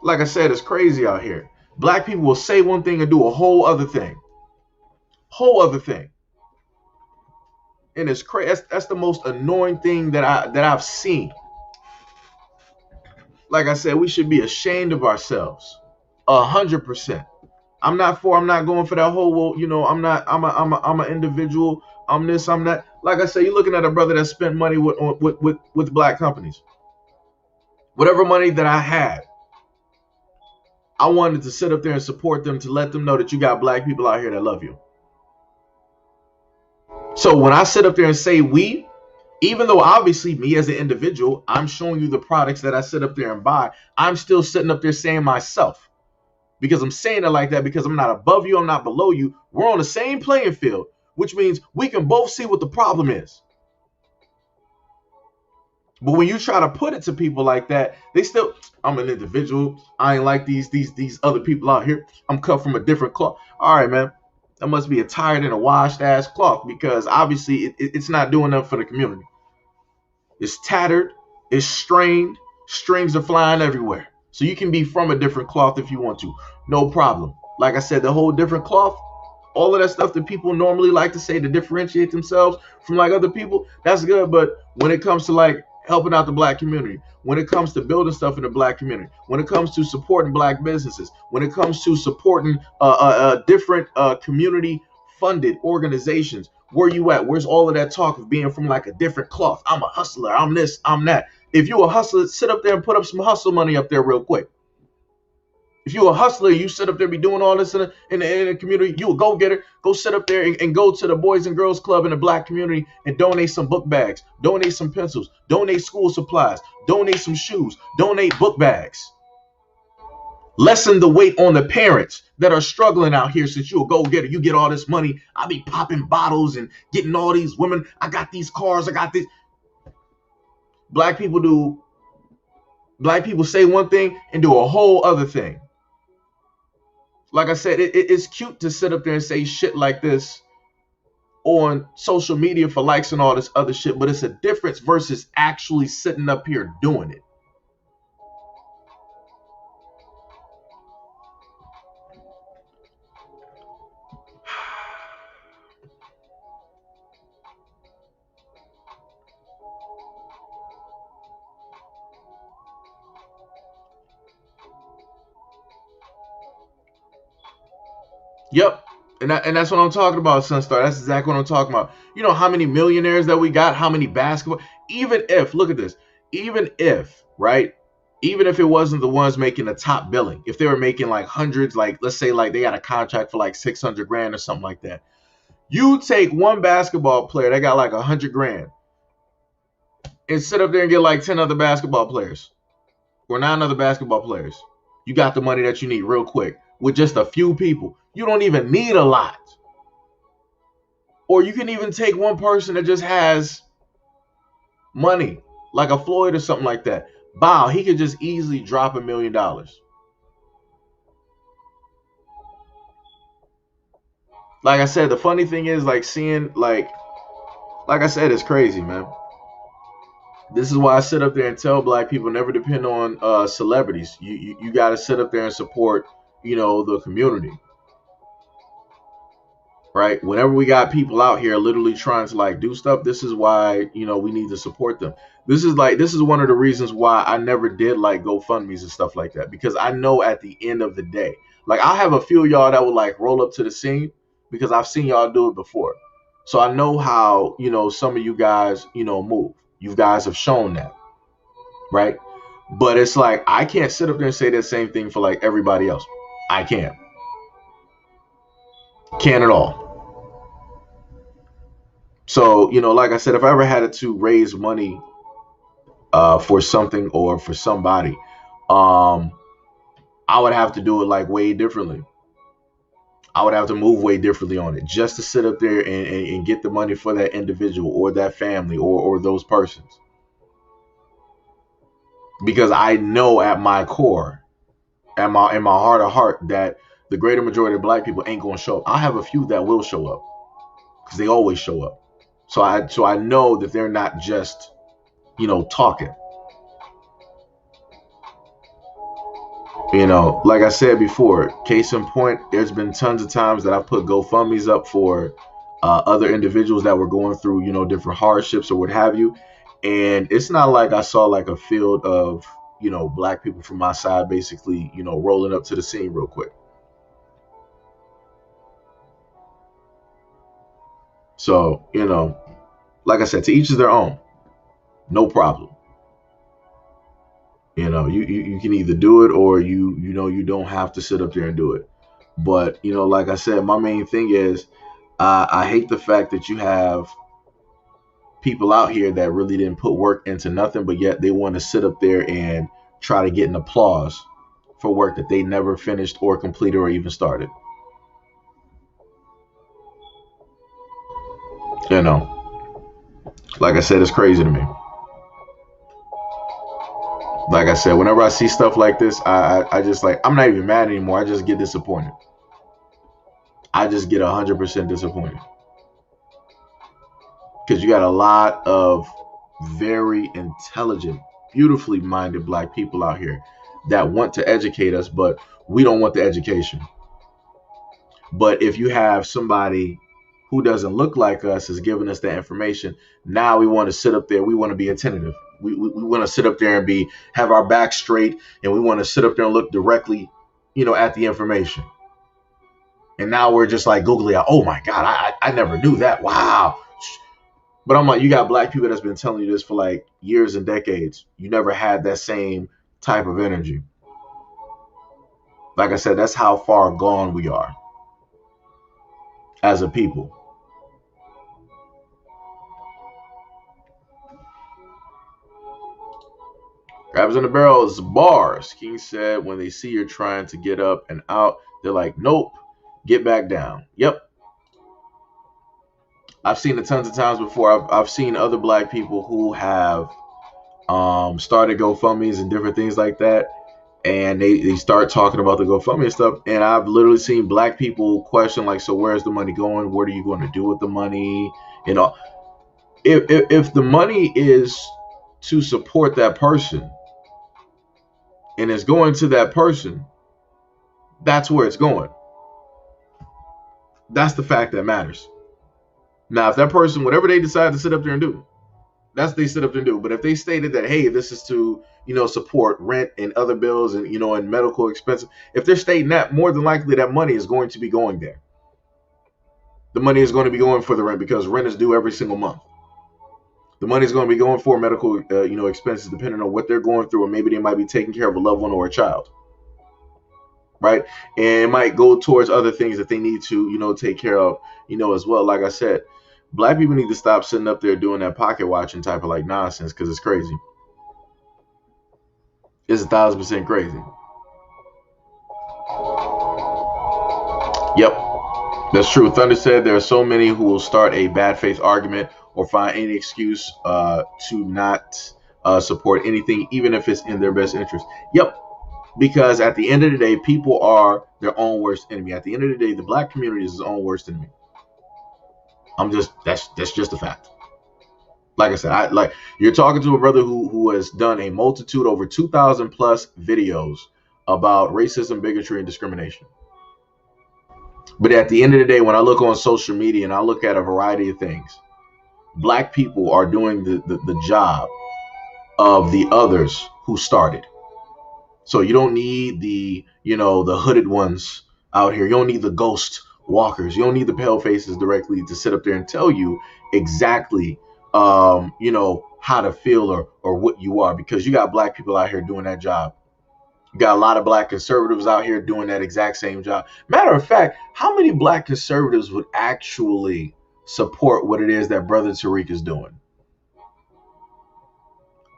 Like I said, it's crazy out here. Black people will say one thing and do a whole other thing. Whole other thing. And it's crazy. That's the most annoying thing that I've seen. Like I said, we should be ashamed of ourselves. 100%. I'm not going for that whole, well, I'm an individual. I'm this, I'm that. Like I said, you're looking at a brother that spent money with black companies. Whatever money that I had, I wanted to sit up there and support them, to let them know that you got black people out here that love you. So when I sit up there and say we, even though obviously me as an individual, I'm showing you the products that I sit up there and buy, I'm still sitting up there saying myself. Because I'm saying it like that because I'm not above you, I'm not below you. We're on the same playing field, which means we can both see what the problem is. But when you try to put it to people like that, they still, I'm an individual. I ain't like these other people out here. I'm cut from a different cloth. All right, man. That must be a tired and a washed ass cloth, because obviously it's not doing enough for the community. It's tattered, it's strained, strings are flying everywhere. So you can be from a different cloth if you want to. No problem. Like I said, the whole different cloth, all of that stuff that people normally like to say to differentiate themselves from like other people, that's good. But when it comes to like helping out the black community, when it comes to building stuff in the black community, when it comes to supporting black businesses, when it comes to supporting different community funded organizations, where you at? Where's all of that talk of being from like a different cloth? I'm a hustler. I'm this, I'm that. If you're a hustler, sit up there and put up some hustle money up there real quick. If you're a hustler, you sit up there, be doing all this in the community, you a go-getter, go sit up there and go to the Boys and Girls Club in the black community and donate some book bags, donate some pencils, donate school supplies, donate some shoes, donate book bags. Lessen the weight on the parents that are struggling out here. Since you're a go-getter, you get all this money. I be popping bottles and getting all these women. I got these cars. I got this. Black people say one thing and do a whole other thing. Like I said, it's cute to sit up there and say shit like this on social media for likes and all this other shit, but it's a difference versus actually sitting up here doing it. Yep. And that's what I'm talking about, Sunstar. That's exactly what I'm talking about. You know how many millionaires that we got, how many basketball, even if, look at this, even if, right, even if it wasn't the ones making the top billing, if they were making like hundreds, like let's say like they got a contract for like 600 grand or something like that. You take one basketball player that got like 100 grand and sit up there and get like 10 other basketball players or 9 other basketball players. You got the money that you need real quick with just a few people. You don't even need a lot. Or you can even take one person that just has money, like a Floyd or something like that. Wow, he could just easily drop $1 million. Like I said, the funny thing is like seeing like I said, it's crazy, man. This is why I sit up there and tell black people never depend on celebrities. You got to sit up there and support, the community. Right? Whenever we got people out here literally trying to like do stuff, this is why, we need to support them. This is one of the reasons why I never did like GoFundMe's and stuff like that, because I know at the end of the day, like I have a few of y'all that would like roll up to the scene because I've seen y'all do it before. So I know how, some of you guys, move. You guys have shown that. Right? But it's like, I can't sit up there and say that same thing for like everybody else. I can't. Can't at all. So, like I said, if I ever had to raise money for something or for somebody, I would have to do it like way differently. I would have to move way differently on it just to sit up there and get the money for that individual or that family or those persons. Because I know at my core, in my heart of heart, that the greater majority of black people ain't going to show up. I have a few that will show up because they always show up. So I know that they're not just, talking. Like I said before, case in point, there's been tons of times that I've put GoFundMe's up for other individuals that were going through, different hardships or what have you. And it's not like I saw like a field of, black people from my side basically, rolling up to the scene real quick. So, like I said, to each is their own. No problem. You can either do it or you don't have to sit up there and do it. But, like I said, my main thing is I hate the fact that you have people out here that really didn't put work into nothing, but yet they want to sit up there and try to get an applause for work that they never finished or completed or even started. Like I said, it's crazy to me. Like I said, whenever I see stuff like this, I just like, I'm not even mad anymore. I just get disappointed. I just get 100% disappointed. Because you got a lot of very intelligent, beautifully minded black people out here that want to educate us, but we don't want the education. But if you have somebody who doesn't look like us is giving us that information, now we want to sit up there. We want to be attentive. We want to sit up there and have our back straight, and we want to sit up there and look directly, at the information. And now we're just like googly eyed. Oh my God, I never knew that. Wow. But I'm like, you got black people that's been telling you this for like years and decades. You never had that same type of energy. Like I said, that's how far gone we are as a people. Crabs in the barrels, bars. King said when they see you're trying to get up and out, they're like, nope, get back down. Yep. I've seen it tons of times before. I've seen other black people who have started GoFundMes and different things like that. And they start talking about the GoFundMe and stuff. And I've literally seen black people question, like, so where's the money going? What are you going to do with the money? If the money is to support that person and it's going to that person, that's where it's going. That's the fact that matters. Now, if that person, whatever they decide to sit up there and do, that's what they sit up there and do. But if they stated that, hey, this is to, support rent and other bills and, and medical expenses, if they're stating that, more than likely that money is going to be going there. The money is going to be going for the rent because rent is due every single month. The money is going to be going for medical, expenses, depending on what they're going through, or maybe they might be taking care of a loved one or a child, right? And it might go towards other things that they need to, take care of, as well. Like I said, black people need to stop sitting up there doing that pocket watching type of like nonsense because it's crazy. It's 1,000% crazy. Yep, that's true. Thunder said there are so many who will start a bad faith argument or find any excuse to not support anything, even if it's in their best interest. Yep, because at the end of the day, people are their own worst enemy. At the end of the day, the black community is his own worst enemy. That's just a fact. Like I said, you're talking to a brother who has done a multitude, over 2,000 plus videos about racism, bigotry, and discrimination. But at the end of the day, when I look on social media and I look at a variety of things, black people are doing the job of the others who started. So you don't need the hooded ones out here. You don't need the ghost walkers. You don't need the pale faces directly to sit up there and tell you exactly how to feel or what you are, because you got black people out here doing that job. You got a lot of black conservatives out here doing that exact same job. Matter of fact, how many black conservatives would actually support what it is that Brother Tariq is doing?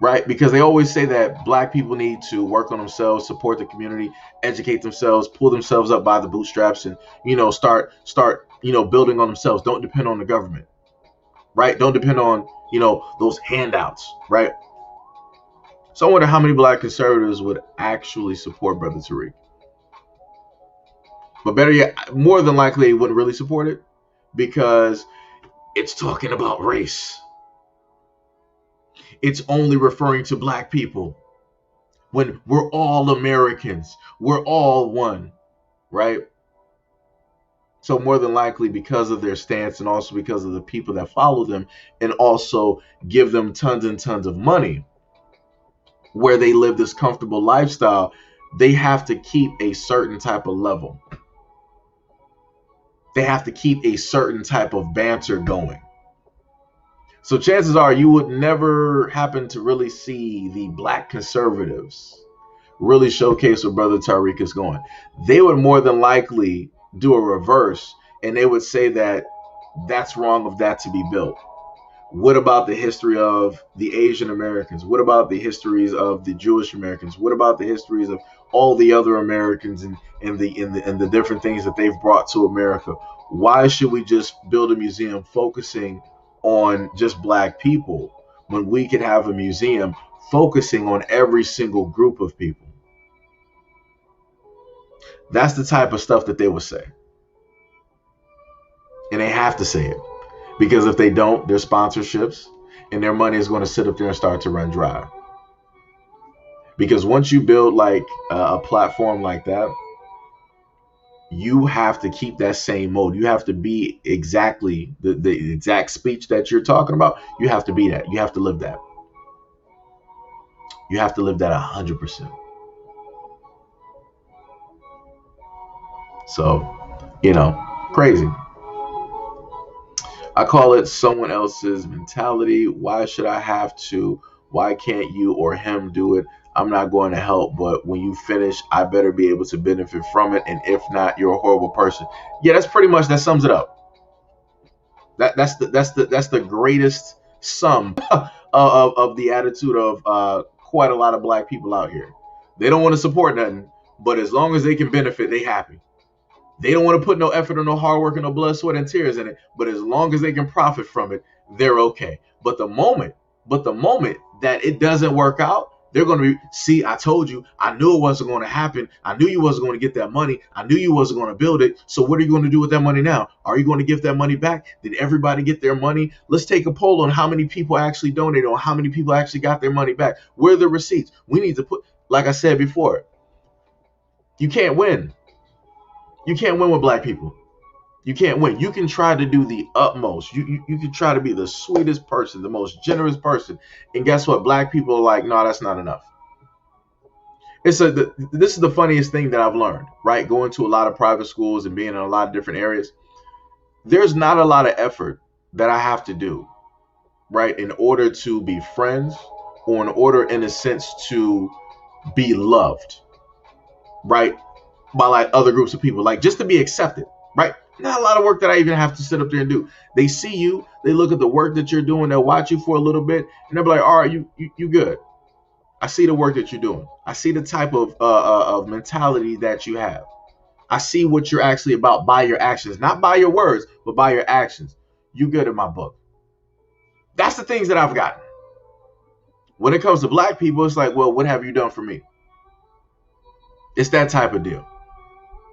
Right? Because they always say that black people need to work on themselves, support the community, educate themselves, pull themselves up by the bootstraps, and start building on themselves. Don't depend on the government. Right? Don't depend on, those handouts, right? So I wonder how many black conservatives would actually support Brother Tariq. But better yet, more than likely they wouldn't really support it because it's talking about race. It's only referring to black people when we're all Americans. We're all one, right? So more than likely, because of their stance and also because of the people that follow them and also give them tons and tons of money, where they live this comfortable lifestyle, they have to keep a certain type of level. They have to keep a certain type of banter going. So chances are you would never happen to really see the black conservatives really showcase where Brother Tariq is going. They would more than likely do a reverse, and they would say that that's wrong of that to be built. What about the history of the Asian Americans? What about the histories of the Jewish Americans? What about the histories of all the other Americans and the different things that they've brought to America? Why should we just build a museum focusing on just black people when we could have a museum focusing on every single group of people? That's the type of stuff that they would say. And they have to say it. Because if they don't, their sponsorships and their money is going to sit up there and start to run dry. Because once you build like a platform like that, you have to keep that same mode. You have to be exactly the exact speech that you're talking about. You have to be that. You have to live that. You have to live that 100%. So, crazy. I call it someone else's mentality. Why should I have to? Why can't you or him do it? I'm not going to help, but when you finish, I better be able to benefit from it. And if not, you're a horrible person. Yeah, that's pretty much, that sums it up. That's the greatest sum of the attitude of quite a lot of black people out here. They don't want to support nothing, but as long as they can benefit, they happy. They don't want to put no effort or no hard work or no blood, sweat, and tears in it. But as long as they can profit from it, they're okay. But the moment that it doesn't work out, they're going to be, see, I told you, I knew it wasn't going to happen. I knew you wasn't going to get that money. I knew you wasn't going to build it. So what are you going to do with that money now? Are you going to give that money back? Did everybody get their money? Let's take a poll on how many people actually donated, on how many people actually got their money back. Where are the receipts? We need to put, like I said before, you can't win. You can't win with black people. You can't win. You can try to do the utmost. You can try to be the sweetest person, the most generous person. And guess what? Black people are like, no, that's not enough. This is the funniest thing that I've learned, right? Going to a lot of private schools and being in a lot of different areas. There's not a lot of effort that I have to do, right? In order to be friends, or in order, in a sense, to be loved, right? By like other groups of people, like just to be accepted, right? Not a lot of work that I even have to sit up there and do. They see you, they look at the work that you're doing, they'll watch you for a little bit, and they'll be like, all right, you good. I see the work that you're doing. I see the type of mentality that you have. I see what you're actually about by your actions, not by your words, but by your actions. You good in my book. That's the things that I've gotten. When it comes to black people, it's like, well, what have you done for me? It's that type of deal.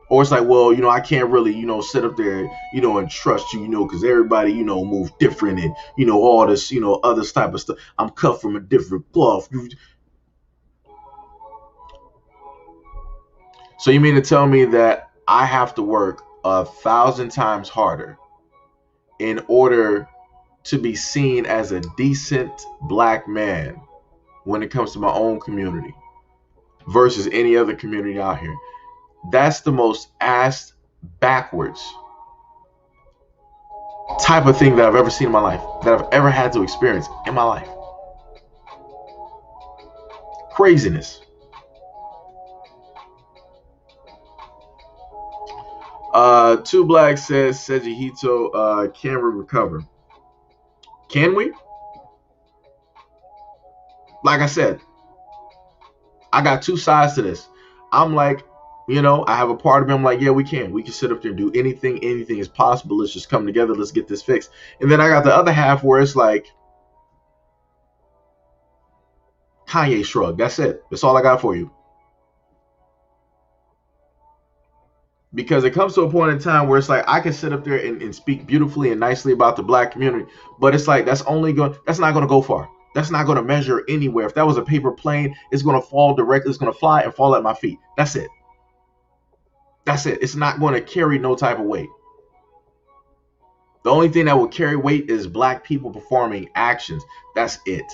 Or it's like, well, I can't really, sit up there, and trust you, because everybody, move different and, all this, other type of stuff. I'm cut from a different cloth. So you mean to tell me that I have to work 1,000 times harder in order to be seen as a decent black man when it comes to my own community versus any other community out here? That's the most ass backwards type of thing that I've ever seen in my life, that I've ever had to experience in my life. Craziness. Two Black says SEIJIHITO, can we recover? Can we? Like I said, I got two sides to this. I'm like, I have a part of me, I'm like, yeah, we can sit up there and do anything is possible. Let's just come together. Let's get this fixed. And then I got the other half where it's like, Kanye shrug. That's it. That's all I got for you. Because it comes to a point in time where it's like, I can sit up there and speak beautifully and nicely about the black community, but it's like, that's not going to go far. That's not going to measure anywhere. If that was a paper plane, it's going to fall directly. It's going to fly and fall at my feet. That's it. That's it. It's not going to carry no type of weight. The only thing that will carry weight is black people performing actions. That's it.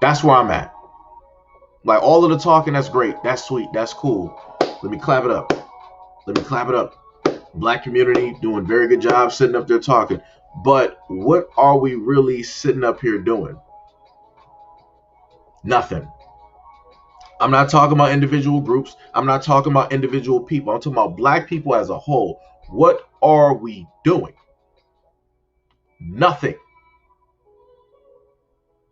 That's where I'm at. Like, all of the talking, that's great. That's sweet. That's cool. Let me clap it up. Let me clap it up. Black community doing very good job sitting up there talking. But what are we really sitting up here doing? Nothing. I'm not talking about individual groups. I'm not talking about individual people. I'm talking about black people as a whole. What are we doing? Nothing.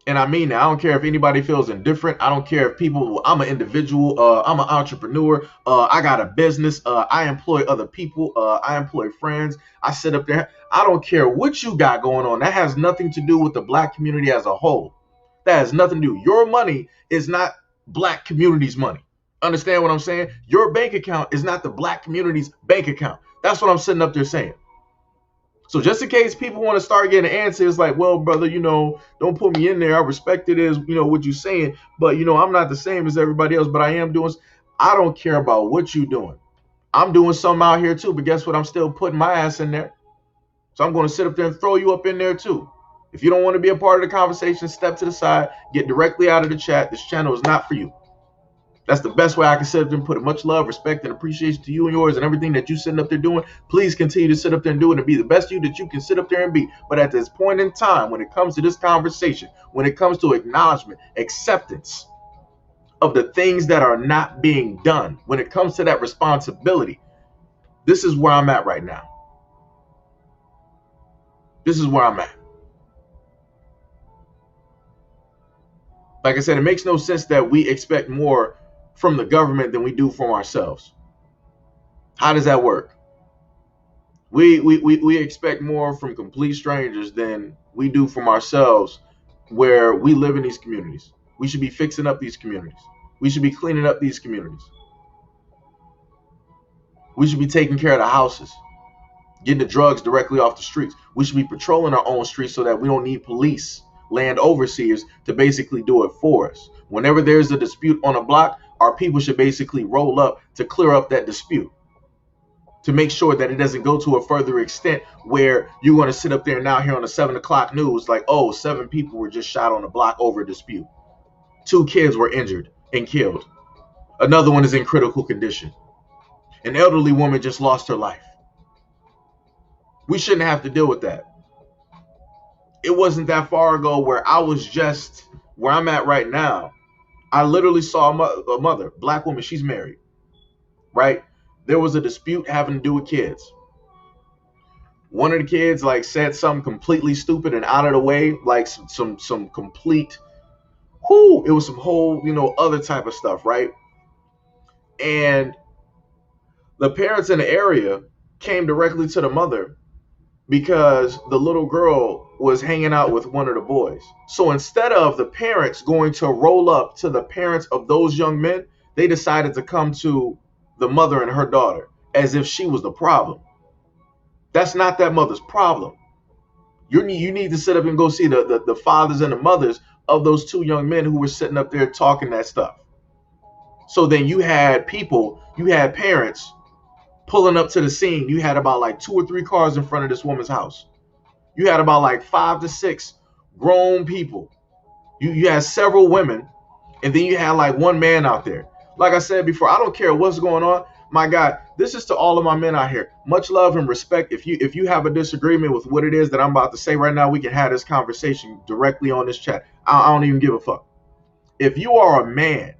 And I mean that. I don't care if anybody feels indifferent. I don't care if people, I'm an individual, I'm an entrepreneur, I got a business, I employ other people, I employ friends, I sit up there. I don't care what you got going on. That has nothing to do with the black community as a whole. That has nothing to do. Your money is not black community's money. Understand what I'm saying? Your bank account is not the black community's bank account. That's what I'm sitting up there saying. So just in case people want to start getting answers like, well, brother, you know, don't put me in there. I respect it as, you know, what you're saying. But, you know, I'm not the same as everybody else, but I am doing. I don't care about what you're doing. I'm doing something out here, too. But guess what? I'm still putting my ass in there. So I'm going to sit up there and throw you up in there, too. If you don't want to be a part of the conversation, step to the side, get directly out of the chat. This channel is not for you. That's the best way I can sit up there and put much love, respect, and appreciation to you and yours and everything that you sitting up there doing. Please continue to sit up there and do it and be the best you that you can sit up there and be. But at this point in time, when it comes to this conversation, when it comes to acknowledgement, acceptance of the things that are not being done, when it comes to that responsibility, this is where I'm at right now. This is where I'm at. Like I said, it makes no sense that we expect more from the government than we do from ourselves. How does that work? We expect more from complete strangers than we do from ourselves, where we live in these communities. We should be fixing up these communities. We should be cleaning up these communities. We should be taking care of the houses, getting the drugs directly off the streets. We should be patrolling our own streets so that we don't need police, land overseers to basically do it for us. Whenever there's a dispute on a block, our people should basically roll up to clear up that dispute, to make sure that it doesn't go to a further extent where you're going to sit up there and now hear on the 7 o'clock news like, oh, 7 people were just shot on a block over a dispute. 2 kids were injured and killed. Another one is in critical condition. An elderly woman just lost her life. We shouldn't have to deal with that. It wasn't that far ago where I was just where I'm at right now. I literally saw a mother, black woman, she's married, right? There was a dispute having to do with kids. One of the kids like said something completely stupid and out of the way, like some complete, it was some whole, you know, other type of stuff, right? And the parents in the area came directly to the mother because the little girl was hanging out with one of the boys. So instead of the parents going to roll up to the parents of those young men, they decided to come to the mother and her daughter as if she was the problem. That's not that mother's problem. You need to sit up and go see the fathers and the mothers of those 2 young men who were sitting up there talking that stuff. So then you had parents pulling up to the scene. You had about like 2 or 3 cars in front of this woman's house. You had about like 5 to 6 grown people. You had several women, and then you had like 1 man out there. Like I said before, I don't care what's going on. My God, this is to all of my men out here. Much love and respect. If you have a disagreement with what it is that I'm about to say right now, we can have this conversation directly on this chat. I don't even give a fuck. If you are a man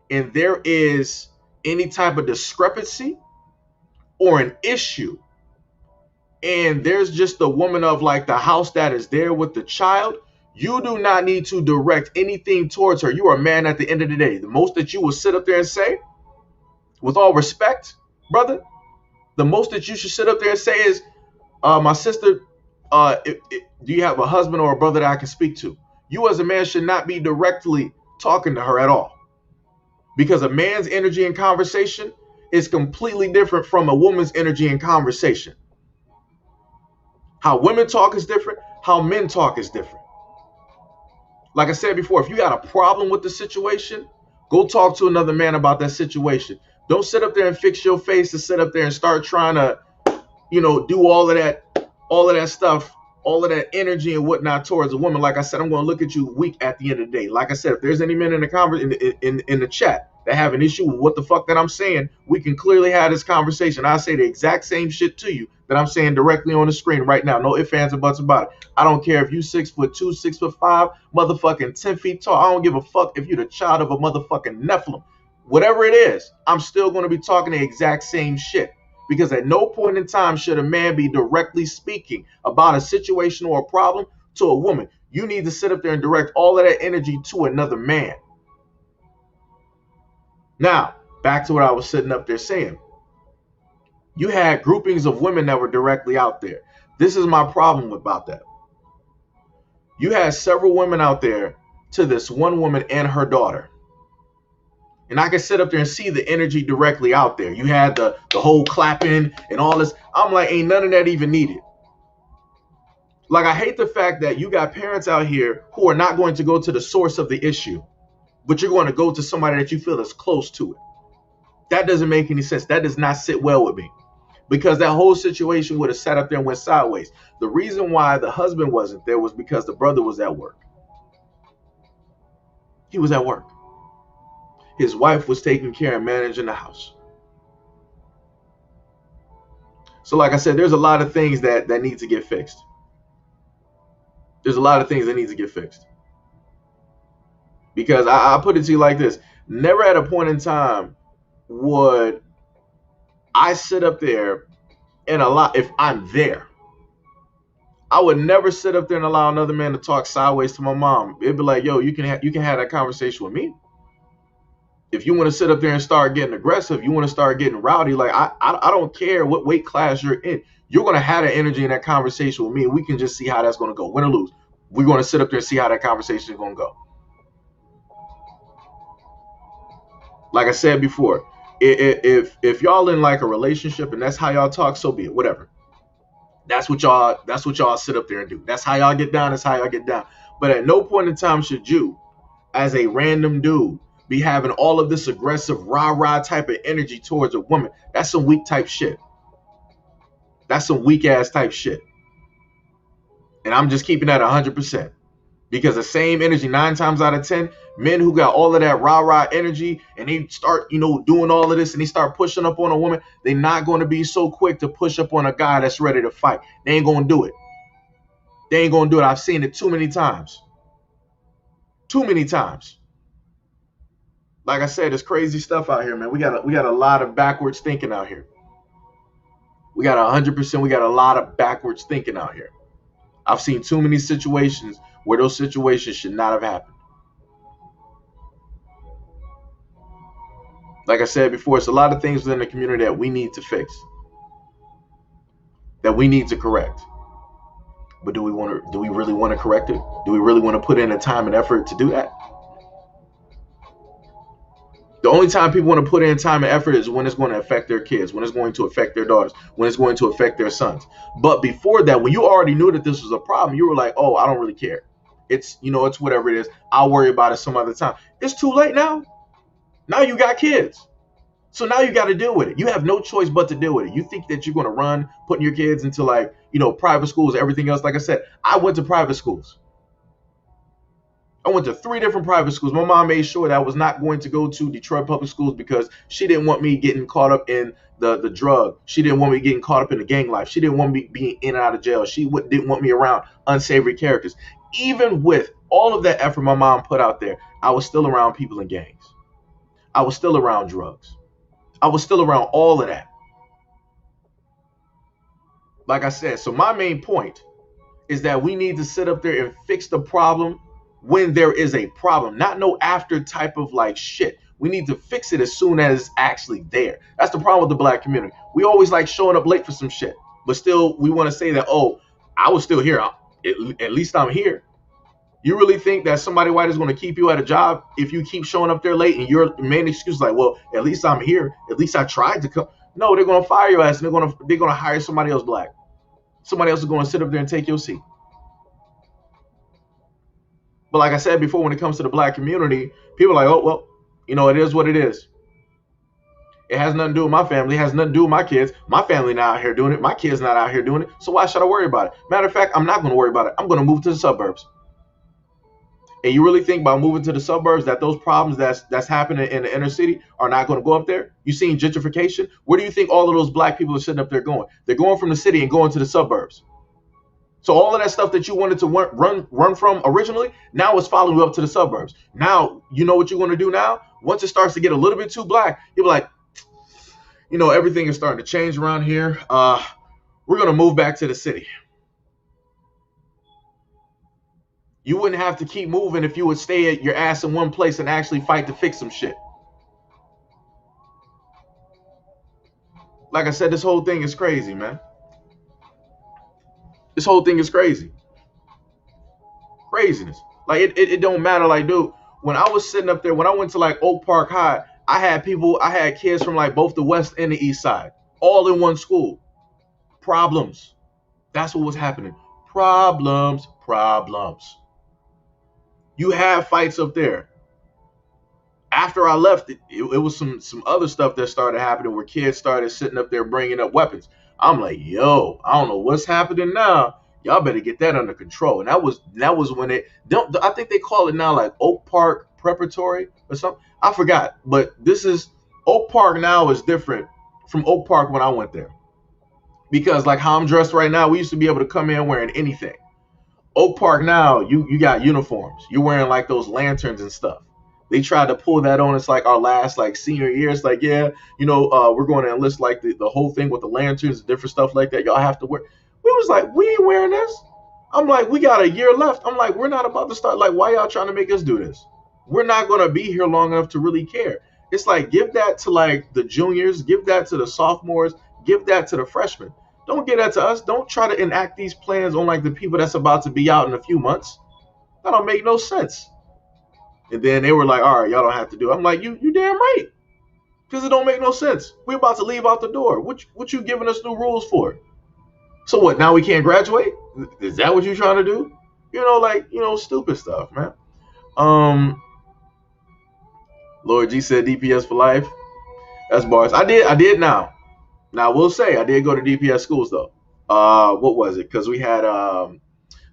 and there is any type of discrepancy or an issue, and there's just the woman of like the house that is there with the child, you do not need to direct anything towards her. You are a man at the end of the day. The most that you will sit up there and say, with all respect, brother, the most that you should sit up there and say is, my sister, do you have a husband or a brother that I can speak to? You as a man should not be directly talking to her at all. Because a man's energy in conversation is completely different from a woman's energy in conversation. How women talk is different. How men talk is different. Like I said before, if you got a problem with the situation, go talk to another man about that situation. Don't sit up there and fix your face to sit up there and start trying to do all of that stuff, all of that energy and whatnot towards a woman. Like I said, I'm going to look at you weak at the end of the day. Like I said, if there's any men in the in the chat that have an issue with what the fuck that I'm saying, we can clearly have this conversation. I say the exact same shit to you that I'm saying directly on the screen right now. No ifs, ands, or buts about it. I don't care if you 6'2", 6'5", motherfucking 10 feet tall. I don't give a fuck if you're the child of a motherfucking Nephilim. Whatever it is, I'm still going to be talking the exact same shit. Because at no point in time should a man be directly speaking about a situation or a problem to a woman. You need to sit up there and direct all of that energy to another man. Now, back to what I was sitting up there saying. You had groupings of women that were directly out there. This is my problem about that. You had several women out there to this one woman and her daughter. And I can sit up there and see the energy directly out there. You had the whole clapping and all this. I'm like, ain't none of that even needed. Like, I hate the fact that you got parents out here who are not going to go to the source of the issue, but you're going to go to somebody that you feel is close to it. That doesn't make any sense. That does not sit well with me, because that whole situation would have sat up there and went sideways. The reason why the husband wasn't there was because the brother was at work. He was at work. His wife was taking care and managing the house. So like I said, there's a lot of things that need to get fixed. There's a lot of things that need to get fixed. Because I put it to you like this. Never at a point in time would I sit up there and allow, if I'm there, I would never sit up there and allow another man to talk sideways to my mom. It'd be like, yo, you can have that conversation with me. If you want to sit up there and start getting aggressive, you want to start getting rowdy, like I don't care what weight class you're in. You're going to have that energy in that conversation with me, and we can just see how that's going to go. Win or lose, we're going to sit up there and see how that conversation is going to go. Like I said before, if y'all in like a relationship and that's how y'all talk, so be it. Whatever. That's what y'all sit up there and do. That's how y'all get down. That's how y'all get down. But at no point in time should you, as a random dude, be having all of this aggressive rah-rah type of energy towards a woman. That's some weak type shit. That's some weak ass type shit. And I'm just keeping that 100%. Because the same energy, 9 times out of 10, men who got all of that rah-rah energy and they start, doing all of this and they start pushing up on a woman, they're not going to be so quick to push up on a guy that's ready to fight. They ain't going to do it. They ain't going to do it. I've seen it too many times. Too many times. Like I said, there's crazy stuff out here, man. We got a lot of backwards thinking out here. We got 100%. We got a lot of backwards thinking out here. I've seen too many situations where those situations should not have happened. Like I said before, it's a lot of things within the community that we need to fix, that we need to correct. But do we really want to correct it? Do we really want to put in the time and effort to do that? The only time people want to put in time and effort is when it's going to affect their kids, when it's going to affect their daughters, when it's going to affect their sons. But before that, when you already knew that this was a problem, you were like, oh, I don't really care. It's whatever it is. I'll worry about it some other time. It's too late now. Now you got kids. So now you got to deal with it. You have no choice but to deal with it. You think that you're going to run putting your kids into private schools, everything else. Like I said, I went to private schools. I went to 3 different private schools. My mom made sure that I was not going to go to Detroit public schools because she didn't want me getting caught up in the drug. She didn't want me getting caught up in the gang life. She didn't want me being in and out of jail. She didn't want me around unsavory characters. Even with all of that effort my mom put out there, I was still around people in gangs. I was still around drugs. I was still around all of that. Like I said, so my main point is that we need to sit up there and fix the problem when there is a problem, not no after type of shit. We need to fix it as soon as it's actually there. That's the problem with the black community. We always like showing up late for some shit, but still we want to say that, oh, I was still here. At least I'm here. You really think that somebody white is going to keep you at a job if you keep showing up there late and your main excuse is like, well, at least I'm here. At least I tried to come. No, they're going to fire your ass and they're going to hire somebody else black. Somebody else is going to sit up there and take your seat. But like I said before, when it comes to the black community, people are like, oh, well, it is what it is. It has nothing to do with my family. It has nothing to do with my kids. My family not out here doing it. My kids not out here doing it. So why should I worry about it? Matter of fact, I'm not going to worry about it. I'm going to move to the suburbs. And you really think by moving to the suburbs that those problems that's happening in the inner city are not going to go up there? You seen gentrification? Where do you think all of those black people are sitting up there going? They're going from the city and going to the suburbs. So all of that stuff that you wanted to run from originally, now it's following you up to the suburbs. Now, you know what you're going to do now? Once it starts to get a little bit too black, you'll be like, everything is starting to change around here. We're going to move back to the city. You wouldn't have to keep moving if you would stay at your ass in one place and actually fight to fix some shit. Like I said, this whole thing is crazy, man. This whole thing is crazy. Craziness. Like, it don't matter. Like, dude, when I was sitting up there, when I went to like Oak Park High, I had kids from like both the west and the east side, all in one school. Problems. That's what was happening. Problems. You have fights up there. After I left, it was some other stuff that started happening where kids started sitting up there bringing up weapons. I'm like, yo, I don't know what's happening now. Y'all better get that under control. And that was when I think they call it now like Oak Park Preparatory or something. I forgot. But Oak Park now is different from Oak Park when I went there. Because like how I'm dressed right now, we used to be able to come in wearing anything. Oak Park now, you got uniforms. You're wearing like those lanterns and stuff. They tried to pull that on. It's like our last like senior year. It's like, yeah, we're going to enlist like the whole thing with the lanterns and different stuff like that. Y'all have to wear. We was like, we ain't wearing this. I'm like, we got a year left. I'm like, we're not about to start. Like, why y'all trying to make us do this? We're not going to be here long enough to really care. It's like, give that to like the juniors. Give that to the sophomores. Give that to the freshmen. Don't give that to us. Don't try to enact these plans on like the people that's about to be out in a few months. That don't make no sense. And then they were like, all right, y'all don't have to do it. I'm like, you damn right. Because it don't make no sense. We're about to leave out the door. What you giving us new rules for? So what, now we can't graduate? Is that what you're trying to do? Stupid stuff, man. Lord G said DPS for life. That's bars. I did now. Now, I will say I did go to DPS schools, though. What was it? Because we had, no,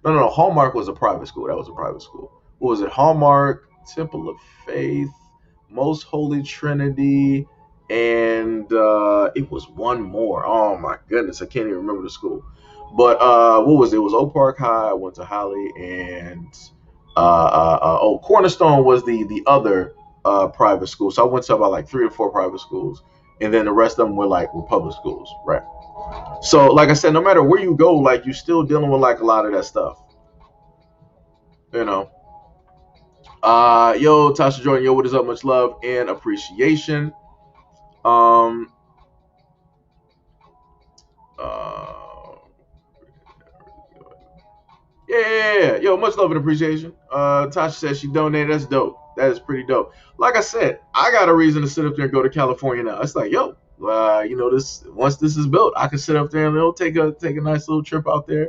Hallmark was a private school. That was a private school. What was it? Hallmark, Temple of Faith, Most Holy Trinity, and it was one more. Oh, my goodness. I can't even remember the school. But what was it? It was Oak Park High. I went to Holly. And, Cornerstone was the other private school. So I went to about like 3 or 4 private schools. And then the rest of them were like public schools, right? So, like I said, no matter where you go, like you're still dealing with like a lot of that stuff. Yo, Tasha Jordan, yo, what is up? Much love and appreciation. Yeah, yo, much love and appreciation. Tasha says she donated. That's dope. That is pretty dope. Like I said, I got a reason to sit up there and go to California now. It's like, yo, this once this is built, I can sit up there and take a nice little trip out there,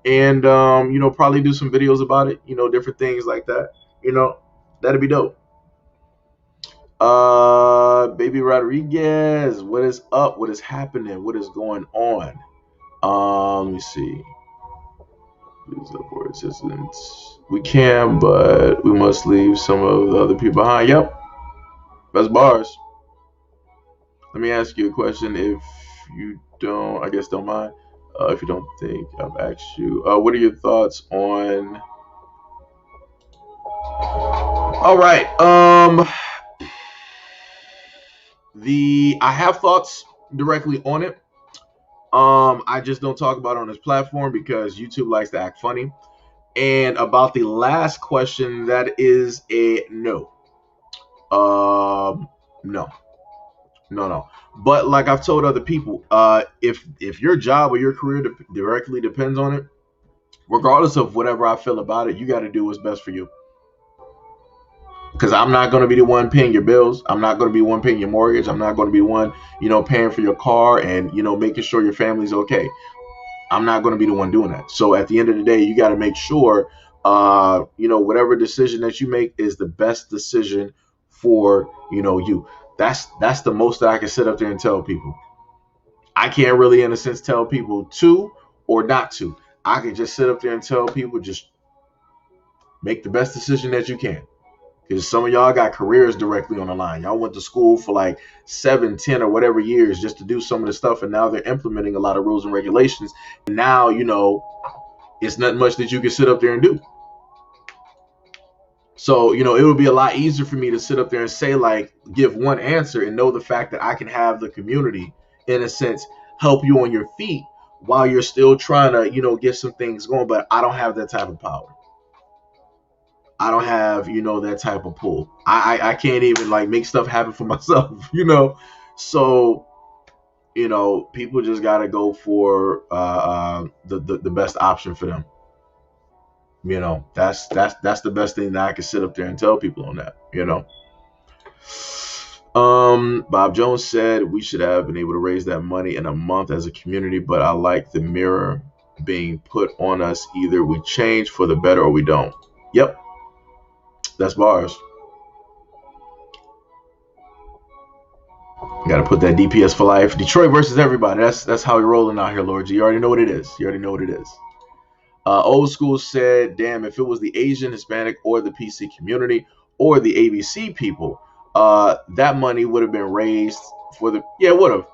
and probably do some videos about it. Different things like that. That'd be dope. Baby Rodriguez, what is up? What is happening? What is going on? Let me see. For assistance. We can, but we must leave some of the other people behind. Yep. That's bars. Let me ask you a question. If you don't mind. If you don't think I've asked you, what are your thoughts on? All right. I have thoughts directly on it. I just don't talk about it on this platform because YouTube likes to act funny. And about the last question, that is a no. No. But like I've told other people, if your job or your career directly depends on it, regardless of whatever I feel about it, you got to do what's best for you. Because I'm not going to be the one paying your bills. I'm not going to be the one paying your mortgage. I'm not going to be the one, paying for your car and, making sure your family's okay. I'm not going to be the one doing that. So at the end of the day, you got to make sure, whatever decision that you make is the best decision for, you. That's the most that I can sit up there and tell people. I can't really, in a sense, tell people to or not to. I can just sit up there and tell people, just make the best decision that you can. Because some of y'all got careers directly on the line. Y'all went to school for like 7, 10, or whatever years just to do some of the stuff, and now they're implementing a lot of rules and regulations. And now, it's not much that you can sit up there and do. So, it would be a lot easier for me to sit up there and say, like, give one answer and know the fact that I can have the community, in a sense, help you on your feet while you're still trying to, get some things going. But I don't have that type of power. I don't have, that type of pull. I can't even like make stuff happen for myself, So, people just gotta go for the best option for them. That's the best thing that I can sit up there and tell people on that. Bob Jones said we should have been able to raise that money in a month as a community, but I like the mirror being put on us. Either we change for the better or we don't. Yep. That's bars. Got to put that DPS for life. Detroit versus everybody. That's how we're rolling out here, Lord G. You already know what it is. Old school said, damn, if it was the Asian, Hispanic, or the PC community, or the ABC people, that money would have been raised for the, yeah, it would have.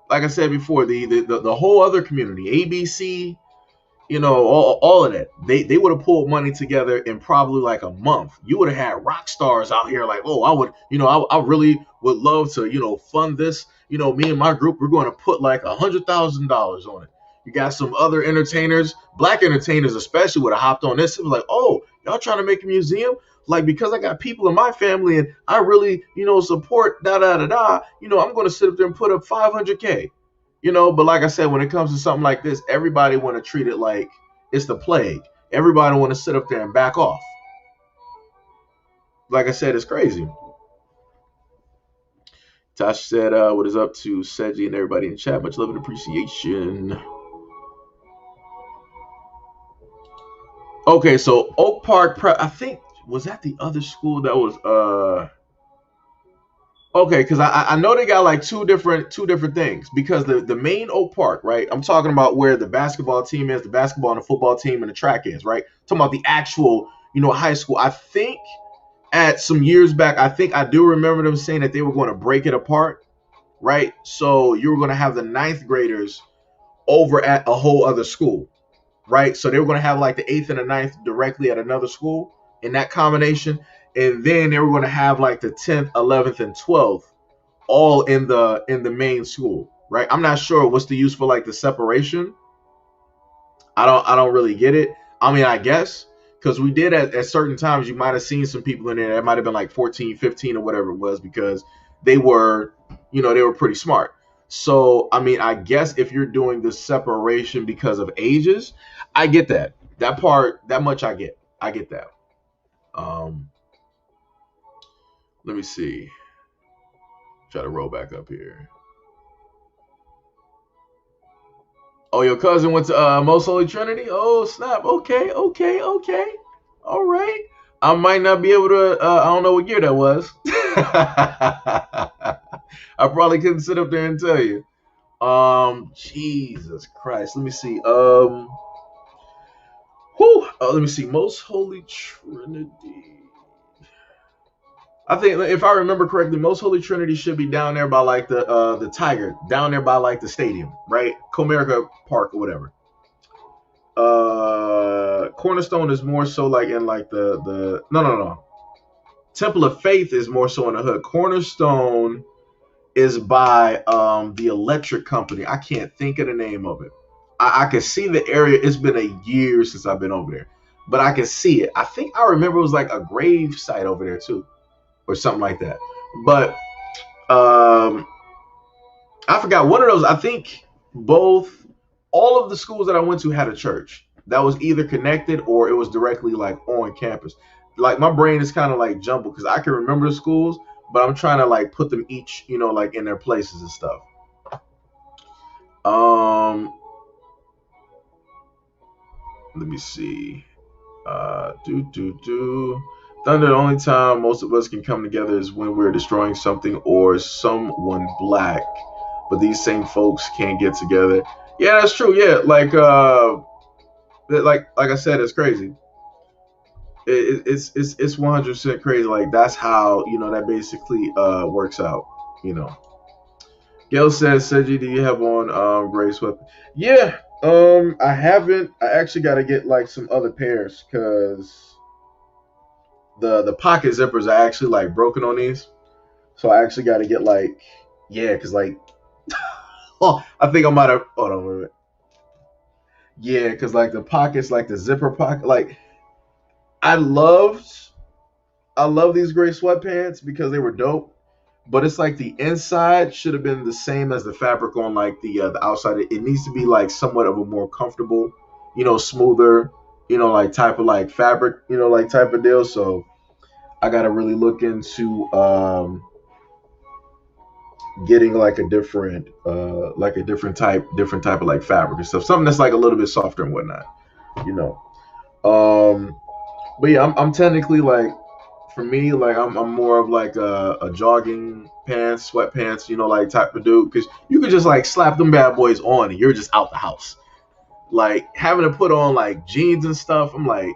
Like I said before, the whole other community, ABC, all of that, they would have pulled money together in probably like a month. You would have had rock stars out here like, oh, I would, I really would love to, fund this. Me and my group, we're going to put like $100,000 on it. You got some other entertainers, black entertainers especially, would have hopped on this. It was like, oh, y'all trying to make a museum? Like, because I got people in my family and I really, support da-da-da-da, I'm going to sit up there and put up $500K. But like I said, when it comes to something like this, everybody want to treat it like it's the plague. Everybody want to sit up there and back off. Like I said, it's crazy. Tasha said, what is up to Seji and everybody in chat? Much love and appreciation. Okay, so Oak Park Prep, I think, was that the other school that was okay, because I know they got like two different things, because the main Oak Park, right? I'm talking about where the basketball team is, the basketball and the football team and the track is, right? I'm talking about the actual, high school. I think at some years back, I do remember them saying that they were going to break it apart, right? So you were going to have the ninth graders over at a whole other school, right? So they were going to have like the 8th and the 9th directly at another school in that combination. And then they were going to have like the 10th, 11th, and 12th all in the main school, right? I'm not sure what's the use for like the separation. I don't really get it. I mean, I guess because we did at certain times, you might have seen some people in there that might have been like 14, 15 or whatever it was, because they were, they were pretty smart. So, I mean, I guess if you're doing the separation because of ages, I get that. That part, that much I get. I get that. Let me see. Try to roll back up here. Oh, your cousin went to Most Holy Trinity? Oh, snap. Okay. All right. I might not be able to, I don't know what year that was. I probably couldn't sit up there and tell you. Jesus Christ. Let me see. Let me see. Most Holy Trinity. I think, if I remember correctly, Most Holy Trinity should be down there by like the Tiger, down there by like the stadium, right? Comerica Park or whatever. Cornerstone is more so like in like the no. Temple of Faith is more so in the hood. Cornerstone is by the electric company. I can't think of the name of it. I can see the area. It's been a year since I've been over there, but I can see it. I think I remember it was like a grave site over there too, or something like that. But I forgot one of those. I think all of the schools that I went to had a church that was either connected or it was directly like on campus. Like my brain is kind of like jumbled because I can remember the schools, but I'm trying to like put them each, like in their places and stuff. Let me see. Thunder, the only time most of us can come together is when we're destroying something or someone black. But these same folks can't get together. Yeah, that's true. Yeah, like I said, it's crazy. It's 100% crazy. Like that's how that basically works out. You know. Gail says, Seji, do you have on Grace Weapon? Yeah, I haven't. I actually got to get like some other pairs because the pocket zippers are actually like broken on these. So I actually got to get like because like oh, I think I might have. Hold on a minute. Yeah, because like the pockets, like the zipper pocket, like I loved I love these gray sweatpants because they were dope. But it's like the inside should have been the same as the fabric on like the outside. It needs to be like somewhat of a more comfortable, smoother, like type of like fabric, like type of deal. So I gotta really look into getting like a different type of like fabric and stuff. Something that's like a little bit softer and whatnot, you know. Um, but yeah, I'm technically like for me, like I'm more of like a jogging pants, sweatpants, like type of dude. Because you could just like slap them bad boys on and you're just out the house. Like having to put on like jeans and stuff, I'm like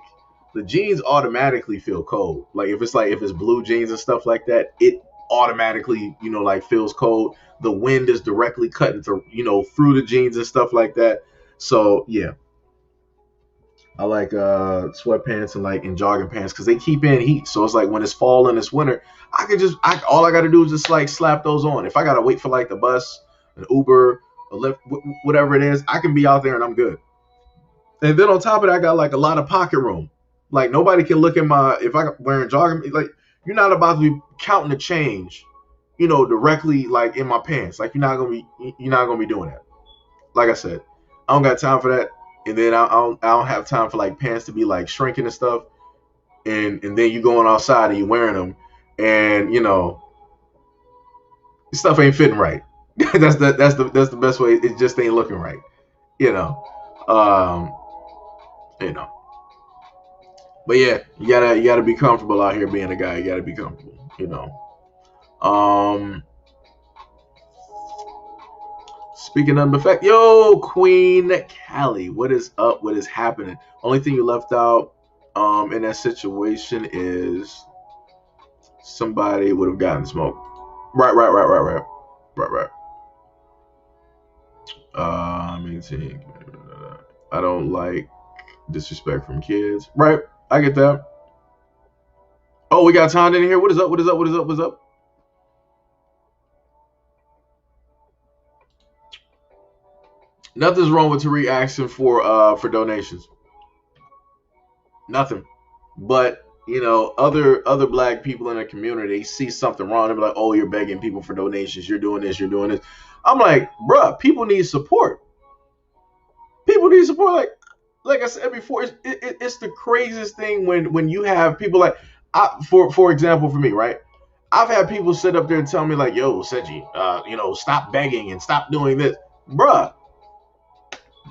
the jeans automatically feel cold. Like if it's blue jeans and stuff like that, it automatically like feels cold. The wind is directly cutting through through the jeans and stuff like that. So yeah, I like sweatpants and jogging pants because they keep in heat. So it's like when it's fall and it's winter, all I got to do is just like slap those on. If I gotta wait for like the bus, an Uber, a Lyft, whatever it is, I can be out there and I'm good. And then on top of that, I got like a lot of pocket room. Like nobody can look at my if I wearing jogging. Like you're not about to be counting the change, directly like in my pants. Like you're not gonna be doing that. Like I said, I don't got time for that. And then I don't have time for like pants to be like shrinking and stuff. And then you going outside and you wearing them, and stuff ain't fitting right. That's the best way. It just ain't looking right. You know. Um, you know. But yeah, you gotta be comfortable out here being a guy. You gotta be comfortable. Um, Speaking of the fact, yo, Queen Callie, what is up? What is happening? Only thing you left out in that situation is somebody would have gotten smoked. Right. I don't like disrespect from kids. Right, I get that. Oh, we got Tom in here. What is up? What is up? What is up? What's up? Nothing's wrong with Tariq asking for donations. Nothing. But other black people in the community, they see something wrong. They're like, "Oh, you're begging people for donations. You're doing this. You're doing this." I'm like, bruh, people need support. People need support. Like I said before, it's the craziest thing when you have people like, for example, for me, right? I've had people sit up there and tell me like, "Yo, Seji, stop begging and stop doing this, bruh."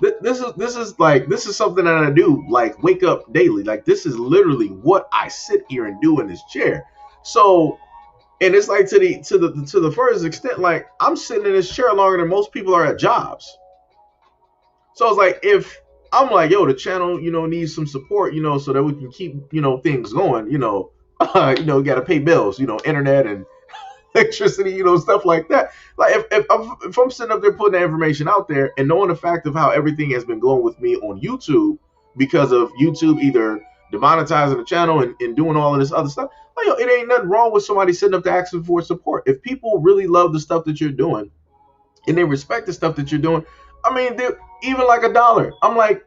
This is something that I do, like wake up daily. Like this is literally what I sit here and do in this chair. So, and it's like to the furthest extent, like I'm sitting in this chair longer than most people are at jobs. So it's like if I'm like, yo, the channel, needs some support, so that we can keep, things going, got to pay bills, internet and electricity, stuff like that. Like if I'm sitting up there putting that information out there and knowing the fact of how everything has been going with me on YouTube because of YouTube either demonetizing the channel and doing all of this other stuff, like, it ain't nothing wrong with somebody sitting up to asking for support. If people really love the stuff that you're doing and they respect the stuff that you're doing, I mean, even like $1, I'm like,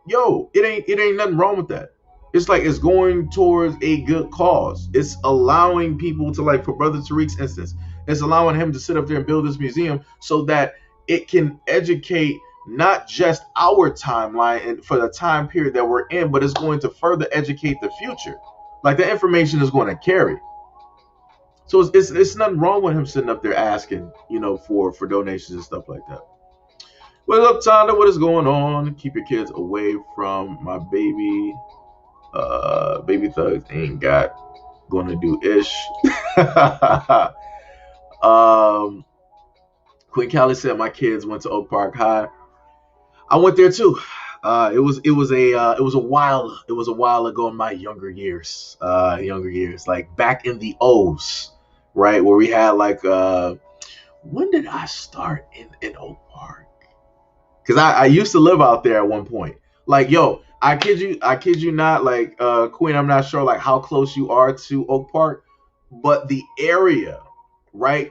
yo, it ain't nothing wrong with that. It's like it's going towards a good cause. It's allowing people to, like, for Brother Tariq's instance, it's allowing him to sit up there and build this museum so that it can educate not just our timeline and for the time period that we're in, but it's going to further educate the future. Like the information is going to carry. So it's nothing wrong with him sitting up there asking, for donations and stuff like that. What's up, Tonda? What is going on? Keep your kids away from my baby baby thugs ain't got gonna do ish. Queen Callie said my kids went to Oak Park High. I went there too. It was a while ago in my younger years. Like back in the O's, right? Where we had like when did I start in Oak Park? Because I used to live out there at one point. Like, yo, I kid you not, like Queen, I'm not sure like how close you are to Oak Park, but the area, right?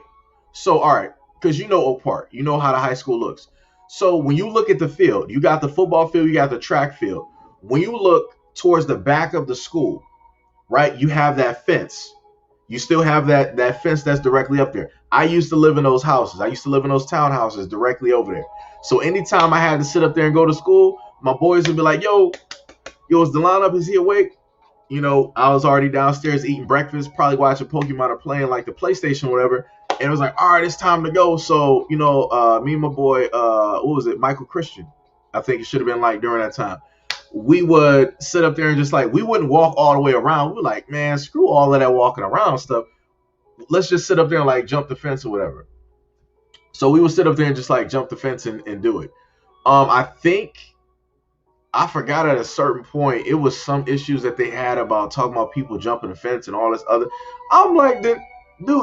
So all right, because you know Oak Park, you know how the high school looks. So when you look at the field, you got the football field, you got the track field. When you look towards the back of the school, right, you have that fence. You still have that fence that's directly up there. I used to live in those houses. I used to live in those townhouses directly over there. So anytime I had to sit up there and go to school, my boys would be like, yo, is Delon up? Is he awake? You know, I was already downstairs eating breakfast, probably watching Pokemon or playing like the PlayStation or whatever. And it was like, all right, it's time to go. So, you know, me and my boy, what was it? Michael Christian. I think it should have been like during that time. We would sit up there and just like, we wouldn't walk all the way around. We were like, man, screw all of that walking around stuff. Let's just sit up there and like jump the fence or whatever. So we would sit up there and just like jump the fence and do it. I think I forgot at a certain point, it was some issues that they had about talking about people jumping the fence and all this other. I'm like, dude,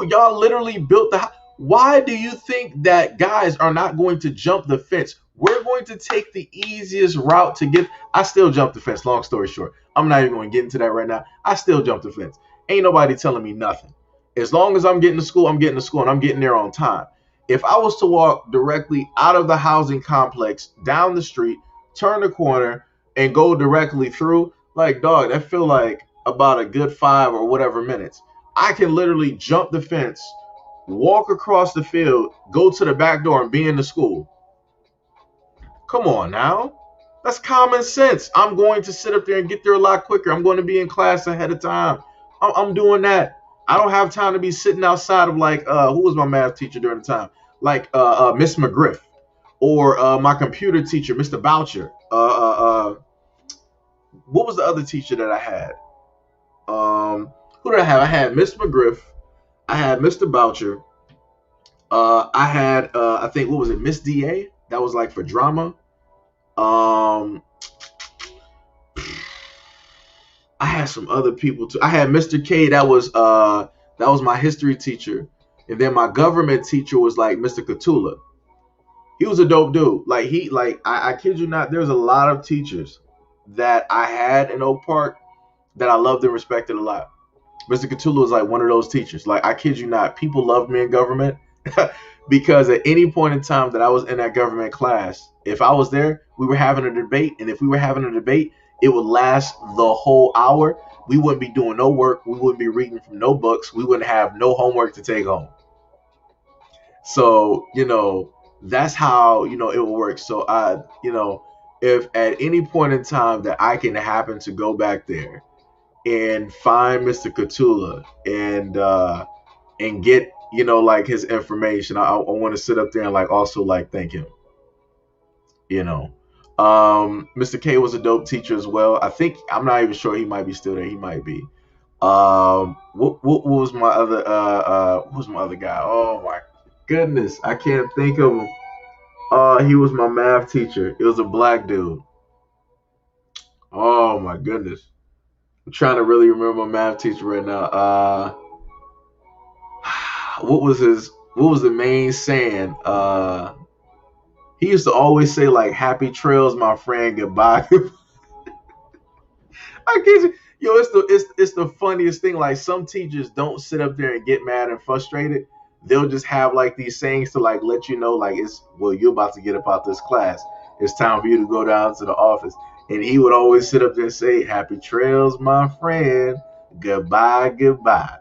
y'all literally built the house. Why do you think that guys are not going to jump the fence? We're going to take the easiest route to get. I still jump the fence. Long story short, I'm not even going to get into that right now. I still jump the fence. Ain't nobody telling me nothing. As long as I'm getting to school, I'm getting to school and I'm getting there on time. If I was to walk directly out of the housing complex, down the street, turn the corner, and go directly through, like, dog, that feel like about a good 5 or whatever minutes. I can literally jump the fence, walk across the field, go to the back door, and be in the school. Come on now. That's common sense. I'm going to sit up there and get there a lot quicker. I'm going to be in class ahead of time. I'm doing that. I don't have time to be sitting outside of like, who was my math teacher during the time? Like Miss McGriff or my computer teacher, Mr. Boucher. What was the other teacher that I had? Who did I have? I had Miss McGriff. I had Mr. Boucher. I had, I think, what was it? Miss DA. That was like for drama. I had some other people too. I had Mr. K. That was my history teacher, and then my government teacher was like Mr. Catula. He was a dope dude. I kid you not. There's a lot of teachers that I had in Oak Park that I loved and respected a lot. Mr. Catula was like one of those teachers. Like, I kid you not, people loved me in government because at any point in time that I was in that government class, if I was there, we were having a debate, and if we were having a debate, it would last the whole hour. We wouldn't be doing no work. We wouldn't be reading from no books. We wouldn't have no homework to take home. So, you know, that's how, you know, it will work. So if at any point in time that I can happen to go back there and find Mr. Catula and get, you know, like his information, I want to sit up there and like also like thank him. You know, Mr. K was a dope teacher as well. I think, I'm not even sure, he might be still there. He might be. What was my other guy? Oh my goodness, I can't think of him. He was my math teacher. It was a black dude. Oh my goodness, I'm trying to really remember my math teacher right now. What was the main saying? He used to always say like, "Happy trails, my friend. Goodbye." I kid you. Yo, it's the funniest thing. Like, some teachers don't sit up there and get mad and frustrated. They'll just have like these sayings to like let you know, like, you're about to get up out this class. It's time for you to go down to the office. And he would always sit up there and say, "Happy trails, my friend. Goodbye, goodbye."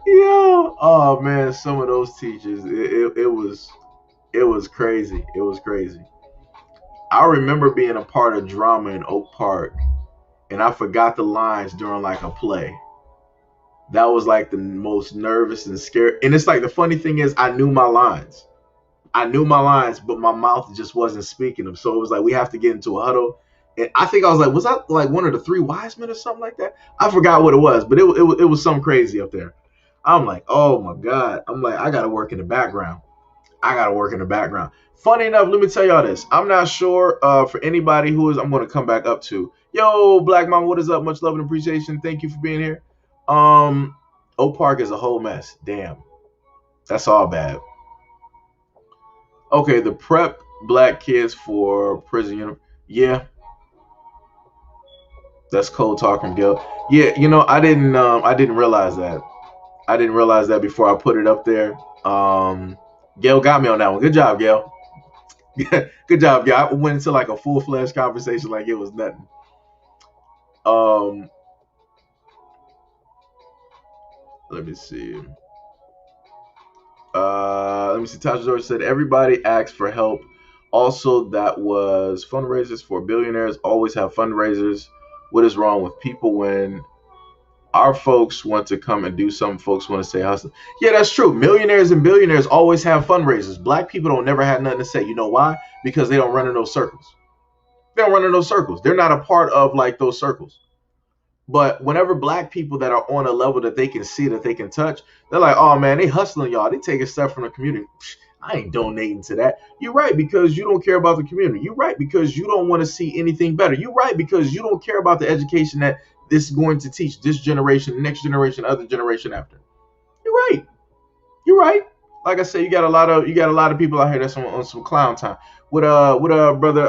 Yeah. Oh man, some of those teachers, it was crazy. It was crazy. I remember being a part of drama in Oak Park, and I forgot the lines during like a play. That was like the most nervous and scared. And it's like, the funny thing is, I knew my lines. But my mouth just wasn't speaking them. So it was like, we have to get into a huddle. And I think I was that like one of the three wise men or something like that? I forgot what it was, but it was something crazy up there. I'm like, oh my God. I'm like, I got to work in the background. I got to work in the background. Funny enough, let me tell y'all this. I'm not sure for anybody who is, I'm going to come back up to. Yo, Black Mama, what is up? Much love and appreciation. Thank you for being here. Oak Park is a whole mess. Damn. That's all bad. Okay, the prep black kids for prison uniform. Yeah, that's cold talk from Gil. Yeah, I didn't realize that. I didn't realize that before I put it up there. Gail got me on that one. Good job, Gail. Good job, Gail. I went into like a full-fledged conversation like it was nothing. Let me see. Tasha George said everybody asks for help. Also, that was fundraisers for billionaires always have fundraisers. What is wrong with people when our folks want to come and do something? Folks want to say hustle. Yeah, that's true. Millionaires and billionaires always have fundraisers. Black people don't never have nothing to say. You know why? Because they don't run in those circles. They don't run in those circles. They're not a part of like those circles. But whenever black people that are on a level that they can see, that they can touch, they're like, oh man, they hustling y'all. They taking stuff from the community. I ain't donating to that. You're right, because you don't care about the community. You're right, because you don't want to see anything better. You're right, because you don't care about the education that this is going to teach this generation, next generation, other generation after. You're right. You're right. Like I said, you got a lot of people out here that's on some clown time. What brother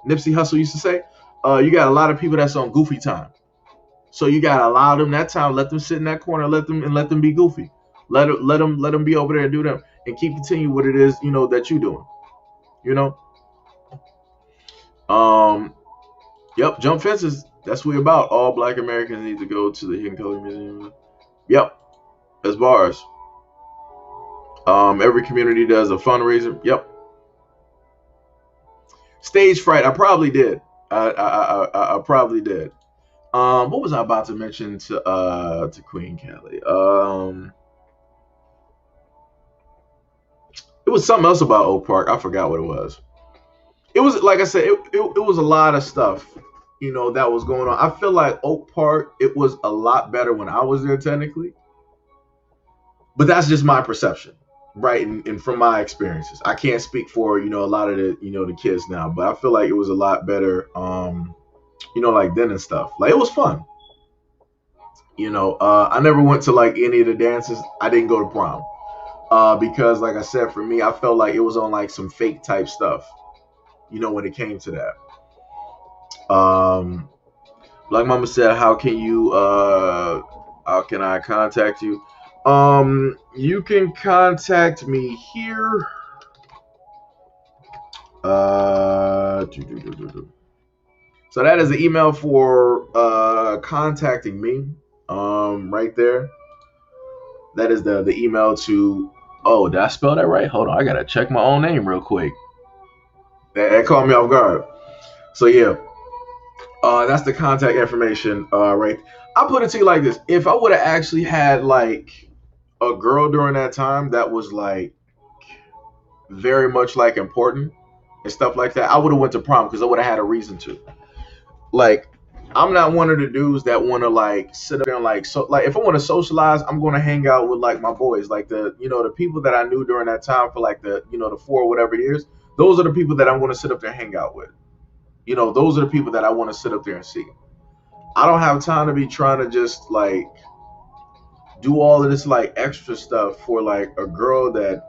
Nipsey Hussle used to say? You got a lot of people that's on goofy time. So you gotta allow them that time. Let them sit in that corner. Let them be goofy. Let them be over there and do them, and keep continue what it is that you're doing. Yep. Jump fences. That's what we're about. All Black Americans need to go to the Hidden Color Museum. Yep. As bars. Every community does a fundraiser. Yep. Stage fright. I probably did. I probably did. What was I about to mention to Queen Kelly? It was something else about Oak Park. I forgot what it was. It was, like I said, it was a lot of stuff, that was going on. I feel like Oak Park, it was a lot better when I was there technically, but that's just my perception, right? And from my experiences, I can't speak for a lot of the kids now, but I feel like it was a lot better. Like then and stuff. Like it was fun. I never went to like any of the dances. I didn't go to prom. Because like I said, for me, I felt like it was on like some fake type stuff, when it came to that. Black Mama said, how can I contact you? You can contact me here. So that is the email for contacting me. Right there. That is the email to. Oh, did I spell that right? Hold on, I gotta check my own name real quick. That caught me off guard. So yeah, that's the contact information. Right. I put it to you like this: if I would have actually had like a girl during that time that was like very much like important and stuff like that, I would have went to prom because I would have had a reason to. Like, I'm not one of the dudes that want to like sit up there and like if I want to socialize, I'm going to hang out with like my boys, like the the people that I knew during that time for like the the 4 or whatever years. Those are the people that I'm going to sit up there and hang out with. Those are the people that I want to sit up there and see. I don't have time to be trying to just like do all of this like extra stuff for like a girl that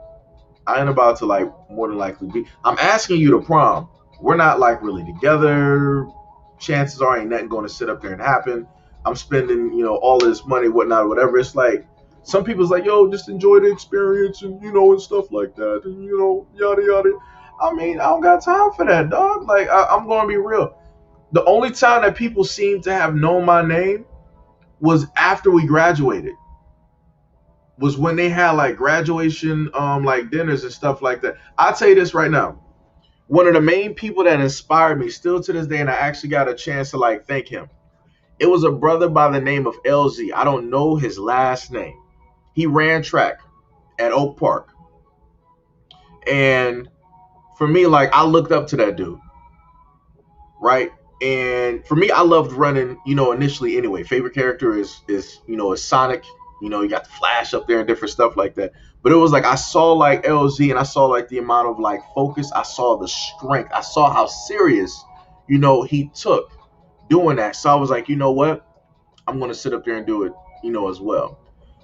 I ain't about to like more than likely be. I'm asking you to prom. We're not like really together. Chances are ain't nothing going to sit up there and happen. I'm spending, all of this money, whatnot, whatever. It's like some people's like, yo, just enjoy the experience and and stuff like that, and yada yada. I mean, I don't got time for that, dog. Like I'm going to be real. The only time that people seem to have known my name was after we graduated. Was when they had like graduation like dinners and stuff like that. I'll tell you this right now. One of the main people that inspired me still to this day, and I actually got a chance to like thank him. It was a brother by the name of LZ. I don't know his last name. He ran track at Oak Park. And for me, like I looked up to that dude. right? And for me, I loved running, initially anyway. Favorite character is Sonic. You got the Flash up there and different stuff like that. But it was like I saw like LZ and I saw like the amount of like focus. I saw the strength. I saw how serious, he took doing that. So I was like, you know what? I'm gonna sit up there and do it, as well.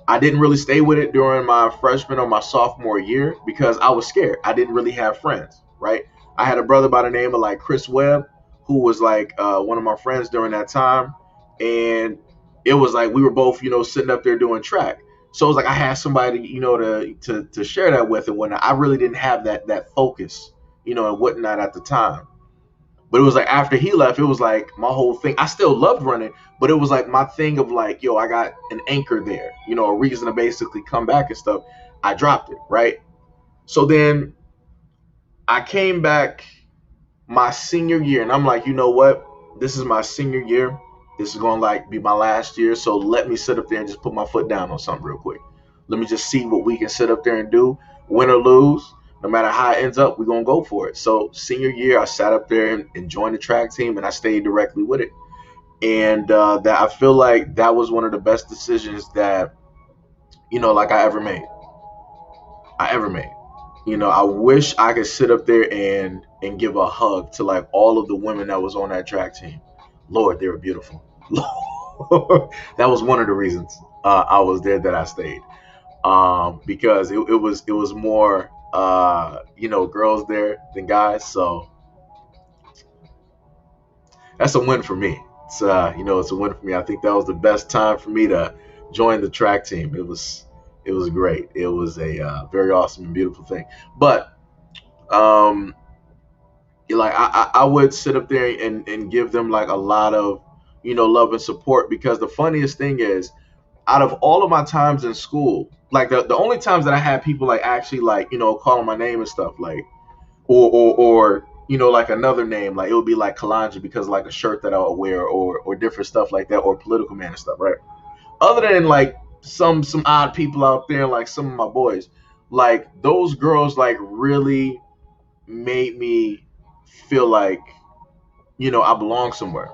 I didn't really stay with it during my freshman or my sophomore year because I was scared. I didn't really have friends, right? I had a brother by the name of like Chris Webb, who was like one of my friends during that time, and it was like we were both, sitting up there doing track. So it was like I had somebody, to share that with, and whatnot. I really didn't have that focus, and whatnot at the time. But it was like after he left, it was like my whole thing. I still loved running, but it was like my thing of like, yo, I got an anchor there, a reason to basically come back and stuff. I dropped it, right? So then I came back my senior year, and I'm like, you know what? This is my senior year. This is gonna like be my last year. So let me sit up there and just put my foot down on something real quick. Let me just see what we can sit up there and do, win or lose. No matter how it ends up, we're going to go for it. So senior year, I sat up there and joined the track team, and I stayed directly with it. And that I feel like that was one of the best decisions that, like I ever made. I wish I could sit up there and give a hug to like all of the women that was on that track team. Lord, they were beautiful. That was one of the reasons I was there, that I stayed. Because it was more girls there than guys. So that's a win for me. It's it's a win for me. I think that was the best time for me to join the track team. It was great. It was a very awesome and beautiful thing. But like I would sit up there and give them like a lot of love and support, because the funniest thing is, out of all of my times in school, like the only times that I had people like actually like, calling my name and stuff, like, or like another name, like it would be like Kalanja because like a shirt that I would wear, or different stuff like that, or Political Man and stuff, right? Other than like some odd people out there, like some of my boys, like those girls like really made me feel like, I belong somewhere.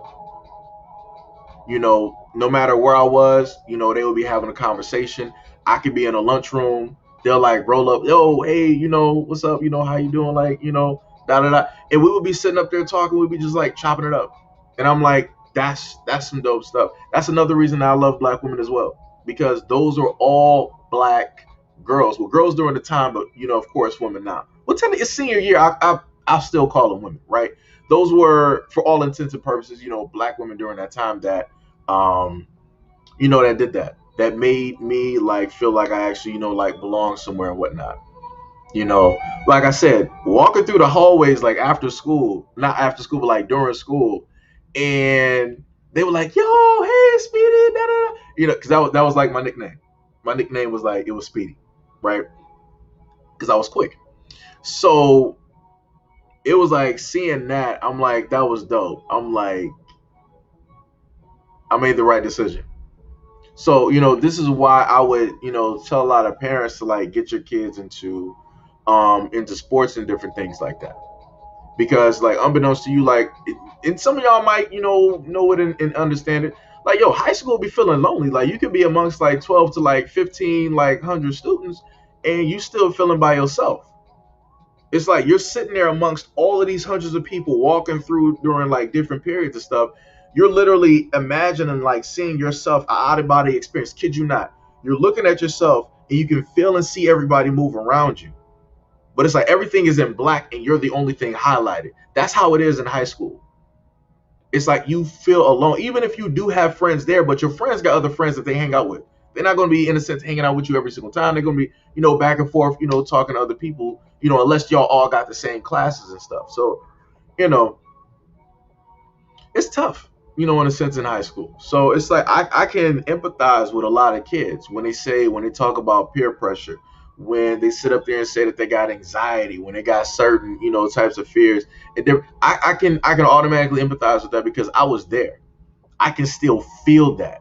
No matter where I was, they would be having a conversation. I could be in a lunchroom. They'll like roll up, yo, hey, what's up? How you doing? Like, da da da. And we would be sitting up there talking. We'd be just like chopping it up. And I'm like, that's some dope stuff. That's another reason I love black women as well, because those are all black girls. Well, girls during the time, but of course, women now. Well, technically, it's senior year. I'll still call them women, right? Those were, for all intents and purposes, black women during that time that, that did that. That made me like feel like I actually, like belong somewhere and whatnot. Like I said, walking through the hallways like after school, not after school, but like during school, and they were like, "Yo, hey, Speedy," da, da, da. Because that was like my nickname. My nickname was like, it was Speedy, right? Because I was quick. So it was like seeing that, I'm like, that was dope. I'm like, I made the right decision. So, this is why I would, tell a lot of parents to like get your kids into sports and different things like that. Because like, unbeknownst to you, like, and some of y'all might, know it and understand it. Like, yo, high school be feeling lonely. Like, you could be amongst like 12 to like 15, like 100 students, and you still feeling by yourself. It's like you're sitting there amongst all of these hundreds of people walking through during like different periods of stuff. You're literally imagining like seeing yourself, an out of body experience. Kid you not. You're looking at yourself and you can feel and see everybody move around you. But it's like everything is in black and you're the only thing highlighted. That's how it is in high school. It's like you feel alone, even if you do have friends there, but your friends got other friends that they hang out with. They're not going to be, in a sense, hanging out with you every single time. They're going to be, back and forth, talking to other people, unless y'all all got the same classes and stuff. So, it's tough, in a sense, in high school. So it's like I can empathize with a lot of kids when they talk about peer pressure, when they sit up there and say that they got anxiety, when they got certain, types of fears. And I can automatically empathize with that because I was there. I can still feel that.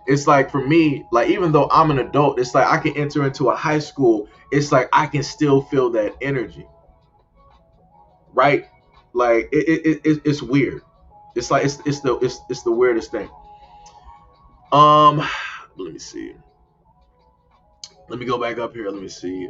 It's like for me, like even though I'm an adult, it's like I can enter into a high school. It's like I can still feel that energy, right? Like it's weird. It's like it's the weirdest thing. Um, let me see. Let me go back up here. Let me see.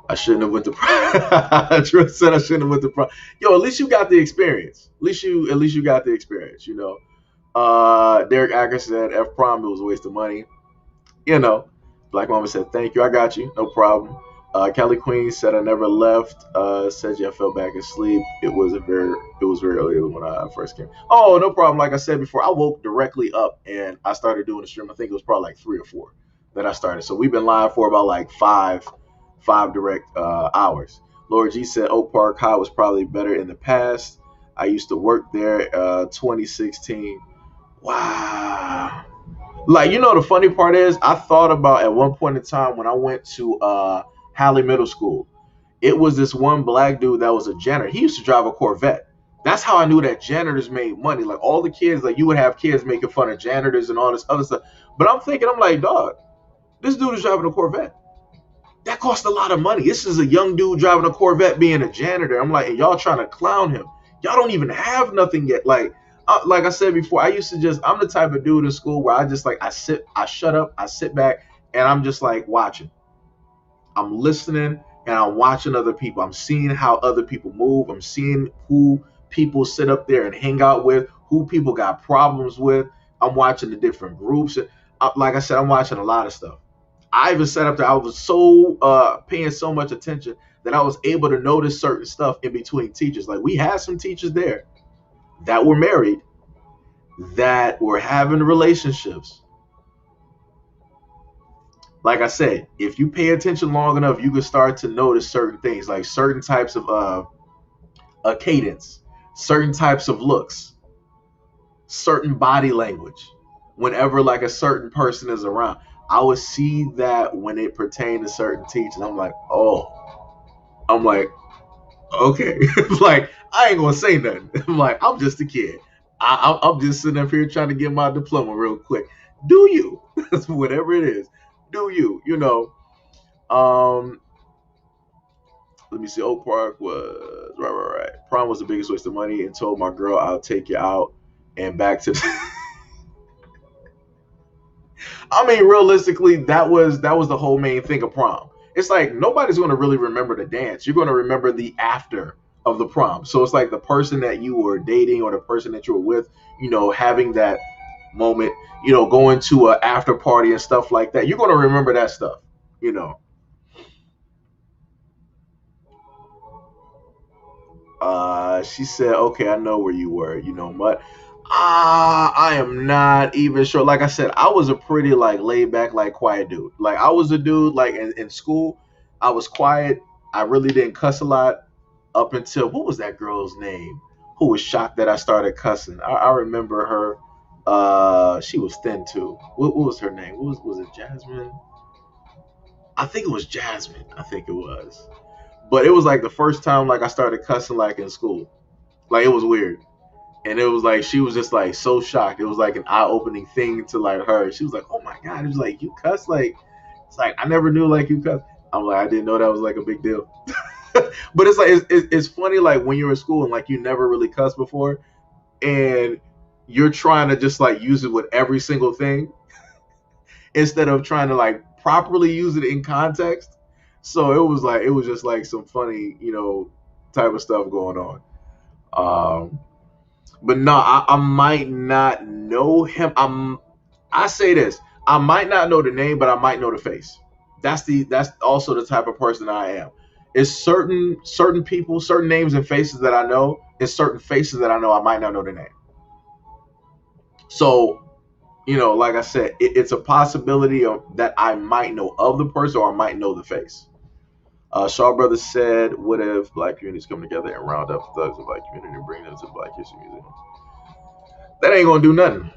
I shouldn't have went to prom. Drew said I shouldn't have went to prom. Yo, at least you got the experience. At least you got the experience. Derek Acker said F prom it was a waste of money. you know. Black Mama said, "Thank you, I got you, no problem." Kelly Queen said, "I never left." Said, "Yeah, I fell back asleep. It was very early when I first came." Oh, no problem. Like I said before, I woke directly up and I started doing the stream. I think it was probably like 3 or 4 that I started. So we've been live for about like five direct hours. Laura G said, "Oak Park High was probably better in the past. I used to work there, 2016. Wow. Like, the funny part is, I thought about at one point in time when I went to Halley Middle School, it was this one black dude that was a janitor. He used to drive a Corvette. That's how I knew that janitors made money. Like, all the kids, like, you would have kids making fun of janitors and all this other stuff. But I'm like, dog, this dude is driving a Corvette. That costs a lot of money. This is a young dude driving a Corvette being a janitor. I'm like, and y'all trying to clown him. Y'all don't even have nothing yet. Like I said before, I'm the type of dude in school where I shut up, I sit back, and I'm just like watching. I'm listening and I'm watching other people. I'm seeing how other people move. I'm seeing who people sit up there and hang out with, who people got problems with. I'm watching the different groups. Like I said, I'm watching a lot of stuff. I even sat up there. I was so paying so much attention that I was able to notice certain stuff in between teachers. Like, we had some teachers there that were married, that were having relationships. Like I said, if you pay attention long enough, you can start to notice certain things, like certain types of a cadence, certain types of looks, certain body language. Whenever like a certain person is around, I would see that when it pertained to certain teachers. I'm like, okay. Like, I ain't gonna say nothing. I'm like, I'm just a kid. I'm just sitting up here trying to get my diploma real quick. Do you? Whatever it is, do you? Let me see. Oak Park was right. Prom was the biggest waste of money, and told my girl I'll take you out and back to. I mean, realistically, that was the whole main thing of prom. It's like nobody's going to really remember the dance. You're going to remember the after of the prom. So it's like the person that you were dating or the person that you were with, having that moment, going to an after party and stuff like that. You're going to remember that stuff, you know. She said, "Okay, I know where you were, Mutt." I am not even sure. Like I said, I was a pretty like laid back, like quiet dude. Like, I was a dude like in school, I was quiet. I really didn't cuss a lot up until, what was that girl's name who was shocked that I started cussing? I remember her. She was thin too. What was her name? Was it Jasmine? I think it was Jasmine. I think it was. But it was like the first time like I started cussing like in school. Like, it was weird. And it was like she was just like so shocked. It was like an eye-opening thing to like her. She was like, "Oh my god!" It was like, "You cuss?" Like, it's like, I never knew like you cuss. I'm like, I didn't know that was like a big deal. But it's like it's funny, like when you're in school and like you never really cussed before, and you're trying to just like use it with every single thing instead of trying to like properly use it in context. So it was just like some funny, type of stuff going on. But no, I might not know him. I say this, I might not know the name, but I might know the face. That's also the type of person I am. It's certain people, certain names and faces that I know, and certain faces that I know I might not know the name. So, like I said, it's a possibility that I might know of the person or I might know the face. Shaw Brothers said, "What if black communities come together and round up thugs of the black community and bring them to the Black History Museum?" That ain't gonna do nothing.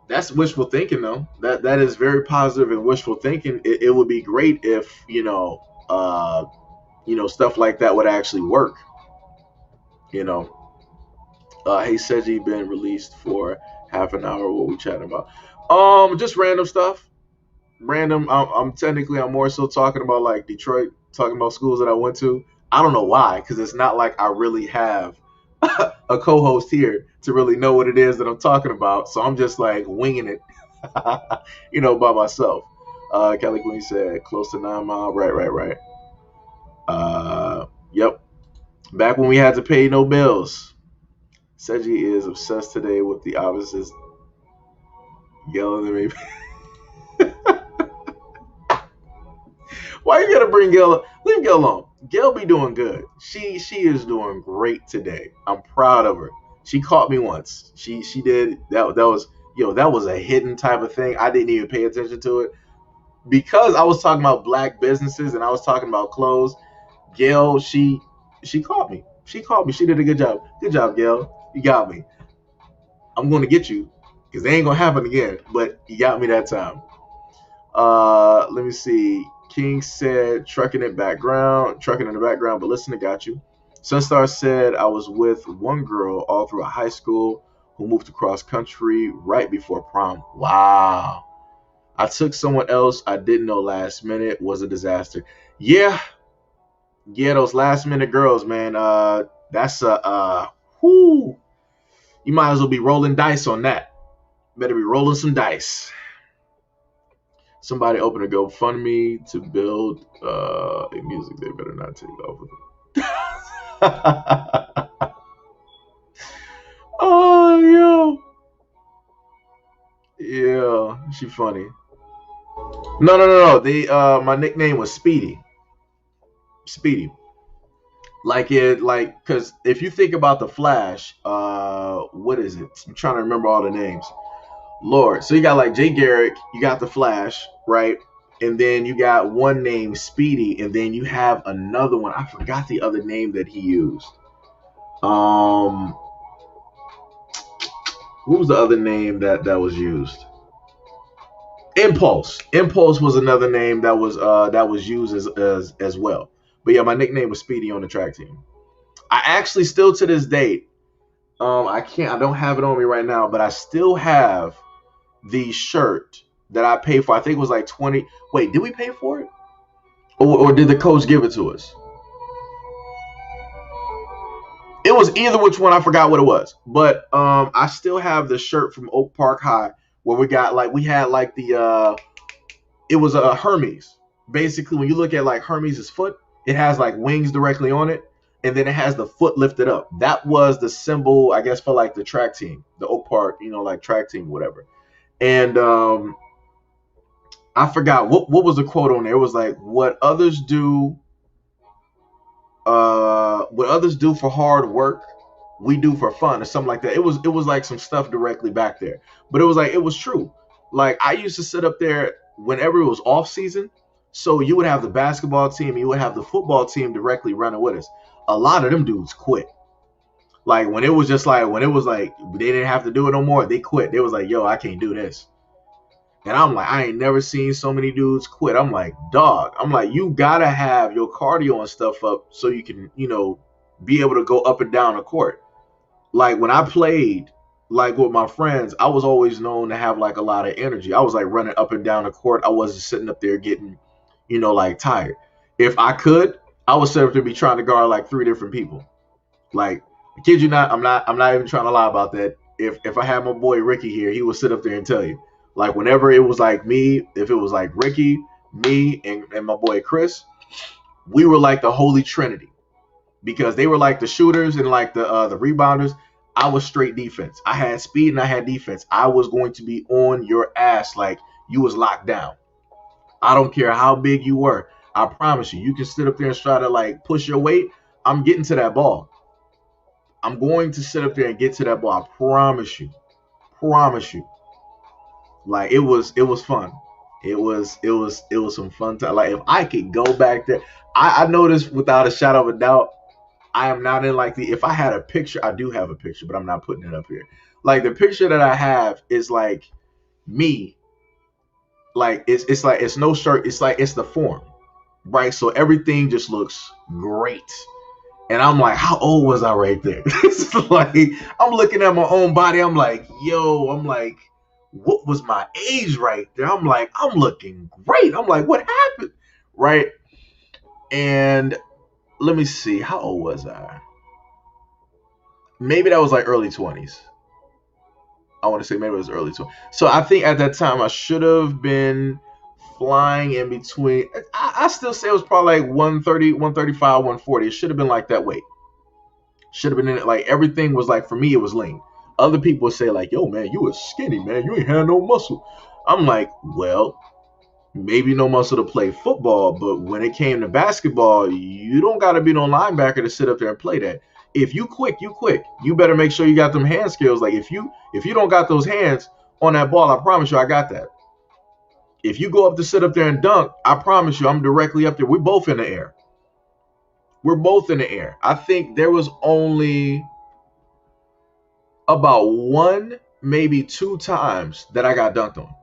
That's wishful thinking, though. That is very positive and wishful thinking. It would be great if stuff like that would actually work. Hey, Seji been released for half an hour. What we chatting about? Just random stuff. Random. I'm more so talking about like Detroit, talking about schools that I went to. I don't know why, because it's not like I really have a co-host here to really know what it is that I'm talking about. So I'm just like winging it, by myself. Kelly Queen said close to 9 Mile. Right, right, right. Yep. Back when we had to pay no bills. Seji is obsessed today with the opposites yelling at me. Why you gotta bring Gail? Leave Gail alone. Gail be doing good. She is doing great today. I'm proud of her. She caught me once. She did that was that was a hidden type of thing. I didn't even pay attention to it because I was talking about black businesses and I was talking about clothes. Gail, she caught me. She caught me. She did a good job. Good job, Gail. You got me. I'm going to get you because they ain't gonna happen again. But you got me that time. Let me see. King said trucking in the background, but listen, I got you. Sunstar said I was with one girl all through high school who moved across country right before prom. Wow. I took someone else I didn't know last minute, was a disaster. Yeah, those last minute girls, man. That's whoo. You might as well be rolling dice on that. Better be rolling some dice. Somebody open a GoFundMe to build a music. They better not take off with it. Oh, yeah, she funny. No. They my nickname was Speedy. Speedy. Because if you think about the Flash, what is it? I'm trying to remember all the names. Lord. So you got like Jay Garrick, you got the Flash, right? And then you got one named Speedy, and then you have another one. I forgot the other name that he used. What was the other name that was used? Impulse. Impulse was another name that was used as well. But yeah, my nickname was Speedy on the track team. I actually still to this date, I don't have it on me right now, but I still have the shirt that I paid for. I think it was like 20. Wait, did we pay for it? Or did the coach give it to us? It was either which one. I forgot what it was. But I still have the shirt from Oak Park High where we had the it was a Hermes. Basically, when you look at like Hermes' foot, it has like wings directly on it, and then it has the foot lifted up. That was the symbol, I guess, for like the track team, the Oak Park, like track team, whatever. And I forgot what was the quote on there. It was like, what others do for hard work, we do for fun, or something like that. It was like some stuff directly back there, but it was true. Like I used to sit up there whenever it was off season. So you would have the basketball team, you would have the football team directly running with us. A lot of them dudes quit. Like when it was like they didn't have to do it no more, they quit. They was like, yo, I can't do this. And I'm like, I ain't never seen so many dudes quit. I'm like, dog. I'm like, you gotta have your cardio and stuff up so you can, be able to go up and down the court. Like when I played, like with my friends, I was always known to have like a lot of energy. I was like running up and down the court. I wasn't sitting up there getting, like tired. If I could, I would sit up there be trying to guard like 3 different people. Like, I kid you not, I'm not even trying to lie about that. If I had my boy Ricky here, he would sit up there and tell you. Like whenever it was like me, if it was like Ricky, me, and my boy Chris, we were like the holy trinity because they were like the shooters and like the rebounders. I was straight defense. I had speed and I had defense. I was going to be on your ass like you was locked down. I don't care how big you were. I promise you, you can sit up there and try to like push your weight. I'm getting to that ball. I'm going to sit up there and get to that ball. I promise you. Promise you. Like it was fun. It was some fun time. Like if I could go back there, I noticed without a shadow of a doubt, I am not in like if I had a picture, I do have a picture, but I'm not putting it up here. Like the picture that I have is like me. Like it's like it's no shirt. It's like it's the form, right? So everything just looks great. And I'm like, how old was I right there? It's like I'm looking at my own body. I'm like, what was my age right there? I'm like, I'm looking great. I'm like, what happened? Right. And let me see, how old was I? Maybe that was like early 20s. I want to say maybe it was early 20s. So I think at that time I should have been flying in between. I still say it was probably like 130, 135, 140. It should have been like that weight. Should have been in it. Like everything was like, for me, it was lean. Other people would say like, yo, man, you was skinny, man. You ain't had no muscle. I'm like, well, maybe no muscle to play football, but when it came to basketball, you don't got to be no linebacker to sit up there and play that. If you quick, you quick. You better make sure you got them hand skills. Like if you don't got those hands on that ball, I promise you, I got that. If you go up to sit up there and dunk, I promise you, I'm directly up there. We're both in the air. We're both in the air. I think there was only about one, maybe two times that I got dunked on.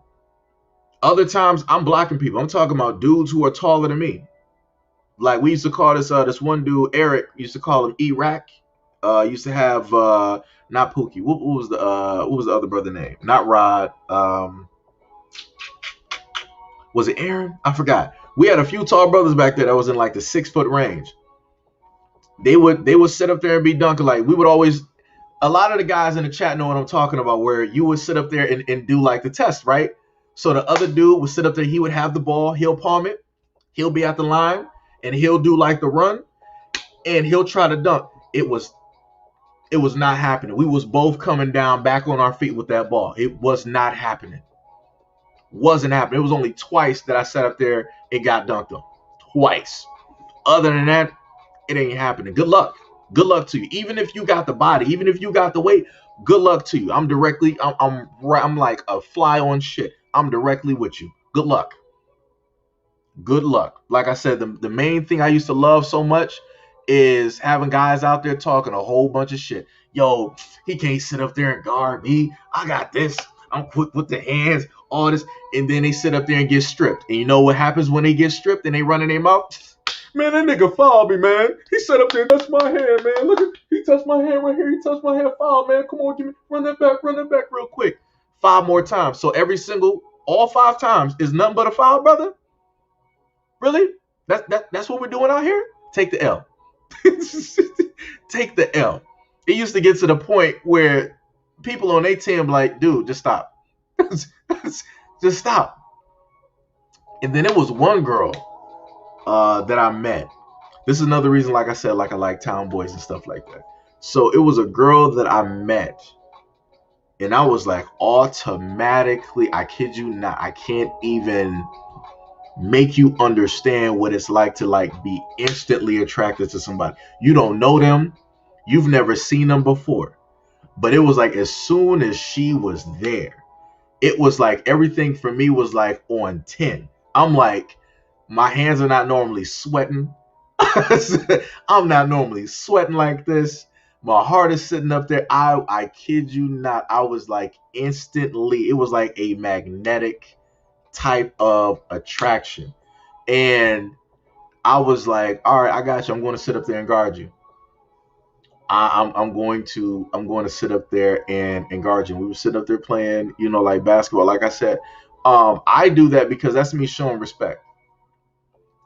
Other times I'm blocking people. I'm talking about dudes who are taller than me. Like we used to call this one dude, Eric, used to call him Iraq. Used to have not Pookie. What was the other brother name? Not Rod. Was it Aaron? I forgot. We had a few tall brothers back there that was in like the 6 foot range. They would sit up there and be dunking. Like we would always, a lot of the guys in the chat know what I'm talking about, where you would sit up there and do like the test, right? So the other dude would sit up there, he would have the ball, he'll palm it, he'll be at the line, and he'll do like the run, and he'll try to dunk. It was not happening. We was both coming down back on our feet with that ball. It was not happening. Wasn't happening. It was only twice that I sat up there and got dunked on. Twice. Other than that, it ain't happening. Good luck. Good luck to you. Even if you got the body, even if you got the weight, good luck to you. I'm like a fly on shit. I'm directly with you. Good luck. Good luck. Like I said, the main thing I used to love so much is having guys out there talking a whole bunch of shit. Yo, he can't sit up there and guard me. I got this. I'm quick with the hands, all this. And then they sit up there and get stripped. And you know what happens when they get stripped and they run in their mouth? Man, that nigga fouled me, man. He sat up there and touched my hand, man. Look at, he touched my hand right here. He touched my hand. Foul, man. Come on, run that back real quick. 5 more times. So all 5 times is nothing but a foul, brother. Really? That's what we're doing out here? Take the L. Take the L. It used to get to the point where people on their team like, dude, just stop. Just stop. And then there was one girl that I met. This is another reason, like I said, like I like town boys and stuff like that. So it was a girl that I met, and I was like automatically, I kid you not, I can't even make you understand what it's like to like be instantly attracted to somebody. You don't know them, you've never seen them before, but it was like as soon as she was there, it was like everything for me was like on 10. I'm like, my hands are not normally sweating. I'm not normally sweating like this. My heart is sitting up there. I kid you not. I was like instantly, it was like a magnetic type of attraction. And I was like, all right, I got you. I'm going to sit up there and guard you. I'm going to sit up there and guard you. We were sitting up there playing, like basketball. Like I said, I do that because that's me showing respect.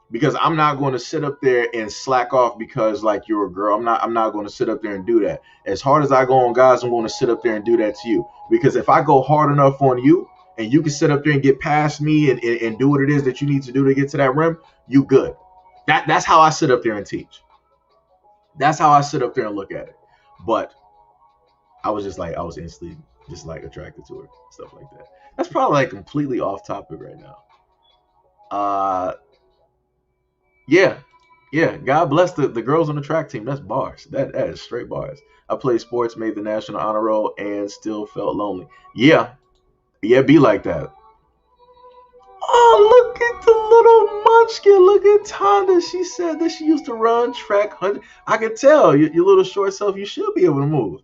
Because I'm not going to sit up there and slack off because like you're a girl. I'm not going to sit up there and do that. As hard as I go on guys, I'm going to sit up there and do that to you. Because if I go hard enough on you and you can sit up there and get past me and do what it is that you need to do to get to that rim, you good. That's how I sit up there and teach. That's how I sit up there and look at it. But I was instantly just like attracted to her, stuff like that. That's probably like completely off topic right now. Yeah. God bless the girls on the track team. That's bars. That is straight bars. I played sports, made the national honor roll, and still felt lonely. Yeah, be like that. Oh, look at the little munchkin. Look at Tonda. She said that she used to run track 100. I could tell your little short self, you should be able to move.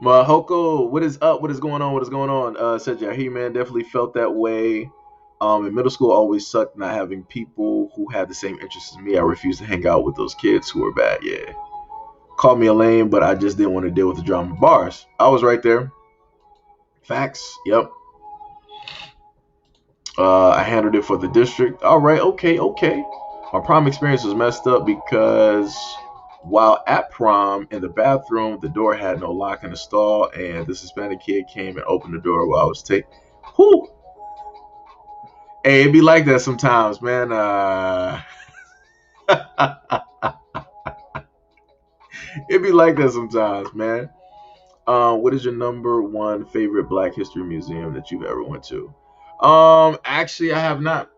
Mahoko, what is up? What is going on? Said Yahee, man, definitely felt that way. In middle school, always sucked not having people who had the same interests as me. I refused to hang out with those kids who were bad. Yeah. Called me a lame, but I just didn't want to deal with the drama. Bars. I was right there. Facts. Yep. I handled it for the district. All right, okay, okay. My prom experience was messed up because while at prom in the bathroom, the door had no lock in the stall, and this Hispanic kid came and opened the door while I was taking. Whoo! Hey, it be like that sometimes, man. It be like that sometimes, man. What is your number one favorite Black History museum that you've ever went to? Actually, I have not.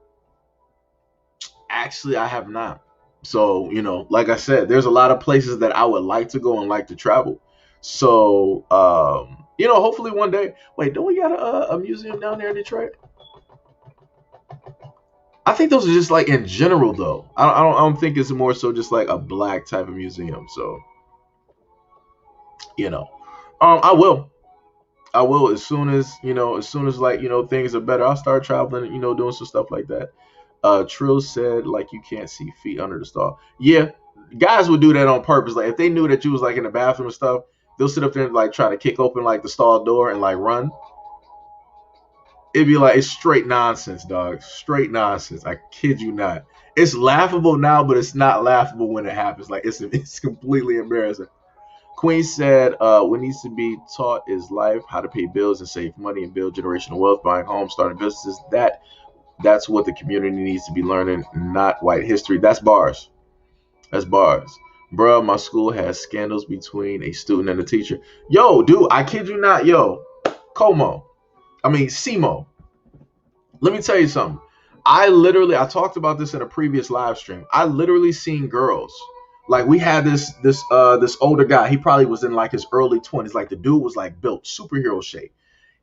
Actually, I have not. So, like I said, there's a lot of places that I would like to go and like to travel. So, hopefully one day. Wait, don't we got a museum down there in Detroit? I think those are just like in general, though. I don't think it's more so just like a black type of museum. So, you know, I will. I will as soon as like things are better. I'll start traveling. Doing some stuff like that. Trill said like you can't see feet under the stall. Yeah, guys would do that on purpose. Like if they knew that you was like in the bathroom and stuff, they'll sit up there and like try to kick open like the stall door and like run. It'd be like it's straight nonsense, dog. Straight nonsense. I kid you not. It's laughable now, but it's not laughable when it happens. Like it's completely embarrassing. Queen said, what needs to be taught is life, how to pay bills and save money and build generational wealth, buying homes, starting businesses. That's what the community needs to be learning, not white history. That's bars. That's bars. Bruh, my school has scandals between a student and a teacher. Yo, dude, I kid you not, Simo. Let me tell you something. I talked about this in a previous live stream. I literally seen girls. Like we had this older guy. He probably was in like his early 20s. Like the dude was like built superhero shape.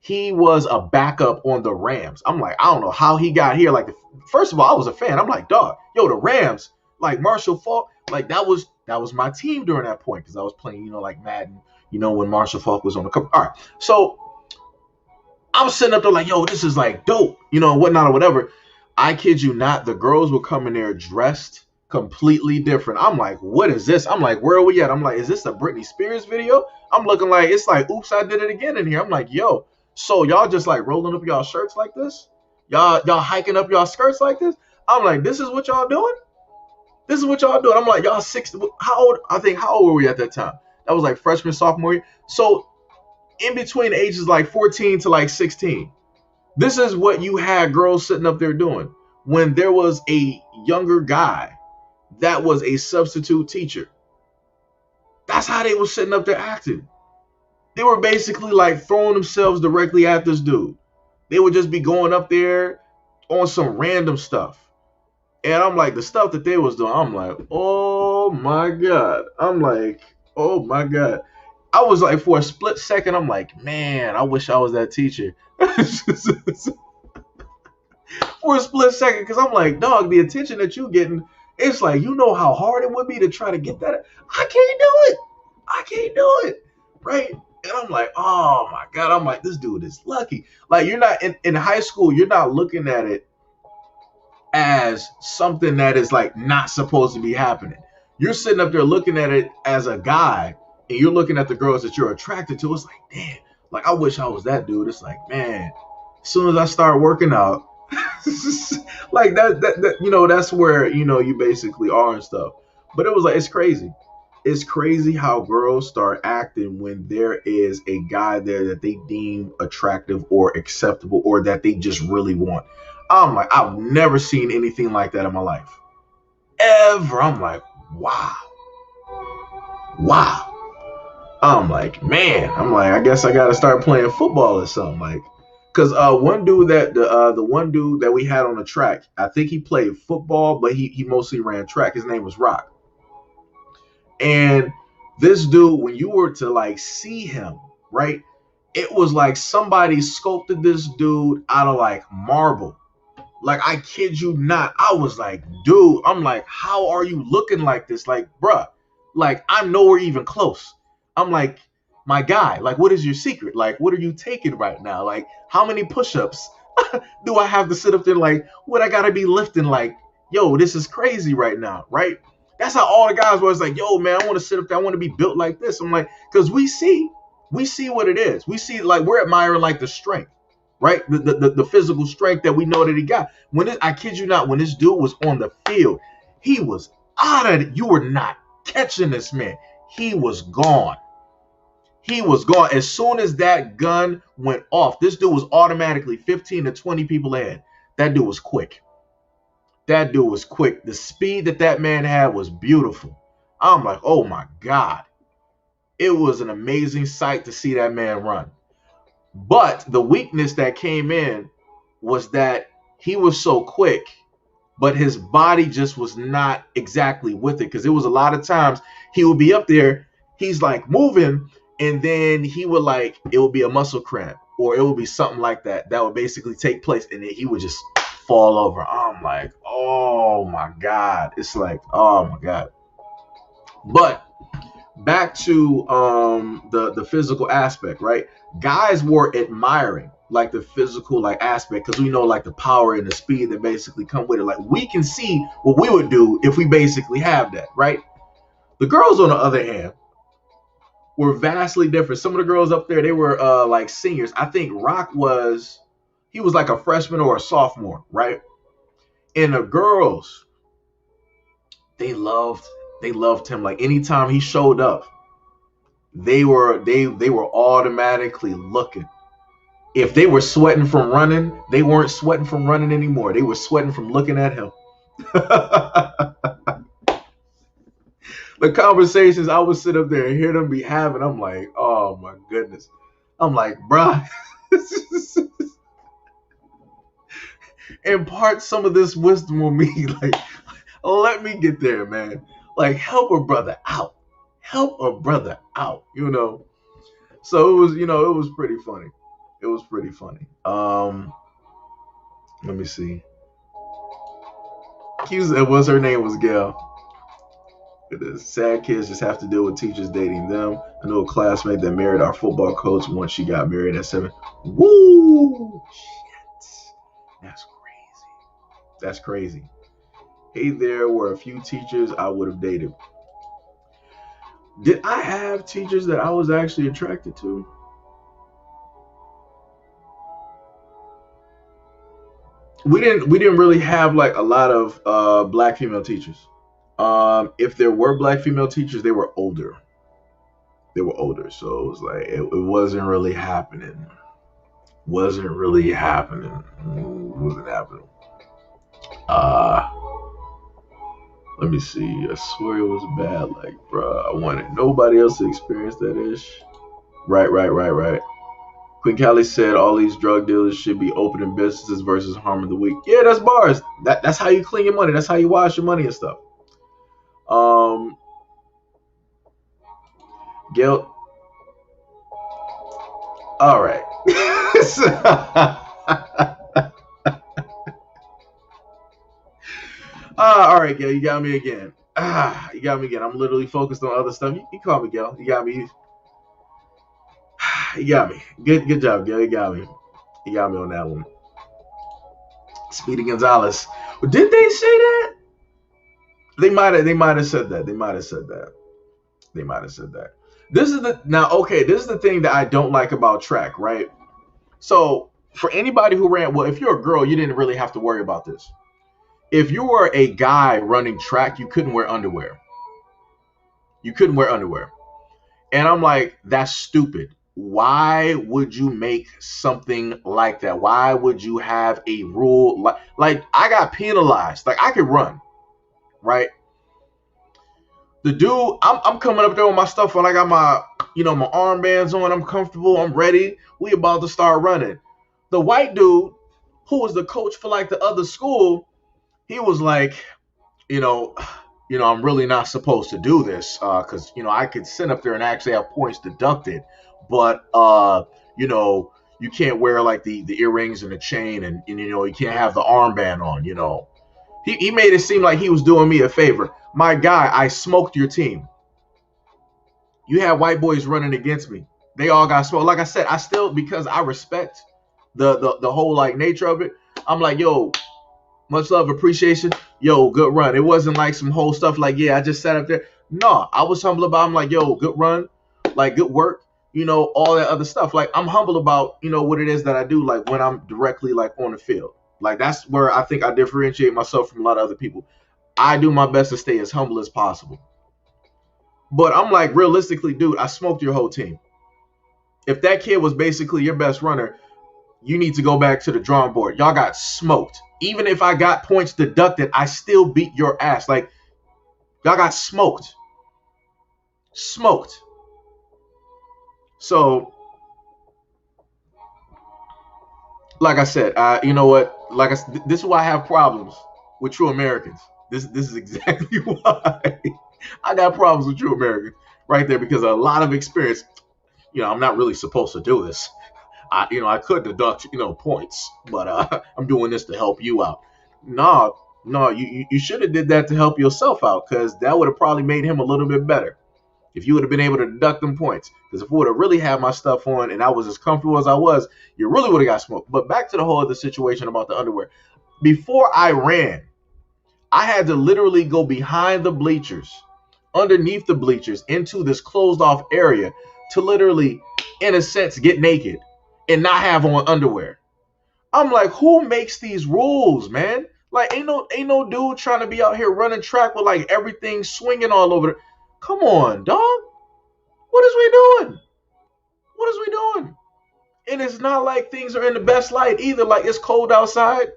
He was a backup on the Rams. I'm like, I don't know how he got here. Like, first of all, I was a fan. I'm like, dog, the Rams, like Marshall Faulk, like that was my team during that point because I was playing, like Madden, when Marshall Faulk was on the cover. All right, so I'm sitting up there like, yo, this is like dope, whatnot or whatever. I kid you not, the girls would come in there dressed completely different. I'm like, what is this? I'm like, where are we at? I'm like, is this a Britney Spears video? I'm looking like it's like, oops, I did it again in here. I'm like, yo. So y'all just like rolling up y'all shirts like this? Y'all hiking up y'all skirts like this? I'm like, this is what y'all doing? This is what y'all doing. I'm like, y'all 60. How old were we at that time? That was like freshman, sophomore year. So in between ages like 14 to like 16. This is what you had girls sitting up there doing when there was a younger guy that was a substitute teacher. That's how they were sitting up there acting. They were basically like throwing themselves directly at this dude. They would just be going up there on some random stuff. And I'm like, the stuff that they was doing, I'm like, oh my God. I'm like, oh my God. I was like, for a split second, I'm like, man, I wish I was that teacher. For a split second, because I'm like, dog, the attention that you getting, it's like, how hard it would be to try to get that. I can't do it. Right? And I'm like, oh my God. I'm like, this dude is lucky. Like, you're not in high school, you're not looking at it as something that is like not supposed to be happening. You're sitting up there looking at it as a guy, and you're looking at the girls that you're attracted to. It's like, damn, like I wish I was that dude. It's like, man, as soon as I start working out, like that, that's where, you basically are and stuff. But it was like, it's crazy. It's crazy how girls start acting when there is a guy there that they deem attractive or acceptable or that they just really want. I'm like, I've never seen anything like that in my life. Ever. I'm like, wow. I'm like, man. I'm like, I guess I got to start playing football or something. Like, because one dude the one dude that we had on the track, I think he played football, but he mostly ran track. His name was Rock. And this dude, when you were to like see him, right, it was like somebody sculpted this dude out of like marble. Like, I kid you not. I was like, dude, I'm like, how are you looking like this? Like, bruh, like, I'm nowhere even close. I'm like, my guy, like, what is your secret? Like, what are you taking right now? Like, how many push-ups do I have to sit up there? Like, what I gotta be lifting? Like, yo, this is crazy right now, right? That's how all the guys was like, yo, man, I want to sit up there. I want to be built like this. I'm like, because we see what it is. We see, like, we're admiring, like, the strength. right? The physical strength that we know that he got. I kid you not, when this dude was on the field, he was out of it. You were not catching this man. He was gone. He was gone. As soon as that gun went off, this dude was automatically 15 to 20 people ahead. That dude was quick. That dude was quick. The speed that man had was beautiful. I'm like, oh my God. It was an amazing sight to see that man run. But the weakness that came in was that he was so quick, but his body just was not exactly with it. Because it was a lot of times he would be up there, he's like moving, and then he would it would be a muscle cramp, or it would be something like that would basically take place, and then he would just fall over. I'm like, oh my God. It's like, oh my God. But back to the physical aspect, right? Guys were admiring like the physical aspect, because we know the power and the speed that basically come with it. Like, we can see what we would do if we basically have that, right? The girls, on the other hand, were vastly different. Some of the girls up there, they were seniors. I think Rock he was like a freshman or a sophomore, right? And the girls, they loved him. Like, anytime he showed up, they were automatically looking. If they were sweating from running, they weren't sweating from running anymore. They were sweating from looking at him. The conversations I would sit up there and hear them be having, I'm like, oh my goodness. I'm like, bruh, impart some of this wisdom on me. Like, let me get there, man. Like, help a brother out. Help a brother out, So it was, it was pretty funny. It was pretty funny. Let me see. Her name was Gail. It is sad kids just have to deal with teachers dating them. I know a classmate that married our football coach once she got married at 7. Woo! Shit. That's crazy. That's crazy. Hey, there were a few teachers I would have dated. Did I have teachers that I was actually attracted to? We didn't really have a lot of black female teachers. If there were black female teachers, they were older. So it was it wasn't really happening. Wasn't happening. Let me see. I swear it was bad. Like, bruh, I wanted nobody else to experience that ish. Right. Queen Callie said all these drug dealers should be opening businesses versus harming the weak. Yeah, that's bars. That's how you clean your money. That's how you wash your money and stuff. Guilt. All right. All right, Gail, you got me again. You got me again. I'm literally focused on other stuff. You call me, Gail. You got me. You got me. Good job, Gail. You got me. You got me on that one. Speedy Gonzalez. Did they say that? They might have said that. This is the thing that I don't like about track, right? So for anybody who ran, well, if you're a girl, you didn't really have to worry about this. If you were a guy running track, you couldn't wear underwear. And I'm like, that's stupid. Why would you make something like that? Why would you have a rule like I got penalized? Like, I could run, right? The dude, I'm coming up there with my stuff on. I got my, my armbands on. I'm comfortable. I'm ready. We about to start running. The white dude, who was the coach for the other school, he was like, I'm really not supposed to do this because, I could sit up there and actually have points deducted. But, you can't wear the earrings and the chain and you can't have the armband on, He made it seem like he was doing me a favor. My guy, I smoked your team. You had white boys running against me. They all got smoked. Like I said, I still, because I respect the whole nature of it, I'm like, yo, much love, appreciation. Yo, good run. It wasn't some whole stuff I just sat up there. No, I was humble about it. I'm like, yo, good run. Good work. all that other stuff. Like, I'm humble about, what it is that I do, like when I'm directly like on the field. Like, that's where I think I differentiate myself from a lot of other people. I do my best to stay as humble as possible. But I'm like, realistically, dude, I smoked your whole team. If that kid was basically your best runner, you need to go back to the drawing board. Y'all got smoked. Even if I got points deducted, I still beat your ass. Like, y'all got smoked. Smoked. So, like I said, you know what? Like, this is why I have problems with true Americans. This is exactly why I got problems with true Americans right there, because a lot of experience. I'm not really supposed to do this. I could deduct, points, but I'm doing this to help you out. No, you should have did that to help yourself out, because that would have probably made him a little bit better if you would have been able to deduct them points. Because if I would have really had my stuff on and I was as comfortable as I was, you really would have got smoked. But back to the whole other situation about the underwear. Before I ran, I had to literally go behind the bleachers, underneath the bleachers, into this closed off area to literally, in a sense, get naked and not have on underwear. I'm like, who makes these rules, man? Like, ain't no dude trying to be out here running track with like everything swinging all over. Come on, dog. What is we doing? What is we doing? And it's not like things are in the best light either. Like, it's cold outside.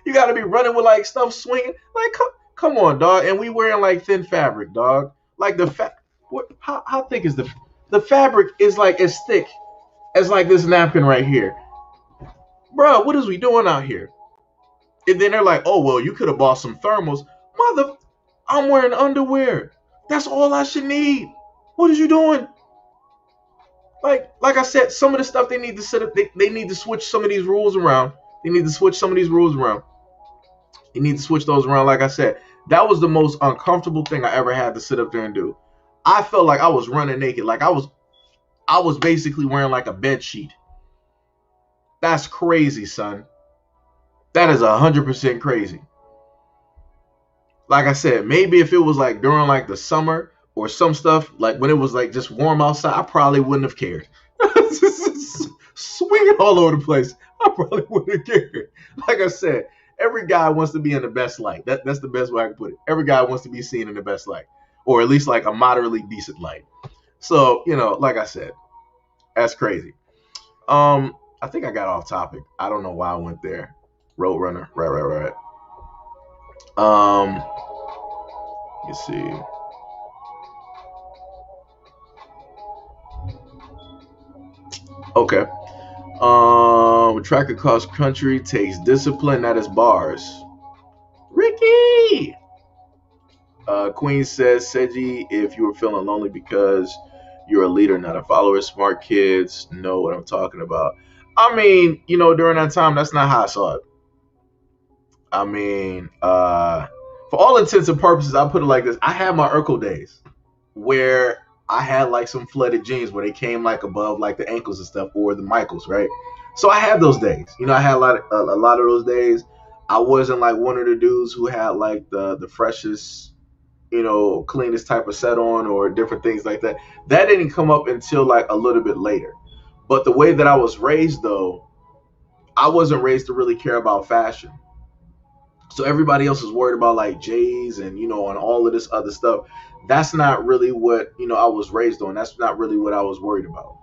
You got to be running with like stuff swinging. Like, come on, dog. And we wearing like thin fabric, dog. Like how thick is the fabric? Is like as thick as like this napkin right here, bro. What is we doing out here? And then they're like, oh well, you could have bought some thermals, mother. I'm wearing underwear. That's all I should need. What is you doing? Like I said, some of the stuff they need to set up. They need to switch some of these rules around. They need to switch some of these rules around. You need to switch those around. Like I said, that was the most uncomfortable thing I ever had to sit up there and do. I felt like I was running naked. Like I was basically wearing like a bed sheet. That's crazy, son. That is 100% crazy. Like I said, maybe if it was like during like the summer or some stuff, like when it was like just warm outside, I probably wouldn't have cared. Swinging all over the place, I probably wouldn't have cared. Like I said, every guy wants to be in the best light. That's the best way I can put it. Every guy wants to be seen in the best light, or at least like a moderately decent light. So, like I said, that's crazy. I think I got off topic. I don't know why I went there. Roadrunner. Right. Let's see. Okay. Track across country takes discipline, that is bars. Ricky! Queen says, Seiji, if you were feeling lonely because you're a leader, not a follower, smart kids know what I'm talking about. I mean, during that time, that's not how I saw it. I mean, for all intents and purposes, I put it like this. I had my Urkel days where I had like some flooded jeans where they came like above like the ankles and stuff, or the Michaels, right? So I had those days. I had a lot of those days. I wasn't like one of the dudes who had like the freshest, cleanest type of set on or different things like that. That didn't come up until like a little bit later. But the way that I was raised, though, I wasn't raised to really care about fashion. So everybody else is worried about like J's and, and all of this other stuff. That's not really what, I was raised on. That's not really what I was worried about,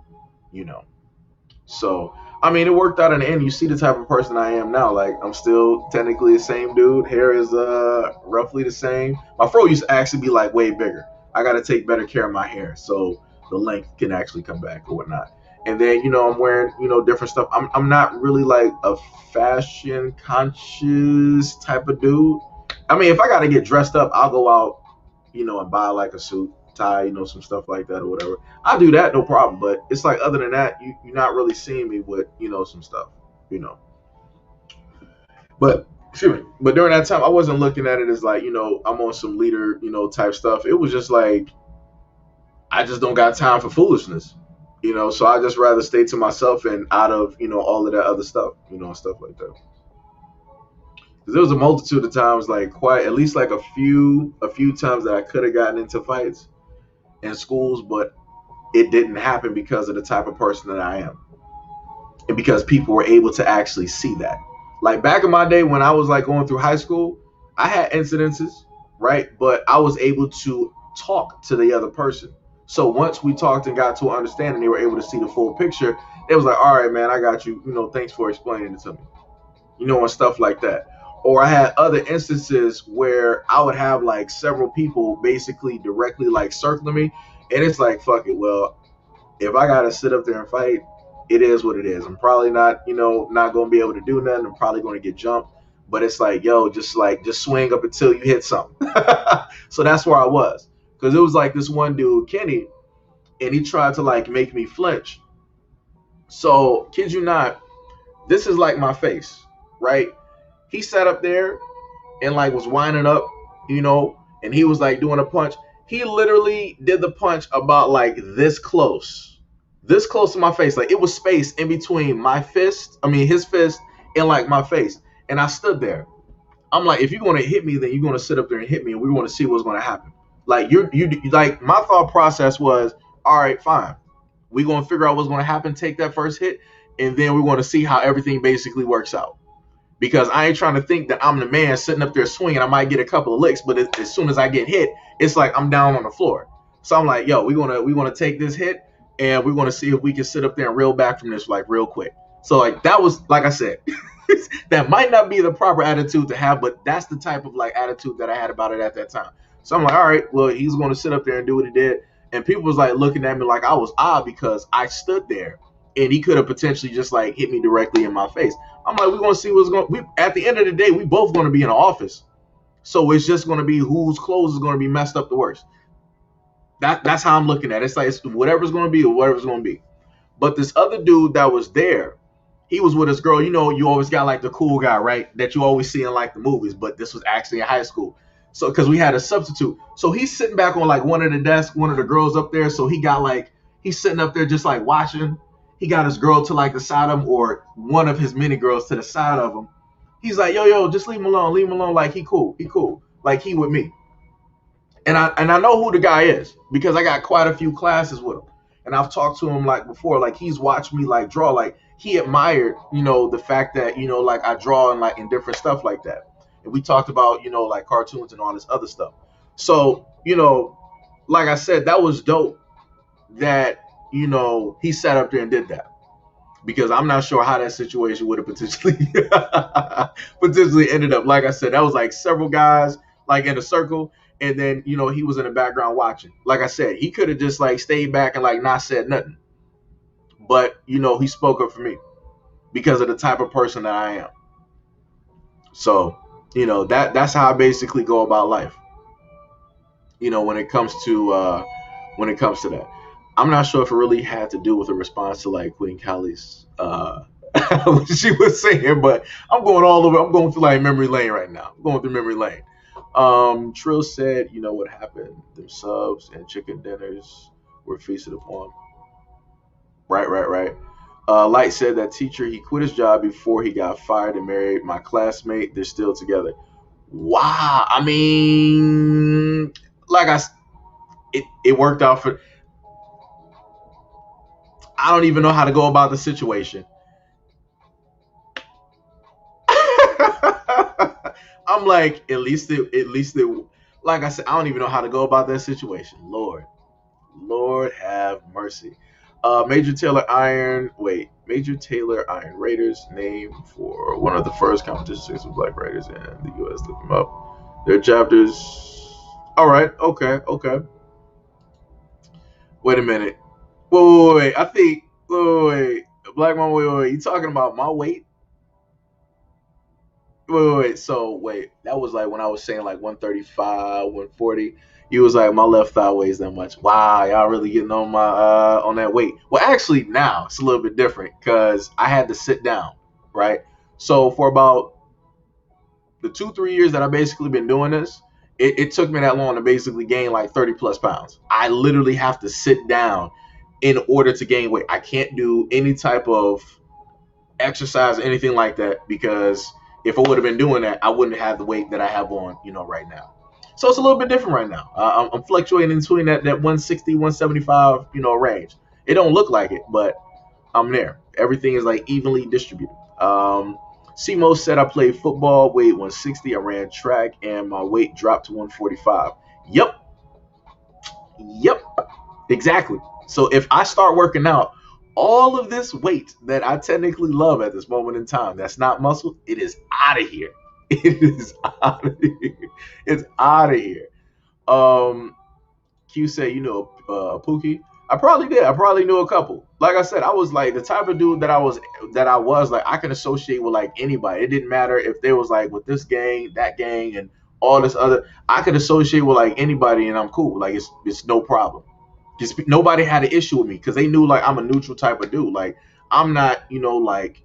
So, I mean, it worked out in the end. You see the type of person I am now. Like, I'm still technically the same dude. Hair is roughly the same. My fro used to actually be like way bigger. I got to take better care of my hair so the length can actually come back or whatnot. And then, I'm wearing, different stuff. I'm not really like a fashion conscious type of dude. I mean, if I got to get dressed up, I'll go out, and buy like a suit, tie, some stuff like that or whatever. I'll do that, no problem. But it's like, other than that, you're not really seeing me with, some stuff, But, excuse me. But during that time, I wasn't looking at it as like, I'm on some leader, type stuff. It was just like, I just don't got time for foolishness. So I just rather stay to myself and out of, all of that other stuff, and stuff like that. Because there was a multitude of times, like at least like a few times that I could have gotten into fights in schools, but it didn't happen because of the type of person that I am, and because people were able to actually see that. Like back in my day when I was like going through high school, I had incidences, right? But I was able to talk to the other person. So once we talked and got to an understanding, they were able to see the full picture. It was like, all right, man, I got you. Thanks for explaining it to me. And stuff like that. Or I had other instances where I would have like several people basically directly like circling me, and it's like, fuck it. Well, if I gotta sit up there and fight, it is what it is. I'm probably not gonna be able to do nothing. I'm probably gonna get jumped. But it's like, yo, just swing up until you hit something. So that's where I was. Because it was like this one dude, Kenny, and he tried to like make me flinch. So, kid you not, this is like my face, right? He sat up there and like was winding up, and he was like doing a punch. He literally did the punch about like this close to my face. Like it was space in between his fist and like my face. And I stood there. I'm like, if you're going to hit me, then you're going to sit up there and hit me, and we're going to see what's going to happen. Like you like my thought process was, all right, fine. We're going to figure out what's going to happen, take that first hit, and then we're going to see how everything basically works out. Because I ain't trying to think that I'm the man sitting up there swinging. I might get a couple of licks, but as soon as I get hit, it's like I'm down on the floor. So I'm like, yo, we're gonna take this hit, and we're gonna see if we can sit up there and reel back from this like real quick. So like that was, like I said, that might not be the proper attitude to have, but that's the type of like attitude that I had about it at that time. So I'm like, all right, well, he's gonna sit up there and do what he did, and people was like looking at me like I was odd because I stood there, and he could have potentially just like hit me directly in my face. I'm like, we're gonna see what's going. At the end of the day, we both gonna be in the office, so it's just gonna be whose clothes is gonna be messed up the worst. That's how I'm looking at it. It's like it's whatever's gonna be or whatever's gonna be. But this other dude that was there, he was with his girl. You always got like the cool guy, right? That you always see in like the movies, but this was actually in high school. So because we had a substitute, so he's sitting back on like one of the desks, one of the girls up there. So he's sitting up there just like watching. He got his girl to like the side of him, or one of his many girls to the side of him. He's like, yo, just leave him alone. Like he cool. Like he with me. And I know who the guy is because I got quite a few classes with him. And I've talked to him like before, like he's watched me like draw, like he admired, the fact that, like I draw and like in different stuff like that. And we talked about, like cartoons and all this other stuff. So, like I said, that was dope that, he sat up there and did that, because I'm not sure how that situation would have potentially ended up. Like I said, that was like several guys like in a circle, and then he was in the background watching. Like I said, he could have just like stayed back and like not said nothing, but he spoke up for me because of the type of person that I am. So that's how I basically go about life. When it comes to that. I'm not sure if it really had to do with a response to like Queen Callie's what she was saying, but I'm going all over. I'm going through like memory lane right now. I'm going through memory lane. Trill said, what happened? Them subs and chicken dinners were feasted upon. Right. Light said that teacher, he quit his job before he got fired and married my classmate. They're still together. Wow. I mean, it worked out for. I don't even know how to go about the situation. I'm like, at least it, like I said, I don't even know how to go about that situation. Lord have mercy. Major Taylor Iron Raiders, name for one of the first competitions with Black Raiders in the U.S. Look them up. Their chapters. All right. Okay. Wait a minute. Wait. I think. Wait. Black Mom. Wait. You talking about my weight? Wait. So that was like when I was saying like 135, 140. You was like, my left thigh weighs that much. Wow, y'all really getting on my on that weight. Well, actually now it's a little bit different because I had to sit down, right? So for about the 2-3 years that I basically been doing this, it took me that long to basically gain like 30 plus pounds. I literally have to sit down in order to gain weight. I can't do any type of exercise or anything like that, because if I would have been doing that, I wouldn't have the weight that I have on, right now. So it's a little bit different right now. I'm fluctuating between that 160, 175, range. It don't look like it, but I'm there. Everything is like evenly distributed. Simo said I played football, weighed 160. I ran track, and my weight dropped to 145. Yep, yep, exactly. So if I start working out, all of this weight that I technically love at this moment in time, that's not muscle, it is out of here. It is out of here. It's out of here. Q said, Pookie. I probably did. I probably knew a couple. Like I said, I was like the type of dude that I was like I can associate with like anybody. It didn't matter if they was like with this gang, that gang, and all this other. I could associate with like anybody, and I'm cool. Like it's no problem. Just nobody had an issue with me because they knew like I'm a neutral type of dude. Like I'm not, like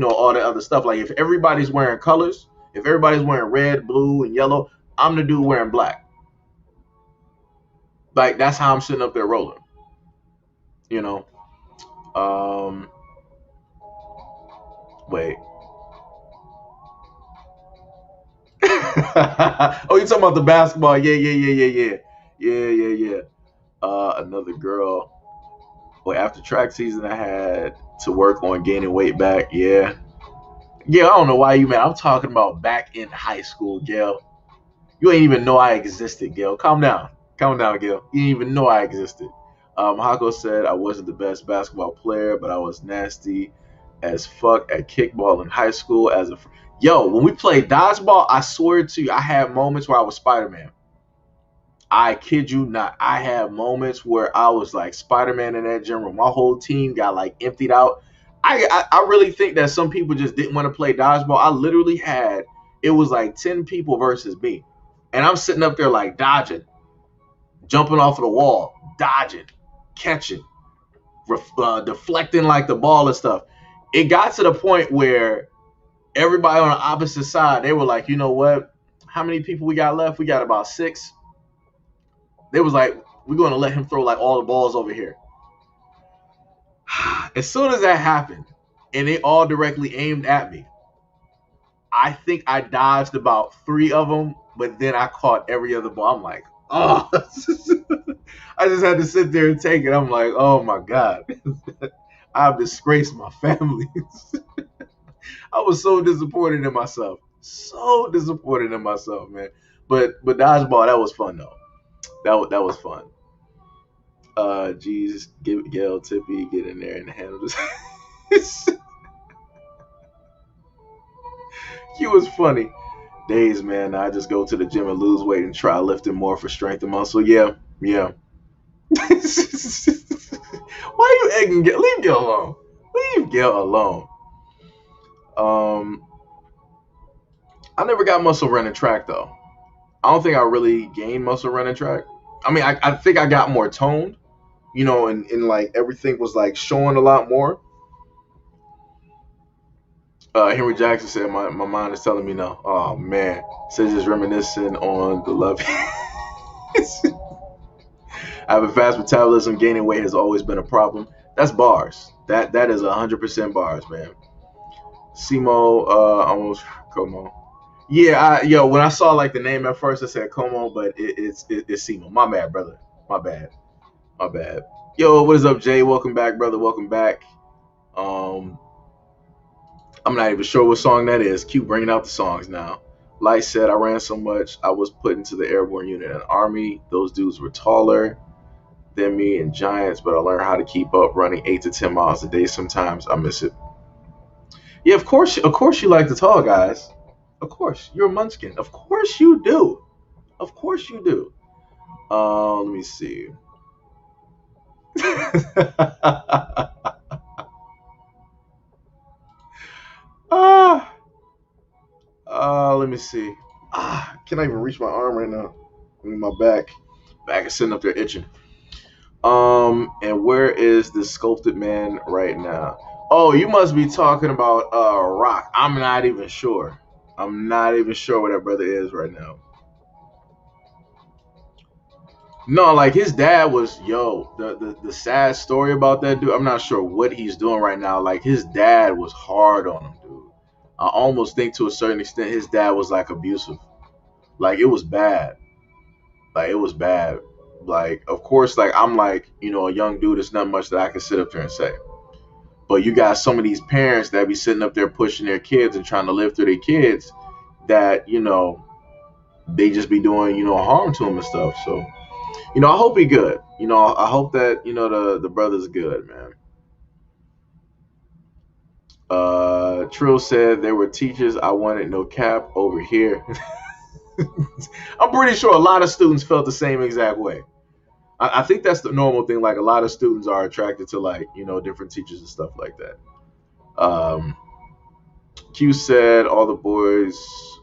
all the other stuff. Like if everybody's wearing colors, if everybody's wearing red, blue, and yellow, I'm the dude wearing black. Like that's how I'm sitting up there rolling. Wait. Oh, you talking about the basketball? Yeah. Another girl. Well, after track season, I had to work on gaining weight back. Yeah. I don't know why you, man. I'm talking about back in high school, Gail. You ain't even know I existed, Gail. Calm down, Gail. You didn't even know I existed. Hako said I wasn't the best basketball player, but I was nasty as fuck at kickball in high school. When we played dodgeball, I swear to you, I had moments where I was Spider-Man. I kid you not. I had moments where I was like Spider-Man in that gym room. My whole team got like emptied out. I really think that some people just didn't want to play dodgeball. I literally had, it was like 10 people versus me. And I'm sitting up there like dodging, jumping off of the wall, dodging, catching, deflecting like the ball and stuff. It got to the point where everybody on the opposite side, they were like, you know what? How many people we got left? We got about 6. They was like, we're going to let him throw like all the balls over here. As soon as that happened, and they all directly aimed at me, I think I dodged about 3 of them, but then I caught every other ball. I'm like, oh. I just had to sit there and take it. I'm like, oh my God. I've disgraced my family. I was so disappointed in myself. So disappointed in myself, man. But dodgeball, that was fun though. That was fun. Geez, Gail Tippy, get in there and handle this. He was funny. Days, man. I just go to the gym and lose weight and try lifting more for strength and muscle. Yeah. Why are you egging Gail? Leave Gail alone. Leave Gail alone. I never got muscle running track though. I don't think I really gained muscle running track. I mean, I think I got more toned, and like everything was like showing a lot more. Henry Jackson said, my mind is telling me no. Oh man, says just reminiscing on the love. I have a fast metabolism. Gaining weight has always been a problem. That's bars. That is 100% bars, man. Simo, almost Como. Yeah, when I saw like the name at first, I said Como, but it's Simo. My bad, brother. My bad. Yo, what is up, Jay? Welcome back, brother. Welcome back. I'm not even sure what song that is. Keep bringing out the songs now. Light said, I ran so much, I was put into the airborne unit in the Army. Those dudes were taller than me and giants, but I learned how to keep up running 8 to 10 miles a day. Sometimes I miss it. Yeah, of course you like the tall guys. Of course. You're a munchkin. Of course you do. Let me see. Let me see. Can I even reach my arm right now? I mean, my back is sitting up there itching. And where is the sculpted man right now? Oh, you must be talking about Rock. I'm not even sure where that brother is right now. No, like his dad was, the sad story about that dude. I'm not sure what he's doing right now. Like his dad was hard on him, dude. I almost think to a certain extent his dad was like abusive. Like it was bad. Like it was bad. Like of course, like I'm like a young dude. It's not much that I can sit up there and say. But you got some of these parents that be sitting up there pushing their kids and trying to live through their kids that they just be doing harm to them and stuff. So I hope he good. I hope that the brother's good, man. Trill said there were teachers I wanted no cap over here. I'm pretty sure a lot of students felt the same exact way. I think that's the normal thing. Like a lot of students are attracted to like different teachers and stuff like that. Q said all the boys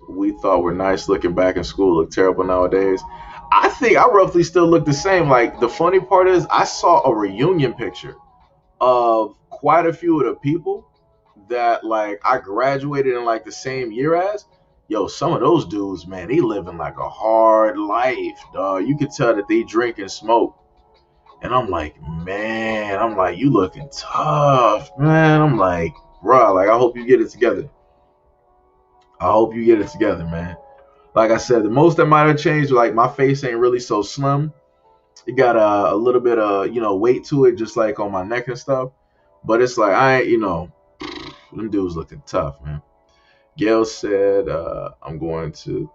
we thought were nice looking back in school look terrible nowadays. I think I roughly still look the same. Like the funny part is I saw a reunion picture of quite a few of the people that like I graduated in like the same year as. Yo, some of those dudes, man, they living like a hard life, dog. You could tell that they drink and smoke. And I'm like, man, you looking tough, man. I'm like, bro, like I hope you get it together. I hope you get it together, man. Like I said, the most that might have changed, like my face ain't really so slim. It got a little bit of weight to it, just like on my neck and stuff. But it's like I ain't them dudes looking tough, man. Gail said, I'm going to.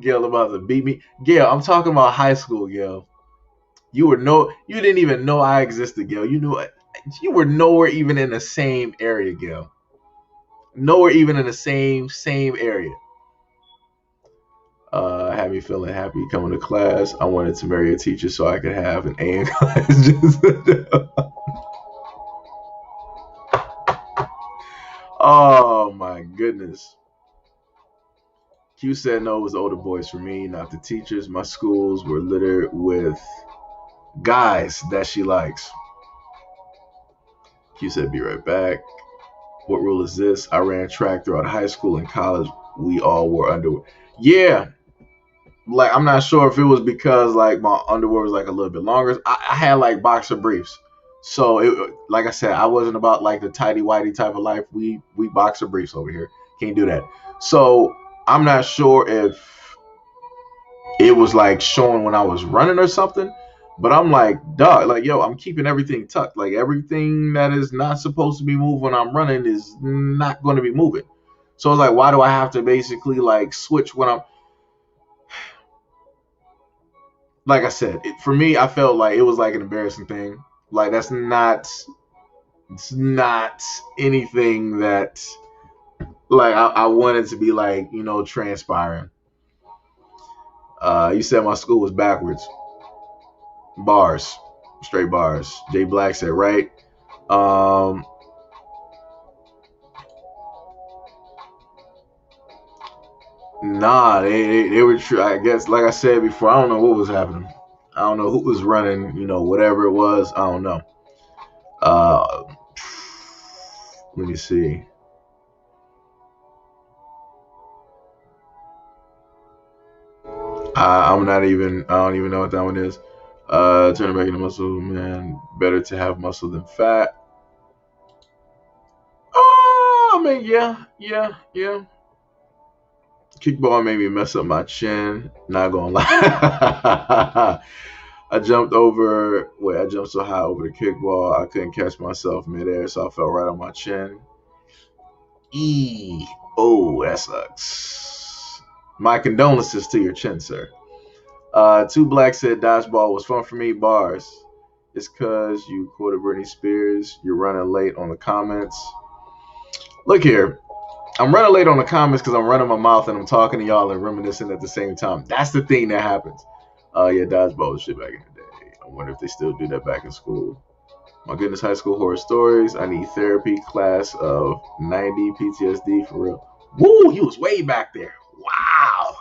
Gail about to beat me. Gail, I'm talking about high school, Gail. You didn't even know I existed, Gail. You were nowhere even in the same area, Gail. Nowhere even in the same area. Had me feeling happy coming to class. I wanted to marry a teacher so I could have an A in class. Oh my goodness. Q said no, it was the older boys for me, not the teachers. My schools were littered with guys that she likes. Q said be right back. What rule is this? I ran track throughout high school and college. We all wore underwear. Yeah. Like I'm not sure if it was because like my underwear was like a little bit longer. I had like boxer briefs. So it, like I said, I wasn't about like the tidy whitey type of life. We boxer briefs over here. Can't do that. So I'm not sure if it was like showing when I was running or something. But I'm like, dog, like, yo, I'm keeping everything tucked. Like everything that is not supposed to be moved when I'm running is not going to be moving. So I was like, why do I have to basically like switch when I'm, like I said, for me, I felt like it was like an embarrassing thing. Like it's not anything that like I wanted to be like, transpiring. You said my school was backwards. Bars, straight bars. Jay Black said, right. Nah, they were. I guess, like I said before, I don't know what was happening. I don't know who was running. Whatever it was, I don't know. Uh, Let me see. I'm not even. I don't even know what that one is. Turn it back into muscle, man. Better to have muscle than fat. Oh, I mean, yeah. Kickball made me mess up my chin. Not gonna lie. I jumped so high over the kickball, I couldn't catch myself midair, so I fell right on my chin. Oh, that sucks. My condolences to your chin, sir. Two Black said dodgeball was fun for me. Bars. It's cause you quoted Britney Spears. You're running late on the comments. Look here. I'm running late on the comments because I'm running my mouth and I'm talking to y'all and reminiscing at the same time. That's the thing that happens. Yeah, dodgeball was shit back in the day. I wonder if they still do that back in school. My goodness, high school horror stories. I need therapy. Class of 90 PTSD for real. Woo, he was way back there. Wow.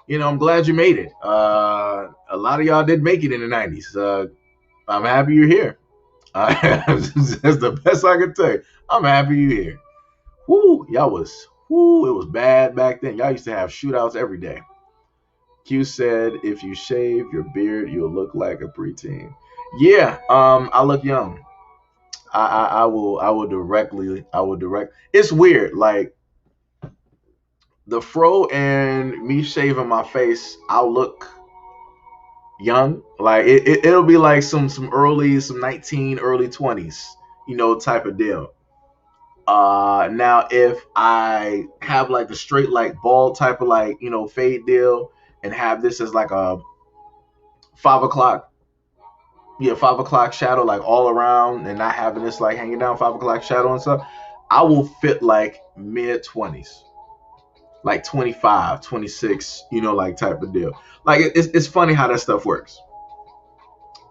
I'm glad you made it. A lot of y'all did make it in the 90s. I'm happy you're here. That's the best I can tell you. I'm happy you're here. Woo, it was bad back then. Y'all used to have shootouts every day. Q said, if you shave your beard, you'll look like a preteen. Yeah, I look young. I will direct. It's weird. Like the fro and me shaving my face, I'll look young. Like it'll be like some early, some 19, early 20s, type of deal. Now if I have like the straight like bald type of like fade deal and have this as like a 5 o'clock, yeah, 5 o'clock shadow like all around and not having this like hanging down 5 o'clock shadow and stuff, I will fit like mid 20s, like 25, 26, like type of deal. Like it's funny how that stuff works.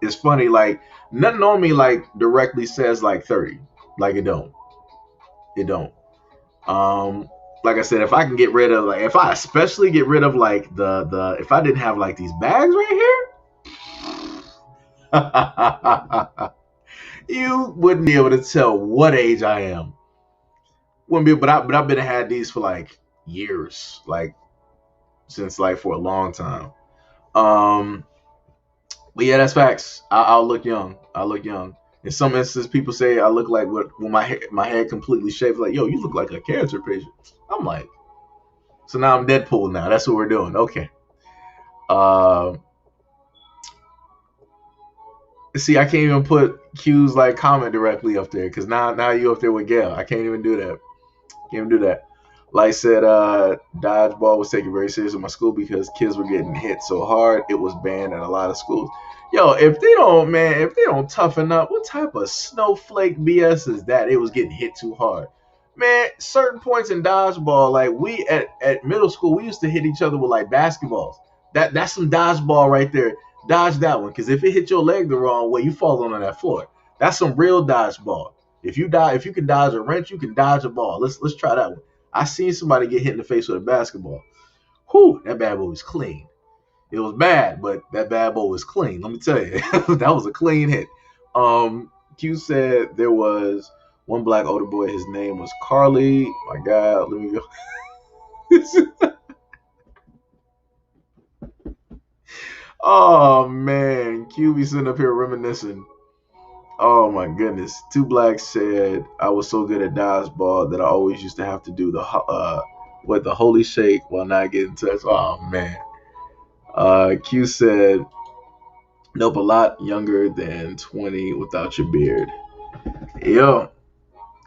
It's funny, like nothing on me like directly says like 30. Like it don't. Um, like I said, if I can get rid of like, if I especially get rid of like the if I didn't have like these bags right here, you wouldn't be able to tell what age I am. Wouldn't be, but I've been had these for like years, like since like for a long time. Um, but yeah, that's facts. I'll look young. I look young. In some instances, people say I look like what when my head completely shaved. Like, yo, you look like a cancer patient. I'm like, so now I'm Deadpool now. That's what we're doing. Okay. Uh, see, I can't even put Q's like comment directly up there because now you up there with Gail. I can't even do that. Can't even do that. Like said, dodgeball was taken very serious in my school because kids were getting hit so hard it was banned at a lot of schools. Yo, if they don't toughen up, what type of snowflake BS is that? It was getting hit too hard. Man, certain points in dodgeball, like we at middle school, we used to hit each other with like basketballs. That's some dodgeball right there. Dodge that one, because if it hit your leg the wrong way, you fall on that floor. That's some real dodgeball. If you can dodge a wrench, you can dodge a ball. Let's try that one. I seen somebody get hit in the face with a basketball. Whew, that bad boy was clean. It was bad, but that bad boy was clean. Let me tell you, that was a clean hit. Q said there was one black older boy. His name was Carly. My God, let me go. Oh man, Q be sitting up here reminiscing. Oh my goodness. Two Blacks said I was so good at dodgeball that I always used to have to do the holy shake while not getting touched. Oh man. Q said nope, a lot younger than 20 without your beard. Yo,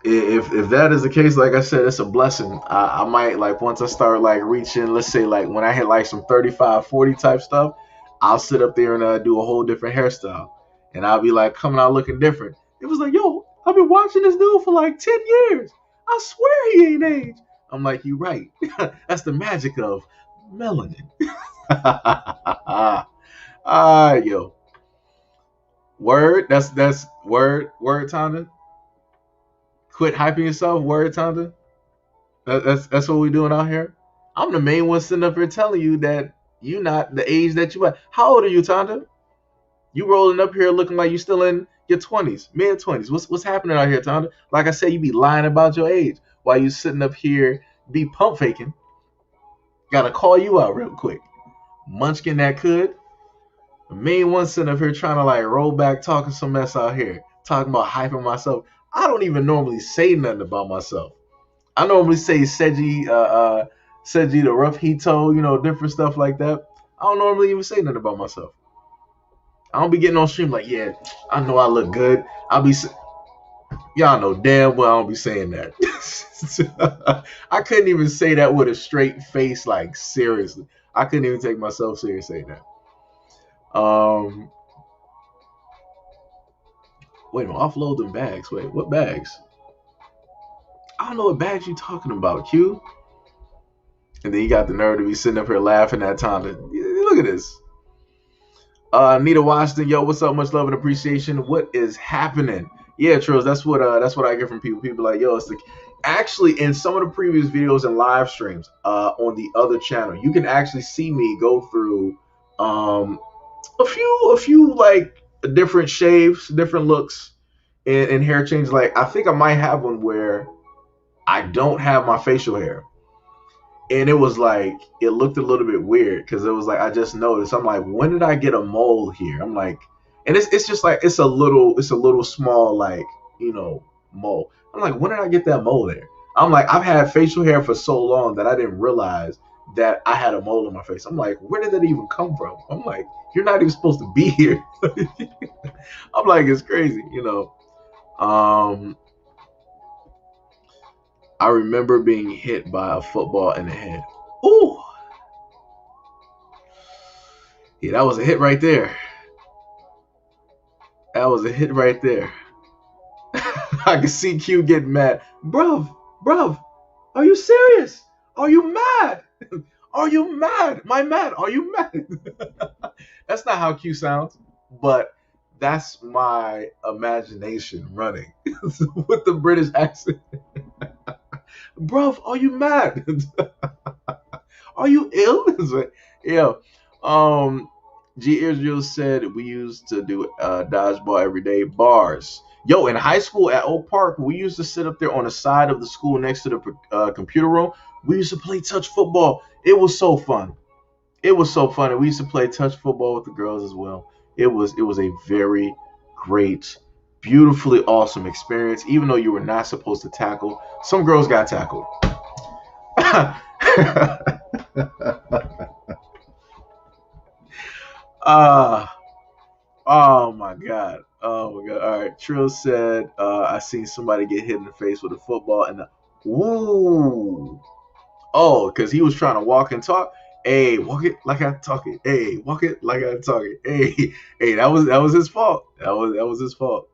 if that is the case, like I said, it's a blessing. I might like once I start like reaching, let's say like when I hit like some 35, 40 type stuff, I'll sit up there and do a whole different hairstyle. And I'll be like coming out looking different. It was like, yo, I've been watching this dude for like 10 years. I swear he ain't aged. I'm like, you right. That's the magic of melanin. Yo. Word. That's word. Word, Tonda. Quit hyping yourself. Word, Tonda. That's what we doing out here. I'm the main one sitting up here telling you that you not the age that you are. How old are you, Tonda? You rolling up here looking like you still in your 20s, mid 20s. What's happening out here, Tonda? Like I said, you be lying about your age while you sitting up here be pump faking. Gotta call you out real quick. Munchkin that could. The main one sitting up here trying to like roll back talking some mess out here. Talking about hyping myself. I don't even normally say nothing about myself. I normally say Seiji the rough Hito, different stuff like that. I don't normally even say nothing about myself. I don't be getting on stream like, yeah, I know I look good. Y'all know damn well I don't be saying that. I couldn't even say that with a straight face, like seriously. I couldn't even take myself serious saying that. Wait a minute, offload them bags. Wait, what bags? I don't know what bags you talking about, Q. And then you got the nerve to be sitting up here laughing that time. Look at this. Nita Washington, yo, what's up? Much love and appreciation. What is happening? Yeah, Trills, that's what I get from people. People like, yo, actually in some of the previous videos and live streams on the other channel, you can actually see me go through a few like different shaves, different looks, and hair changes. Like I think I might have one where I don't have my facial hair. And it was like, it looked a little bit weird because it was like, I just noticed. I'm like, when did I get a mole here? I'm like, and it's just like, it's a little small, like mole. I'm like, when did I get that mole there? I'm like, I've had facial hair for so long that I didn't realize that I had a mole on my face. I'm like, where did that even come from? I'm like, you're not even supposed to be here. I'm like, it's crazy. I remember being hit by a football in the head. Ooh. Yeah, that was a hit right there. That was a hit right there. I can see Q getting mad. Bruv, are you serious? Are you mad? Are you mad? My mad? Are you mad? That's not how Q sounds, but that's my imagination running with the British accent. Bruv, are you mad? Are you ill? Yeah. G. Israel said we used to do dodgeball every day. Bars. Yo, in high school at Oak Park, we used to sit up there on the side of the school next to the computer room. We used to play touch football. It was so fun. It was so fun. And we used to play touch football with the girls as well. It was a very great, beautifully awesome experience. Even though you were not supposed to tackle, some girls got tackled. Oh my god. Oh my god. All right. Trill said, I seen somebody get hit in the face with a football and woo. Oh, because he was trying to walk and talk. Hey, walk it like I talk it. Hey, walk it like I talk it. Hey, that was his fault. That was his fault.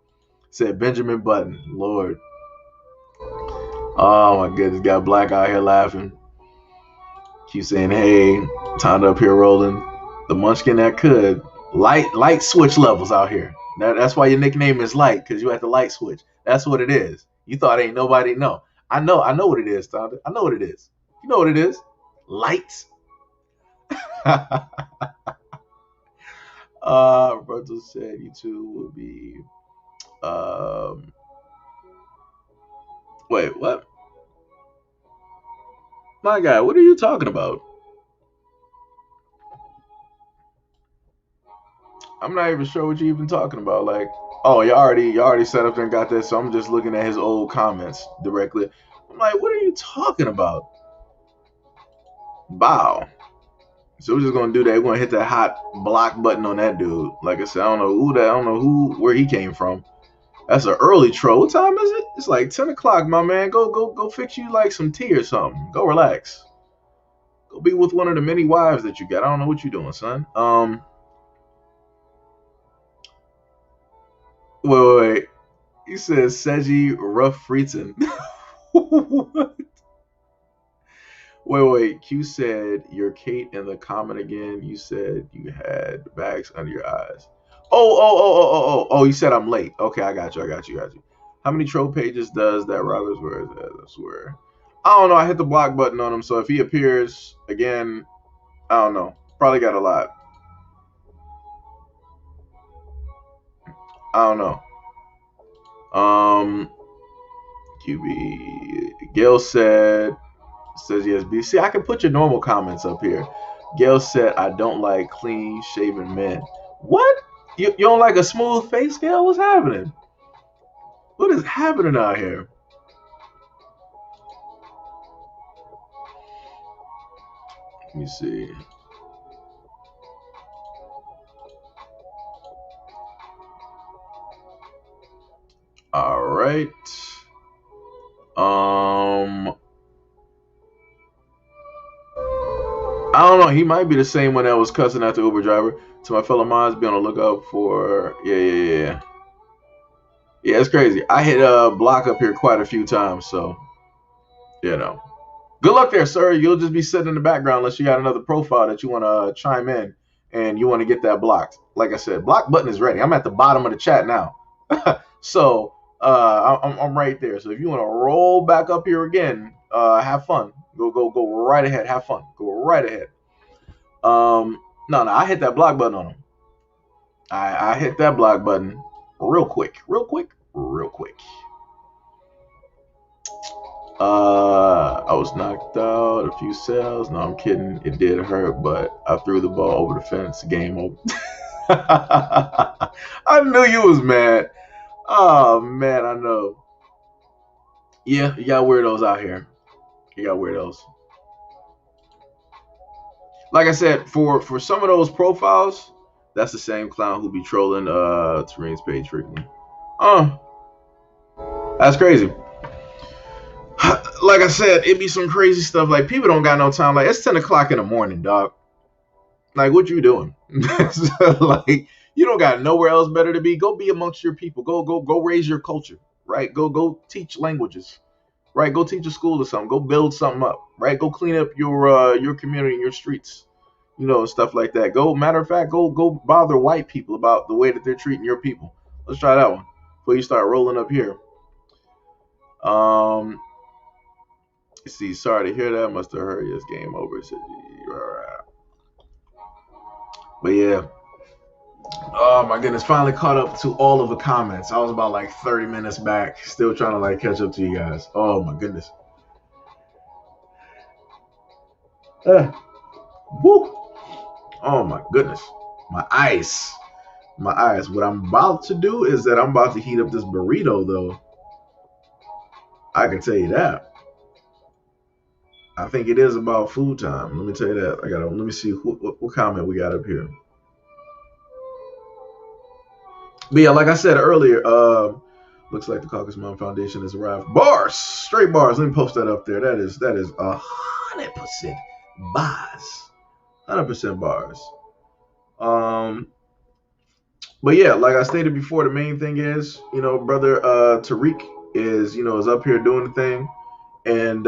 Said Benjamin Button. Lord. Oh my goodness, got Black out here laughing. Keep saying, hey, time up here rolling. The munchkin that could. Light switch levels out here. That's why your nickname is Light, because you at the light switch. That's what it is. You thought ain't nobody know. I know what it is, Tom. I know what it is. You know what it is. Light. Roberto said you two will be wait, what? My guy, what are you talking about? I'm not even sure what you're even talking about. Like, oh, you already set up and got this, so I'm just looking at his old comments directly. I'm like, what are you talking about? Bow. So we're just gonna do that. We're gonna hit that hot block button on that dude. Like I said, I don't know where he came from. That's an early troll. What time is it? It's like 10 o'clock, my man. Go fix you like some tea or something. Go relax. Go be with one of the many wives that you got. I don't know what you're doing, son. Wait. He says Seji Rough Fritzen. What? Wait. Q said you're Kate in the comment again. You said you had bags under your eyes. Oh, you said I'm late. Okay, I got you. How many troll pages does that Roberts wear? I swear. I don't know. I hit the block button on him, so if he appears again, I don't know. Probably got a lot. I don't know. QB. Gail says yes. B. See, I can put your normal comments up here. Gail said I don't like clean shaven men. What? You don't like a smooth face, Gail? What's happening? What is happening out here? Let me see. All right. I don't know. He might be the same one that was cussing at the Uber driver. To my fellow mods, be on the lookout for. Yeah. Yeah, it's crazy. I hit a block up here quite a few times, so Good luck there, sir. You'll just be sitting in the background unless you got another profile that you want to chime in and you want to get that blocked. Like I said, block button is ready. I'm at the bottom of the chat now. So I'm right there. So if you want to roll back up here again, have fun. Go right ahead. Have fun. Go right ahead. No, I hit that block button on him. I hit that block button real quick. I was knocked out a few cells. No, I'm kidding. It did hurt, but I threw the ball over the fence. Game over. I knew you was mad. Oh man, I know. Yeah, you got weirdos out here. You got weirdos. Like I said, for some of those profiles, that's the same clown who be trolling Tarine's page frequently. Oh, that's crazy. Like I said, it be some crazy stuff. Like people don't got no time. Like it's 10 o'clock in the morning, dog. Like what you doing? So, like you don't got nowhere else better to be. Go be amongst your people. Go raise your culture. Right? Go teach languages. Right? Go teach a school or something. Go build something up. Right? Go clean up your community and your streets. You know, stuff like that. Go matter of fact, go bother white people about the way that they're treating your people. Let's try that one before you start rolling up here. Um, see, sorry to hear that. Must have heard his game over. So, but yeah. Oh my goodness, finally caught up to all of the comments. I was about like 30 minutes back, still trying to like catch up to you guys. Oh my goodness. Woo. Oh my goodness. My eyes. My eyes. What I'm about to do is that I'm about to heat up this burrito though. I can tell you that. I think it is about food time. Let me tell you that. Let me see what comment we got up here. But yeah, like I said earlier, looks like the Caucus Mountain Foundation has arrived. Bars, straight bars. Let me post that up there. That is 100% bars, 100% bars. But yeah, like I stated before, the main thing is, brother Tariq is up here doing the thing, and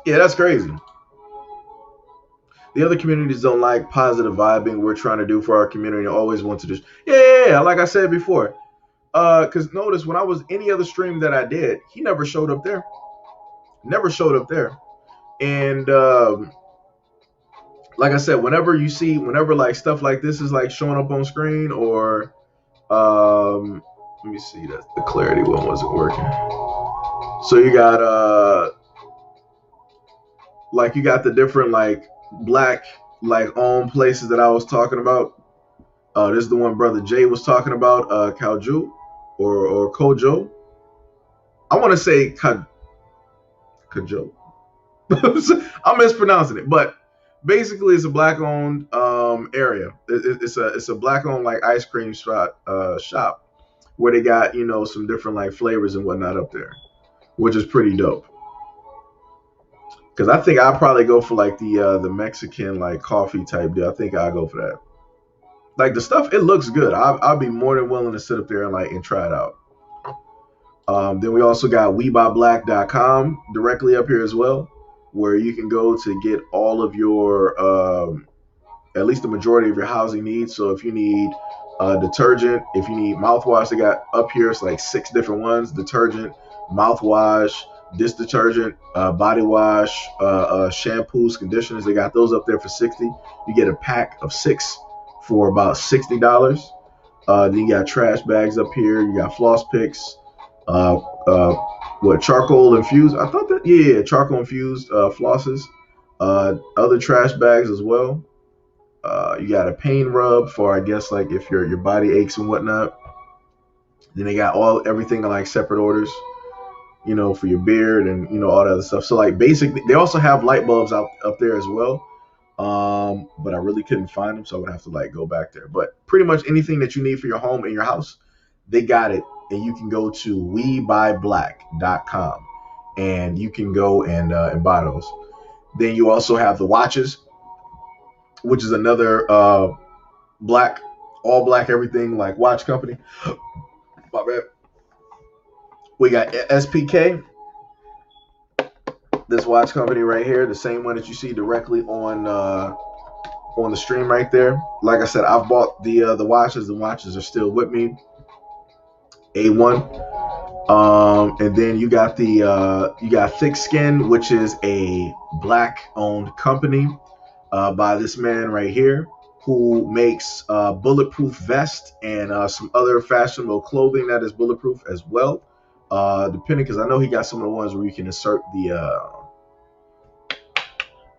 yeah, that's crazy. The other communities don't like positive vibing we're trying to do for our community. Always want to just yeah, like I said before. Because notice when I was any other stream that I did, he never showed up there. Never showed up there. And like I said, whenever like stuff like this is like showing up on screen, or let me see, that the clarity one wasn't working. So you got you got the different like black like owned places that I was talking about. This is the one Brother Jay was talking about, Kauju or Kojo. I want to say Kojo. I'm mispronouncing it, but basically it's a black owned area. It's a black owned like ice cream shop where they got some different like flavors and whatnot up there, which is pretty dope. Because I think I'll probably go for like the Mexican like coffee type deal. I think I'll go for that. Like the stuff, it looks good. I'll be more than willing to sit up there and try it out. Then we also got WeBuyBlack.com directly up here as well, where you can go to get all of your at least the majority of your housing needs. So if you need detergent, if you need mouthwash, they got up here, it's like 6 different ones: detergent, mouthwash, dish detergent, body wash, shampoos, conditioners. They got those up there for $60. You get a pack of 6 for about $60. Then you got trash bags up here. You got floss picks. Charcoal infused? I thought that charcoal infused flosses. Other trash bags as well. You got a pain rub for, I guess, like if your body aches and whatnot. Then they got everything in like separate orders, for your beard and all that other stuff. So like basically, they also have light bulbs up there as well. But I really couldn't find them, so I would have to like go back there. But pretty much anything that you need for your home and your house, they got it. And you can go to WeBuyBlack.com and you can go and buy those. Then you also have the watches, which is another all black everything like watch company. My bad. We got SPK, this watch company right here, the same one that you see directly on the stream right there. Like I said, I've bought the watches. The watches are still with me. A1. And then you got you got Thick Skin, which is a black owned company by this man right here, who makes bulletproof vest and some other fashionable clothing that is bulletproof as well. Depending, because I know he got some of the ones where you can insert the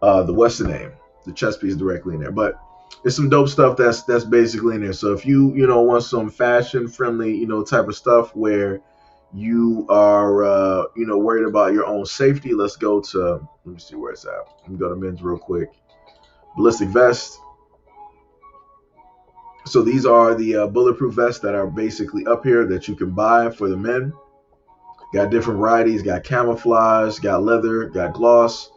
what's the name, the chest piece directly in there. But It's some dope stuff that's basically in there. So if you want some fashion friendly type of stuff where you are worried about your own safety, let's go to, let me see where it's at. Let me go to men's real quick. Ballistic vest. So these are the bulletproof vests that are basically up here that you can buy for the men. Got different varieties. Got camouflage, got leather, got gloss.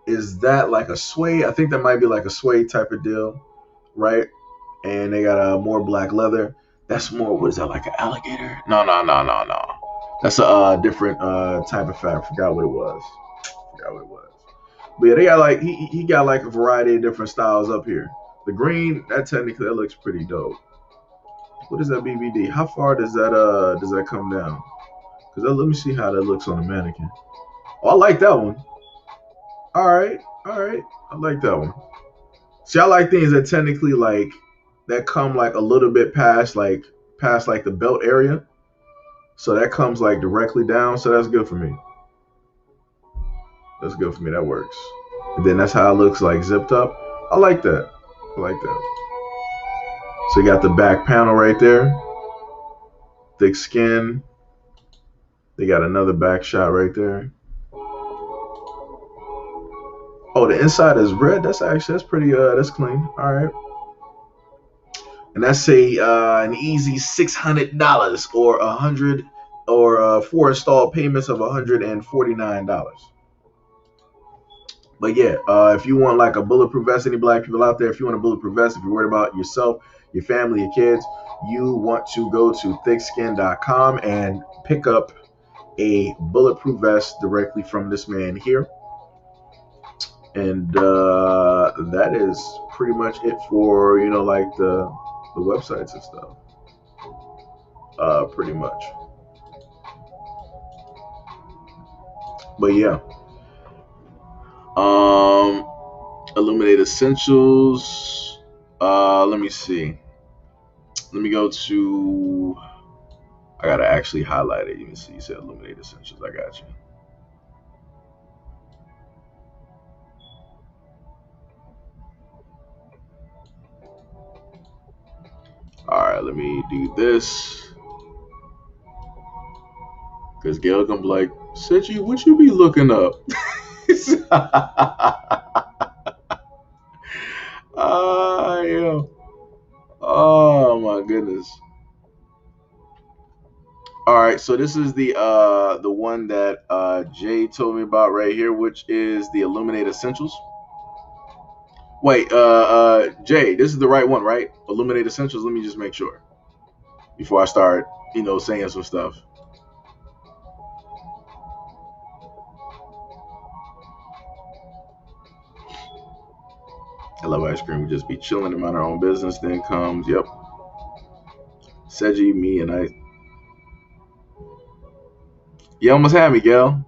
Is that like a suede? I think that might be like a suede type of deal, right? And they got more black leather. That's more, what is that, like an alligator? No. That's a different type of fabric. Forgot what it was. But yeah, they got like, he got like a variety of different styles up here. The green, that looks pretty dope. What is that BBD? How far does that come down? Because let me see how that looks on the mannequin. Oh, I like that one. All right. I like that one. See, I like things that technically like that come like a little bit past like the belt area. So that comes like directly down. So that's good for me. That works. And then that's how it looks like zipped up. I like that. So you got the back panel right there. Thick skin. They got another back shot right there. Oh, the inside is red. That's pretty that's clean. All right. And that's an easy $600 or $100 or 4 installed payments of $149. But yeah, if you want like a bulletproof vest, any black people out there, if you want a bulletproof vest, if you're worried about yourself, your family, your kids, you want to go to thickskin.com and pick up a bulletproof vest directly from this man here. And that is pretty much it for like the websites and stuff. Pretty much. But yeah. Illuminate Essentials. Let me see. Let me go to, I gotta actually highlight it. You can see you said Illuminate Essentials. I got you. All right, let me do this. Because Gail gonna be like, Seiji, what you be looking up? Yeah. Oh my goodness. All right, so this is the one that Jay told me about right here, which is the Illuminate Essentials. Wait, Jay, this is the right one, right? Illuminate Essentials. Let me just make sure before I start, saying some stuff. I love ice cream. We just be chilling and mind our own business. Then comes, yep, Seiji, me, and I. You almost had me, Gail.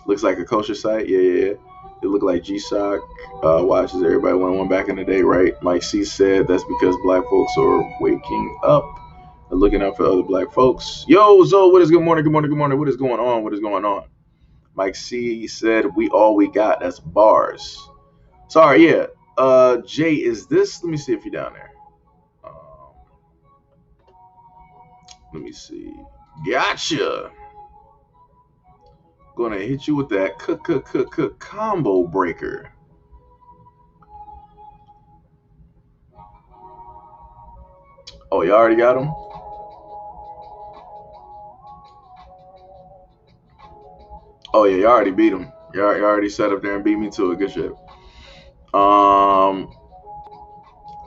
Looks like a kosher site. Yeah. It looked like G-Shock watches. Everybody wanted one back in the day, right? Mike C said that's because black folks are waking up and looking out for other black folks. Yo, Zoe, what is good morning? What is going on? Mike C said we got. That's bars. Sorry, yeah. Jay, is this? Let me see if you're down there. Let me see. Gotcha. Gonna hit you with that combo breaker. Oh, you already got him? Oh yeah, you already beat him. You already sat up there and beat me to it. Good shit.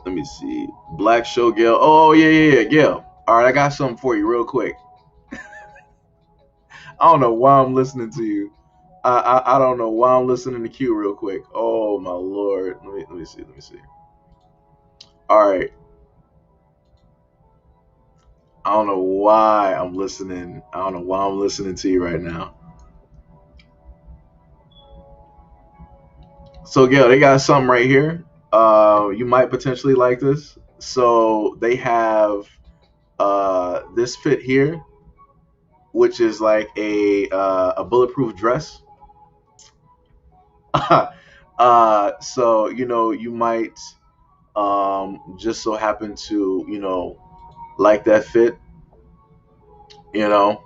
Let me see. Black Show Gail. Oh yeah, Gail. All right, I got something for you real quick. I don't know why I'm listening to you. I don't know why I'm listening to Q real quick. Oh my lord. Let me see. All right. I don't know why I'm listening. To you right now. So Gail, they got something right here. You might potentially like this. So they have this fit here, which is like a bulletproof dress. So you might just so happen to like that fit. You know,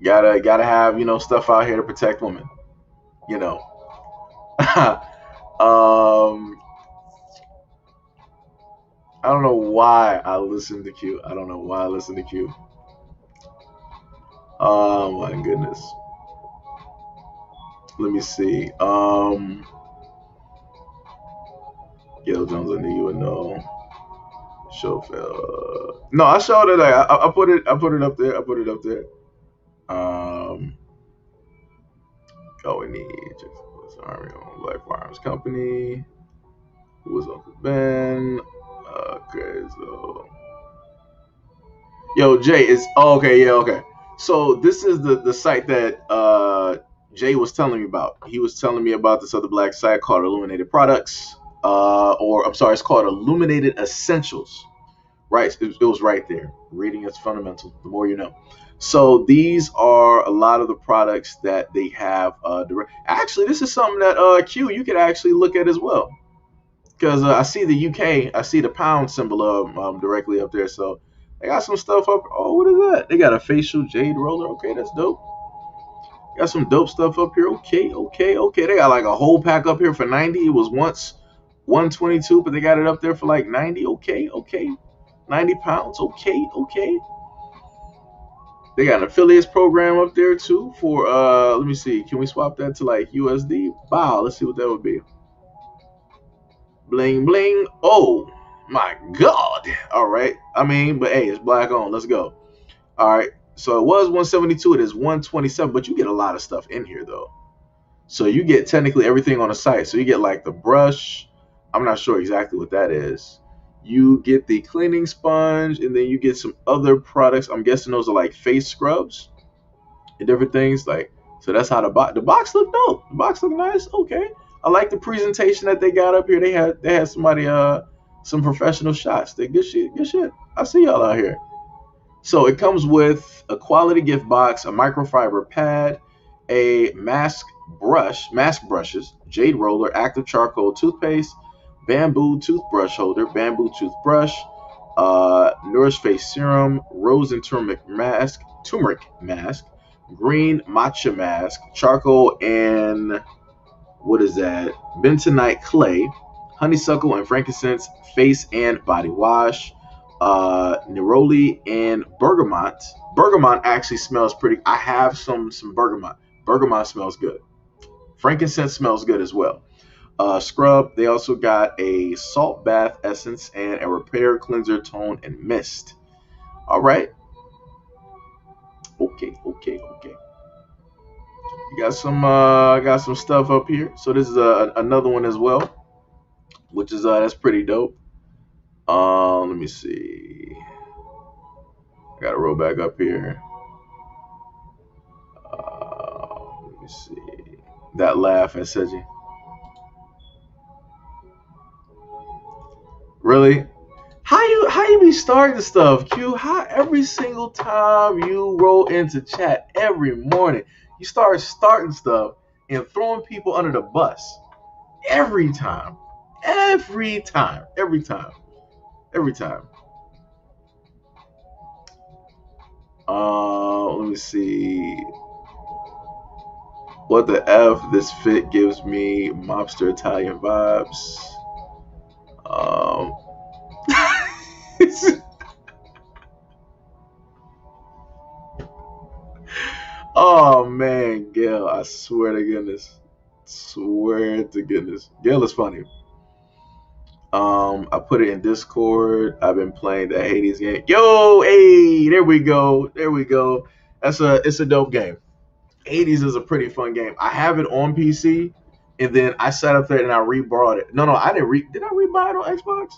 gotta have stuff out here to protect women. You know. um, I don't know why I listen to Q. I don't know why I listen to Q. Oh my goodness. Let me see. Gail Jones, I knew you would know. Show fell. No, I showed it. I put it. I put it up there. I put it up there. Um. Oh, we need Army on Black Farms Company. Who was Uncle Ben? Okay, so yo, Jay is okay. Yeah, okay. So this is the site that Jay was telling me about. He was telling me about this other black site called Illuminated Products, or I'm sorry, it's called Illuminated Essentials. Right, it was right there. Reading is fundamental. The more you know. So these are a lot of the products that they have. Direct. Actually, this is something that Q you could actually look at as well, because I see the UK, I see the pound symbol directly up there. So they got some stuff up. Oh, what is that? They got a facial jade roller. Okay, that's dope. Got some dope stuff up here. Okay, okay, okay. They got like a whole pack up here for 90. It was once 122, but they got it up there for like 90. Okay, okay. 90 pounds. Okay, okay. They got an affiliates program up there too for let me see. Can we swap that to like USD? Wow, let's see what that would be. Bling bling. Oh my god. All right. I mean, but hey, it's black on. Let's go. All right. So it was 172. It is 127, but you get a lot of stuff in here though. So you get technically everything on the site. So you get like the brush. I'm not sure exactly what that is. You get the cleaning sponge, and then you get some other products. I'm guessing those are like face scrubs and different things. Like, so that's how the box look dope. The box look nice. Okay, I like the presentation that they got up here. They had somebody some professional shots. They good shit. Good shit. I see y'all out here. So it comes with a quality gift box, a microfiber pad, a mask brushes, jade roller, active charcoal toothpaste, bamboo toothbrush holder, bamboo toothbrush, Nourish Face serum, rose and turmeric mask, green matcha mask, charcoal and what is that? Bentonite clay, honeysuckle and frankincense face and body wash, neroli and bergamot. Bergamot actually smells pretty. I have some bergamot. Bergamot smells good. Frankincense smells good as well. Scrub. They also got a salt bath essence and a repair cleanser tone and mist. All right. Okay. Okay. Okay. You got some stuff up here. So this is another one as well, which is that's pretty dope. Let me see. I gotta roll back up here. Let me see. That laugh at Seji. Really? How you be starting stuff, Q? How every single time you roll into chat every morning, you start starting stuff and throwing people under the bus. Every time. Every time. Every time. Every time. Let me see. What the F? This fit gives me mobster Italian vibes. Um, oh man, Gail, I swear to goodness. Swear to goodness. Gail is funny. I put it in Discord. I've been playing that Hades game. Yo, hey, there we go. There we go. It's a dope game. Hades is a pretty fun game. I have it on PC, and then I sat up there and I re-bought it. No, I didn't Did I re-buy it on Xbox?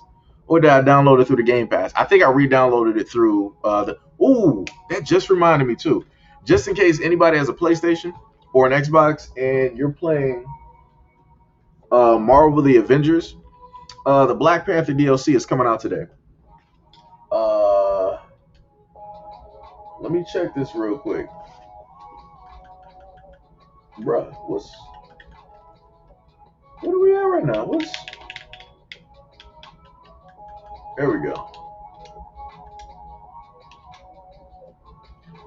Or did I download it through the Game Pass? I think I re-downloaded it through the. Ooh, that just reminded me too. Just in case anybody has a PlayStation or an Xbox and you're playing Marvel the Avengers, the Black Panther DLC is coming out today. Uh, Let me check this real quick. Bruh, what are we at right now? There we go.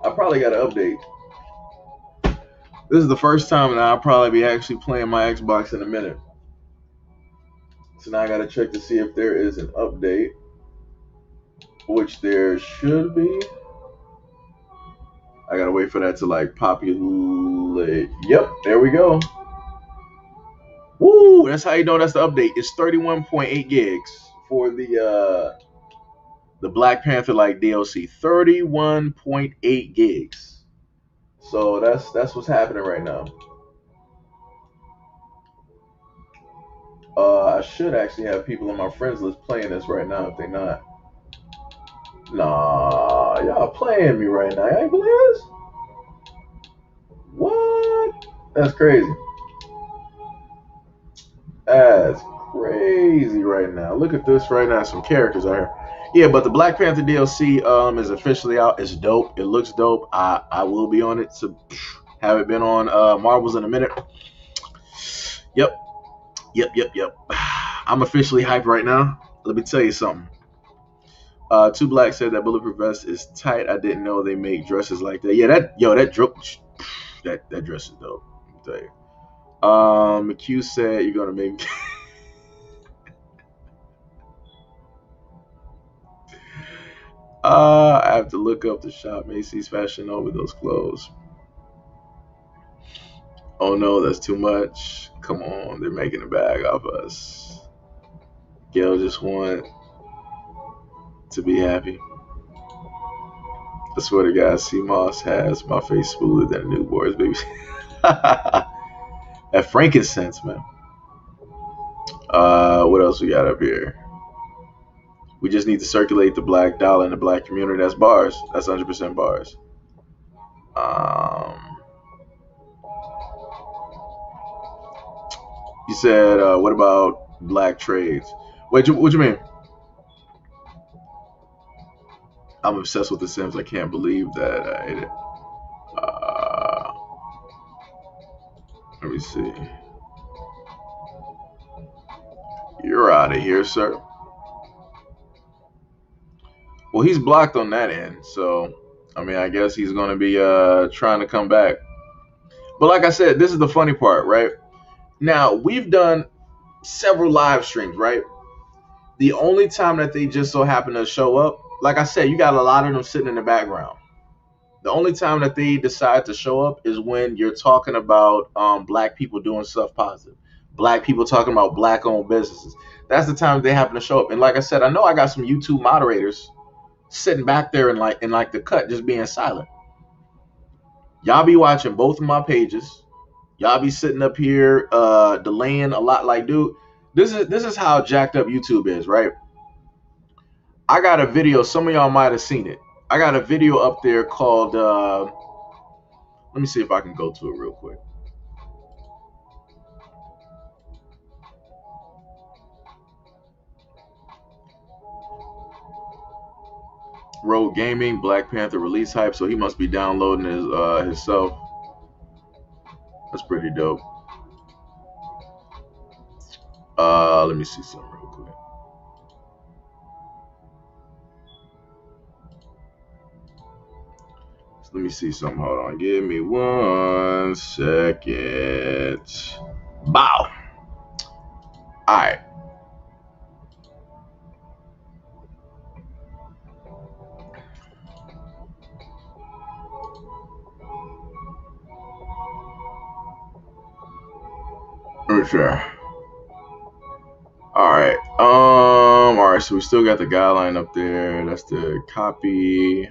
I probably got to update. This is the first time that I'll probably be actually playing my Xbox in a minute. So now I got to check to see if there is an update, which there should be. I got to wait for that to like populate. Yep, there we go. Woo! That's how you know that's the update. It's 31.8 gigs for the Black Panther like DLC. 31.8 gigs. So that's what's happening right now. I should actually have people on my friends list playing this right now if they not. Nah, y'all playing me right now. Y'all ain't playing this? What? That's crazy. That's crazy right now. Look at this right now. Some characters out here. Yeah, but the Black Panther DLC is officially out. It's dope. It looks dope. I will be on it. So haven't been on Marvels in a minute. Yep. I'm officially hyped right now. Let me tell you something. Two Black said that Bulletproof Vest is tight. I didn't know they make dresses like that. Yeah, that dress is dope. Let me tell you. McHugh said you're gonna make. I have to look up the shop. Macy's Fashion over those clothes. Oh no, that's too much. Come on, they're making a bag off us. Gail just want to be happy. I swear to God, CMOS has my face smoother than a newborn's baby. That frankincense, man. What else we got up here? We just need to circulate the black dollar in the black community. That's bars. That's 100% bars. You said, what about black trades? What you mean? I'm obsessed with The Sims. I can't believe that I ate it. Let me see. You're out of here, sir. Well, he's blocked on that end, so I mean, I guess he's going to be trying to come back. But like I said, this is the funny part, right? Now, we've done several live streams, right? The only time that they just so happen to show up, like I said, you got a lot of them sitting in the background. The only time that they decide to show up is when you're talking about black people doing stuff positive, black people talking about black-owned businesses. That's the time they happen to show up. And like I said, I know I got some YouTube moderators sitting back there in like the cut, just being silent. Y'all be watching both of my pages. Y'all be sitting up here delaying a lot. Like, dude, this is how jacked up YouTube is, right? I got a video. Some of y'all might have seen it. I got a video up there called. Let me see if I can go to it real quick. Road Gaming, Black Panther release hype, so he must be downloading himself. That's pretty dope. Let me see something real quick. Let me see something. Hold on. Give me 1 second. Bow. All right. Sure. All right. All right. So we still got the guideline up there. That's the copy.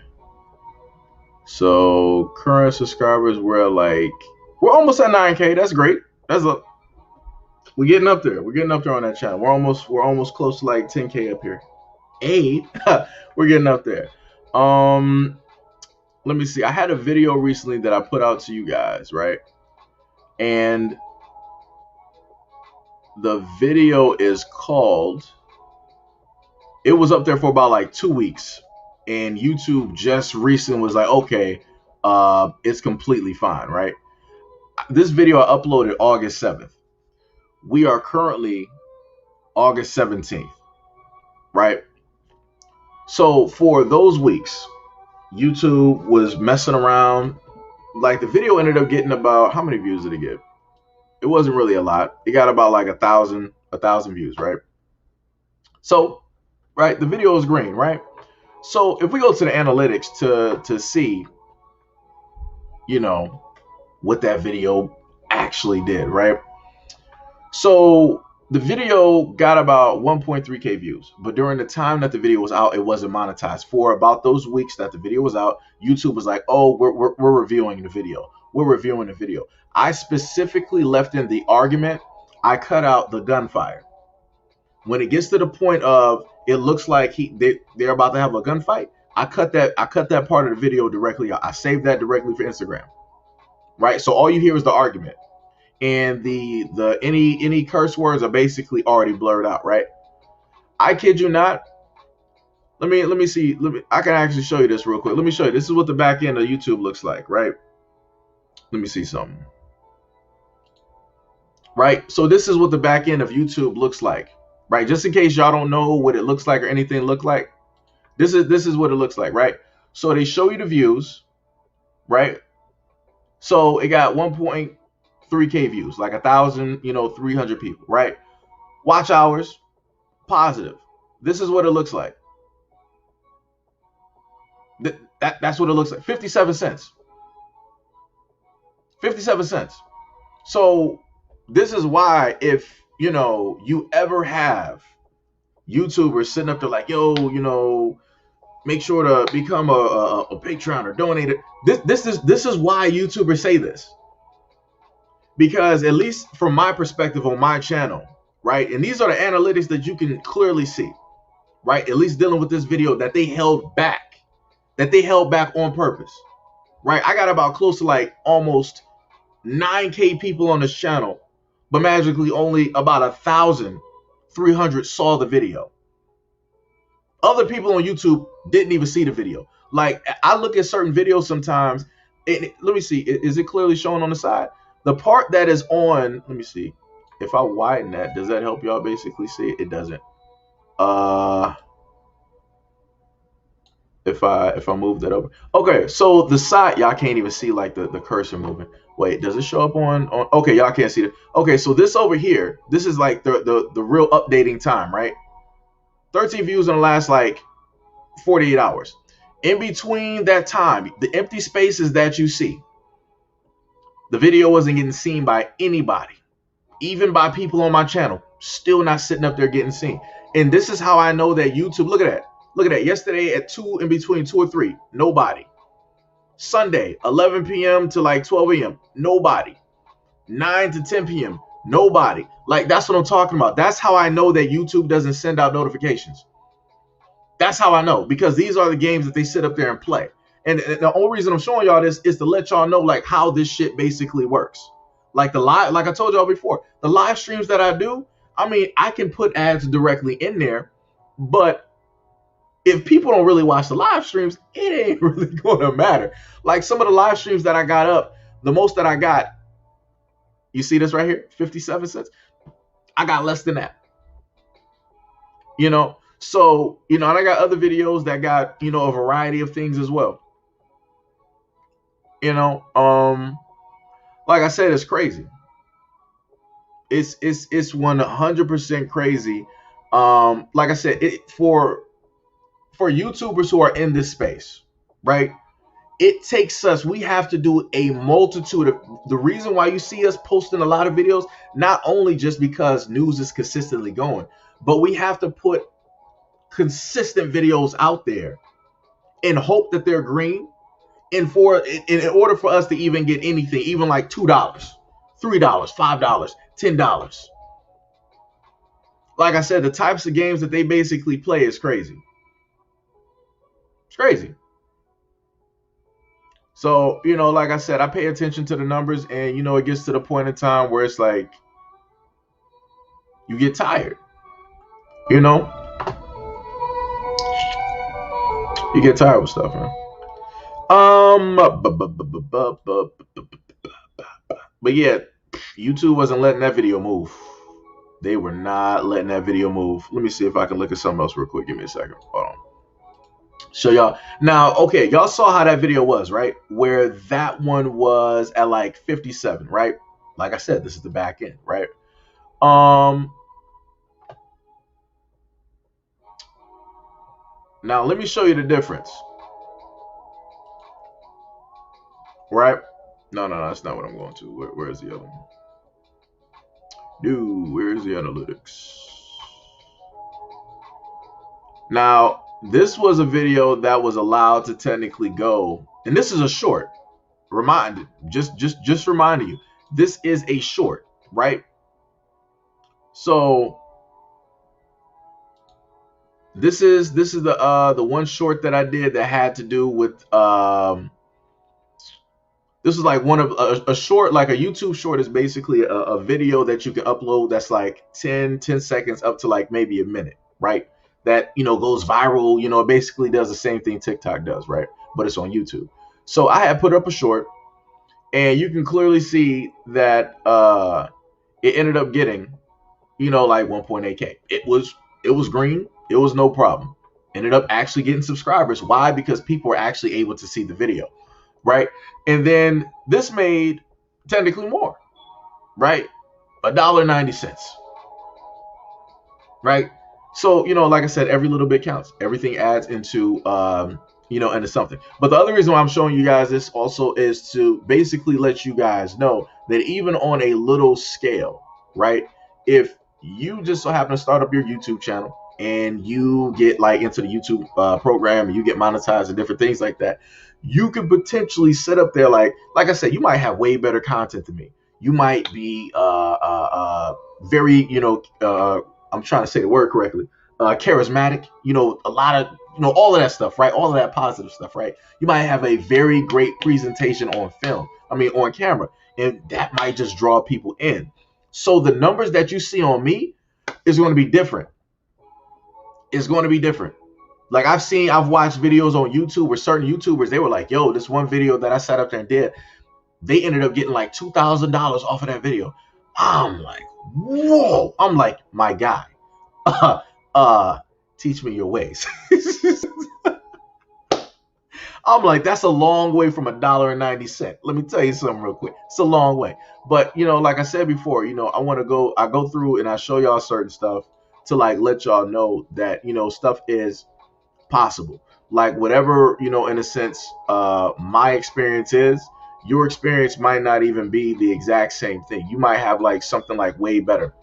So current subscribers, we're almost at 9K. That's great. We're getting up there. We're getting up there on that channel. We're almost close to like 10K up here. We're getting up there. Let me see. I had a video recently that I put out to you guys, right? And the video is called, it was up there for about like 2 weeks, and YouTube just recently was like, okay, it's completely fine, right? This video I uploaded August 7th. We are currently August 17th, right? So for those weeks, YouTube was messing around. Like the video ended up getting about, how many views did it get? It wasn't really a lot. It got about like a thousand views, right? So, right, the video is green, right? So if we go to the analytics to see, you know, what that video actually did, right? So the video got about 1.3K views, but during the time that the video was out, it wasn't monetized. For about those weeks that the video was out, YouTube was like, oh, we're reviewing the video. We're reviewing the video. I specifically left in the argument. I cut out the gunfire. When it gets to the point of it looks like they're about to have a gunfight, I cut that part of the video directly out. I saved that directly for Instagram. Right? So all you hear is the argument. And the any curse words are basically already blurred out, right? I kid you not. Let me see. I can actually show you this real quick. Let me show you. This is what the back end of YouTube looks like, right? Let me see something. Right? So this is what the back end of YouTube looks like, right? Just in case y'all don't know what it looks like or anything look like, this is what it looks like, right? So they show you the views, right? So it got 1.3K views, like 1,300 people, right? Watch hours, positive. This is what it looks like. That's what it looks like. 57 cents. 57 cents. So this is why, if you ever have YouTubers sitting up there like, yo, make sure to become a Patreon or donate it. This is why YouTubers say this. Because at least from my perspective on my channel, right? And these are the analytics that you can clearly see, right? At least dealing with this video that they held back on purpose, right? I got about close to like almost 9K people on this channel, but magically only about 1,300 saw the video. Other people on YouTube didn't even see the video. Like, I look at certain videos sometimes. Let me see. Is it clearly showing on the side? The part that is on, let me see. If I widen that, does that help y'all basically see it? It doesn't. If I move that over. Okay, so the side, y'all can't even see like the cursor moving. Wait, does it show up on okay, y'all can't see it. Okay, so this over here, this is like the real updating time, right? 13 views in the last like 48 hours. In between that time, the empty spaces that you see, the video wasn't getting seen by anybody, even by people on my channel, still not sitting up there getting seen. And this is how I know that YouTube, look at that. Look at that. Yesterday at 2, in between 2 or 3, nobody. Sunday, 11 p.m. to like 12 a.m., nobody. 9 to 10 p.m., nobody. Like, that's what I'm talking about. That's how I know that YouTube doesn't send out notifications. That's how I know, because these are the games that they sit up there and play. And the only reason I'm showing y'all this is to let y'all know like how this shit basically works. Like like I told y'all before, the live streams that I do, I mean, I can put ads directly in there, but if people don't really watch the live streams, it ain't really going to matter. Like some of the live streams that I got up, the most that I got, you see this right here, 57 cents. I got less than that. So, and I got other videos that got, a variety of things as well. Like I said, it's crazy. It's 100% crazy. Like I said, for YouTubers who are in this space, right? It takes us, we have to do a multitude of, the reason why you see us posting a lot of videos, not only just because news is consistently going, but we have to put consistent videos out there and hope that they're green. And in order for us to even get anything, even like $2, $3, $5, $10. Like I said, the types of games that they basically play is crazy. It's crazy. So, like I said, I pay attention to the numbers, and, it gets to the point in time where it's like, you get tired, You get tired with stuff, man. But But yeah, YouTube wasn't letting that video move. They were not letting that video move. Let me see if I can look at something else real quick. Give me a second. Hold on. Show y'all. Now, okay, y'all saw how that video was, right? Where that one was at like 57, right? Like I said, this is the back end, right? Now let me show you the difference. Right? No, that's not what I'm going to. Where's the other one? Dude, where's the analytics? Now, this was a video that was allowed to technically go, and this is a short. Just reminding you, this is a short, right? So this is the one short that I did that had to do with this is like one of a short, like a YouTube short is basically a video that you can upload that's like 10 seconds up to like maybe a minute, right? That, goes viral, it basically does the same thing TikTok does, right? But it's on YouTube. So I had put up a short, and you can clearly see that it ended up getting, like 1.8K. It was green. It was no problem. Ended up actually getting subscribers. Why? Because people were actually able to see the video, right? And then this made technically more, right? $1.90, right? So, like I said, every little bit counts. Everything adds into, into something. But the other reason why I'm showing you guys this also is to basically let you guys know that even on a little scale, right? If you just so happen to start up your YouTube channel and you get like into the YouTube program and you get monetized and different things like that, you could potentially sit up there like I said, you might have way better content than me. You might be very, I'm trying to say the word correctly, charismatic, a lot of, all of that stuff, right? All of that positive stuff, right? You might have a very great presentation on on camera, and that might just draw people in. So the numbers that you see on me is going to be different. It's going to be different. Like I've watched videos on YouTube where certain YouTubers, they were like, yo, this one video that I sat up there and did, they ended up getting like $2,000 off of that video. I'm like, whoa. I'm like, my guy, teach me your ways. I'm like, that's a long way from $1.90. Let me tell you something real quick. It's a long way. But, like I said before, I go through and I show y'all certain stuff to like let y'all know that, stuff is possible. Like whatever, in a sense, my experience is, your experience might not even be the exact same thing. You might have like something like way better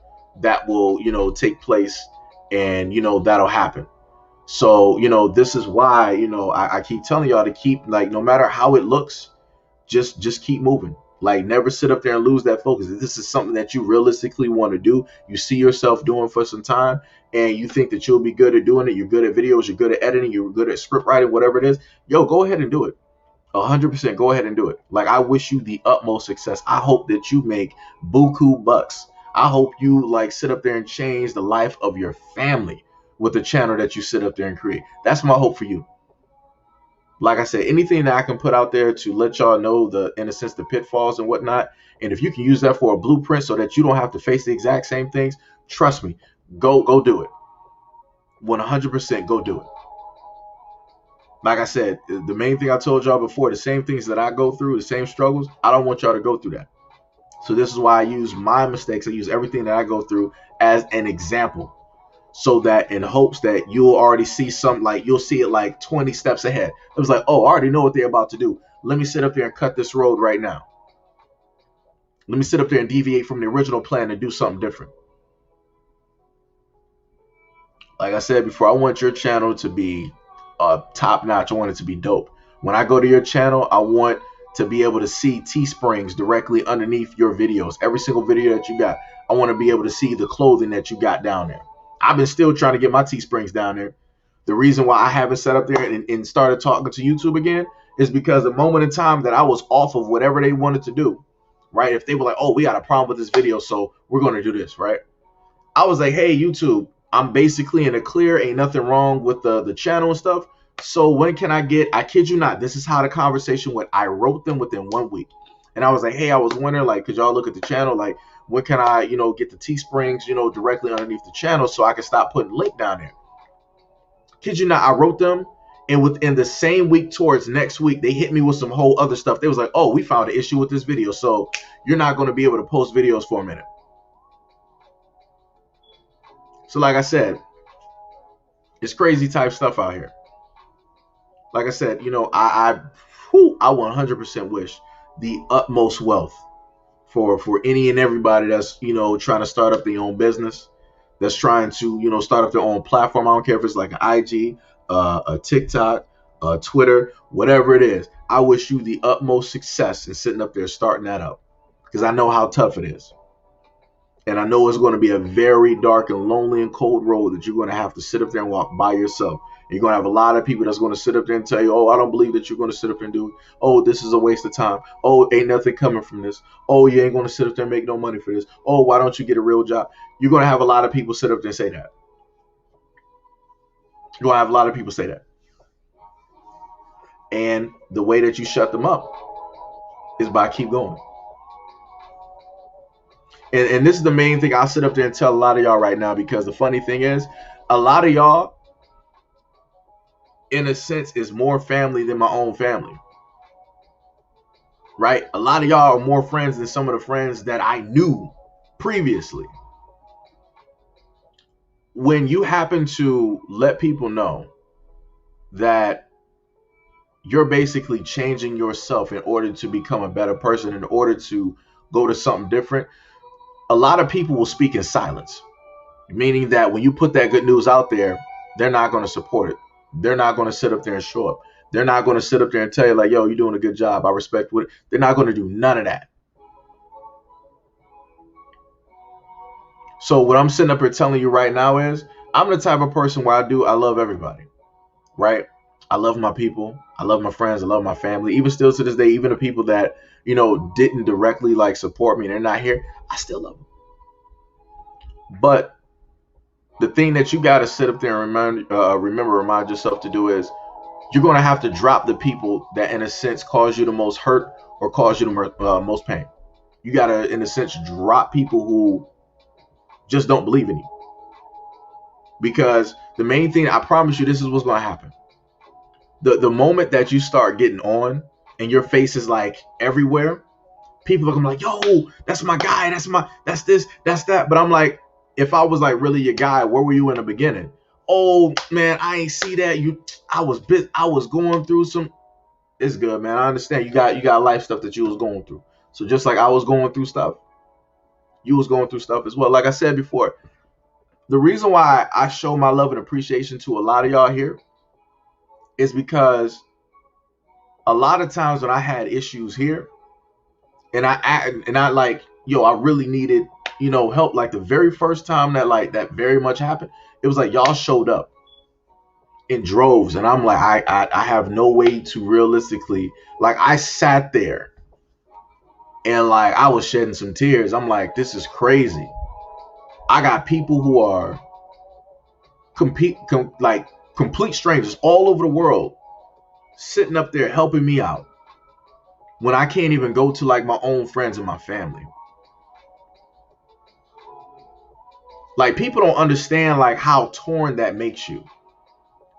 that will, take place, and, that'll happen. So, this is why, I keep telling y'all to keep, like, no matter how it looks, just keep moving. Like, never sit up there and lose that focus. If this is something that you realistically want to do, you see yourself doing for some time, and you think that you'll be good at doing it, you're good at videos, you're good at editing, you're good at script writing, whatever it is, yo, go ahead and do it. 100% go ahead and do it. Like, I wish you the utmost success. I hope that you make buku bucks. I hope you like sit up there and change the life of your family with the channel that you sit up there and create. That's my hope for you. Like I said, anything that I can put out there to let y'all know in a sense, the pitfalls and whatnot. And if you can use that for a blueprint so that you don't have to face the exact same things, trust me, go do it. 100% go do it. Like I said, the main thing I told y'all before, the same things that I go through, the same struggles, I don't want y'all to go through that. So this is why I use my mistakes. I use everything that I go through as an example, so that in hopes that you'll already see something, like you'll see it like 20 steps ahead. It was like, oh, I already know what they're about to do. Let me sit up there and cut this road right now. Let me sit up there and deviate from the original plan and do something different. Like I said before, I want your channel to be top notch. I want it to be dope. When I go to your channel, I want to be able to see Teesprings directly underneath your videos. Every single video that you got, I want to be able to see the clothing that you got down there. I've been still trying to get my Teesprings down there. The reason why I haven't set up there and started talking to YouTube again is because the moment in time that I was off of whatever they wanted to do, right? If they were like, oh, we got a problem with this video, so we're going to do this, right? I was like, hey, YouTube, I'm basically in a clear. Ain't nothing wrong with the channel and stuff. So when can I kid you not, this is how the conversation went. I wrote them within 1 week. And I was like, hey, I was wondering, like, could y'all look at the channel? Like, when can I, get the Teesprings, directly underneath the channel so I can stop putting link down there? Kid you not, I wrote them, and within the same week towards next week, they hit me with some whole other stuff. They was like, oh, we found an issue with this video, so you're not going to be able to post videos for a minute. So like I said, it's crazy type stuff out here. Like I said, I 100% wish the utmost wealth for any and everybody that's, trying to start up their own business, that's trying to, start up their own platform. I don't care if it's like an IG, a TikTok, a Twitter, whatever it is. I wish you the utmost success in sitting up there starting that up, because I know how tough it is. And I know it's going to be a very dark and lonely and cold road that you're going to have to sit up there and walk by yourself. You're going to have a lot of people that's going to sit up there and tell you, oh, I don't believe that you're going to sit up there and do it. Oh, this is a waste of time. Oh, ain't nothing coming from this. Oh, you ain't going to sit up there and make no money for this. Oh, why don't you get a real job? You're going to have a lot of people sit up there and say that. You're going to have a lot of people say that. And the way that you shut them up is by keep going. And this is the main thing I'll sit up there and tell a lot of y'all right now, because the funny thing is, a lot of y'all, in a sense, is more family than my own family. Right? A lot of y'all are more friends than some of the friends that I knew previously. When you happen to let people know that you're basically changing yourself in order to become a better person, in order to go to something different, a lot of people will speak in silence, meaning that when you put that good news out there, they're not going to support it. They're not going to sit up there and show up. They're not going to sit up there and tell you like, yo, you're doing a good job. I respect what. They're not going to do none of that. So what I'm sitting up here telling you right now is, I'm the type of person where I love everybody, right? I love my people. I love my friends. I love my family. Even still to this day, even the people that, didn't directly like support me, they're not here, I still love them. But the thing that you got to sit up there and remind yourself to do is, you're going to have to drop the people that, in a sense, cause you the most hurt or cause you the most pain. You got to, in a sense, drop people who just don't believe in you. Because the main thing, I promise you, this is what's going to happen. The moment that you start getting on and your face is like everywhere, people are going to be like, yo, that's my guy. That's this, that's that. But I'm like, if I was like really your guy, where were you in the beginning? Oh man, I ain't see that. I was going through some. It's good, man. I understand you got life stuff that you was going through. So just like I was going through stuff, you was going through stuff as well. Like I said before, the reason why I show my love and appreciation to a lot of y'all here is because a lot of times when I had issues here, and I like, yo, I really needed, help. Like the very first time that very much happened, it was like y'all showed up in droves, and I'm like, I have no way to realistically, like, I sat there and like I was shedding some tears. I'm like, this is crazy. I got people who are complete strangers all over the world sitting up there helping me out when I can't even go to like my own friends and my family. Like, people don't understand like how torn that makes you.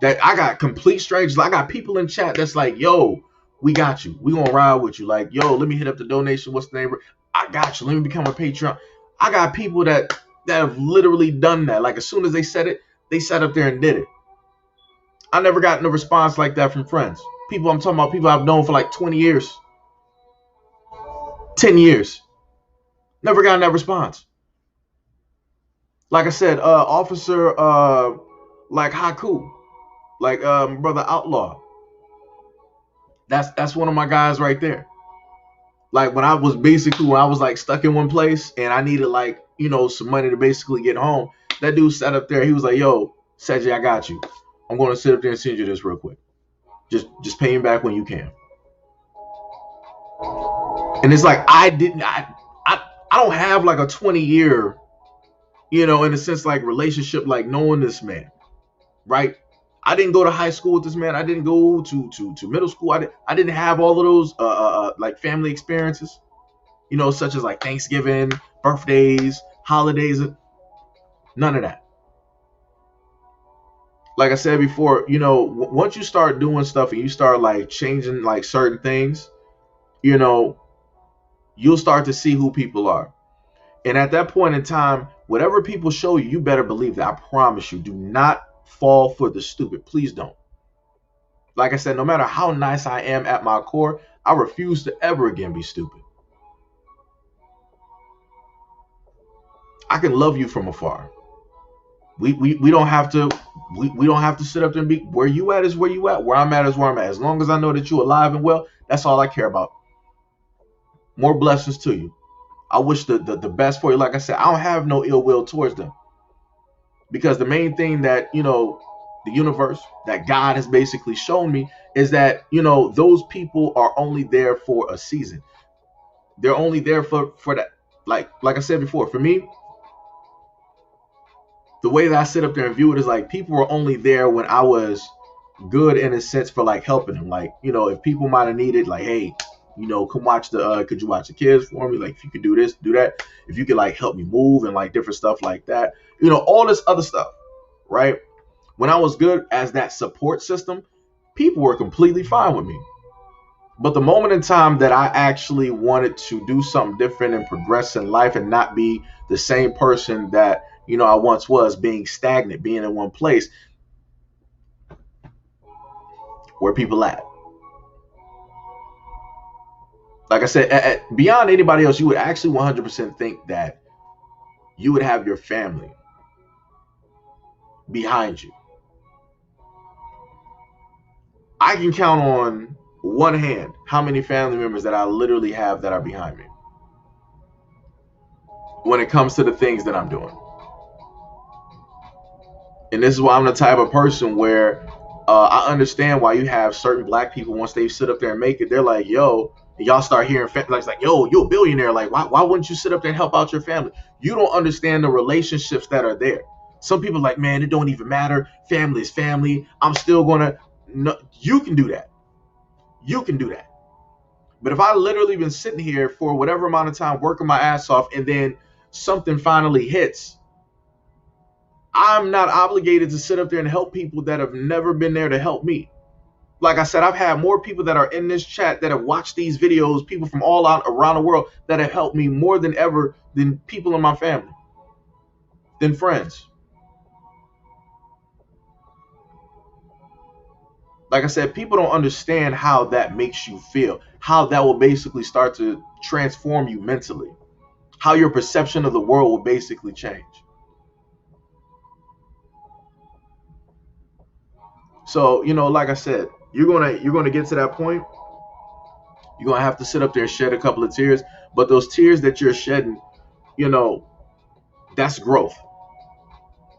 That I got complete strangers. I got people in chat that's like, yo, we got you. We gonna ride with you. Like, yo, let me hit up the donation. What's the name? I got you. Let me become a Patreon. I got people that have literally done that. Like, as soon as they said it, they sat up there and did it. I never gotten a response like that from friends. People, I'm talking about people I've known for like 20 years. 10 years. Never gotten that response. Like I said, Officer like Haku, like Brother Outlaw. That's one of my guys right there. Like when I was like stuck in one place and I needed like, some money to basically get home, that dude sat up there. He was like, yo, Seiji, I got you. I'm going to sit up there and send you this real quick. Just pay him back when you can. And it's like, I don't have like a 20-year, in a sense, like relationship, like knowing this man, right? I didn't go to high school with this man. I didn't go to middle school. I didn't have all of those like family experiences, you know, such as like Thanksgiving, birthdays, holidays, none of that. Like I said before, you know, once you start doing stuff and you start like changing like certain things, you know, you'll start to see who people are. And at that point in time, whatever people show you, you better believe that. I promise you, do not fall for the stupid. Please don't. Like I said, no matter how nice I am at my core, I refuse to ever again be stupid. I can love you from afar. We don't have to we don't have to sit up there and be where you at is where you at. Where I'm at is where I'm at. As long as I know that you're alive and well, that's all I care about. More blessings to you. I wish the best for you. Like I said, I don't have no ill will towards them. Because the main thing that, you know, the universe, that God has basically shown me is that, you know, those people are only there for a season. They're only there for that. Like I said before, for me, the way that I sit up there and view it is like people were only there when I was good in a sense for like helping them. Like, you know, if people might have needed like, hey, you know, come watch could you watch the kids for me? Like if you could do this, do that. If you could like help me move and like different stuff like that, you know, all this other stuff, right? When I was good as that support system, people were completely fine with me. But the moment in time that I actually wanted to do something different and progress in life and not be the same person that, you know, I once was, being stagnant, being in one place, where people at? Like I said, beyond anybody else, you would actually 100% think that you would have your family behind you. I can count on one hand how many family members that I literally have that are behind me when it comes to the things that I'm doing. And this is why I'm the type of person where I understand why you have certain black people, once they sit up there and make it, they're like, yo, and y'all start hearing like, yo, you're a billionaire. Like, why wouldn't you sit up there and help out your family? You don't understand the relationships that are there. Some people are like, man, it don't even matter. Family is family. I'm still gonna. No, you can do that. You can do that. But if I literally been sitting here for whatever amount of time working my ass off and then something finally hits, I'm not obligated to sit up there and help people that have never been there to help me. Like I said, I've had more people that are in this chat that have watched these videos, people from all out around the world that have helped me more than ever than people in my family, than friends. Like I said, people don't understand how that makes you feel, how that will basically start to transform you mentally, how your perception of the world will basically change. So, you know, like I said, you're gonna get to that point. You're gonna have to sit up there and shed a couple of tears. But those tears that you're shedding, you know, that's growth.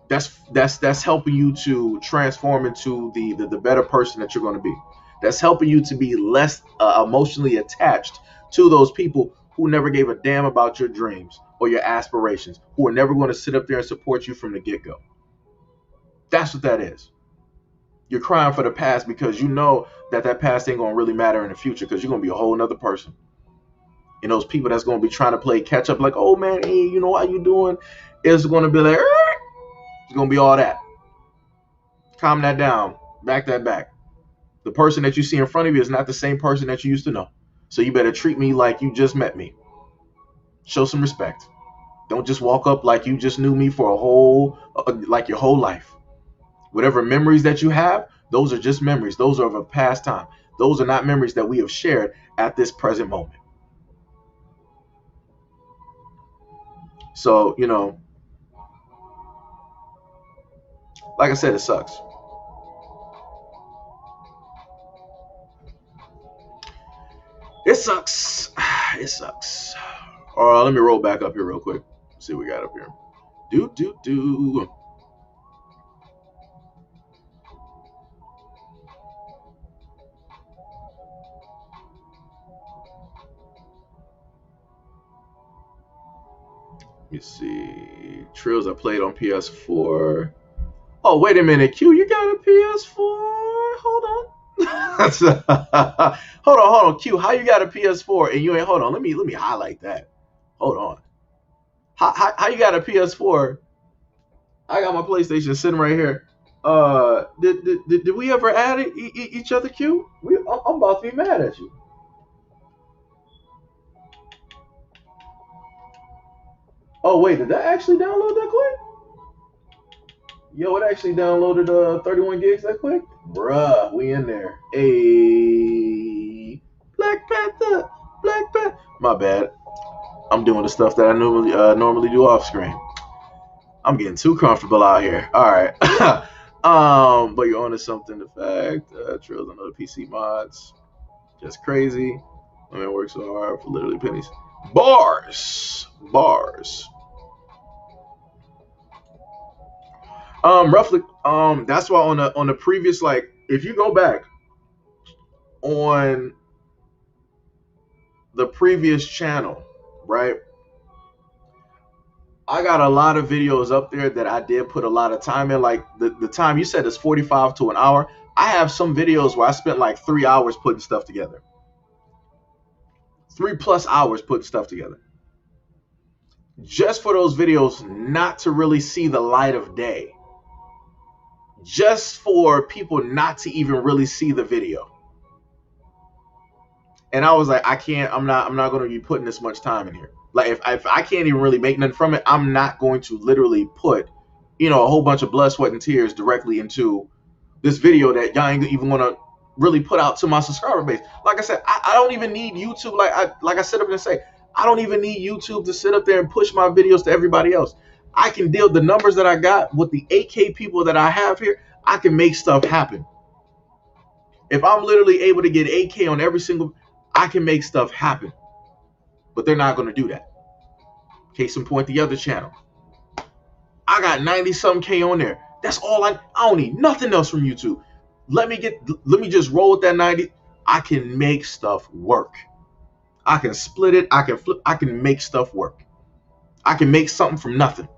That's helping you to transform into the better person that you're going to be. That's helping you to be less emotionally attached to those people who never gave a damn about your dreams or your aspirations, who are never going to sit up there and support you from the get-go. That's what that is. You're crying for the past because you know that past ain't going to really matter in the future, because you're going to be a whole nother person. And those people that's going to be trying to play catch up, like, oh man, hey, you know how you doing, is going to be like, it's going to be all that. Calm that down. Back that back. The person that you see in front of you is not the same person that you used to know. So you better treat me like you just met me. Show some respect. Don't just walk up like you just knew me for a whole, like your whole life. Whatever memories that you have, those are just memories. Those are of a past time. Those are not memories that we have shared at this present moment. So, you know, like I said, it sucks. It sucks. It sucks. Let me roll back up here real quick. See what we got up here. Do. Let me see. Trills I played on PS4. Oh, Oh, wait a minute, Q, you got a PS4? Hold on. Hold on, Q. How you got a PS4 and you ain't? Hold on, let me highlight that. Hold on. How you got a PS4? I got my PlayStation sitting right here. Did we ever add each other, Q? I'm about to be mad at you. Oh wait, did that actually download that quick? Yo, it actually downloaded 31 gigs that quick? Bruh, we in there. Hey, Black Panther, Black Panther. My bad. I'm doing the stuff that I normally do off screen. I'm getting too comfortable out here. All right. But you're onto something. The fact trails on other PC mods, just crazy. I mean, work so hard for literally pennies. Bars. Roughly. That's why on the previous, like, if you go back on the previous channel, right? I got a lot of videos up there that I did put a lot of time in. Like the time you said is 45 to an hour. I have some videos where I spent like 3 hours putting stuff together. 3+ hours putting stuff together. Just for those videos not to really see the light of day. Just for people not to even really see the video. And I was like, I'm not going to be putting this much time in here. Like, if I can't even really make nothing from it, I'm not going to literally put, a whole bunch of blood, sweat, and tears directly into this video that y'all ain't even want to really put out to my subscriber base. Like I said, I don't even need YouTube. Like I sit up and say, I don't even need YouTube to sit up there and push my videos to everybody else. I can deal the numbers that I got with the 8K people that I have here. I can make stuff happen. If I'm literally able to get 8K on every single, I can make stuff happen. But they're not going to do that. Case in point, the other channel. I got 90-something K on there. That's all I don't need nothing else from YouTube. Let me just roll with that 90. I can make stuff work. I can split it. I can flip. I can make stuff work. I can make something from nothing.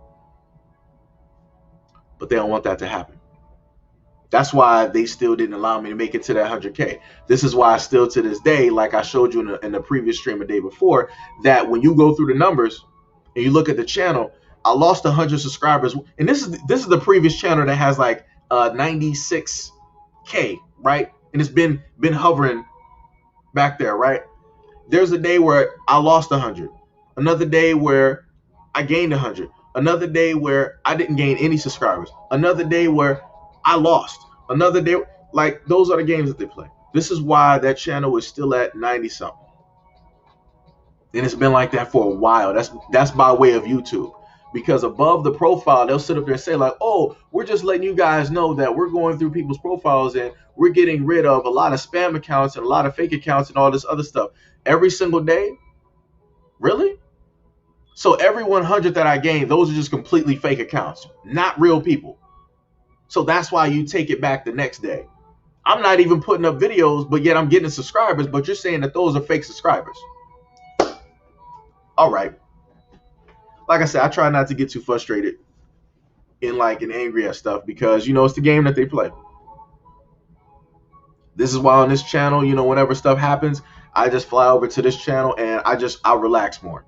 But they don't want that to happen. That's why they still didn't allow me to make it to that 100K. This is why I still to this day, like I showed you in the previous stream a day before, that when you go through the numbers and you look at the channel, I lost 100 subscribers. And this is the previous channel that has like 96K, right? And it's been hovering back there, right? There's a day where I lost 100. Another day where I gained 100. Another day where I didn't gain any subscribers. Another day where I lost. Another day, like, those are the games that they play. This is why that channel is still at 90-something. And it's been like that for a while. That's by way of YouTube. Because above the profile, they'll sit up there and say, like, oh, we're just letting you guys know that we're going through people's profiles and we're getting rid of a lot of spam accounts and a lot of fake accounts and all this other stuff. Every single day? Really? So every 100 that I gain, those are just completely fake accounts. Not real people. So that's why you take it back the next day. I'm not even putting up videos, but yet I'm getting subscribers, but you're saying that those are fake subscribers. All right. Like I said, I try not to get too frustrated and angry at stuff because, it's the game that they play. This is why on this channel, whenever stuff happens, I just fly over to this channel and I relax more.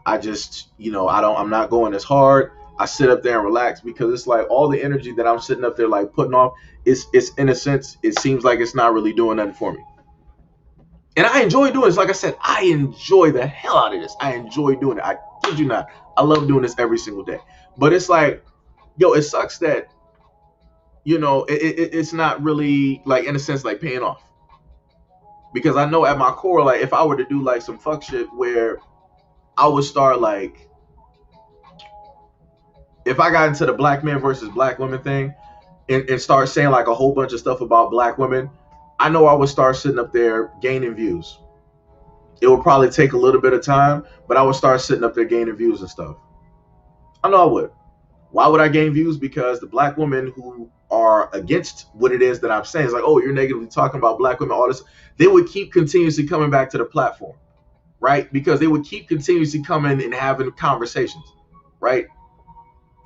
I'm not going as hard. I sit up there and relax because it's like all the energy that I'm sitting up there like putting off, it's in a sense, it seems like it's not really doing nothing for me. And I enjoy doing this. Like I said, I enjoy the hell out of this. I enjoy doing it. I kid you not. I love doing this every single day. But it's like, it sucks that, it's not really, like, in a sense, like, paying off. Because I know at my core, like, if I were to do, like, some fuck shit where I would start, like, if I got into the black men versus black women thing and start saying, like, a whole bunch of stuff about black women, I know I would start sitting up there gaining views. It would probably take a little bit of time, but I would start sitting up there gaining views and stuff. I know I would. Why would I gain views? Because the black women who are against what it is that I'm saying is like, oh, you're negatively talking about black women, all this. They would keep continuously coming back to the platform, right? Because they would keep continuously coming and having conversations, right?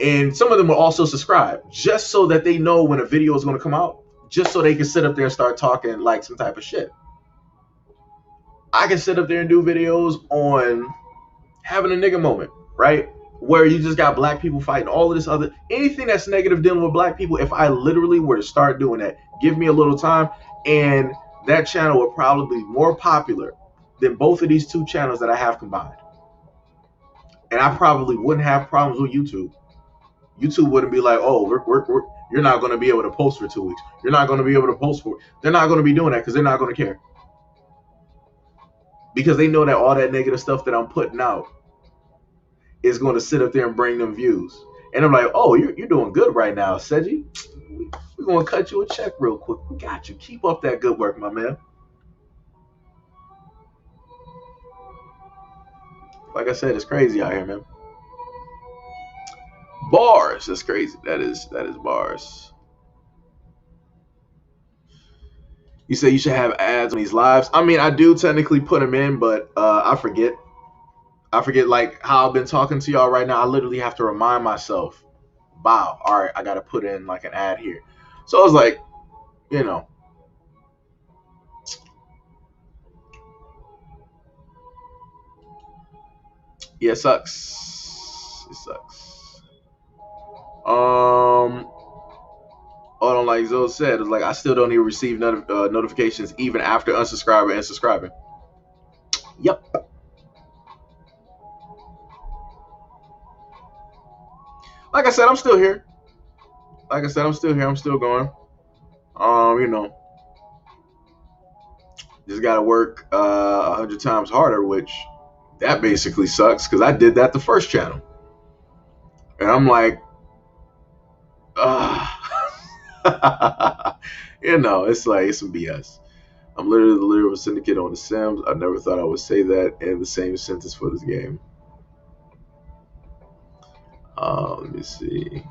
And some of them will also subscribe just so that they know when a video is going to come out, just so they can sit up there and start talking like some type of shit. I can sit up there and do videos on having a nigga moment, right? Where you just got black people fighting, all of this other, anything that's negative dealing with black people. If I literally were to start doing that, give me a little time, and that channel would probably be more popular than both of these two channels that I have combined. And I probably wouldn't have problems with YouTube. YouTube wouldn't be like, oh, you're not going to be able to post for 2 weeks. You're not going to be able to post for. They're not going to be doing that because they're not going to care. Because they know that all that negative stuff that I'm putting out is going to sit up there and bring them views. And I'm like, oh, you're doing good right now, Seiji. We're going to cut you a check real quick. We got you. Keep up that good work, my man. Like I said, it's crazy out here, man. Bars. That's crazy. That is bars. You say you should have ads on these lives. I mean, I do technically put them in, but I forget. I forget like how I've been talking to y'all right now. I literally have to remind myself, wow, all right, I got to put in like an ad here. So I was like, you know. Yeah, it sucks. It sucks. Hold on, like Zoe said, it's like I still don't even receive notifications even after unsubscribing and subscribing. Yep. Like I said, I'm still here. I'm still going. You know, just gotta work 100 times harder, which that basically sucks because I did that the first channel, and I'm like, you know, it's like it's some BS. I'm literally the lyrical syndicate on The Sims. I never thought I would say that in the same sentence for this game. Let me see.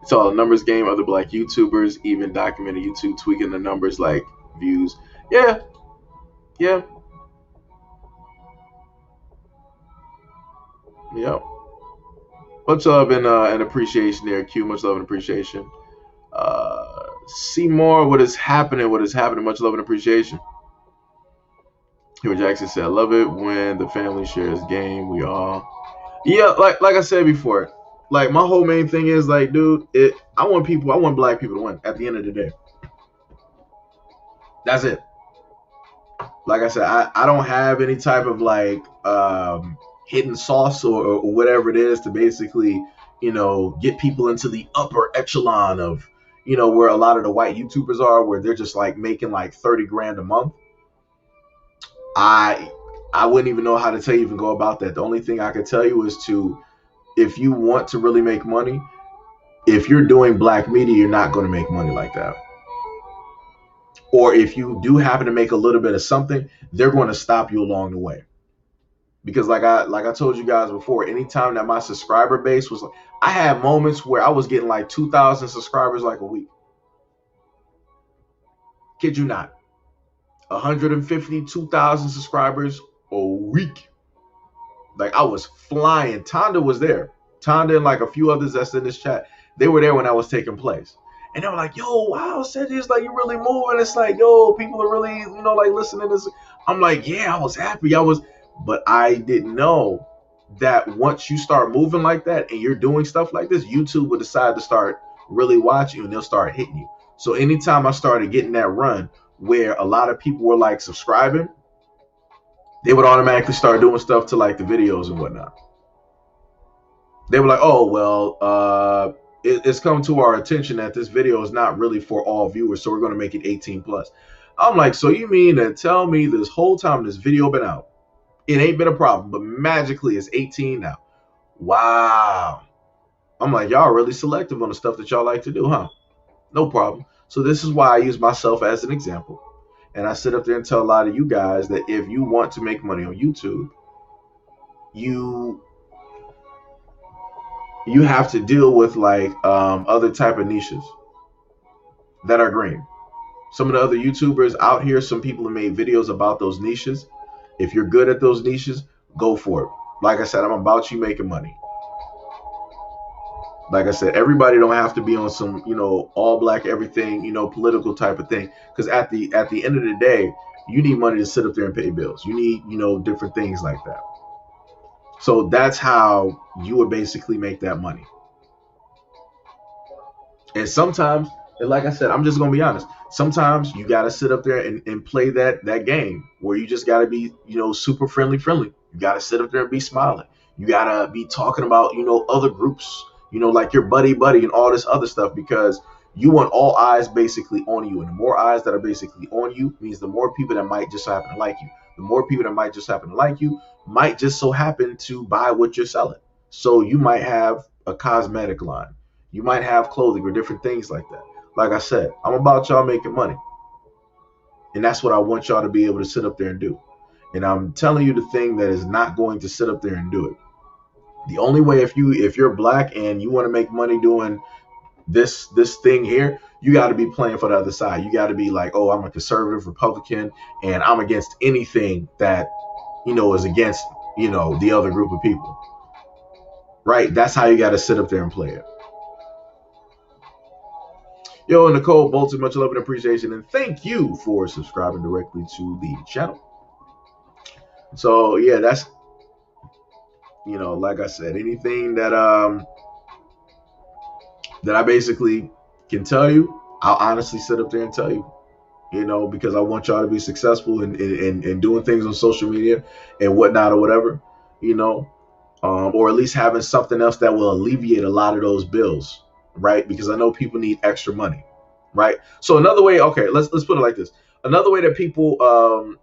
It's all a numbers game. Other black YouTubers even documented YouTube tweaking the numbers like views. Yeah. Yep. Much love and appreciation there, Q. Much love and appreciation. See more. What is happening? Much love and appreciation. Hero Jackson said, I love it when the family shares game. We all. Yeah, like I said before, like my whole main thing is like, dude, I want black people to win at the end of the day. That's it. Like I said, I don't have any type of like hidden sauce or whatever it is to basically, you know, get people into the upper echelon of, you know, where a lot of the white YouTubers are, where they're just like making like 30 grand a month. I wouldn't even know how to tell you even go about that. The only thing I could tell you is if you want to really make money, if you're doing black media, you're not going to make money like that. Or if you do happen to make a little bit of something, they're going to stop you along the way. Because like I told you guys before, anytime that my subscriber base was, I had moments where I was getting like 2,000 subscribers like a week. Kid you not. 152,000 subscribers a week. Like I was flying. Tonda was there. Tonda and like a few others that's in this chat, they were there when that was taking place. And they were like, yo, wow, Seiji, it's like you're really moving. It's like, yo, people are really, you know, like listening to this. I'm like, yeah, I was happy. But I didn't know that once you start moving like that and you're doing stuff like this, YouTube will decide to start really watching you and they'll start hitting you. So anytime I started getting that run where a lot of people were like subscribing, they would automatically start doing stuff to like the videos and whatnot. They were like, oh, well, it's come to our attention that this video is not really for all viewers, so we're going to make it 18 plus. I'm like, so you mean to tell me this whole time this video been out, it ain't been a problem, but magically it's 18 now? Wow. I'm like, y'all really selective on the stuff that y'all like to do, huh? No problem. So this is why I use myself as an example. And I sit up there and tell a lot of you guys that if you want to make money on YouTube, you have to deal with like other type of niches that are green. Some of the other YouTubers out here, some people have made videos about those niches. If you're good at those niches, go for it. Like I said, I'm about you making money. Like I said, everybody don't have to be on some, all black everything, political type of thing. Because at the end of the day, you need money to sit up there and pay bills. You need, different things like that. So that's how you would basically make that money. And sometimes, and like I said, I'm just gonna be honest. Sometimes you gotta sit up there and play that game where you just gotta be, super friendly. You gotta sit up there and be smiling. You gotta be talking about, other groups, like your buddy and all this other stuff, because you want all eyes basically on you. And the more eyes that are basically on you means the more people that might just happen to like you. The more people that might just happen to like you might just so happen to buy what you're selling. So you might have a cosmetic line. You might have clothing or different things like that. Like I said, I'm about y'all making money. And that's what I want y'all to be able to sit up there and do. And I'm telling you the thing that is not going to sit up there and do it. The only way, if you're black and you want to make money doing this thing here, you got to be playing for the other side. You got to be like, oh, I'm a conservative Republican and I'm against anything that, is against, the other group of people. Right? That's how you got to sit up there and play it. Yo, Nicole Bolton, much love and appreciation, and thank you for subscribing directly to the channel. So yeah, that's, like I said, anything that that I basically can tell you, I'll honestly sit up there and tell you, because I want y'all to be successful in doing things on social media and whatnot or whatever, or at least having something else that will alleviate a lot of those bills. Right? Because I know people need extra money, right? So another way, okay, let's put it like this. Another way that people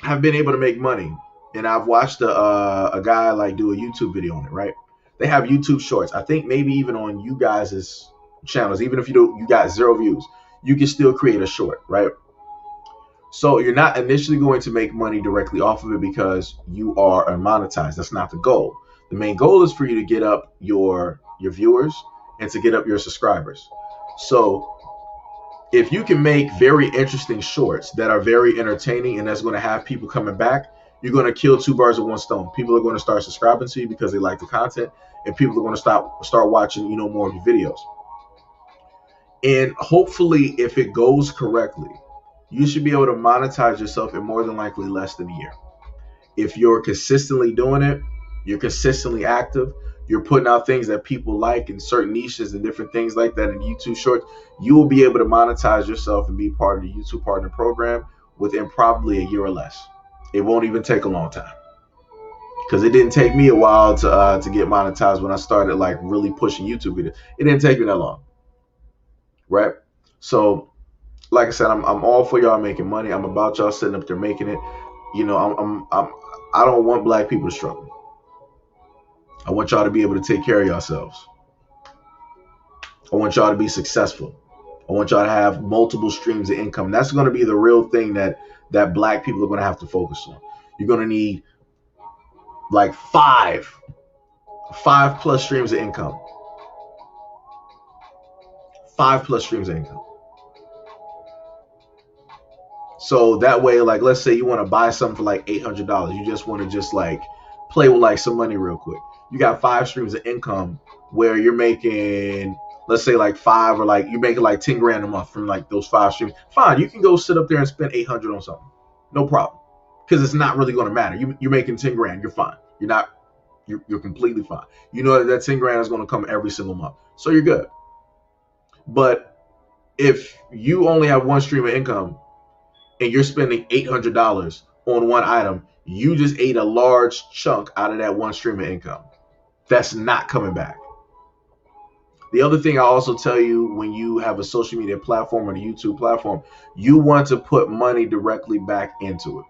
have been able to make money, and I've watched a guy like do a YouTube video on it, right? They have YouTube shorts. I think maybe even on you guys' channels, even if you got 0 views, you can still create a short, right? So you're not initially going to make money directly off of it because you are unmonetized. That's not the goal. The main goal is for you to get up your viewers and to get up your subscribers. So if you can make very interesting shorts that are very entertaining and that's going to have people coming back, you're going to kill 2 birds with 1 stone. People are going to start subscribing to you because they like the content, and people are going to start watching, more of your videos. And hopefully, if it goes correctly, you should be able to monetize yourself in more than likely less than a year. If you're consistently doing it, you're consistently active, you're putting out things that people like in certain niches and different things like that in YouTube shorts, you will be able to monetize yourself and be part of the YouTube Partner Program within probably a year or less. It won't even take a long time, because it didn't take me a while to get monetized when I started like really pushing YouTube videos. It didn't take me that long, right? So like I said, I'm all for y'all making money. I'm about y'all sitting up there making it. I don't want black people to struggle. I want y'all to be able to take care of yourselves. I want y'all to be successful. I want y'all to have multiple streams of income. That's going to be the real thing that black people are going to have to focus on. You're going to need like 5+ streams of income. 5+ streams of income. So that way, like, let's say you want to buy something for like $800. You just want to just like play with like some money real quick. You got 5 streams of income where you're making, let's say like 5, or like you're making like 10 grand a month from like those 5 streams. Fine, you can go sit up there and spend 800 on something. No problem. Because it's not really going to matter. You're making 10 grand. You're fine. You're completely fine. You know that 10 grand is going to come every single month. So you're good. But if you only have 1 stream of income and you're spending $800 on one item, you just ate a large chunk out of that 1 stream of income. That's not coming back. The other thing I also tell you, when you have a social media platform or the YouTube platform, you want to put money directly back into it.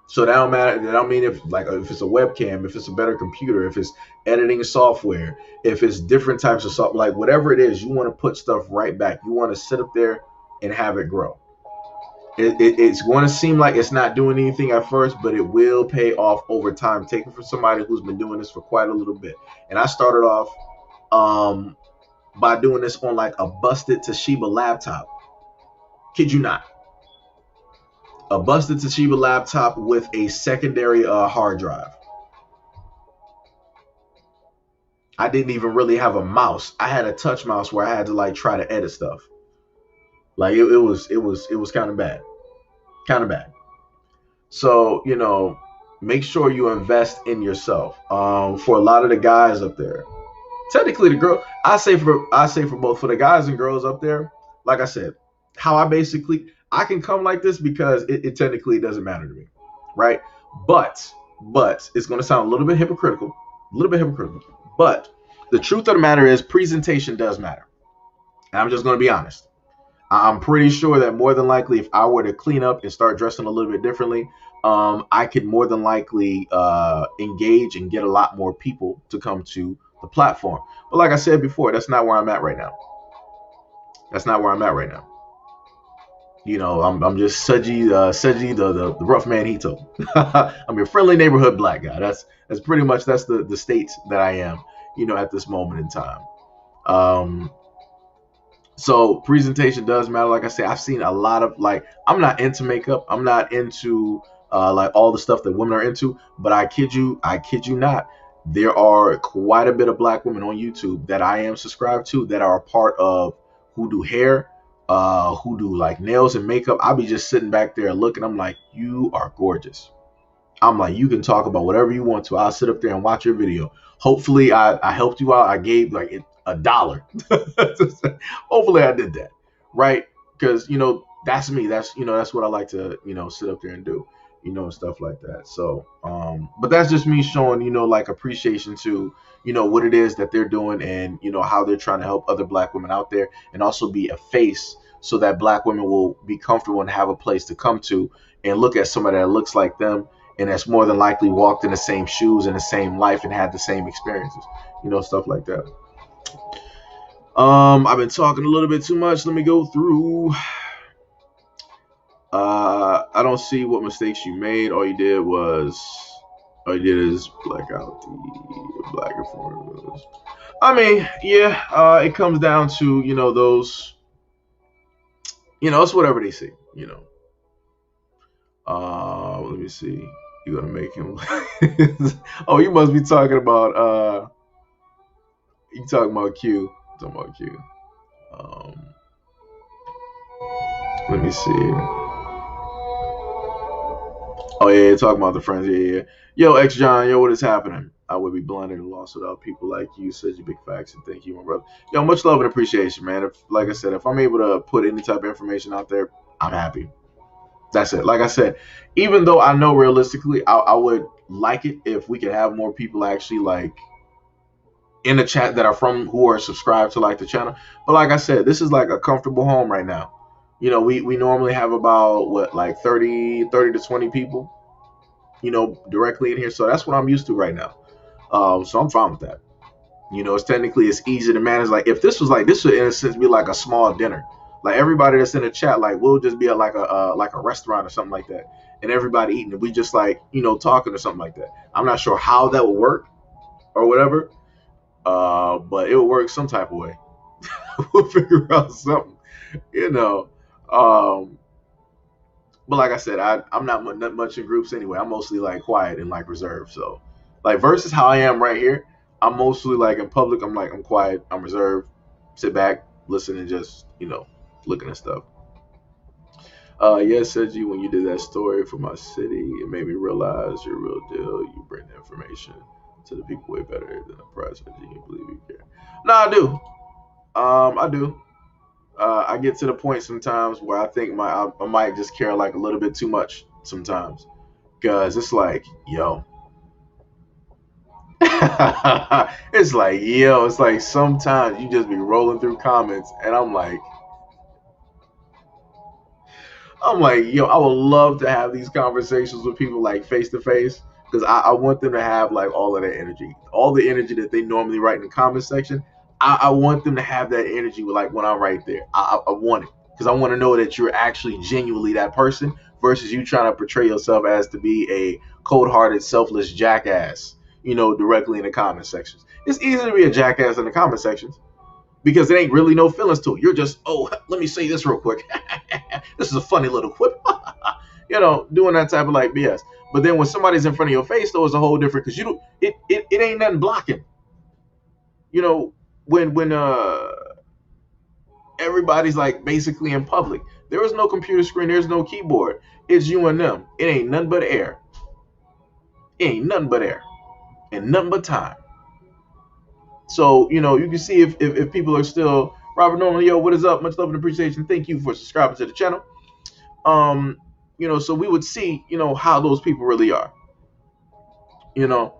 So that don't matter. That don't mean if it's a webcam, if it's a better computer, if it's editing software, if it's different types of software, like whatever it is, you want to put stuff right back. You want to sit up there and have it grow. It's going to seem like it's not doing anything at first, but it will pay off over time. Take it from somebody who's been doing this for quite a little bit. And I started off by doing this on like a busted Toshiba laptop. Kid you not. A busted Toshiba laptop with a secondary hard drive. I didn't even really have a mouse. I had a touch mouse where I had to like try to edit stuff. Like it was kind of bad. Kind of bad. So, make sure you invest in yourself. For a lot of the guys up there, technically the girl, I say for both, for the guys and girls up there, like I said, how I can come like this because it technically doesn't matter to me, right? But it's going to sound a little bit hypocritical. But the truth of the matter is, presentation does matter. And I'm just going to be honest. I'm pretty sure that more than likely, if I were to clean up and start dressing a little bit differently, I could more than likely engage and get a lot more people to come to the platform. But like I said before, that's not where I'm at right now. That's not where I'm at right now. I'm just Seji, the rough man Hito. I'm your friendly neighborhood black guy. That's pretty much that's the state that I am, at this moment in time. So presentation does matter. Like I say, I've seen a lot of I'm not into makeup. I'm not into like all the stuff that women are into. But I kid you not, there are quite a bit of black women on YouTube that I am subscribed to that are a part of who do hair, who do like nails and makeup. I'll be just sitting back there looking. I'm like, you are gorgeous. I'm like, you can talk about whatever you want to. I'll sit up there and watch your video. Hopefully I helped you out. I gave like $1. Hopefully I did that. Right. Because, that's me. That's what I like to, sit up there and do, and stuff like that. So, but that's just me showing, like appreciation to, what it is that they're doing and, how they're trying to help other black women out there and also be a face so that black women will be comfortable and have a place to come to and look at somebody that looks like them and that's more than likely walked in the same shoes and the same life and had the same experiences, stuff like that. I've been talking a little bit too much. Let me go through. I don't see what mistakes you made. All you did is black out the black informers. I mean, yeah, it comes down to, those, it's whatever they see, let me see. You're going to make him. Oh, you must be talking about, you talking about Q. Talking about Q. Let me see. Oh yeah, you're talking about the friends. Yeah. Yo, X John, yo, what is happening? I would be blinded and lost without people like you. Said you big facts and thank you, my brother. Yo, much love and appreciation, man. Like I said, if I'm able to put any type of information out there, I'm happy. That's it. Like I said, even though I know realistically, I would like it if we could have more people actually like in the chat that are who are subscribed to like the channel. But like I said, this is like a comfortable home right now. We normally have about like 30 to 20 people, directly in here. So that's what I'm used to right now. So I'm fine with that. It's easy to manage. Like if this would in a sense be like a small dinner. Like everybody that's in the chat, like we'll just be at like a restaurant or something like that, and everybody eating, and we just like talking or something like that. I'm not sure how that will work or whatever, but it will work some type of way. We'll figure out something, But like I said, I'm not much in groups anyway. I'm mostly like quiet and like reserved. So like versus how I am right here, I'm mostly like in public. I'm quiet. I'm reserved. Sit back, listen, and just looking at stuff. Yes, Seji, when you did that story for my city, it made me realize you're a real deal. You bring the information to the people way better than the press. I can't believe you care. No, I do. I do. I get to the point sometimes where I think I might just care like a little bit too much sometimes, because it's like, yo, it's like sometimes you just be rolling through comments, and I'm like, yo, I would love to have these conversations with people like face to face, because I want them to have like all of that energy, all the energy that they normally write in the comment section. I want them to have that energy like when I'm right there. I want it, because I want to know that you're actually genuinely that person versus you trying to portray yourself as to be a cold-hearted, selfless jackass, directly in the comment sections. It's easy to be a jackass in the comment sections because there ain't really no feelings to it. You're just, oh, let me say this real quick. This is a funny little quip. Doing that type of like BS. But then when somebody's in front of your face, though, it's a whole different, because it ain't nothing blocking. you know, when everybody's like basically in public. There is no computer screen, there's no keyboard. It's you and them. It ain't nothing but air. It ain't nothing but air. And nothing but time. So, you can see if people are still Robert Norman, yo, what is up? Much love and appreciation. Thank you for subscribing to the channel. So we would see, how those people really are. You know.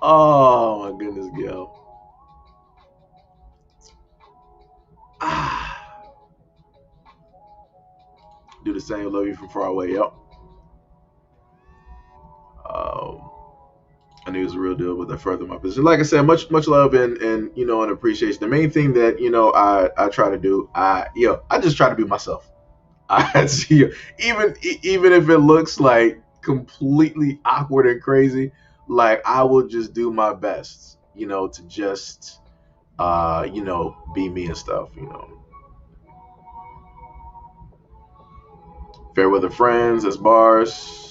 Oh my goodness, Gail. Do the same, love you from far away, yep. I knew it was a real deal, but that furthered my position. Like I said, much love and and appreciation. The main thing that I try to do, I just try to be myself. I see, even if it looks like completely awkward and crazy, like I will just do my best, to just be me and stuff. Fair weather friends as bars.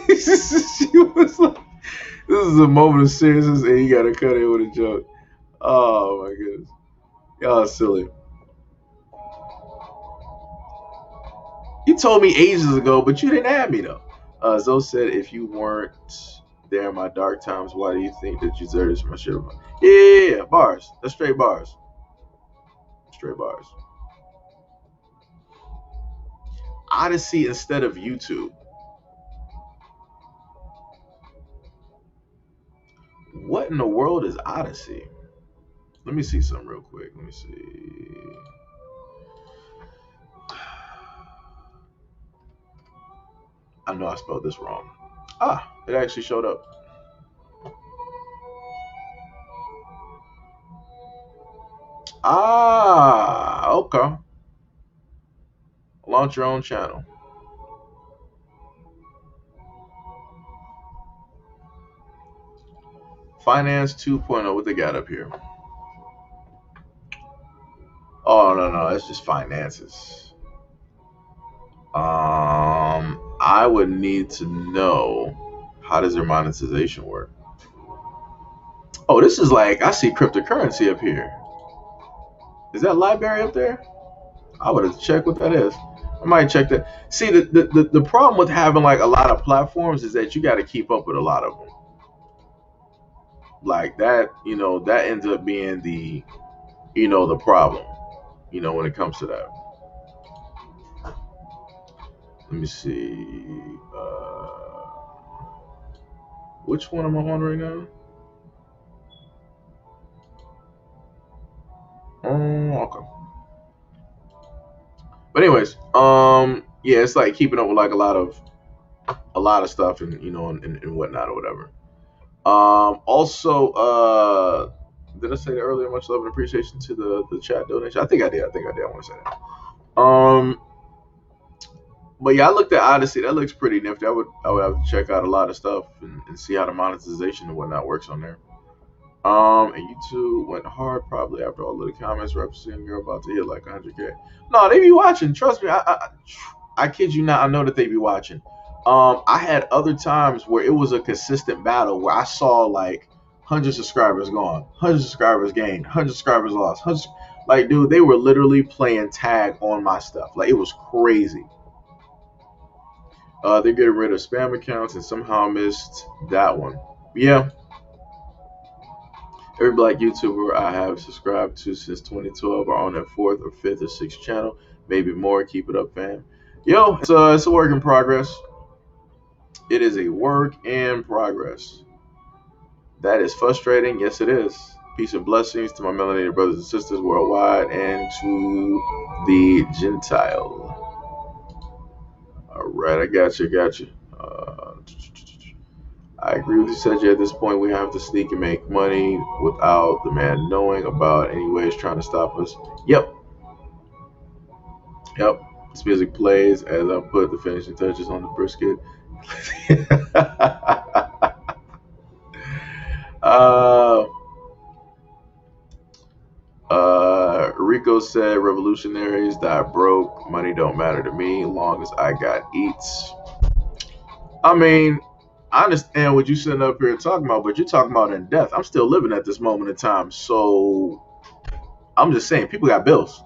She was like, this is a moment of seriousness, and you gotta cut it with a joke. Oh my goodness, y'all are silly. You told me ages ago, but you didn't have me though. Zoe said, if you weren't there in my dark times, why do you think that you deserve this from my shit? Yeah, bars. That's straight bars. Straight bars. Odyssey instead of YouTube. What in the world is Odyssey? Let me see something real quick. Let me see. I know I spelled this wrong. It actually showed up. Okay. Launch your own channel. Finance 2.0. What they got up here? Oh no, that's just finances. I would need to know, how does their monetization work? Oh, this is like, I see cryptocurrency up here. Is that library up there? I would have checked what that is. I might check that. See, the problem with having like a lot of platforms is that you got to keep up with a lot of them. Like that, that ends up being the problem, when it comes to that. Let me see. Which one am I on right now? Okay. But anyways, yeah, it's like keeping up with like a lot of stuff and and whatnot or whatever. Also, did I say that earlier? Much love and appreciation to the chat donation. I think I did. I want to say that. But yeah, I looked at Odyssey. That looks pretty nifty. I would have to check out a lot of stuff and see how the monetization and whatnot works on there. And YouTube went hard probably after all of the comments representing you're about to hit like 100K. No, they be watching. Trust me. I kid you not. I know that they be watching. I had other times where it was a consistent battle where I saw like 100 subscribers gone, 100 subscribers gained, 100 subscribers lost. Like, dude, they were literally playing tag on my stuff. Like, it was crazy. They're getting rid of spam accounts and somehow missed that one. Yeah. Every black YouTuber I have subscribed to since 2012 are on their 4th or 5th or 6th channel, maybe more. Keep it up, fam. Yo, it's a work in progress. It is a work in progress. That is frustrating. Yes, it is. Peace and blessings to my melanated brothers and sisters worldwide and to the Gentile. All right, I got you. I agree with you, Sergio. At this point, we have to sneak and make money without the man knowing about any ways trying to stop us. Yep. This music plays as I put the finishing touches on the brisket. Rico said revolutionaries die broke. Money don't matter to me long as I got eats. I mean, I understand what you're sitting up here talking about, but you're talking about in death. I'm still living at this moment in time. So I'm just saying, people got bills.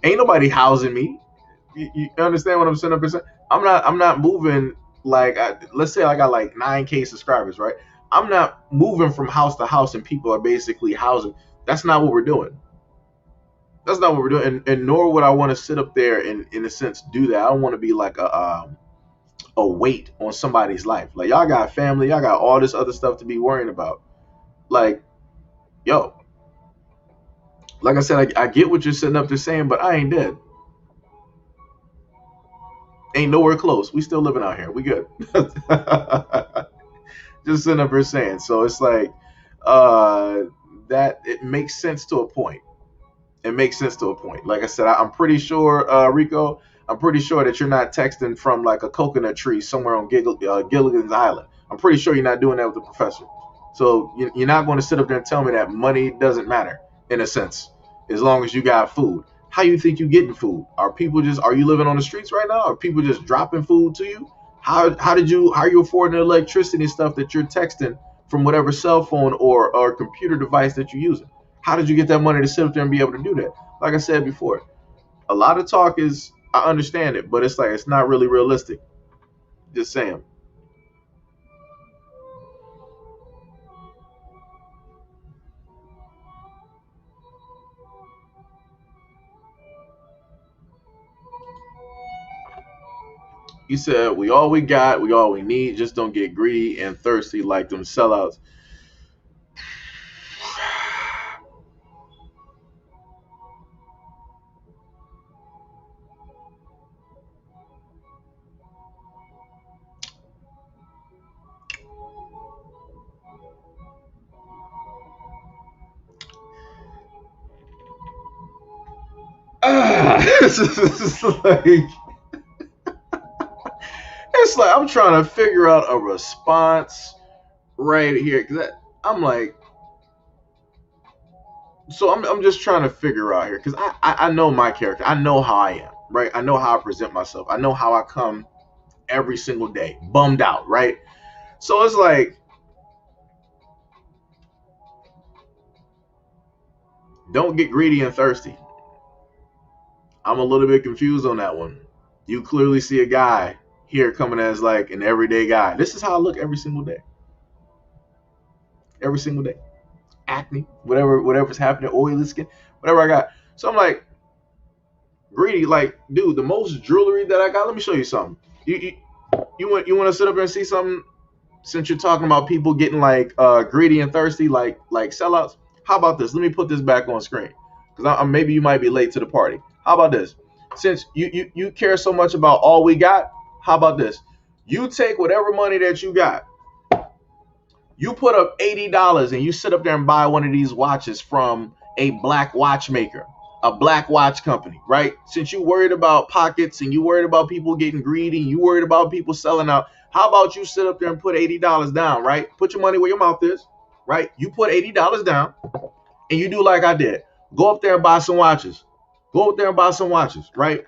Ain't nobody housing me. You understand what I'm saying up here saying? I'm not moving like let's say I got like 9K subscribers, right? I'm not moving from house to house and people are basically housing. That's not what we're doing. That's not what we're doing, and nor would I want to sit up there and, in a sense, do that. I don't want to be like a weight on somebody's life. Like, y'all got family, y'all got all this other stuff to be worrying about. Like, yo, like I said, I get what you're sitting up there saying, but I ain't dead. Ain't nowhere close. We still living out here. We good. Just sitting up here saying. So it's like that it makes sense to a point. It makes sense to a point. Like I said, I'm pretty sure, Rico, I'm pretty sure that you're not texting from like a coconut tree somewhere on Gilligan's Island. I'm pretty sure you're not doing that with the professor. So you're not going to sit up there and tell me that money doesn't matter, in a sense, as long as you got food. How you think you getting food? Are you living on the streets right now? Are people just dropping food to you? How are you affording the electricity and stuff that you're texting from whatever cell phone or computer device that you're using? How did you get that money to sit up there and be able to do that? Like I said before, a lot of talk is, I understand it, but it's like, it's not really realistic. Just saying. He said, we all we got, we all we need. Just don't get greedy and thirsty like them sellouts. It's like I'm trying to figure out a response right here. I'm like, so I'm just trying to figure out here because I know my character. I know how I am, right? I know how I present myself. I know how I come every single day, bummed out, right? So it's like, don't get greedy and thirsty. I'm a little bit confused on that one. You clearly see a guy here coming as like an everyday guy. This is how I look every single day. Every single day. Acne, whatever's happening, oily skin, whatever I got. So I'm like, greedy, like, dude, the most jewelry that I got, let me show you something. You want to sit up there and see something, since you're talking about people getting like greedy and thirsty, like sellouts? How about this? Let me put this back on screen, because maybe you might be late to the party. How about this? Since you care so much about all we got, how about this? You take whatever money that you got, you put up $80 and you sit up there and buy one of these watches from a black watchmaker, a black watch company, right? Since you worried about pockets and you worried about people getting greedy, you worried about people selling out, how about you sit up there and put $80 down, right? Put your money where your mouth is, right? You put $80 down and you do like I did. Go up there and buy some watches. Go up there and buy some watches, right?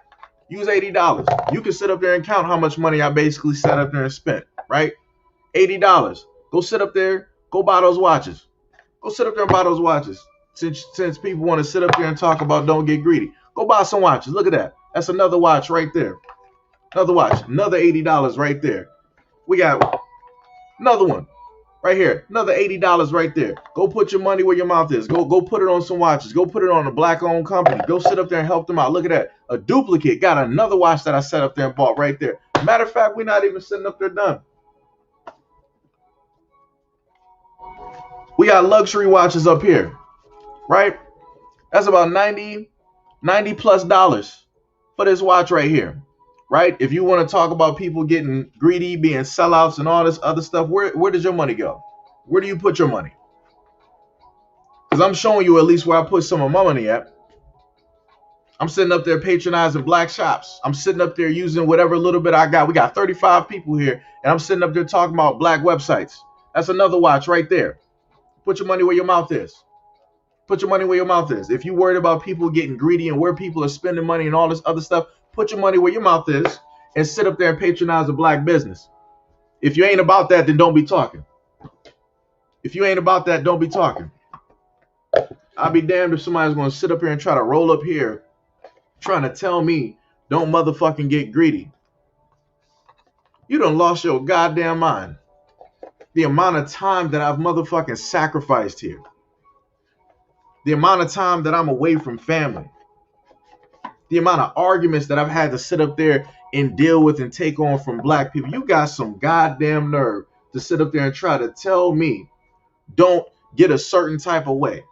Use $80. You can sit up there and count how much money I basically sat up there and spent, right? $80. Go sit up there. Go buy those watches. Go sit up there and buy those watches. Since people want to sit up there and talk about don't get greedy, go buy some watches. Look at that. That's another watch right there. Another watch. Another $80 right there. We got another one right here. Another $80 right there. Go put your money where your mouth is. Go put it on some watches. Go put it on a black-owned company. Go sit up there and help them out. Look at that. A duplicate. Got another watch that I set up there and bought right there. Matter of fact, we're not even sitting up there done. We got luxury watches up here, right? That's about $90 plus for this watch right here, right? If you want to talk about people getting greedy, being sellouts and all this other stuff, where does your money go? Where do you put your money? Because I'm showing you at least where I put some of my money at. I'm sitting up there patronizing black shops. I'm sitting up there using whatever little bit I got. We got 35 people here, and I'm sitting up there talking about black websites. That's another watch right there. Put your money where your mouth is. Put your money where your mouth is. If you're worried about people getting greedy and where people are spending money and all this other stuff, put your money where your mouth is and sit up there and patronize a black business. If you ain't about that, then don't be talking. If you ain't about that, don't be talking. I'll be damned if somebody's going to sit up here and try to roll up here trying to tell me don't motherfucking get greedy. You done lost your goddamn mind. The amount of time that I've motherfucking sacrificed here. The amount of time that I'm away from family. The amount of arguments that I've had to sit up there and deal with and take on from black people. You got some goddamn nerve to sit up there and try to tell me don't get a certain type of way.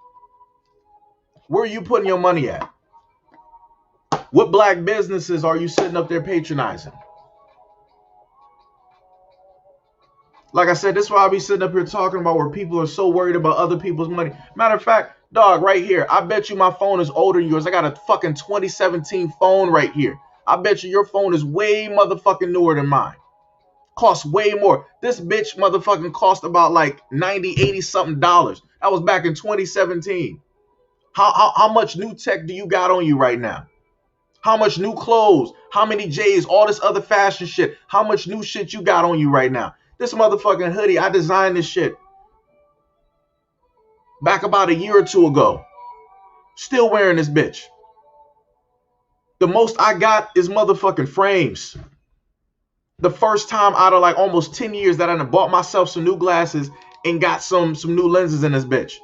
Where are you putting your money at? What black businesses are you sitting up there patronizing? Like I said, this is why I be sitting up here talking about where people are so worried about other people's money. Matter of fact, dog, right here, I bet you my phone is older than yours. I got a fucking 2017 phone right here. I bet you your phone is way motherfucking newer than mine. Costs way more. This bitch motherfucking cost about like 90, 80 something dollars. That was back in 2017. How much new tech do you got on you right now? How much new clothes? How many J's? All this other fashion shit. How much new shit you got on you right now? This motherfucking hoodie, I designed this shit back about a year or two ago. Still wearing this bitch. The most I got is motherfucking frames. The first time out of like almost 10 years that I done bought myself some new glasses and got some new lenses in this bitch.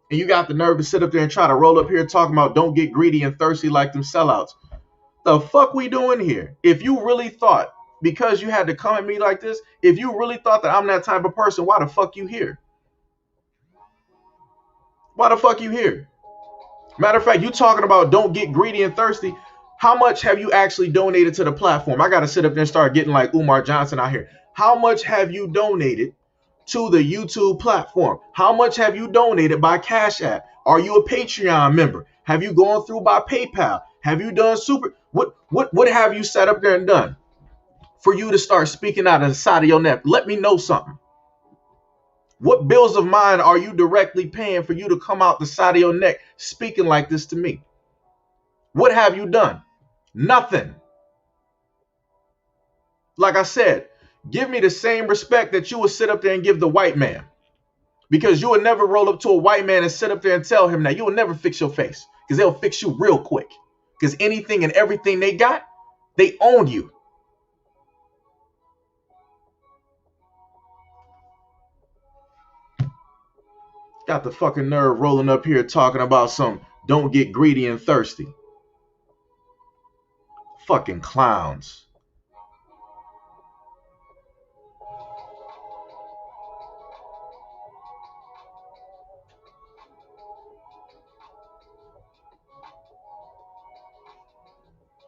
And you got the nerve to sit up there and try to roll up here talking about don't get greedy and thirsty like them sellouts. The fuck we doing here? If you really thought, because you had to come at me like this, if you really thought that I'm that type of person, why the fuck you here? Why the fuck you here? Matter of fact, you talking about don't get greedy and thirsty. How much have you actually donated to the platform? I got to sit up there and start getting like Umar Johnson out here. How much have you donated to the YouTube platform? How much have you donated by Cashapp? Are you a Patreon member? Have you gone through by PayPal? Have you done super? What have you set up there and done for you to start speaking out of the side of your neck? Let me know something. What bills of mine are you directly paying for you to come out the side of your neck speaking like this to me? What have you done? Nothing. Like I said, give me the same respect that you would sit up there and give the white man. Because you would never roll up to a white man and sit up there and tell him that. You will never fix your face. Because they'll fix you real quick. Because anything and everything they got, they own you. Got the fucking nerve rolling up here talking about some don't get greedy and thirsty. Fucking clowns.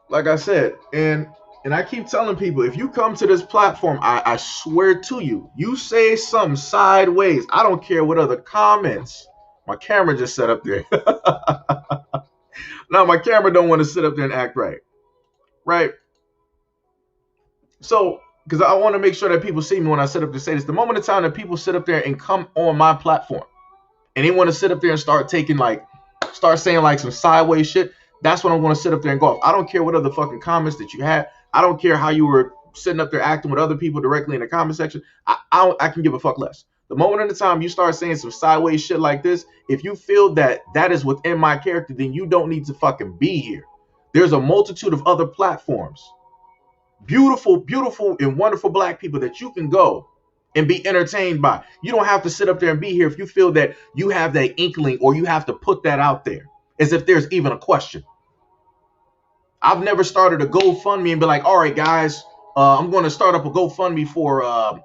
Like I said, and I keep telling people, if you come to this platform, I swear to you, you say something sideways. I don't care what other comments. My camera just set up there. Now my camera don't want to sit up there and act right. Right? So, because I want to make sure that people see me when I sit up there and say this. The moment of time that people sit up there and come on my platform and they want to sit up there and start saying like some sideways shit, that's when I'm going to sit up there and go off. I don't care what other fucking comments that you had. I don't care how you were sitting up there acting with other people directly in the comment section. I can give a fuck less. The moment in the time you start saying some sideways shit like this, if you feel that that is within my character, then you don't need to fucking be here. There's a multitude of other platforms. Beautiful, beautiful, and wonderful black people that you can go and be entertained by. You don't have to sit up there and be here if you feel that you have that inkling or you have to put that out there as if there's even a question. I've never started a GoFundMe and be like, all right, guys, I'm going to start up a GoFundMe for,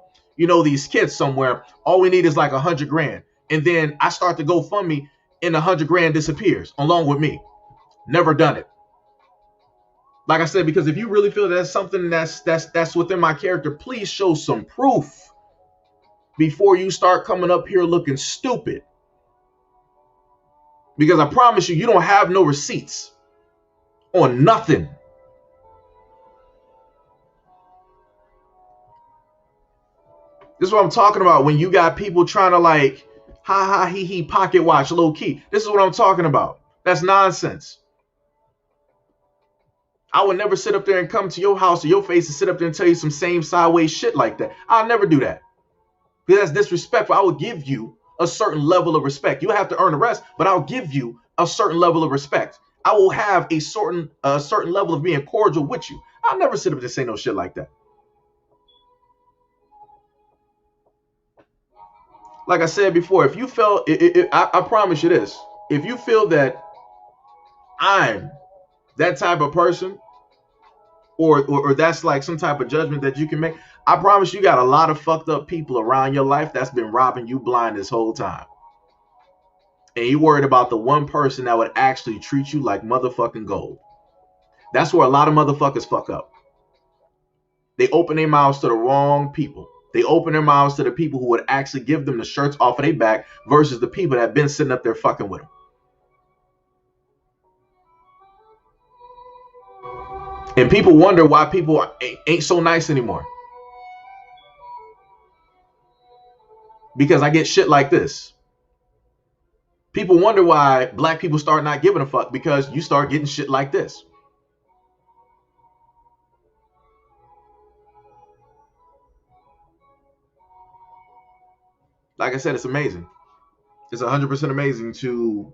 these kids somewhere. All we need is like 100 grand. And then I start the GoFundMe and 100 grand disappears along with me. Never done it. Like I said, because if you really feel that's something that's within my character, please show some proof before you start coming up here looking stupid. Because I promise you, you don't have no receipts on nothing. This is what I'm talking about when you got people trying to like Ha ha he he pocket watch low key. This is what I'm talking about. That's nonsense. I would never sit up there and come to your house or your face and sit up there and tell you some same sideways shit like that. I'll never do that. Because that's disrespectful. I will give you a certain level of respect. You have to earn the rest, but I'll give you a certain level of respect. I will have a certain level of being cordial with you. I'll never sit up there and say no shit like that. Like I said before, if you felt, I promise you this, if you feel that I'm that type of person, or that's like some type of judgment that you can make, I promise you got a lot of fucked up people around your life that's been robbing you blind this whole time. And you worried about the one person that would actually treat you like motherfucking gold. That's where a lot of motherfuckers fuck up. They open their mouths to the wrong people. They open their mouths to the people who would actually give them the shirts off of their back versus the people that have been sitting up there fucking with them. And people wonder why people ain't so nice anymore. Because I get shit like this. People wonder why black people start not giving a fuck, because you start getting shit like this. Like I said, it's amazing. It's 100% amazing to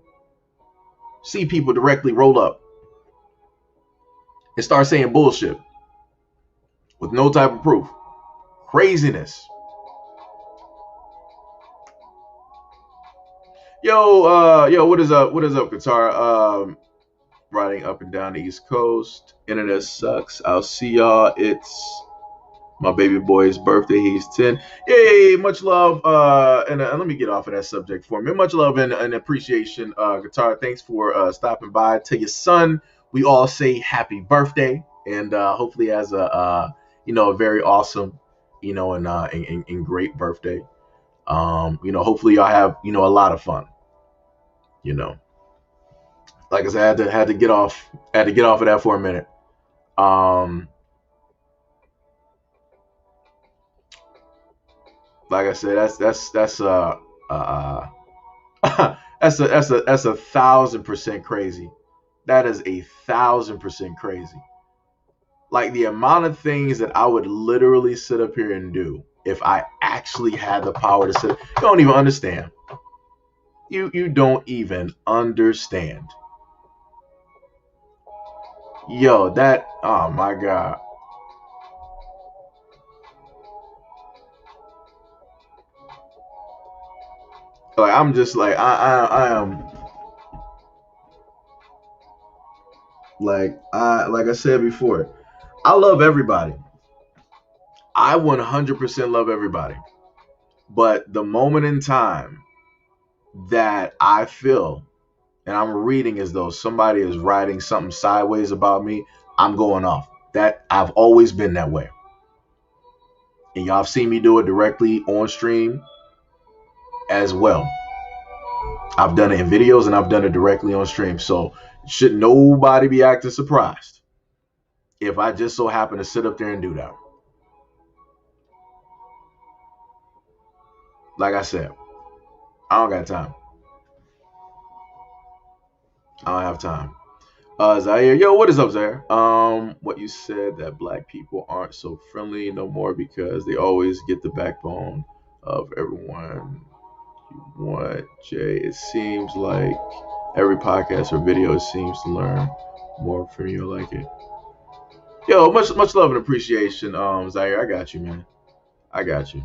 see people directly roll up and start saying bullshit with no type of proof. Craziness. Yo, what is up? What is up, Qatar? Riding up and down the East Coast. Internet sucks. I'll see y'all. It's my baby boy's birthday. He's 10. Yay, much love. And let me get off of that subject for me. Much love and appreciation, Qatar. Thanks for stopping by. To your son, we all say happy birthday, and hopefully has a very awesome, and great birthday. Hopefully y'all have a lot of fun. Like I said, I had to get off of that for a minute. Like I said, that's that's 1,000% crazy. That is 1,000% crazy. Like the amount of things that I would literally sit up here and do if I actually had the power to sit. You don't even understand. You don't even understand. Yo, that, oh my God. Like, I'm just like, I am, like I said before, I love everybody. I 100% love everybody. But the moment in time that I feel and I'm reading as though somebody is writing something sideways about me, I'm going off. That I've always been that way. And y'all have seen me do it directly on stream as well. I've done it in videos and I've done it directly on stream. So should nobody be acting surprised if I just so happen to sit up there and do that. Like I said, I don't got time. I don't have time. Zaire, yo, what is up, Zaire? What you said that black people aren't so friendly no more because they always get the backbone of everyone you want, Jay. It seems like every podcast or video seems to learn more from you. I like it. Yo, much love and appreciation, Zaire. I got you, man. I got you.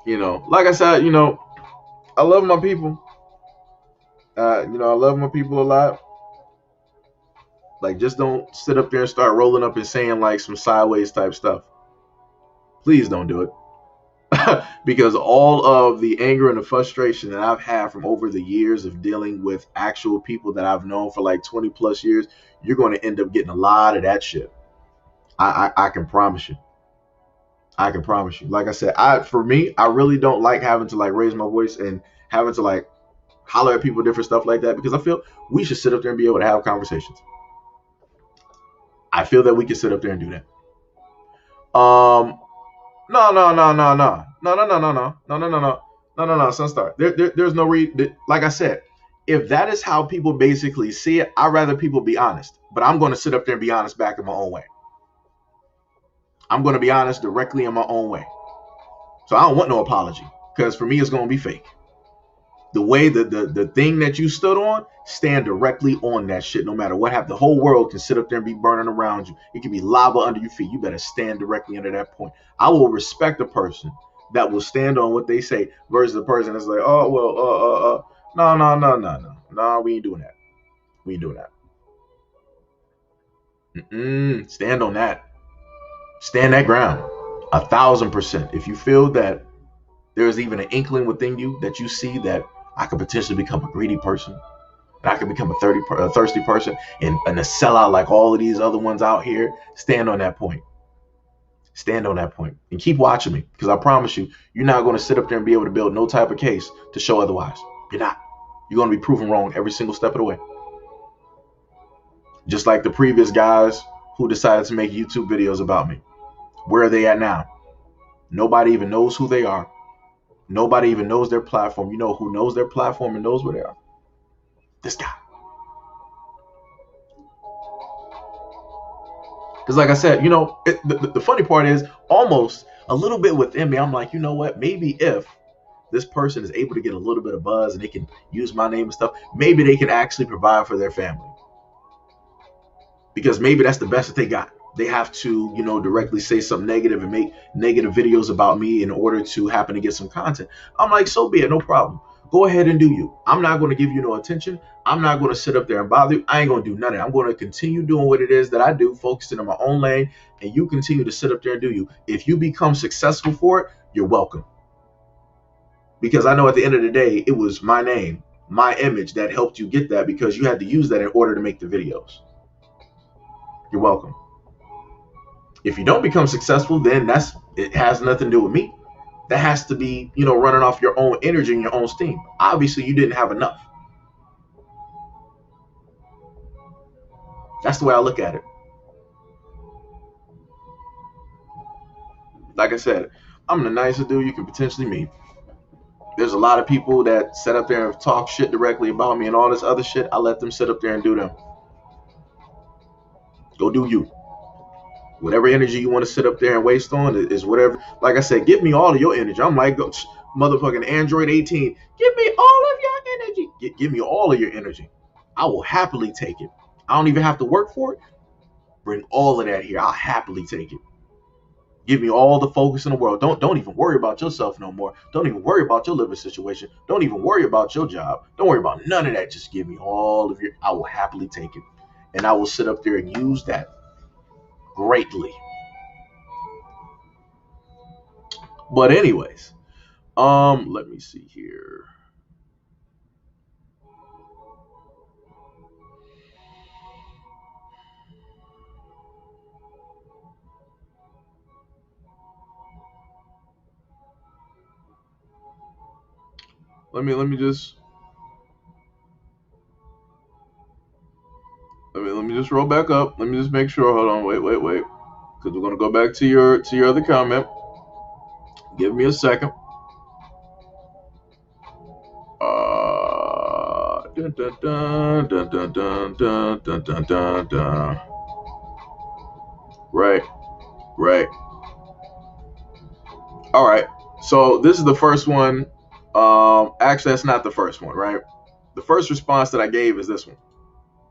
Like I said, I love my people. I love my people a lot. Like, just don't sit up there and start rolling up and saying like some sideways type stuff. Please don't do it. Because all of the anger and the frustration that I've had from over the years of dealing with actual people that I've known for like 20 plus years, you're going to end up getting a lot of that shit. I can promise you. I can promise you. Like I said, for me, I really don't like having to like raise my voice and having to like holler at people, different stuff like that, because I feel we should sit up there and be able to have conversations. I feel that we can sit up there and do that. No. No, Sunstar. There's no like I said, if that is how people basically see it, I'd rather people be honest. But I'm going to sit up there and be honest back in my own way. I'm going to be honest directly in my own way. So I don't want no apology, because for me, it's going to be fake. The way the thing that you stood on, stand directly on that shit. No matter what happens, the whole world can sit up there and be burning around you. It can be lava under your feet. You better stand directly under that point. I will respect a person that will stand on what they say versus the person that's like, oh well, no, we ain't doing that. We ain't doing that. Stand on that. Stand that ground. 1,000%. If you feel that there's even an inkling within you that you see that I could potentially become a greedy person, and I could become a thirsty person, and a sellout like all of these other ones out here, stand on that point. Stand on that point and keep watching me, because I promise you, you're not going to sit up there and be able to build no type of case to show otherwise. You're not. You're going to be proven wrong every single step of the way. Just like the previous guys who decided to make YouTube videos about me. Where are they at now? Nobody even knows who they are. Nobody even knows their platform. You know who knows their platform and knows where they are? This guy. Because like I said, you know, the funny part is almost a little bit within me. I'm like, you know what? Maybe if this person is able to get a little bit of buzz and they can use my name and stuff, maybe they can actually provide for their family. Because maybe that's the best that they got. They have to, you know, directly say something negative and make negative videos about me in order to happen to get some content. I'm like, so be it, no problem. Go ahead and do you. I'm not going to give you no attention. I'm not going to sit up there and bother you. I ain't going to do none of that. I'm going to continue doing what it is that I do, focusing on my own lane, and you continue to sit up there and do you. If you become successful for it, you're welcome. Because I know at the end of the day, it was my name, my image that helped you get that, because you had to use that in order to make the videos. You're welcome. If you don't become successful, then it has nothing to do with me. That has to be, you know, running off your own energy and your own steam. Obviously, you didn't have enough. That's the way I look at it. Like I said, I'm the nicest dude you can potentially meet. There's a lot of people that sit up there and talk shit directly about me and all this other shit. I let them sit up there and do them. Go do you. Whatever energy you want to sit up there and waste on is whatever. Like I said, give me all of your energy. I'm like, motherfucking Android 18. Give me all of your energy. Give me all of your energy. I will happily take it. I don't even have to work for it. Bring all of that here. I'll happily take it. Give me all the focus in the world. Don't even worry about yourself no more. Don't even worry about your living situation. Don't even worry about your job. Don't worry about none of that. Just give me all of your. I will happily take it, and I will sit up there and use that greatly. But anyways, let me see here. Let me just roll back up. Let me just make sure. Hold on, wait, because we're gonna go back to your other comment. Give me a second. Dun, dun, dun, dun, dun, dun, dun, dun, dun, dun, dun. Right. All right. So this is the first one. Actually, that's not the first one, right? The first response that I gave is this one.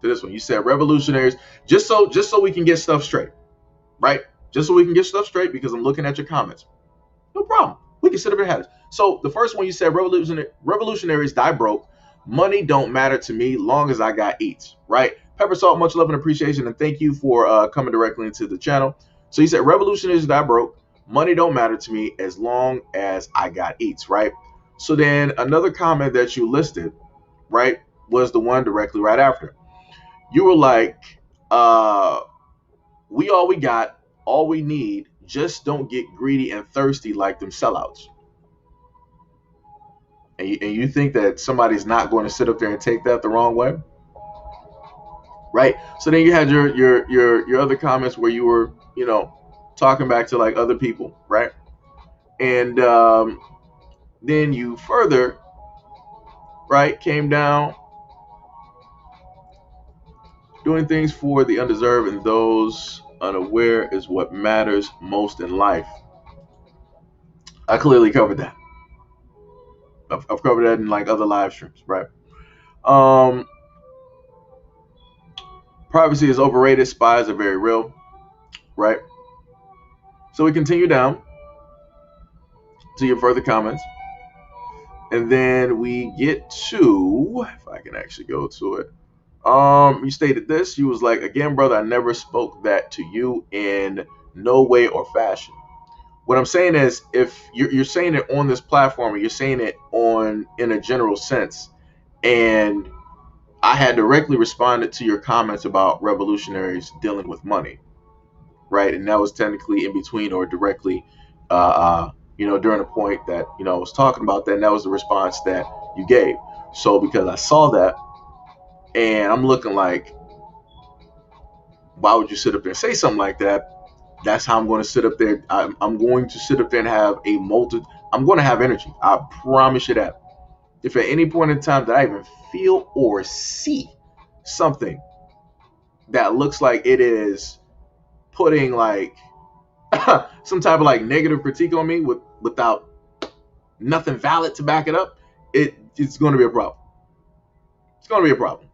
To this one, you said revolutionaries, just so we can get stuff straight, right? Just so we can get stuff straight, because I'm looking at your comments. No problem. We can sit up and have it. So the first one, you said revolutionaries die broke. Money don't matter to me long as I got eats, right? Pepper Salt, much love and appreciation, and thank you for coming directly into the channel. So you said revolutionaries die broke. Money don't matter to me as long as I got eats, right? So then another comment that you listed, right, was the one directly right after. You were like, we all we got, all we need, just don't get greedy and thirsty like them sellouts. And you think that somebody's not going to sit up there and take that the wrong way, right? So then you had your other comments where you were, you know, talking back to like other people, right? And Then you further, right, came down doing things for the undeserved and those unaware is what matters most in life. I clearly covered that. I've covered that in like other live streams, right? Um, Privacy is overrated. Spies are very real, right? So we continue down to your further comments. And then we get to, if I can actually go to it. You stated this. You was like, again, brother, I never spoke that to you in no way or fashion. What I'm saying is, if you're saying it on this platform, or you're saying it on in a general sense, and I had directly responded to your comments about revolutionaries dealing with money, right? And that was technically in between or directly, during the point that I was talking about that, and that was the response that you gave. So because I saw that, and I'm looking like, why would you sit up there and say something like that? That's how I'm going to sit up there. I'm going to sit up there and have I'm going to have energy. I promise you that. If at any point in time that I even feel or see something that looks like it is putting like some type of like negative critique on me without nothing valid to back it up, it's going to be a problem. It's going to be a problem.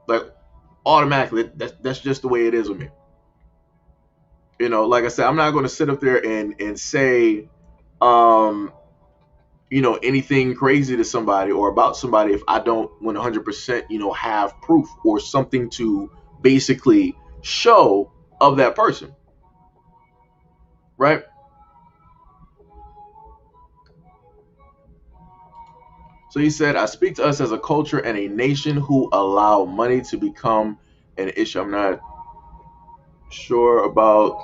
Like automatically, that's just the way it is with me. Like I said, I'm not going to sit up there and say, anything crazy to somebody or about somebody if I don't 100%, have proof or something to basically show of that person, right? So he said, I speak to us as a culture and a nation who allow money to become an issue. I'm not sure about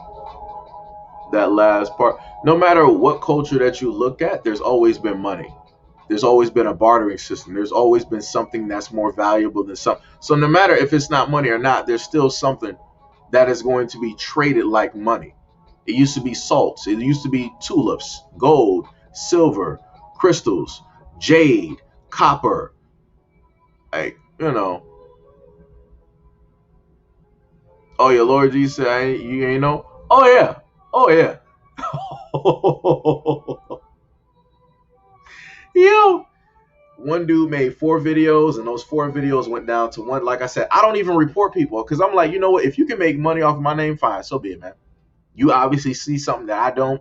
that last part. No matter what culture that you look at, there's always been money. There's always been a bartering system. There's always been something that's more valuable than something. So no matter if it's not money or not, there's still something that is going to be traded like money. It used to be salts. It used to be tulips, gold, silver, crystals, jade, copper. Like, oh yeah, Lord Jesus, you ain't know? Oh yeah. Oh yeah. Yo, one dude made 4 videos, and those 4 videos went down to one. Like I said, I don't even report people because I'm like, you know what? If you can make money off of my name, fine, so be it, man. You obviously see something that I don't.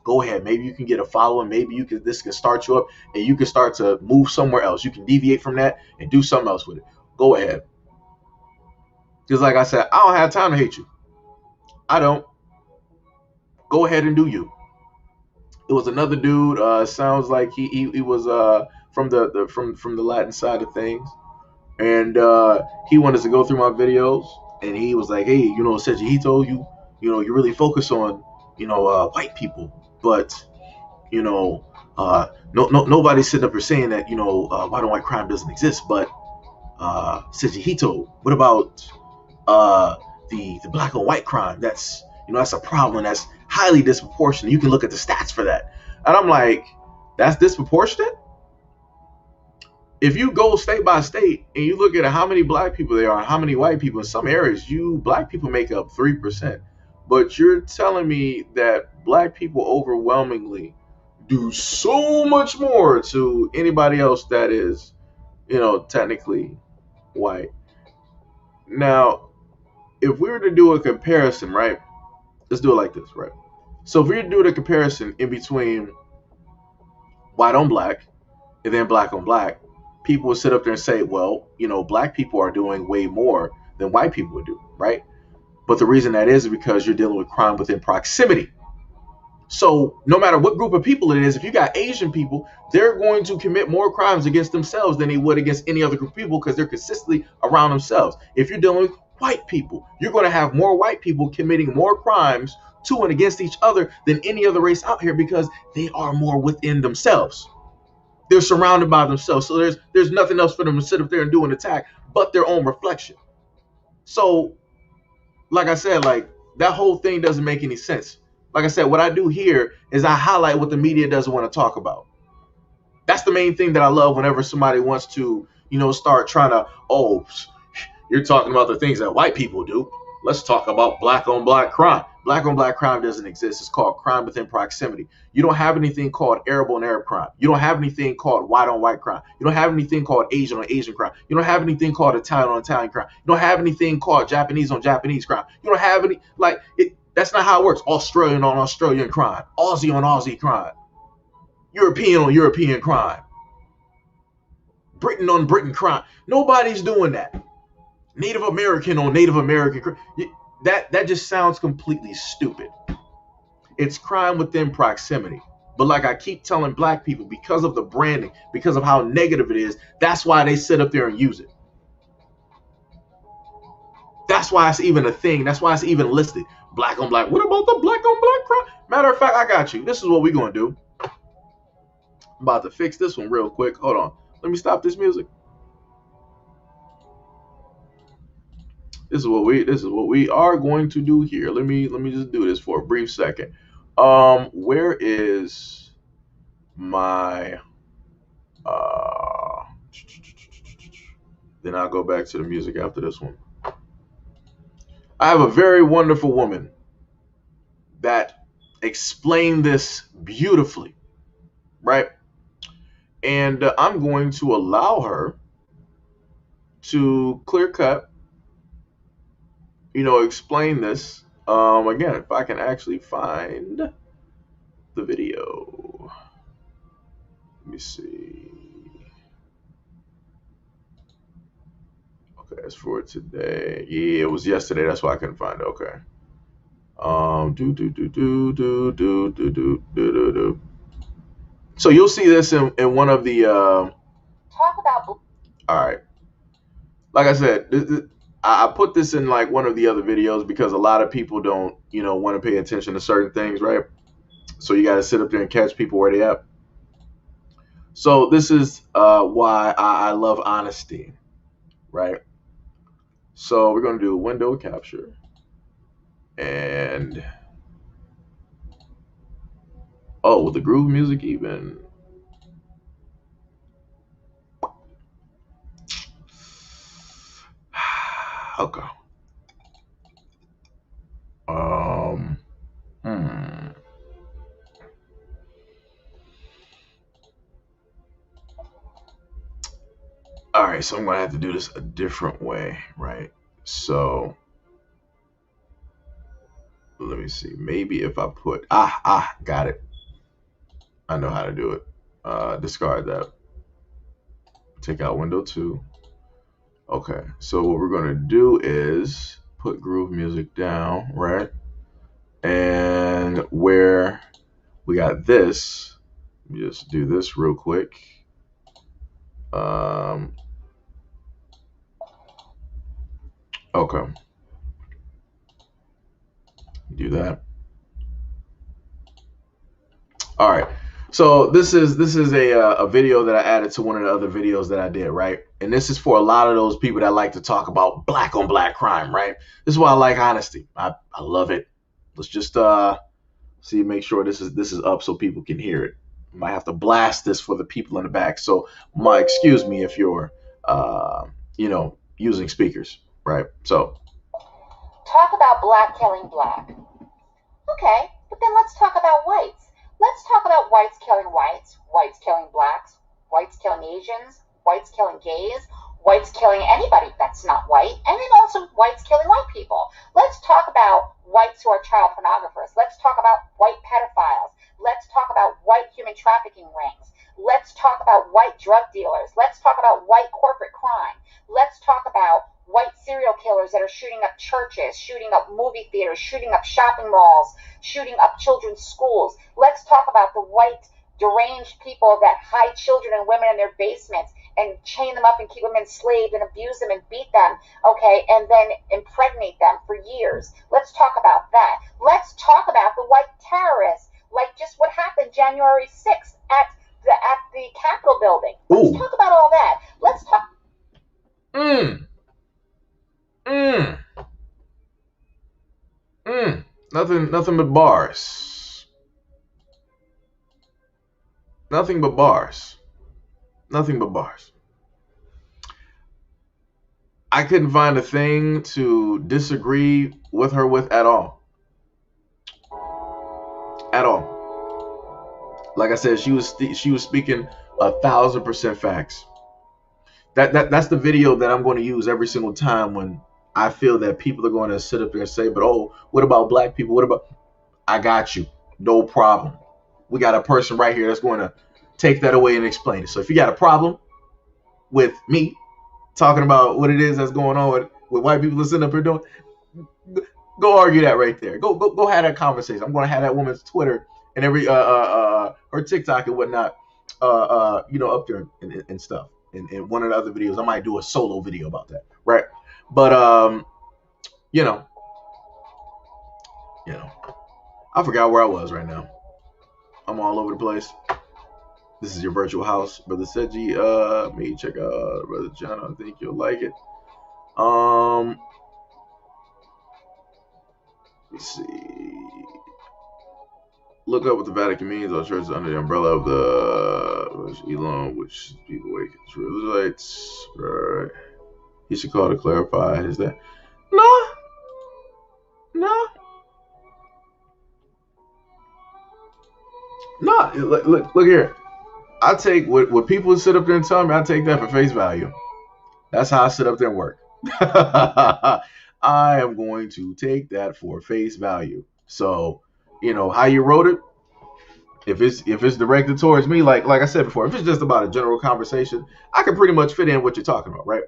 Go ahead. Maybe you can get a following. Maybe this can start you up, and you can start to move somewhere else. You can deviate from that and do something else with it. Go ahead. Because like I said, I don't have time to hate you. I don't. Go ahead and do you. It was another dude. Sounds like he was from the Latin side of things, and he wanted to go through my videos, and he was like, hey, SEIJIHITO, you really focus on white people, but nobody's sitting up here saying that white on white crime doesn't exist, but SEIJIHITO, what about the black on white crime? That's a problem. That's highly disproportionate. You can look at the stats for that. And I'm like, that's disproportionate? If you go state by state and you look at how many black people there are, how many white people, in some areas, black people make up 3%. But you're telling me that black people overwhelmingly do so much more to anybody else that is, technically white. Now, if we were to do a comparison, right? Let's do it like this, right? So if we were to do the comparison in between white on black and then black on black, people would sit up there and say, well, black people are doing way more than white people would do, right? But the reason that is because you're dealing with crime within proximity. So no matter what group of people it is, if you got Asian people, they're going to commit more crimes against themselves than they would against any other group of people because they're consistently around themselves. If you're dealing with white people, you're going to have more white people committing more crimes to and against each other than any other race out here because they are more within themselves. They're surrounded by themselves. So there's nothing else for them to sit up there and do an attack but their own reflection. So, like I said, like that whole thing doesn't make any sense. Like I said, what I do here is I highlight what the media doesn't want to talk about. That's the main thing that I love whenever somebody wants to, start trying to, oh, you're talking about the things that white people do. Let's talk about black on black crime. Black on black crime doesn't exist. It's called crime within proximity. You don't have anything called Arab on Arab crime. You don't have anything called white on white crime. You don't have anything called Asian on Asian crime. You don't have anything called Italian on Italian crime. You don't have anything called Japanese on Japanese crime. You don't have any, like, that's not how it works. Australian on Australian crime. Aussie on Aussie crime. European on European crime. Britain on Britain crime. Nobody's doing that. Native American on Native American crime. That just sounds completely stupid. It's crime within proximity. But like I keep telling black people, because of the branding, because of how negative it is, that's why they sit up there and use it. That's why it's even a thing. That's why it's even listed. Black on black. What about the black on black crime? Matter of fact, I got you. This is what we're going to do. I'm about to fix this one real quick. Hold on. Let me stop this music. This is what we are going to do here. Let me just do this for a brief second. Where is my then I'll go back to the music after this one. I have a very wonderful woman that explained this beautifully, right? And I'm going to allow her to clear cut, explain this. Again, if I can actually find the video. Let me see. Okay, it's for today. Yeah, it was yesterday. That's why I couldn't find it. Okay. So you'll see this in one of the talk about. All right. Like I said, I put this in like one of the other videos because a lot of people don't, want to pay attention to certain things, right? So you got to sit up there and catch people where they at. So this is why I love honesty, right? So we're going to do window capture. And, oh, the groove music even. Okay. All right, so I'm going to have to do this a different way, right? So let me see. Maybe if I put, got it. I know how to do it. Discard that. Take out window 2. Okay, so what we're going to do is put groove music down, right? And where we got this, let me just do this real quick. Okay. Do that. All right. So this is a video that I added to one of the other videos that I did, right? And this is for a lot of those people that like to talk about black on black crime, right? This is why I like honesty. I love it. Let's just see, make sure this is up so people can hear it. Might have to blast this for the people in the back. So excuse me if you're using speakers, right? So talk about black killing black. Okay, but then let's talk about whites. Let's talk about whites killing whites, whites killing blacks, whites killing Asians, whites killing gays, whites killing anybody that's not white, and then also whites killing white people. Let's talk about whites who are child pornographers. Let's talk about white pedophiles. Let's talk about white human trafficking rings. Let's talk about white drug dealers. Let's talk about white corporate crime. Let's talk about white serial killers that are shooting up churches, shooting up movie theaters, shooting up shopping malls, shooting up children's schools. Let's talk about the white deranged people that hide children and women in their basements and chain them up and keep them enslaved and abuse them and beat them, okay, and then impregnate them for years. Let's talk about that. Let's talk about the white terrorists, like just what happened January 6th at the Capitol building. Let's talk about all that. Let's talk. Nothing but bars. Nothing but bars. Nothing but bars. I couldn't find a thing to disagree with her with at all. At all. Like I said, she was speaking 1,000% facts. That's the video that I'm going to use every single time when I feel that people are going to sit up there and say, but oh, what about black people? What about, I got you. No problem. We got a person right here that's going to take that away and explain it. So if you got a problem with me talking about what it is that's going on with white people sitting up here doing, go argue that right there. Go have that conversation. I'm going to have that woman's Twitter and every her TikTok and whatnot, up there and stuff. In one of the other videos, I might do a solo video about that, right? But you know, I forgot where I was right now. I'm all over the place. This is your virtual house, Brother Seji. Me check out Brother John. I think you'll like it. Let's see. Look up what the Vatican means. All churches under the umbrella of the Elon, which people wake Israelites. Right. He should call to clarify. Is that no? Look here. I take what people sit up there and tell me. I take that for face value. That's how I sit up there and work. I am going to take that for face value. So, how you wrote it. If it's directed towards me, like I said before, if it's just about a general conversation, I can pretty much fit in what you're talking about, right?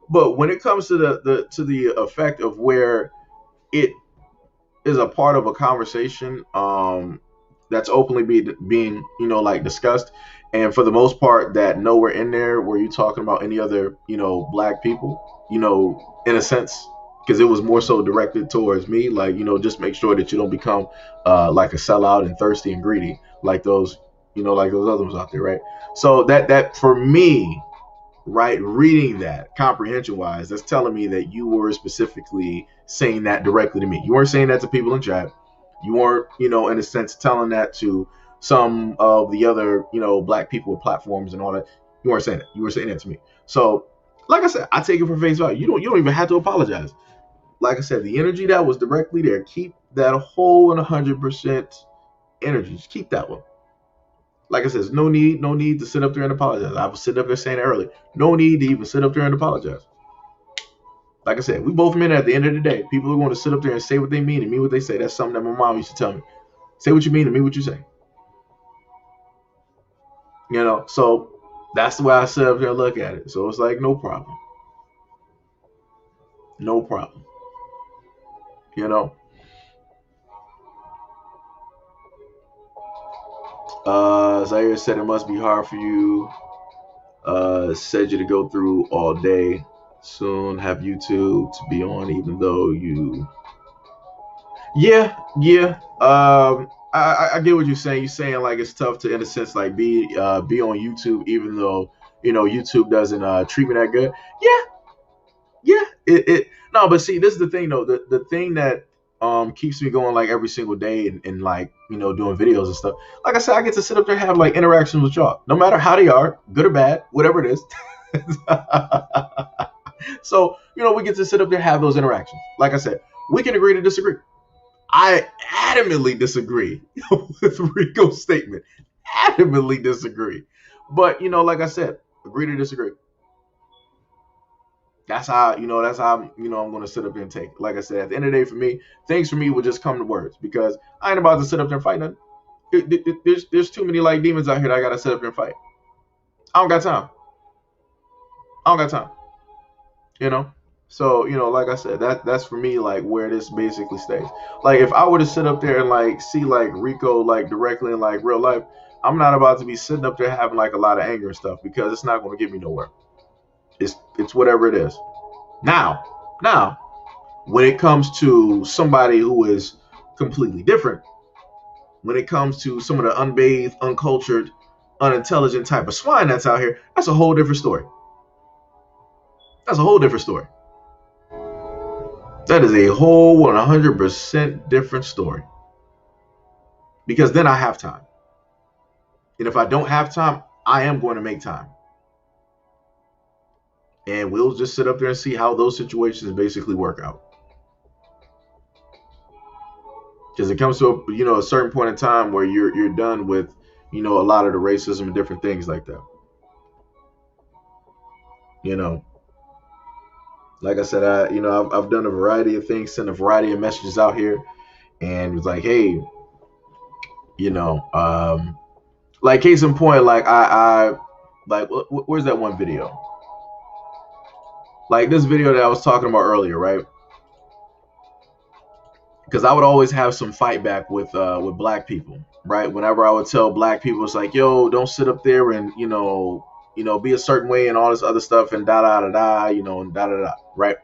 But when it comes to the effect of where it is a part of a conversation, that's openly being discussed, and for the most part, that nowhere in there were you talking about any other black people, in a sense. Because it was more so directed towards me, just make sure that you don't become like a sellout and thirsty and greedy like those other ones out there, right? So that for me, right, reading that comprehension wise, that's telling me that you were specifically saying that directly to me. You weren't saying that to people in chat. You weren't, in a sense, telling that to some of the other, black people with platforms and all that. You weren't saying that. You were saying that to me. So, like I said, I take it for face value. You don't even have to apologize. Like I said, the energy that was directly there, keep that whole and 100% energy. Just keep that one. Like I said, no need to sit up there and apologize. I was sitting up there saying it earlier. No need to even sit up there and apologize. Like I said, we both men at the end of the day. People are going to sit up there and say what they mean and mean what they say. That's something that my mom used to tell me. Say what you mean and mean what you say. So that's the way I sit up there and look at it. So it's like, no problem. No problem. Zaire said it must be hard for you, said you to go through all day. Soon have YouTube to be on, even though you. Yeah. I get what you're saying. You're saying like it's tough to, in a sense, like be on YouTube, even though YouTube doesn't treat me that good. Yeah. No, but see, this is the thing though. The thing that keeps me going like every single day and like doing videos and stuff. Like I said, I get to sit up there and have like interactions with y'all, no matter how they are, good or bad, whatever it is. So we get to sit up there and have those interactions. Like I said, we can agree to disagree. I adamantly disagree with Rico's statement. Adamantly disagree. But like I said, agree to disagree. That's how I'm going to sit up there and take it. Like I said, at the end of the day, for me, things for me will just come to words because I ain't about to sit up there and fight nothing. There's too many like demons out here that I got to sit up there and fight. I don't got time. So, like I said, that's for me, like where this basically stays. Like if I were to sit up there and like see like Rico like directly in like real life, I'm not about to be sitting up there having like a lot of anger and stuff because it's not going to get me nowhere. It's whatever it is. Now, when it comes to somebody who is completely different, when it comes to some of the unbathed, uncultured, unintelligent type of swine that's out here, that's a whole different story. That is a whole 100% different story. Because then I have time. And if I don't have time, I am going to make time. and we'll just sit up there and see how those situations basically work out. Because it comes to a certain point in time where you're done with a lot of the racism and different things like that. You know, like I said, I've done a variety of things, sent a variety of messages out here, and it's like, hey, you know, like case in point, like I like where's that one video? Like this video that I was talking about earlier, right? Because I would always have some fight back with black people, right? Whenever I would tell black people, it's like, yo, don't sit up there and be a certain way and all this other stuff and da da da da, and da da da, right?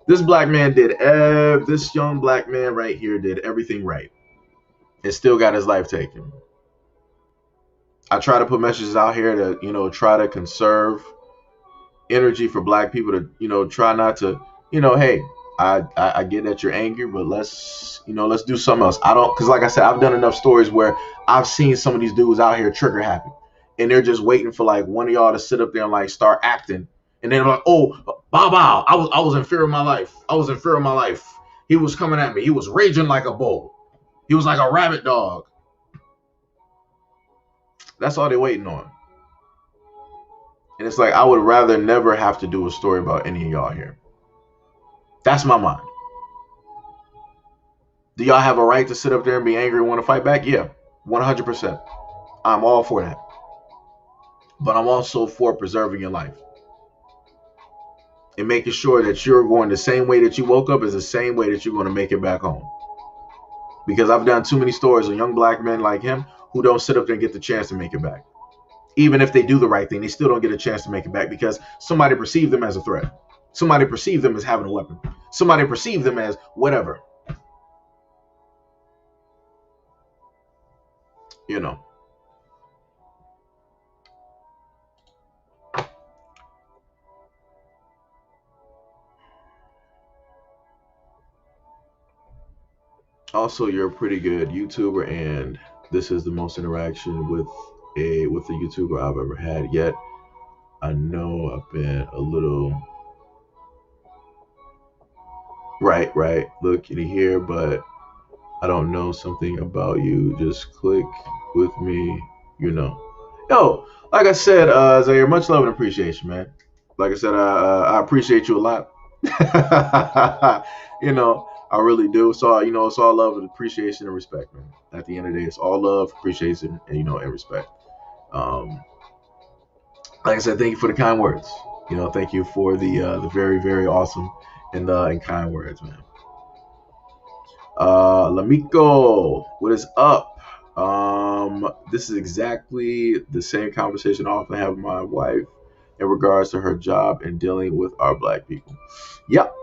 This black man this young black man right here did everything right and still got his life taken. I try to put messages out here to try to conserve energy for black people to try not to hey, I get that you're angry, but let's do something else. I don't, because like I said, I've done enough stories where I've seen some of these dudes out here trigger happy and they're just waiting for like one of y'all to sit up there and like start acting, and then like, oh, bow, I was in fear of my life. I was in fear of my life. He was coming at me. He was raging like a bull. He was like a rabid dog. That's all they're waiting on. And it's like, I would rather never have to do a story about any of y'all here. That's my mind. Do y'all have a right to sit up there and be angry and want to fight back? Yeah, 100%. I'm all for that. But I'm also for preserving your life and making sure that you're going the same way that you woke up is the same way that you're going to make it back home. Because I've done too many stories of young black men like him who don't sit up there and get the chance to make it back. Even if they do the right thing, they still don't get a chance to make it back because somebody perceived them as a threat. Somebody perceived them as having a weapon. Somebody perceived them as whatever. Also, you're a pretty good YouTuber, and this is the most interaction with a YouTuber I've ever had yet. I know I've been a little right. Look in here, but I don't know something about you. Just click with me, Yo, like I said, Zaire, much love and appreciation, man. Like I said, I appreciate you a lot. I really do. So, it's all love and appreciation and respect, man. At the end of the day, it's all love, appreciation, and respect. Um, like I said, thank you for the kind words. Thank you for the very, very awesome and kind words, man. Lamiko, what is up? This is exactly the same conversation I often have with my wife in regards to her job and dealing with our black people. Yep.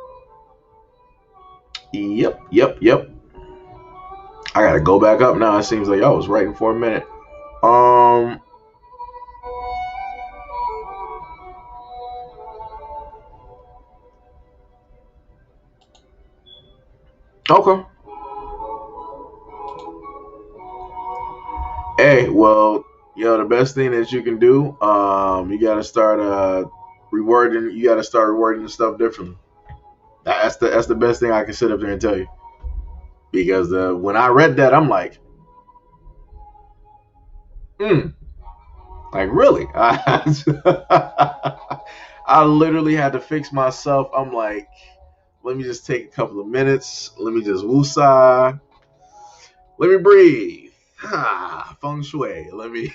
I gotta go back up now. It seems like I was writing for a minute. Okay. Hey, well, the best thing that you can do, you gotta start rewarding. You gotta start rewarding the stuff differently. That's the best thing I can sit up there and tell you. Because when I read that, I'm like, like really? I literally had to fix myself. I'm like, let me just take a couple of minutes. Let me just woosah. Let me breathe. Feng shui. Let me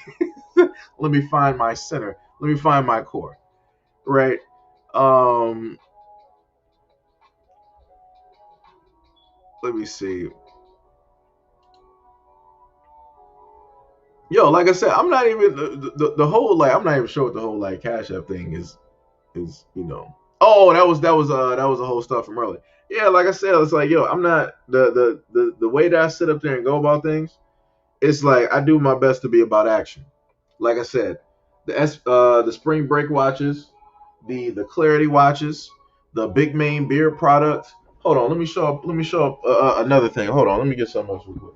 let me find my center. Let me find my core. Right. Let me see. Yo, like I said, I'm not even the whole like I'm not even sure what the whole like Cashapp thing is. Oh, that was the whole stuff from earlier. Yeah, like I said, it's like, yo, I'm not the way that I sit up there and go about things. It's like I do my best to be about action. Like I said, the spring break watches, the clarity watches, the big main beer product. Hold on, let me show up. Let me show up another thing. Hold on, let me get something else real quick.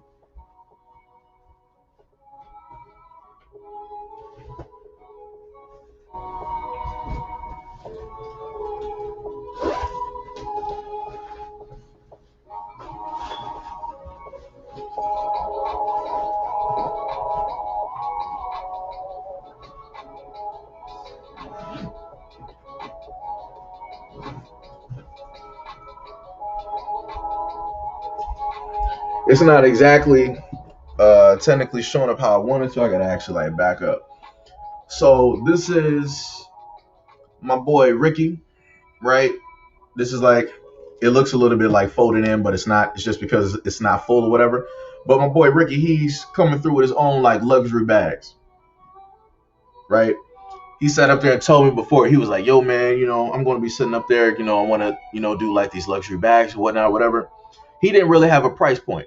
it's not exactly technically showing up how I wanted to. I gotta actually like back up. So this is my boy Ricky, right? This is like, it looks a little bit like folded in, but it's not. It's just because it's not full or whatever. But my boy Ricky, he's coming through with his own like luxury bags, right? He sat up there and told me before, he was like, yo man, I'm going to be sitting up there, I want to, do like these luxury bags or whatnot, whatever. He didn't really have a price point.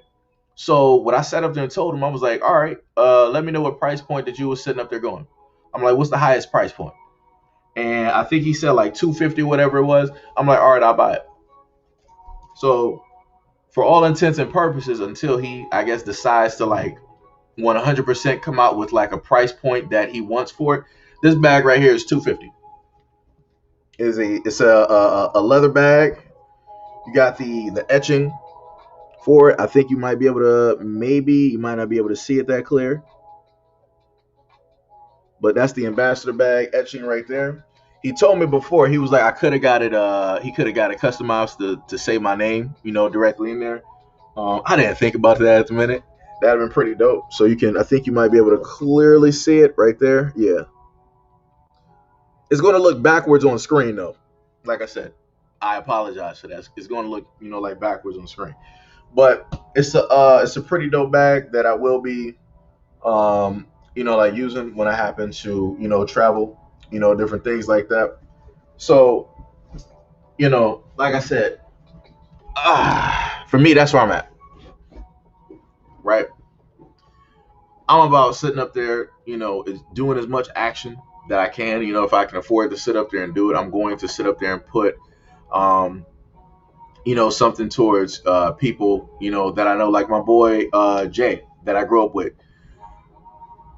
So what I sat up there and told him, I was like, all right, let me know what price point that you was sitting up there going. I'm like, what's the highest price point? And I think he said like 250, whatever it was. I'm like, all right, I'll buy it. So for all intents and purposes, until he, I guess, decides to like 100% come out with like a price point that he wants for it, this bag right here is 250. It's a leather bag. You got the etching for it. I think you might be able to, maybe you might not be able to see it that clear, but that's the ambassador bag etching right there. He told me before, he was like, I could have got it, he could have got it customized to say my name, directly in there. I didn't think about that at the minute. That'd have been pretty dope. So I think you might be able to clearly see it right there. Yeah. It's going to look backwards on screen though. Like I said, I apologize for that. It's going to look, like backwards on screen. But it's a pretty dope bag that I will be, like using when I happen to, travel, different things like that. So, like I said, for me, that's where I'm at, right? I'm about sitting up there, doing as much action that I can. If I can afford to sit up there and do it, I'm going to sit up there and put, something towards people, that I know, like my boy Jay that I grew up with.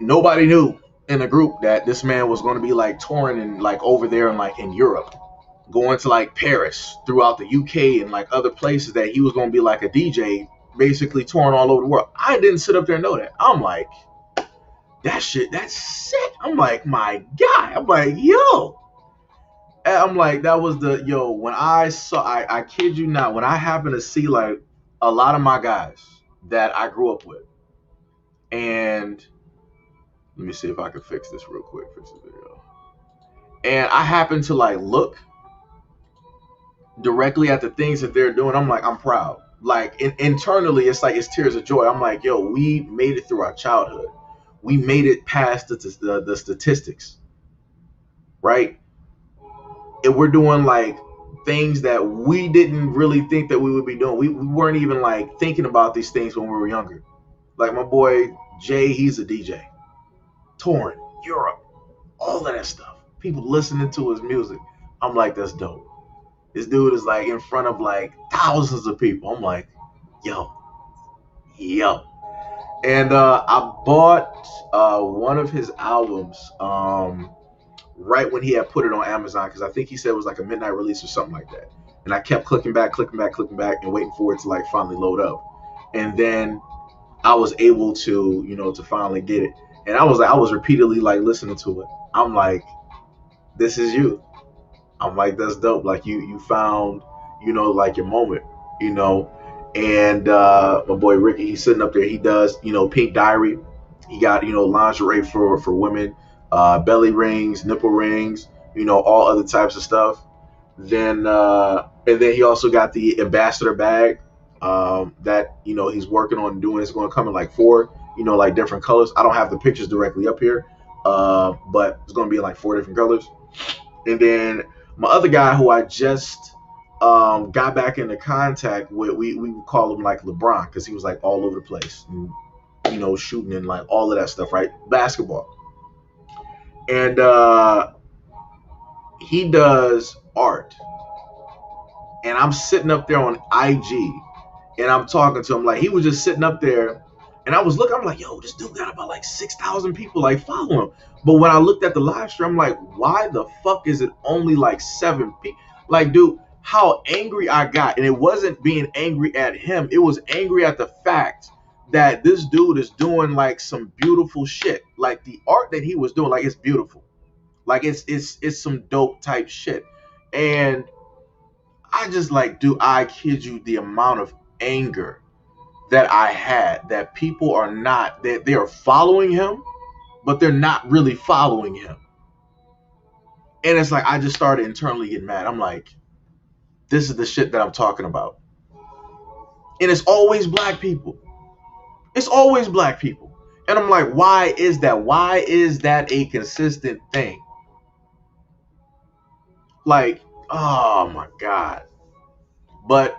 Nobody knew in the group that this man was going to be like touring and like over there and like in Europe, going to like Paris, throughout the UK and like other places, that he was going to be like a DJ, basically touring all over the world. I didn't sit up there and know that. I'm like, that shit, that's sick. I'm like, my guy. I'm like, yo. And I'm like, that was when I saw, I kid you not, when I happened to see like a lot of my guys that I grew up with, and let me see if I can fix this real quick, fix this video. And I happened to like look directly at the things that they're doing. I'm like, I'm proud. Like internally, it's like, it's tears of joy. I'm like, yo, we made it through our childhood. We made it past the statistics, right? And we're doing like things that we didn't really think that we would be doing. We weren't even like thinking about these things when we were younger. Like my boy Jay, he's a DJ, touring Europe, all of that stuff. People listening to his music. I'm like, that's dope. This dude is like in front of like thousands of people. I'm like, yo. And I bought one of his albums right when he had put it on Amazon, because I think he said it was like a midnight release or something like that. And I kept clicking back, and waiting for it to like finally load up. And then I was able to, to finally get it. And I was repeatedly like listening to it. I'm like, this is you. I'm like, that's dope. Like you found, like your moment, And my boy Ricky, he's sitting up there. He does, Pink Diary. He got, lingerie for women, belly rings, nipple rings, all other types of stuff. Then and then he also got the ambassador bag that he's working on doing. It's going to come in like 4, like different colors. I don't have the pictures directly up here, but it's going to be in like 4 different colors. And then my other guy, who I just got back into contact with, we would call him like LeBron, because he was like all over the place, and, shooting and like all of that stuff, right? Basketball. And he does art. And I'm sitting up there on IG, and I'm talking to him. Like, he was just sitting up there, and I was looking, I'm like, yo, this dude got about like 6,000 people like following him. But when I looked at the live stream, I'm like, why the fuck is it only like 7 people? Like, dude, how angry I got. And it wasn't being angry at him. It was angry at the fact that this dude is doing like some beautiful shit. Like, the art that he was doing, like, it's beautiful. Like, it's some dope type shit. And I just like, dude, I kid you, the amount of anger that I had, that people are not, that they are following him, but they're not really following him. And it's like I just started internally getting mad. I'm like, this is the shit that I'm talking about. And it's always black people. It's always black people. And I'm like, why is that? Why is that a consistent thing? Like, oh my God. But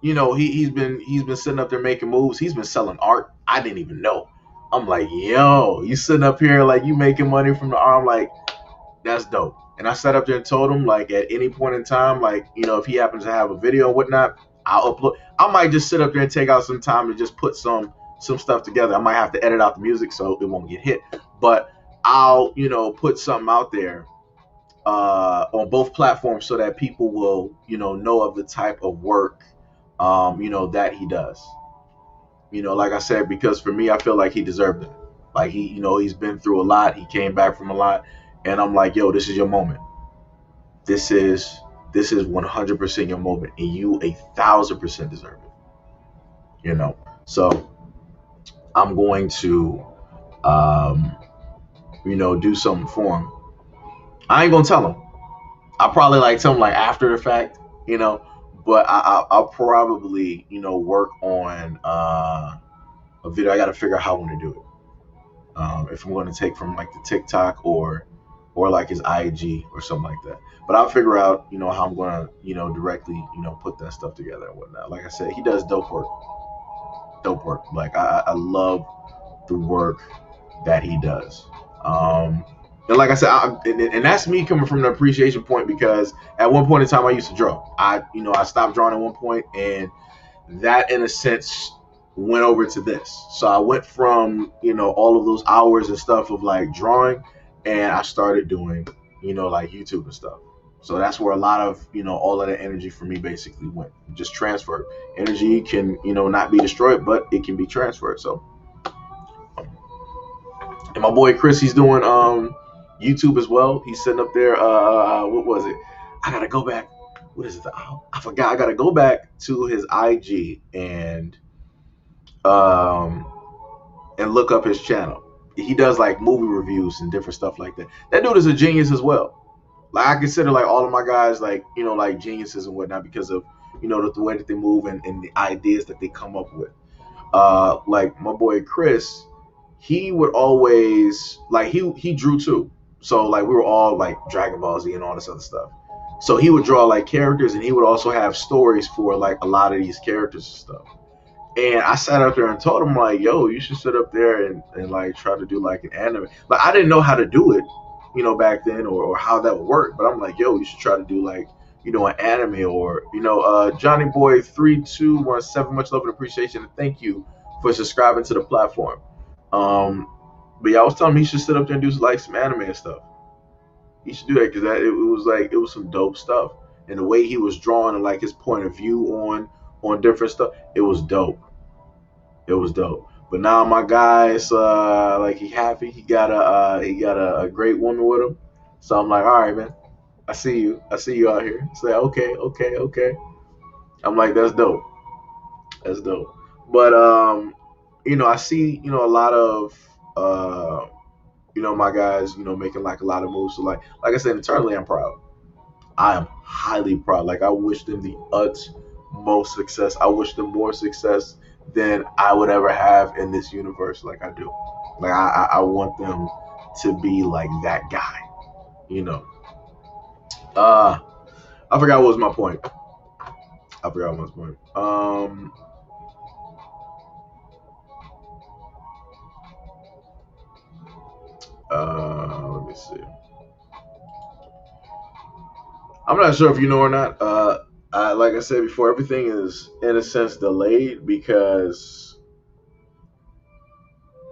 he's been sitting up there making moves. He's been selling art. I didn't even know. I'm like, yo, you sitting up here like you making money from the art. I'm like, that's dope. And I sat up there and told him, like, at any point in time, like, if he happens to have a video and whatnot, I'll upload. I might just sit up there and take out some time to just put some stuff together. I might have to edit out the music so it won't get hit. But I'll, put something out there on both platforms so that people will, know of the type of work, that he does. Like I said, because for me, I feel like he deserved it. Like he's been through a lot. He came back from a lot. And I'm like, yo, this is your moment. This is 100% your moment, and you 1,000% deserve it. So I'm going to, do something for him. I ain't gonna tell him. I'll probably tell him after the fact, But I'll probably, work on a video. I got to figure out how I want to do it. If I'm going to take from the TikTok or his IG or something like that. But I'll figure out, how I'm going to, directly, put that stuff together and whatnot. Like I said, he does dope work. Dope work. Like I love the work that he does. And like I said, and that's me coming from an appreciation point, because at one point in time I used to draw. I stopped drawing at one point, and that in a sense went over to this. So I went from, all of those hours and stuff of drawing, and I started doing, YouTube and stuff. So that's where a lot of, all of the energy for me basically went. Just transferred. Energy can, not be destroyed, but it can be transferred. So, and my boy Chris, he's doing YouTube as well. He's sitting up there. What was it? I gotta go back. What is it? I forgot. I gotta go back to his IG and look up his channel. He does movie reviews and different stuff like that. That dude is a genius as well. I consider all of my guys geniuses and whatnot because of the way that they move and the ideas that they come up with. My boy Chris, he would always he drew too. So we were all Dragon Ball Z and all this other stuff. So he would draw characters, and he would also have stories for a lot of these characters and stuff. And I sat up there and told him yo, you should sit up there and try to do an anime. I didn't know how to do it, back then or how that would work. But I'm yo, you should try to do an anime or Johnny Boy 3217. Much love and appreciation, and thank you for subscribing to the platform. But yeah, I was telling him he should sit up there and do some anime and stuff. He should do that because it was some dope stuff, and the way he was drawing and his point of view on different stuff, it was dope. It was dope. But now my guy is he happy. He got a great woman with him. So I'm all right, man. I see you out here. It's okay. I'm that's dope. That's dope. But I see a lot of my guys making a lot of moves. So like I said, internally I'm proud. I am highly proud. I wish them the utmost success. I wish them more success than I would ever have in this universe. I do. I want them to be that guy. I forgot what was my point. Let me see. I'm not sure if you know or not. Like I said before, everything is in a sense delayed because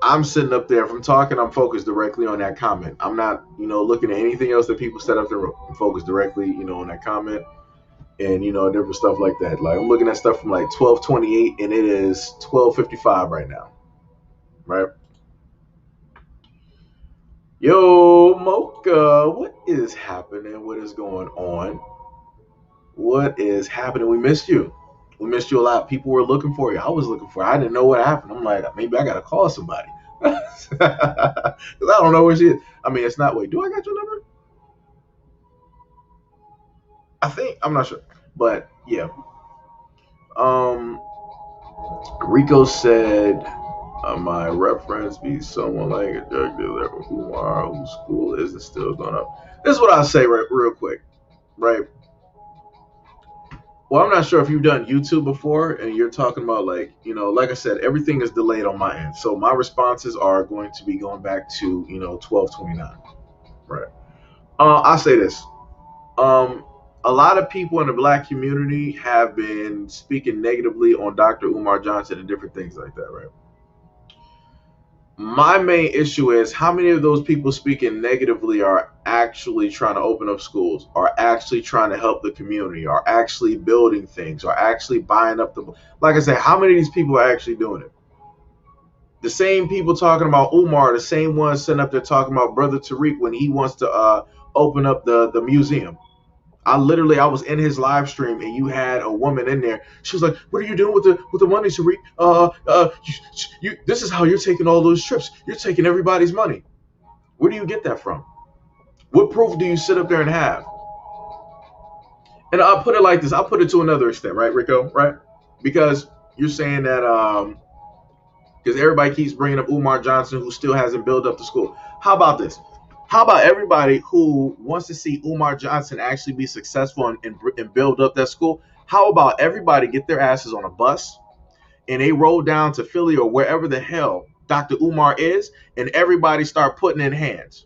I'm sitting up there. If I'm talking, I'm focused directly on that comment. I'm not, looking at anything else that people said up there. I'm focused directly, on that comment and, different stuff like that. I'm looking at stuff from 12:28 and it is 12:55 right now. Right? Yo, Mocha, what is happening? What is going on? What is happening? We missed you. We missed you a lot. People were looking for you. I was looking for you. I didn't know what happened. I'm like, maybe I gotta call somebody. Because I don't know where she is. I mean, it's not, wait, do I got your number? I think, I'm not sure. But yeah. Um Rico said, my reference be someone like a drug dealer whose school isn't still going up. This is what I'll say real quick, right? Well, I'm not sure if you've done YouTube before and you're talking about, like, like I said, everything is delayed on my end. So my responses are going to be going back to, 1229. Right. I'll say this. Um, a lot of people in the black community have been speaking negatively on Dr. Umar Johnson and different things like that, right? My main issue is how many of those people speaking negatively are actually trying to open up schools, are actually trying to help the community, are actually building things, are actually buying up the, like I said, how many of these people are actually doing it? The same people talking about Umar, the same ones sitting up there talking about Brother Tariq when he wants to open up the museum. I was in his live stream and you had a woman in there. She was like, "What are you doing with the money, Tariq? This is how you're taking all those trips. You're taking everybody's money. Where do you get that from? What proof do you sit up there and have?" And I'll put it like this. I'll put it to another extent, right, Rico? Right? Because you're saying that because everybody keeps bringing up Umar Johnson, who still hasn't built up the school. How about this? How about everybody who wants to see Umar Johnson actually be successful and build up that school? How about everybody get their asses on a bus and they roll down to Philly or wherever the hell Dr. Umar is, and everybody start putting in hands.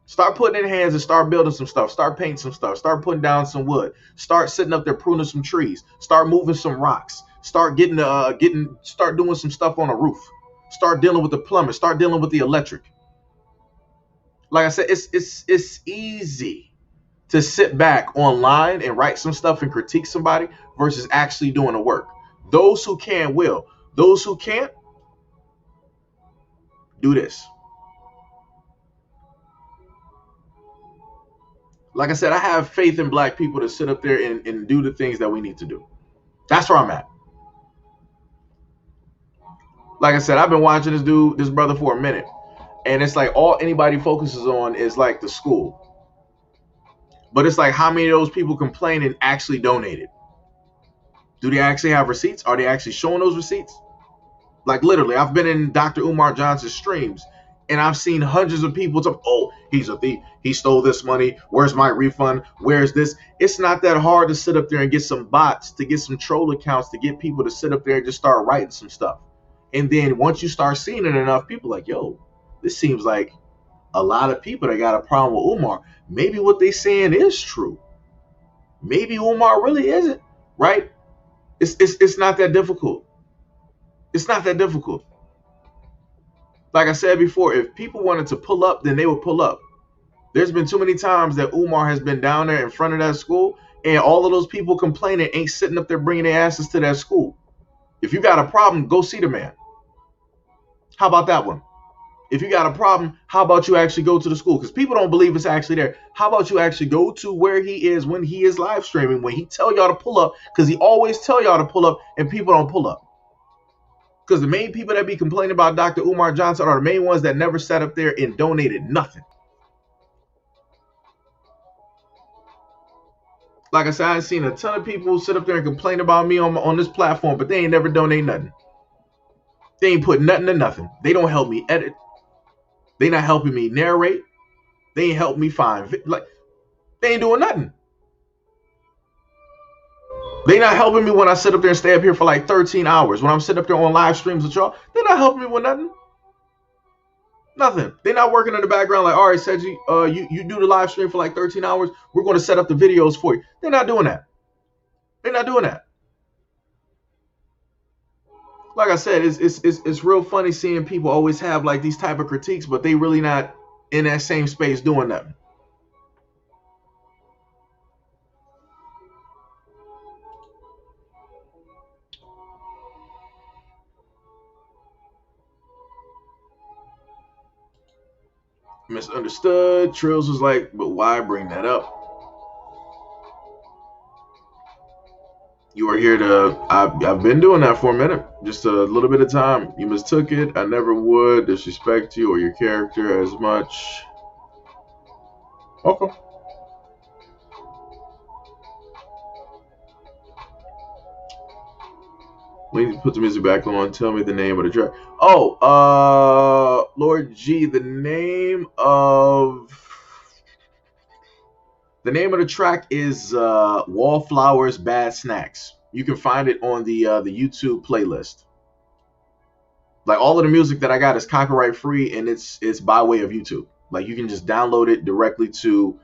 Start putting in hands and start building some stuff. Start painting some stuff. Start putting down some wood. Start sitting up there pruning some trees. Start moving some rocks. Start start doing some stuff on a roof. Start dealing with the plumbing. Start dealing with the electric. Like I said, it's easy to sit back online and write some stuff and critique somebody versus actually doing the work. Those who can will. Those who can't, do this. Like I said, I have faith in black people to sit up there and do the things that we need to do. That's where I'm at. Like I said, I've been watching this brother for a minute. And it's like all anybody focuses on is like the school. But it's like how many of those people complaining actually donated? Do they actually have receipts? Are they actually showing those receipts? Like literally, I've been in Dr. Umar Johnson's streams and I've seen hundreds of people talk, "Oh, he's a thief. He stole this money. Where's my refund? Where's this?" It's not that hard to sit up there and get some bots, to get some troll accounts, to get people to sit up there and just start writing some stuff. And then once you start seeing it enough, people are like, "Yo, this seems like a lot of people that got a problem with Umar. Maybe what they saying is true. Maybe Umar really isn't right." It's not that difficult. It's not that difficult. Like I said before, if people wanted to pull up, then they would pull up. There's been too many times that Umar has been down there in front of that school, and all of those people complaining ain't sitting up there bringing their asses to that school. If you got a problem, go see the man. How about that one? If you got a problem, how about you actually go to the school? Because people don't believe it's actually there. How about you actually go to where he is when he is live streaming, when he tell y'all to pull up, because he always tell y'all to pull up and people don't pull up. Because the main people that be complaining about Dr. Umar Johnson are the main ones that never sat up there and donated nothing. Like I said, I've seen a ton of people sit up there and complain about me on this platform, but they ain't never donate nothing. They ain't put nothing to nothing. They don't help me edit. They not helping me narrate. They ain't helping me find, like, they ain't doing nothing. They not helping me when I sit up there and stay up here for like 13 hours. When I'm sitting up there on live streams with y'all, they're not helping me with nothing. Nothing. They're not working in the background like, "All right, Seiji, you do the live stream for like 13 hours. We're going to set up the videos for you." They're not doing that. They're not doing that. Like I said, it's real funny seeing people always have like these type of critiques, but they really not in that same space doing nothing. Misunderstood. Trills was like, "But why bring that up?" You are here to. I've been doing that for a minute, just a little bit of time. You mistook it. I never would disrespect you or your character as much. Okay. We need to put the music back on. Tell me the name of the track. Oh, Lord G, the name of the track is Wallflowers Bad Snacks. You can find it on the YouTube playlist. Like all of the music that I got is copyright free, and it's by way of YouTube. Like you can just download it directly to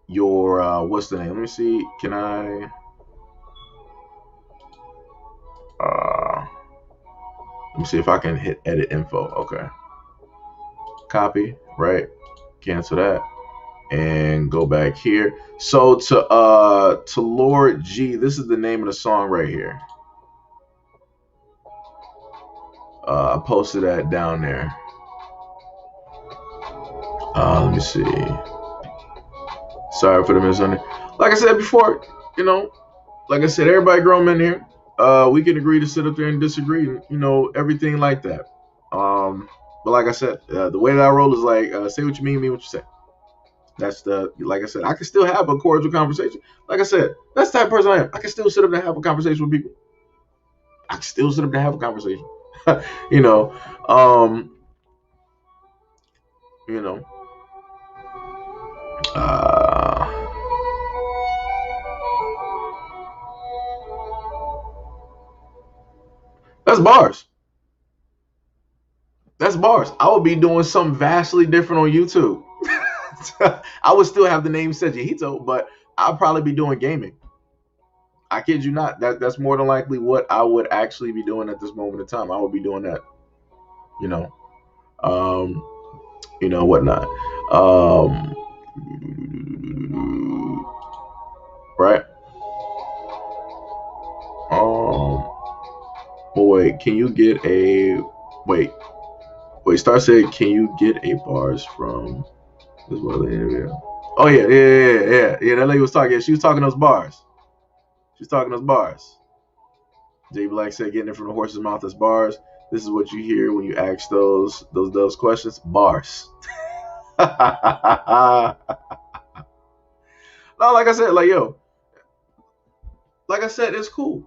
your what's the name? Let me see. Can I? Let me see if I can hit edit info. Okay. Copy, right? Cancel that. And go back here. So to Lord G, this is the name of the song right here. I posted that down there. Let me see. Sorry for the misunderstanding. Like I said before, like I said, everybody grown men here. We can agree to sit up there and disagree, everything like that. But like I said, the way that I roll is like, say what you mean what you say. That's like I said, I can still have a cordial conversation. Like I said, that's the type of person I am. I can still sit up there and have a conversation with people. I can still sit up there and have a conversation. That's bars. That's bars. I would be doing something vastly different on YouTube. I would still have the name SEIJIHITO, but I'll probably be doing gaming. I kid you not. That's more than likely what I would actually be doing at this moment in time. I would be doing that. Whatnot. Right. Boy, can you get a wait? Star said, can you get a bars from this one interview? Oh yeah. That lady was talking. Yeah, she was talking those bars. She's talking those bars. J Black said, getting it from the horse's mouth as bars. This is what you hear when you ask those questions. Bars. No, like I said, like it's cool.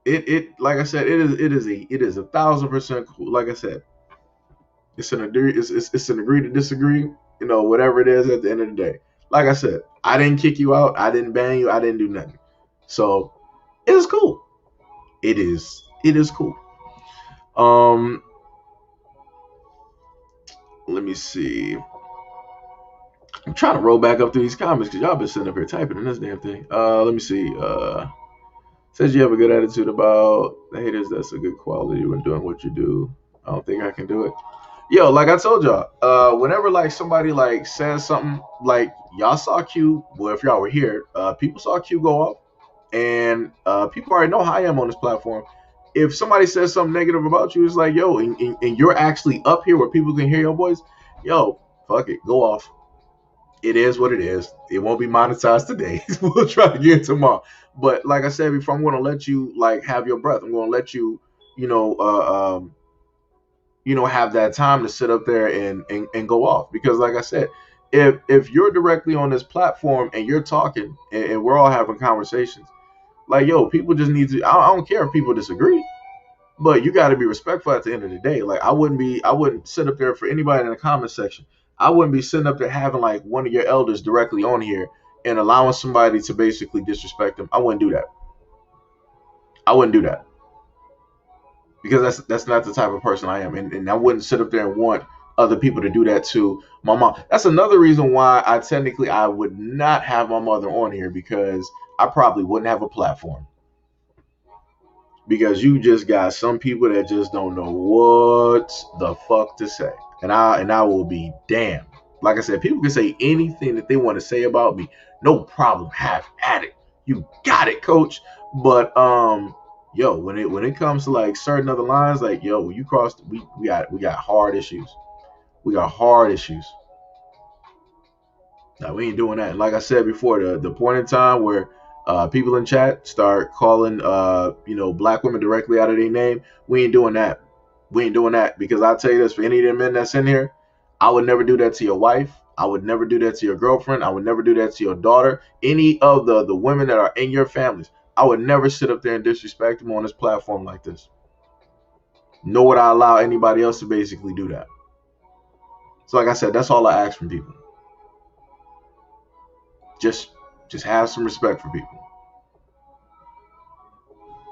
It like I said, it is 1,000% cool. Like I said, it's an agree to disagree. Whatever it is at the end of the day. Like I said, I didn't kick you out. I didn't ban you. I didn't do nothing. So it is cool. It is cool. Let me see. I'm trying to roll back up through these comments because y'all been sitting up here typing in this damn thing. Let me see. Says you have a good attitude about the haters. That's a good quality when doing what you do. I don't think I can do it. Yo, like I told y'all, whenever like somebody like says something, like y'all saw Q, well, if y'all were here, people saw Q go off, and people already know how I am on this platform. If somebody says something negative about you, it's like, yo, and you're actually up here where people can hear your voice, yo, fuck it, go off. It is what it is. It won't be monetized today. We'll try again tomorrow. But like I said before, I'm going to let you like have your breath. I'm going to let you, have that time to sit up there and go off. Because like I said, if you're directly on this platform and you're talking and we're all having conversations, like, yo, people just need to, I don't care if people disagree, but you got to be respectful at the end of the day. Like I wouldn't sit up there for anybody in the comment section. I wouldn't be sitting up there having like one of your elders directly on here and allowing somebody to basically disrespect them. I wouldn't do that. Because that's not the type of person I am. And I wouldn't sit up there and want other people to do that to my mom. That's another reason why I would not have my mother on here, because I probably wouldn't have a platform. Because you just got some people that just don't know what the fuck to say. And I will be damned. Like I said, people can say anything that they want to say about me. No problem. Have at it. You got it, coach. But when it comes to like certain other lines, like when you cross, we got hard issues. We got hard issues. Now we ain't doing that. And like I said before, the point in time where People in chat start calling black women directly out of their name. We ain't doing that. We ain't doing that, because I'll tell you this, for any of them men that's in here, I would never do that to your wife. I would never do that to your girlfriend. I would never do that to your daughter. Any of the women that are in your families, I would never sit up there and disrespect them on this platform like this. Nor would I allow anybody else to basically do that. So like I said, that's all I ask from people. Just have some respect for people.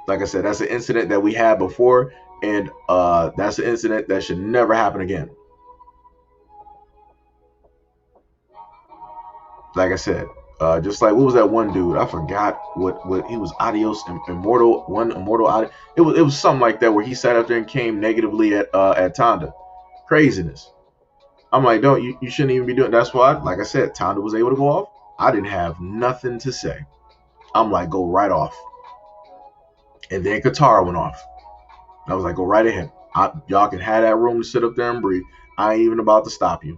Like I said, that's an incident that we had before, and that's an incident that should never happen again. Like I said, just like, what was that one dude? I forgot what he was. Adios Immortal, one Immortal Audio. It was something like that, where he sat up there and came negatively at Tonda. Craziness. I'm like, don't you shouldn't even be doing. That's why, like I said, Tonda was able to go off. I didn't have nothing to say. I'm like, go right off. And then Katara went off. I was like, go right ahead. Y'all can have that room to sit up there and breathe. I ain't even about to stop you.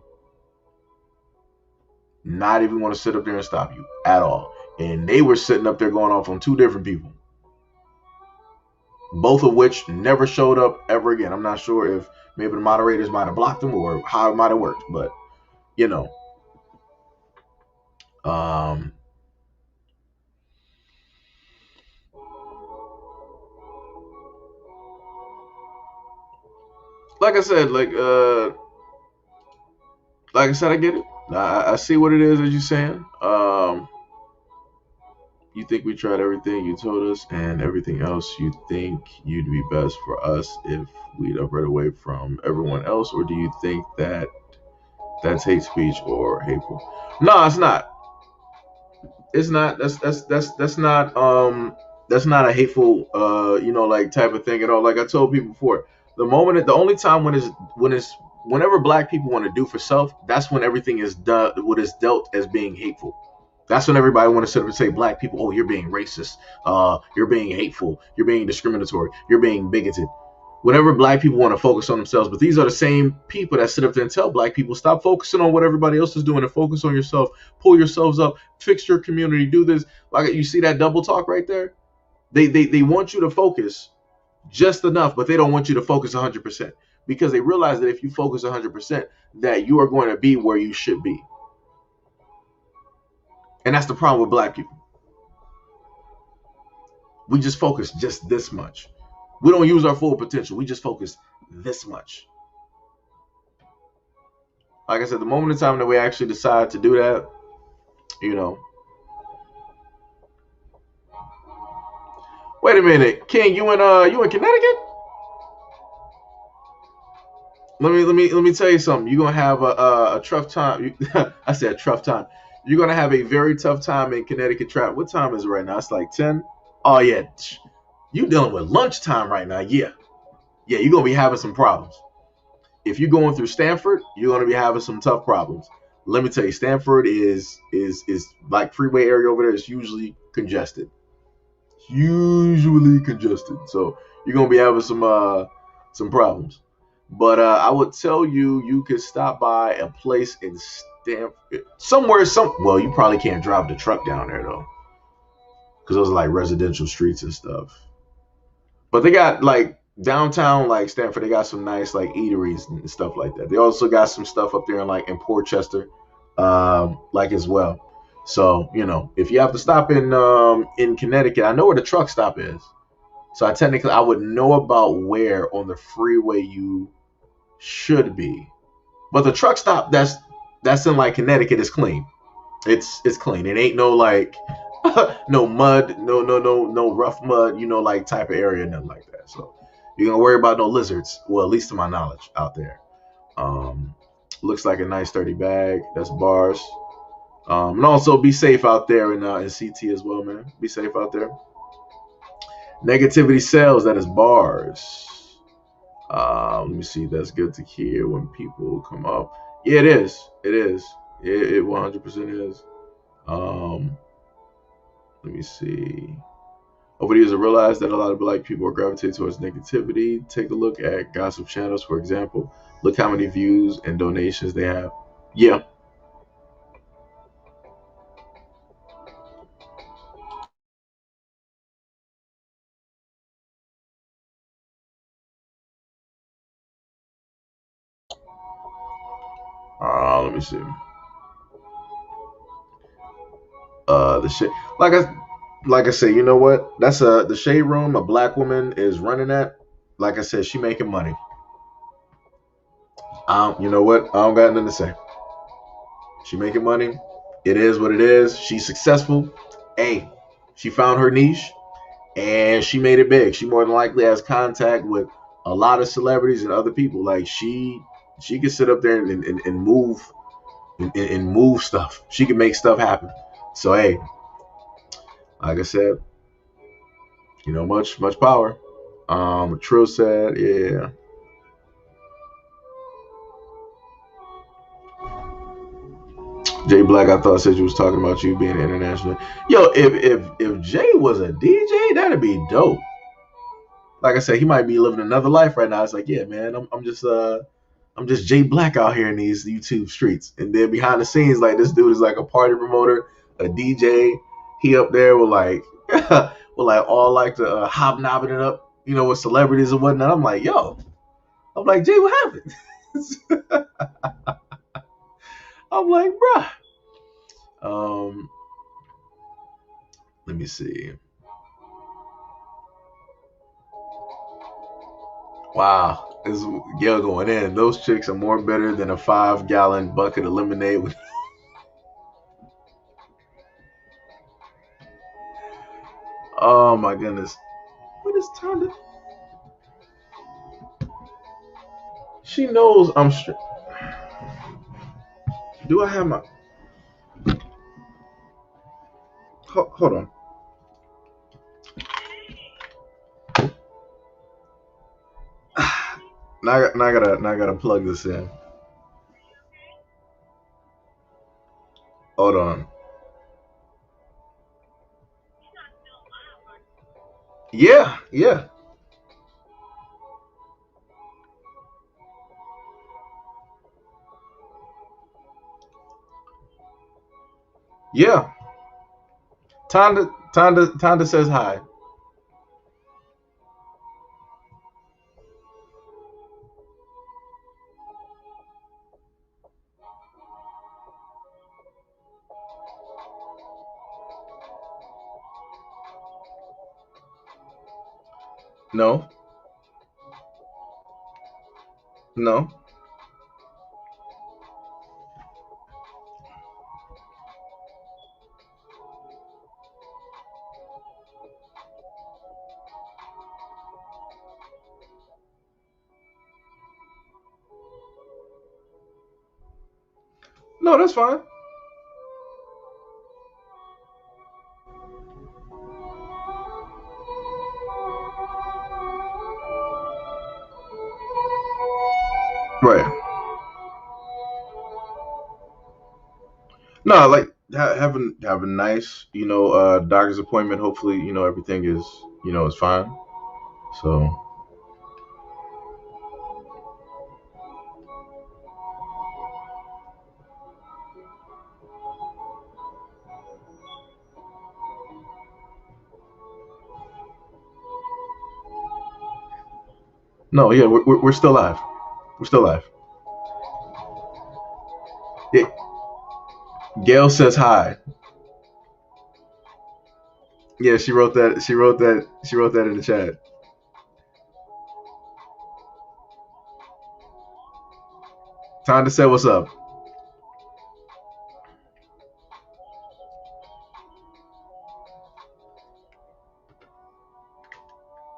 Not even want to sit up there and stop you at all. And they were sitting up there going off on two different people, both of which never showed up ever again. I'm not sure if maybe the moderators might have blocked them or how it might have worked, but like I said, I get it. I see what it is that you're saying. You think we tried everything you told us and everything else. You think you'd be best for us if we'd upright away from everyone else, or do you think that that's hate speech or hateful? No, it's not. It's not. That's not a hateful like type of thing at all. Like I told people before, the only time whenever black people want to do for self, that's when everything is done, what is dealt as being hateful. That's when everybody want to sit up and say, black people, oh, you're being racist, you're being hateful, you're being discriminatory, you're being bigoted. Whenever black people want to focus on themselves, but these are the same people that sit up there and tell black people, stop focusing on what everybody else is doing and focus on yourself, pull yourselves up, fix your community, do this. Like, you see that double talk right there? They want you to focus just enough, but they don't want you to focus 100%, because they realize that if you focus 100%, that you are going to be where you should be. And that's the problem with black people. We just focus just this much. We don't use our full potential. We just focus this much. Like I said, the moment in time that we actually decide to do that, Wait a minute, King, you in Connecticut? Let me tell you something. You're gonna have a tough time. I said tough time. You're gonna have a very tough time in Connecticut traffic. What time is it right now? It's like 10. Oh yeah, you dealing with lunchtime right now. Yeah, you're gonna be having some problems. If you're going through Stanford, you're gonna be having some tough problems. Let me tell you, Stanford is like freeway area over there. It's usually congested. So you're gonna be having some problems. But I would tell you could stop by a place in Stanford, well, you probably can't drive the truck down there though, because those are like residential streets and stuff. But they got like downtown, like Stanford, they got some nice like eateries and stuff like that. They also got some stuff up there in Portchester, like as well. So if you have to stop in Connecticut, I know where the truck stop is. So I would know about where on the freeway you should be. But the truck stop that's in like Connecticut is clean. It's clean. It ain't no like no mud, no rough mud, like type of area, nothing like that. So you're gonna worry about no lizards. Well, at least to my knowledge, out there. Looks like a nice sturdy bag. That's bars. And also be safe out there in CT as well, man. Be safe out there. Negativity sells. That is bars. Let me see. That's good to hear when people come up. Yeah, it is. It 100% is. Let me see. Over the years, I realized that a lot of black people are gravitating towards negativity. Take a look at gossip channels, for example. Look how many views and donations they have. Yeah. Let me see. The shade, like I said, you know what? That's the shade room. A black woman is running that. Like I said, she making money. You know what? I don't got nothing to say. She making money. It is what it is. She's successful. Hey, she found her niche and she made it big. She more than likely has contact with a lot of celebrities and other people. Like she can sit up there and move and move stuff. She can make stuff happen. So hey, like I said, you know, much power. Trill said, yeah. Jay Black, I thought said you was talking about you being international. Yo, if Jay was a DJ, that'd be dope. Like I said, he might be living another life right now. It's like, yeah, man, I'm just Jay Black out here in these YouTube streets. And then behind the scenes, like this dude is like a party promoter, a DJ. He up there with like with like all like the hobnobbing it up, you know, with celebrities and whatnot. I'm like, yo, I'm like, Jay, what happened? I'm like, bruh. Let me see. Wow, this Gail going in. Those chicks are more bitter than a 5-gallon bucket of lemonade with. Oh my goodness. What is Tonda? She knows I'm straight. Do I have my. Hold on. Now I gotta plug this in. Hold on. Yeah. Yeah. Tonda says hi. No. No. No, that's fine. Right. No, like have a nice, you know, doctor's appointment. Hopefully, you know, everything is, you know, is fine. So no, yeah, we're still live. We're still live. Yeah, Gail says hi. Yeah, she wrote that. She wrote that. She wrote that in the chat. Time to say what's up.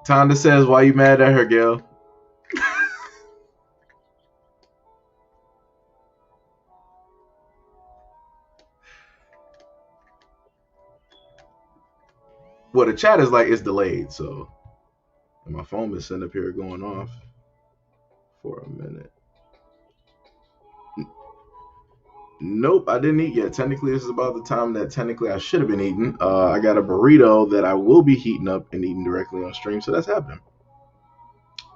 Tonda says, "Why you mad at her, Gail?" Well, the chat is like it's delayed, so my phone been sitting up here going off for a minute. Nope, I didn't eat yet. Technically, this is about the time that technically I should have been eating. I got a burrito that I will be heating up and eating directly on stream, so that's happening.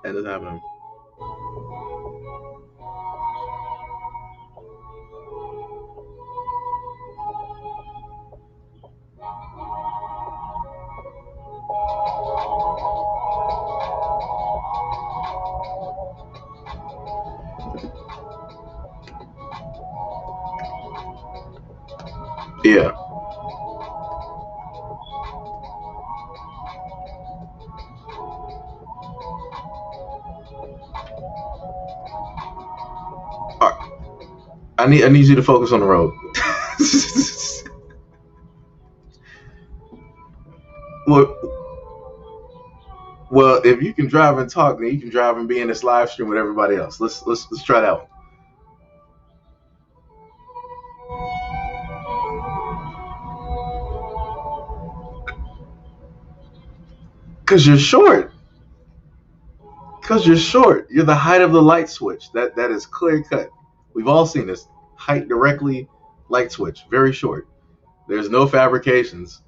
That is happening. Yeah. All right. I need you to focus on the road. well, well, if you can drive and talk, then you can drive and be in this live stream with everybody else. Let's try that one. Cause you're short. Cause you're short. You're the height of the light switch. That is clear cut. We've all seen this. Height directly, light switch. Very short. There's no fabrications.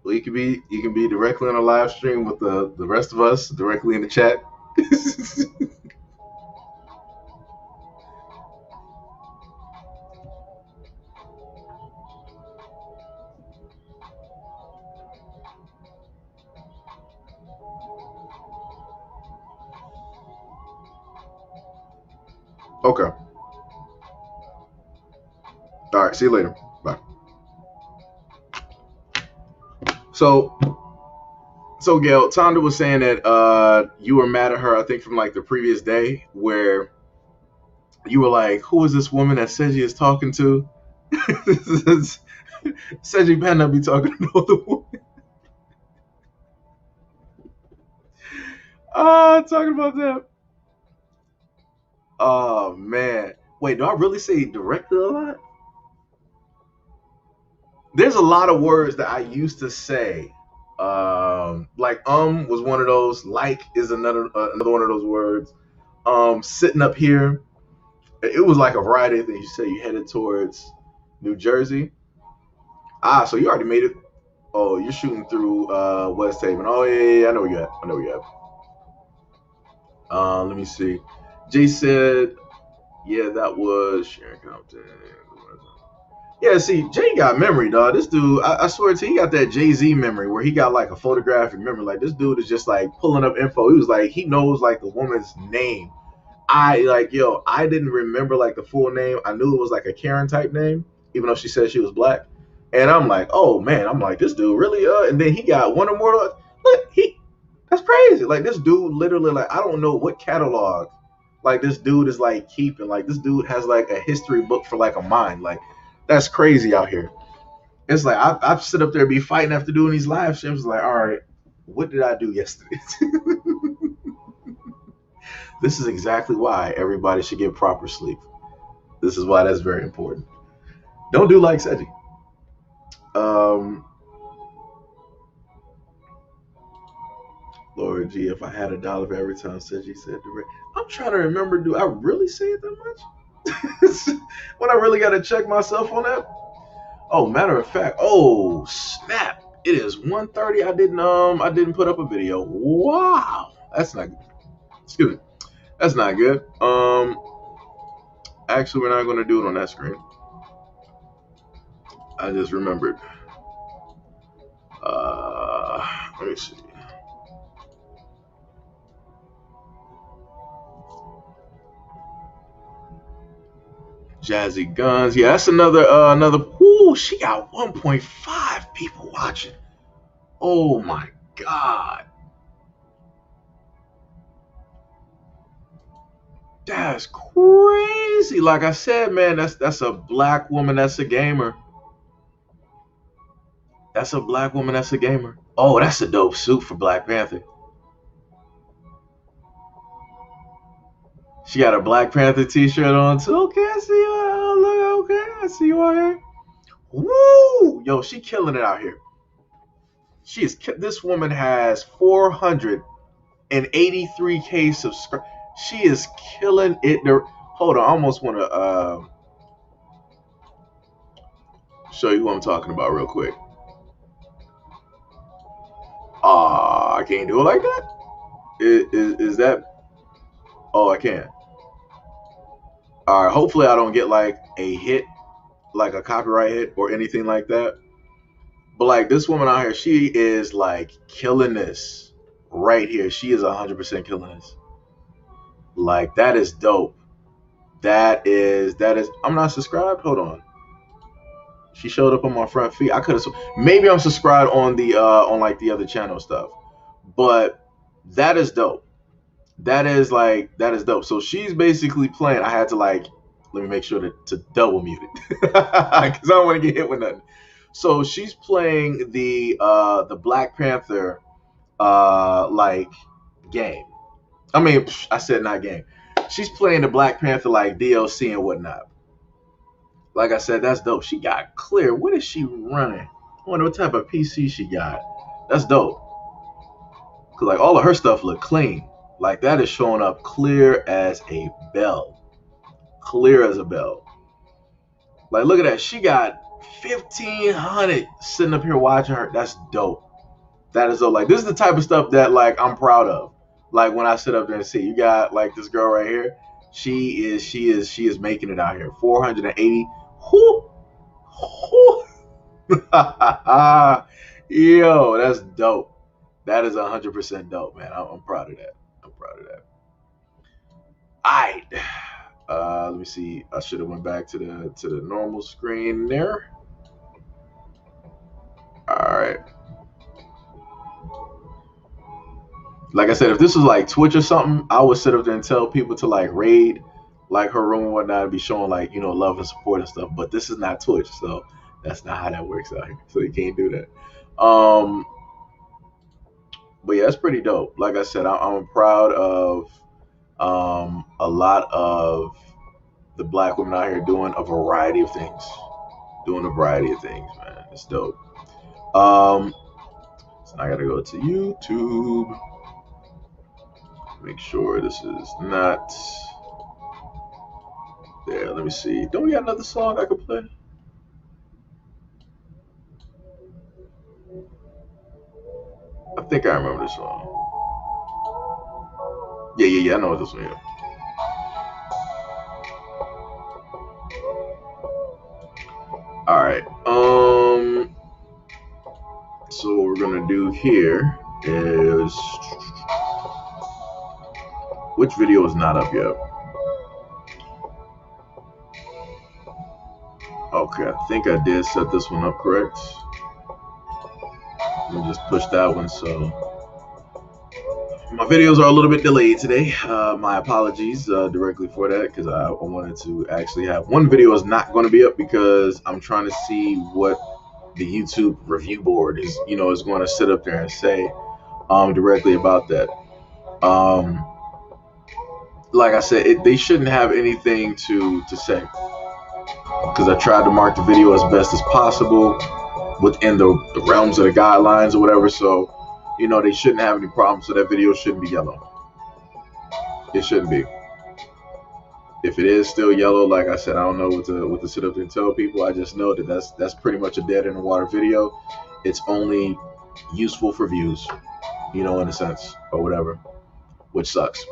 Well, you can be directly on a live stream with the rest of us directly in the chat. Okay. All right. See you later. Bye. So Gail, Tonda was saying that you were mad at her. I think from like the previous day where you were like, "Who is this woman that Seiji is talking to?" Seiji better not be talking to no other woman. Talking about that. Oh man. Wait, do I really say directly a lot? There's a lot of words that I used to say. Like was one of those. Like is another one of those words. Sitting up here. It was like a variety of things. You say you headed towards New Jersey. So you already made it. Oh, you're shooting through West Haven. Oh yeah, I know where you at. I know where you at. Let me see. Jay said, yeah, that was Sharon Compton. Yeah, see, Jay got memory, dog. This dude, I swear to you, he got that Jay-Z memory where he got like a photographic memory. Like this dude is just like pulling up info. He was like, he knows like the woman's name. I didn't remember like the full name. I knew it was like a Karen type name, even though she said she was black. And I'm like, oh man, I'm like, this dude really, and then he got one or more. Look, that's crazy. Like this dude literally, like, I don't know what catalog like this dude is like keeping. Like this dude has like a history book for like a mind. Like that's crazy out here. It's like I've sit up there and be fighting after doing these live streams. Like, all right, what did I do yesterday? This is exactly why everybody should get proper sleep. This is why that's very important. Don't do like Seji. Um, Lord G, if I had $1 for every time Seji said direct, I'm trying to remember. Do I really say it that much? When I really got to check myself on that. Oh, matter of fact. Oh snap! It is 1:30. I didn't put up a video. Wow, that's not good. Excuse me. That's not good. Actually, we're not going to do it on that screen. I just remembered. Let me see. Jazzy Guns. Yeah, that's another. Ooh, she got 1.5 people watching. Oh my god. That's crazy. Like I said, man, that's a black woman that's a gamer. That's a black woman that's a gamer. Oh, that's a dope suit for Black Panther. She got a Black Panther t-shirt on too. Okay, I see you. Look, okay, I see you out here. Woo! Yo, she killing it out here. This woman has 483K subscribers. She is killing it. Hold on, I almost want to show you who I'm talking about real quick. I can't do it like that. Is that? Oh, I can't. All right. Hopefully, I don't get like a hit, like a copyright hit or anything like that. But like this woman out here, she is like killing this right here. She is 100% killing this. Like, that is dope. That is. I'm not subscribed. Hold on. She showed up on my front feed. I could have. Maybe I'm subscribed on the on like the other channel stuff. But that is dope. That is dope. So she's basically playing. I had to like let me make sure to double mute it because I don't want to get hit with nothing. So she's playing the Black Panther like game. I mean, I said not game. She's playing the Black Panther like DLC and whatnot. Like I said, that's dope. She got clear. What is she running? I wonder what type of PC she got. That's dope. Cause like all of her stuff look clean. Like that is showing up clear as a bell. Clear as a bell. Like look at that. She got 1,500 sitting up here watching her. That's dope. That is dope. Like this is the type of stuff that like I'm proud of. Like when I sit up there and see you got like this girl right here. She is making it out here. 480. Whoo, whoo. Yo, that's dope. That is 100% dope, man. I'm proud of that. I'm proud of that. All right. Let me see. I should have went back to the normal screen there. All right. Like I said, if this was like Twitch or something, I would sit up there and tell people to like raid like her room and whatnot and be showing like, you know, love and support and stuff. But this is not Twitch, so that's not how that works out here. So you can't do that. But yeah, it's pretty dope. Like I said, I'm proud of a lot of the Black women out here doing a variety of things. Doing a variety of things, man. It's dope. So now I gotta go to YouTube. Make sure this is not there. Let me see. Don't we got another song I could play? I think I remember this song. Yeah. I know what this one is. All right. So what we're gonna do here is, which video is not up yet? Okay, I think I did set this one up correct. Let me just push that one. So my videos are a little bit delayed today. My apologies directly for that, because I wanted to actually have one video is not going to be up because I'm trying to see what the YouTube review board is, you know, is going to sit up there and say directly about that. Like I said, they shouldn't have anything to say, because I tried to mark the video as best as possible within the realms of the guidelines or whatever. So, you know, they shouldn't have any problems. So that video shouldn't be yellow. It shouldn't be. If it is still yellow, like I said, I don't know what to sit up there and tell people. I just know that that's pretty much a dead in the water video. It's only useful for views, you know, in a sense, or whatever, which sucks.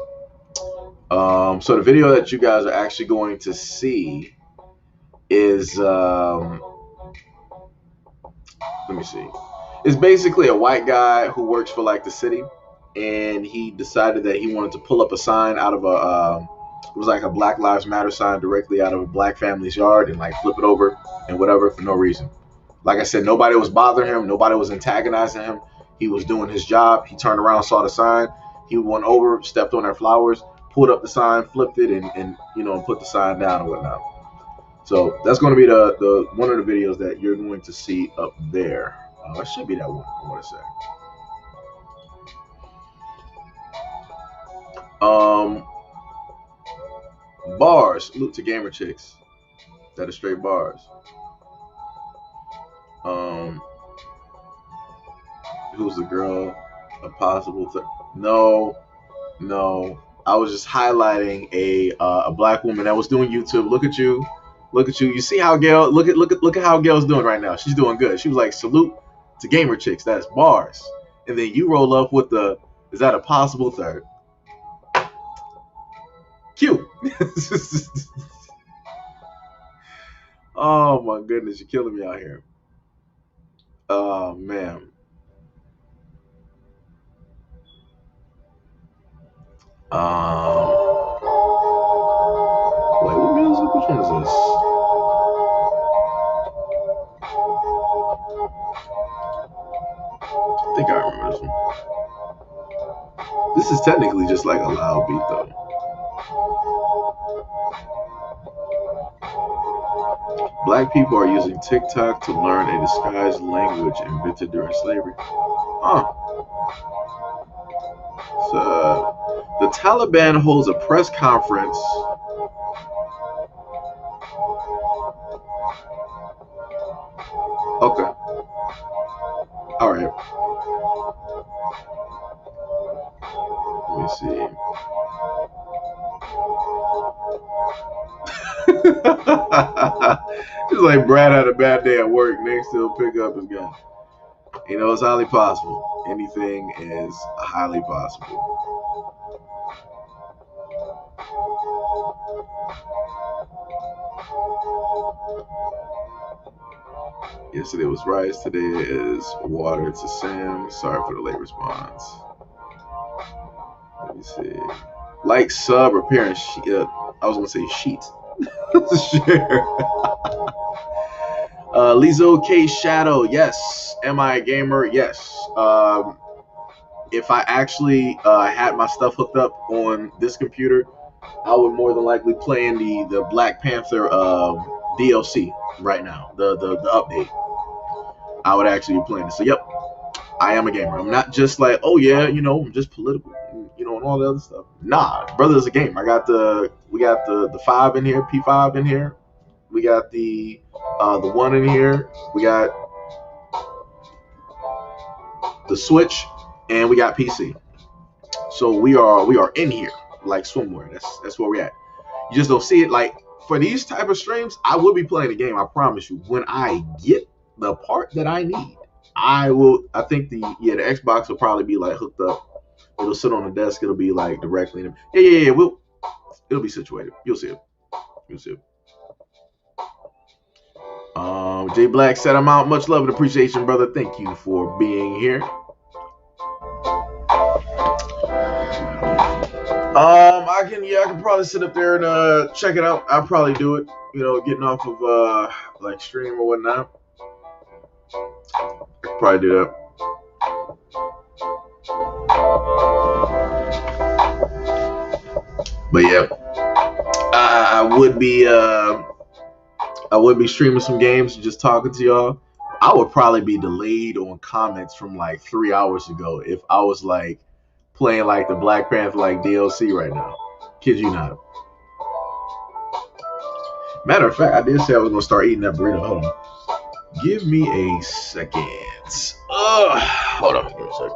So the video that you guys are actually going to see is let me see. It's basically a white guy who works for like the city, and he decided that he wanted to pull up a sign out of it was like a Black Lives Matter sign directly out of a black family's yard and like flip it over and whatever for no reason. Like I said, nobody was bothering him. Nobody was antagonizing him. He was doing his job. He turned around, saw the sign. He went over, stepped on their flowers, pulled up the sign, flipped it, and you know, put the sign down and whatnot. So that's going to be the one of the videos that you're going to see up there. It should be that one, I want to say. Bars. Salute to gamer chicks. That is straight bars. Who's the girl? A possible no. I was just highlighting a black woman that was doing YouTube. Look at you. You see how Gail? Look at how Gail's doing right now. She's doing good. She was like, salute to gamer chicks. That's bars. And then you roll up with the, is that a possible third? Q. Oh my goodness, you're killing me out here. Oh man. think I remember this one. This is technically just like a loud beat though. Black people are using TikTok to learn a disguised language invented during slavery. Huh. So, the Taliban holds a press conference. Okay. All right. Let me see. It's like Brad had a bad day at work. Next, he'll pick up his gun. You know, it's highly possible. Anything is highly possible. Yesterday was rice. Today is water to Sam. Sorry for the late response. Let me see. Like, sub, repair, and I was going to say sheets. Share. Lizo K Shadow, yes. Am I a gamer? Yes. If I actually had my stuff hooked up on this computer, I would more than likely play in the Black Panther DLC right now, the update. I would actually be playing it. So yep, I am a gamer. I'm not just like, oh yeah, you know, I'm just political, you know, and all the other stuff. Nah, brother, is a game. We got the 5 in here, P5 in here. We got the 1 in here. We got the Switch, and we got PC. So we are in here like swimwear. That's where we're at. You just don't see it. Like for these type of streams, I will be playing the game. I promise you. When I get the part that I need, I think the Xbox will probably be like hooked up. It'll sit on the desk. It'll be like directly in. Yeah. It'll be situated. You'll see it. J Black said, I'm out. Much love and appreciation, brother. Thank you for being here. I can probably sit up there and check it out. I'll probably do it, you know, getting off of like stream or whatnot. I could probably do that. But yeah, I would be streaming some games and just talking to y'all. I would probably be delayed on comments from like 3 hours ago if I was like playing like the Black Panther like DLC right now. Kid you not. Matter of fact, I did say I was gonna start eating that burrito. Hold on. Give me a second. Hold on. Give me a second.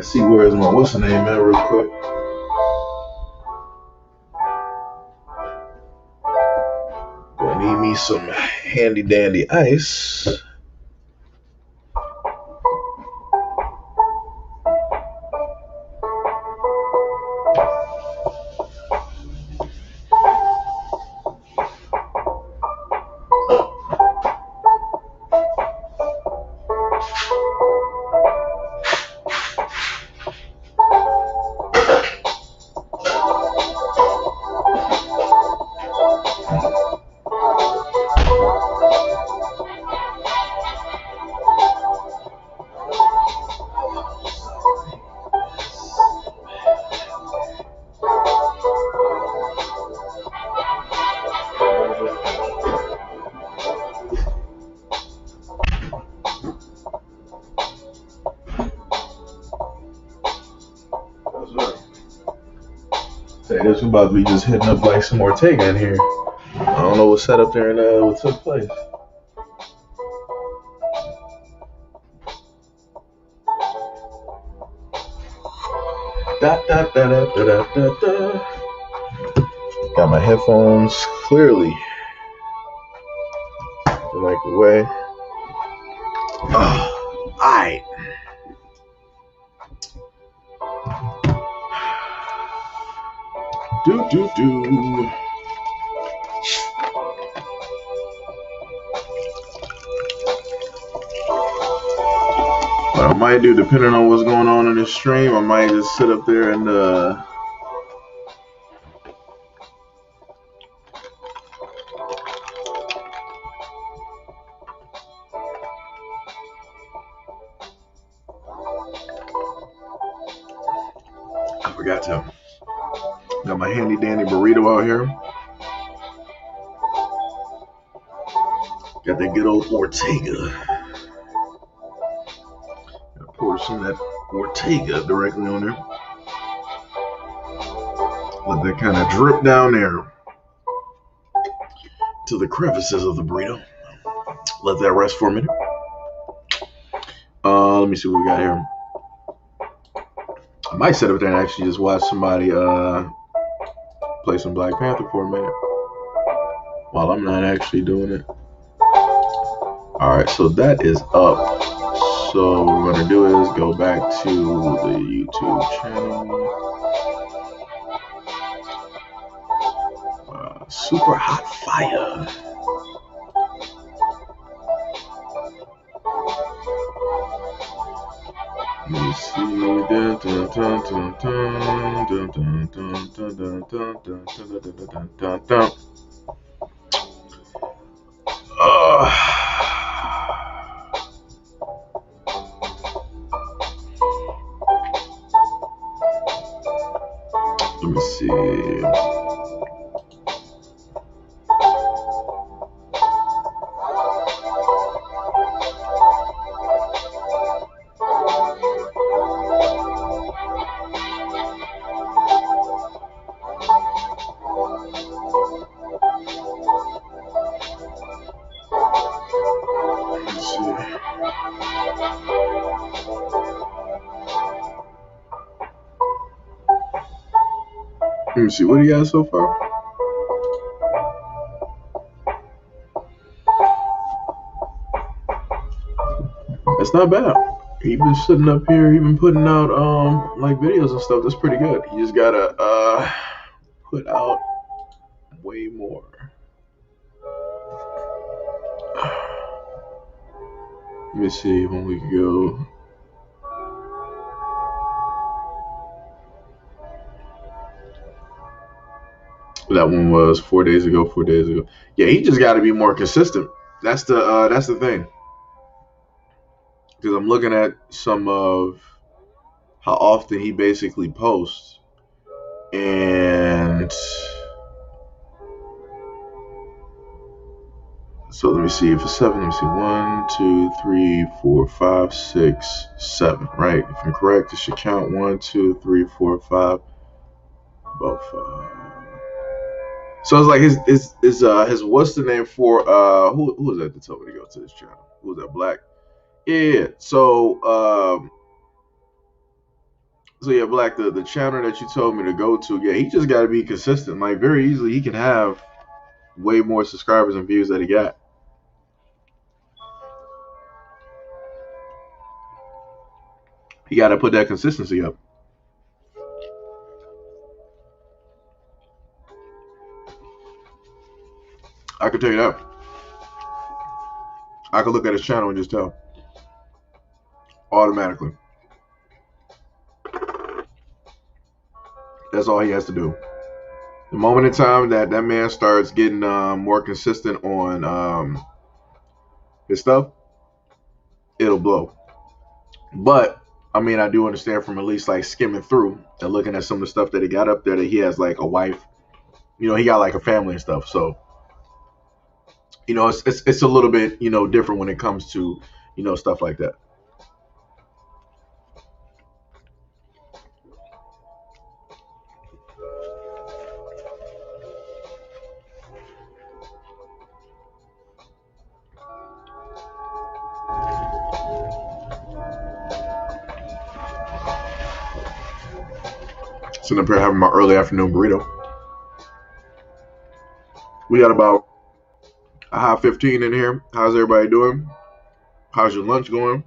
See where's my what's the name, man, real quick. Gonna need me some handy dandy ice. We about to be just hitting up like some Ortega in here. I don't know what's set up there and what took place. Da, da, da, da, da, da, da. Got my headphones clearly like the way. All right. Do. What I might do, depending on what's going on in this stream, I might just sit up there and I forgot to. Got my handy dandy burrito out here. Got that good old Ortega. Gotta pour some of that Ortega directly on there. Let that kind of drip down there to the crevices of the burrito. Let that rest for a minute. Let me see what we got here. I might sit up there and actually just watch somebody play some Black Panther for a minute while I'm not actually doing it. Alright, so that is up. So what we're going to do is go back to the YouTube channel. Super Hot Fire. Let me see. Let me see. Let me see, what do you got so far? That's not bad. He been sitting up here, he been putting out like videos and stuff. That's pretty good. You just gotta put out way more. Let me see when we can go. That one was 4 days ago. 4 days ago. Yeah, he just got to be more consistent. That's the thing. Because I'm looking at some of how often he basically posts, and so let me see. If it's 7, let me see. 1, 2, 3, 4, 5, 6, 7. Right? If I'm correct, it should count 1, 2, 3, 4, 5. About 5. So it's like his what's the name for who was that that told me to go to this channel? Who was that? Black? Yeah. So yeah, Black, the channel that you told me to go to, yeah, he just gotta be consistent. Like very easily he can have way more subscribers and views that he got. He gotta put that consistency up. I can tell you that. I can look at his channel and just tell. Automatically. That's all he has to do. The moment in time that man starts getting more consistent on his stuff, it'll blow. But I mean, I do understand from at least like skimming through and looking at some of the stuff that he got up there that he has like a wife. You know, he got like a family and stuff. So, you know, it's a little bit, you know, different when it comes to, you know, stuff like that. Sitting up here having my early afternoon burrito. We got about a high 15 in here. How's everybody doing? How's your lunch going?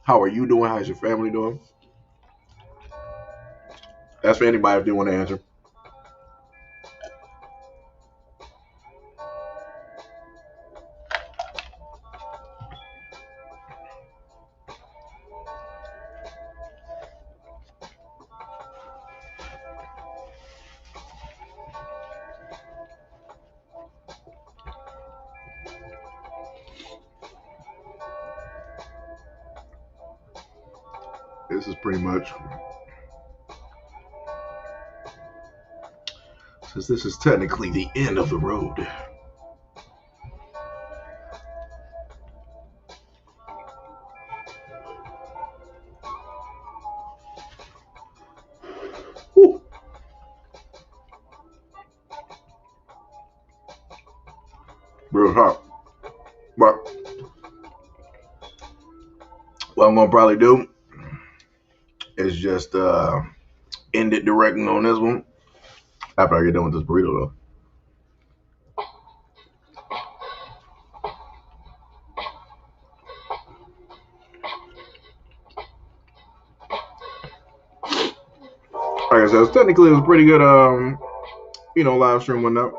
How are you doing? How's your family doing? That's for anybody if they want to answer. This is pretty much, since this is technically the end of the road. Woo. Real hot. But what I'm going to probably do is just end it directly on this one after I get done with this burrito, though. Like I said, technically it was pretty good, live stream went up.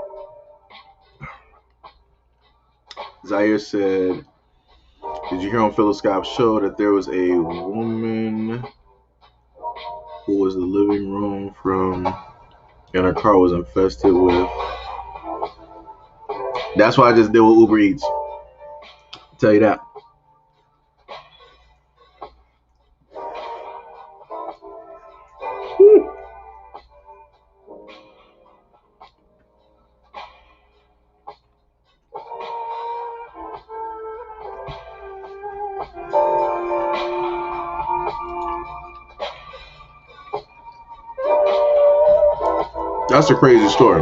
Zaire said, did you hear on Philoscope's show that there was a woman who was in the living room and her car was infested with? That's why I just did with Uber Eats. I'll tell you that. Woo. That's a crazy story.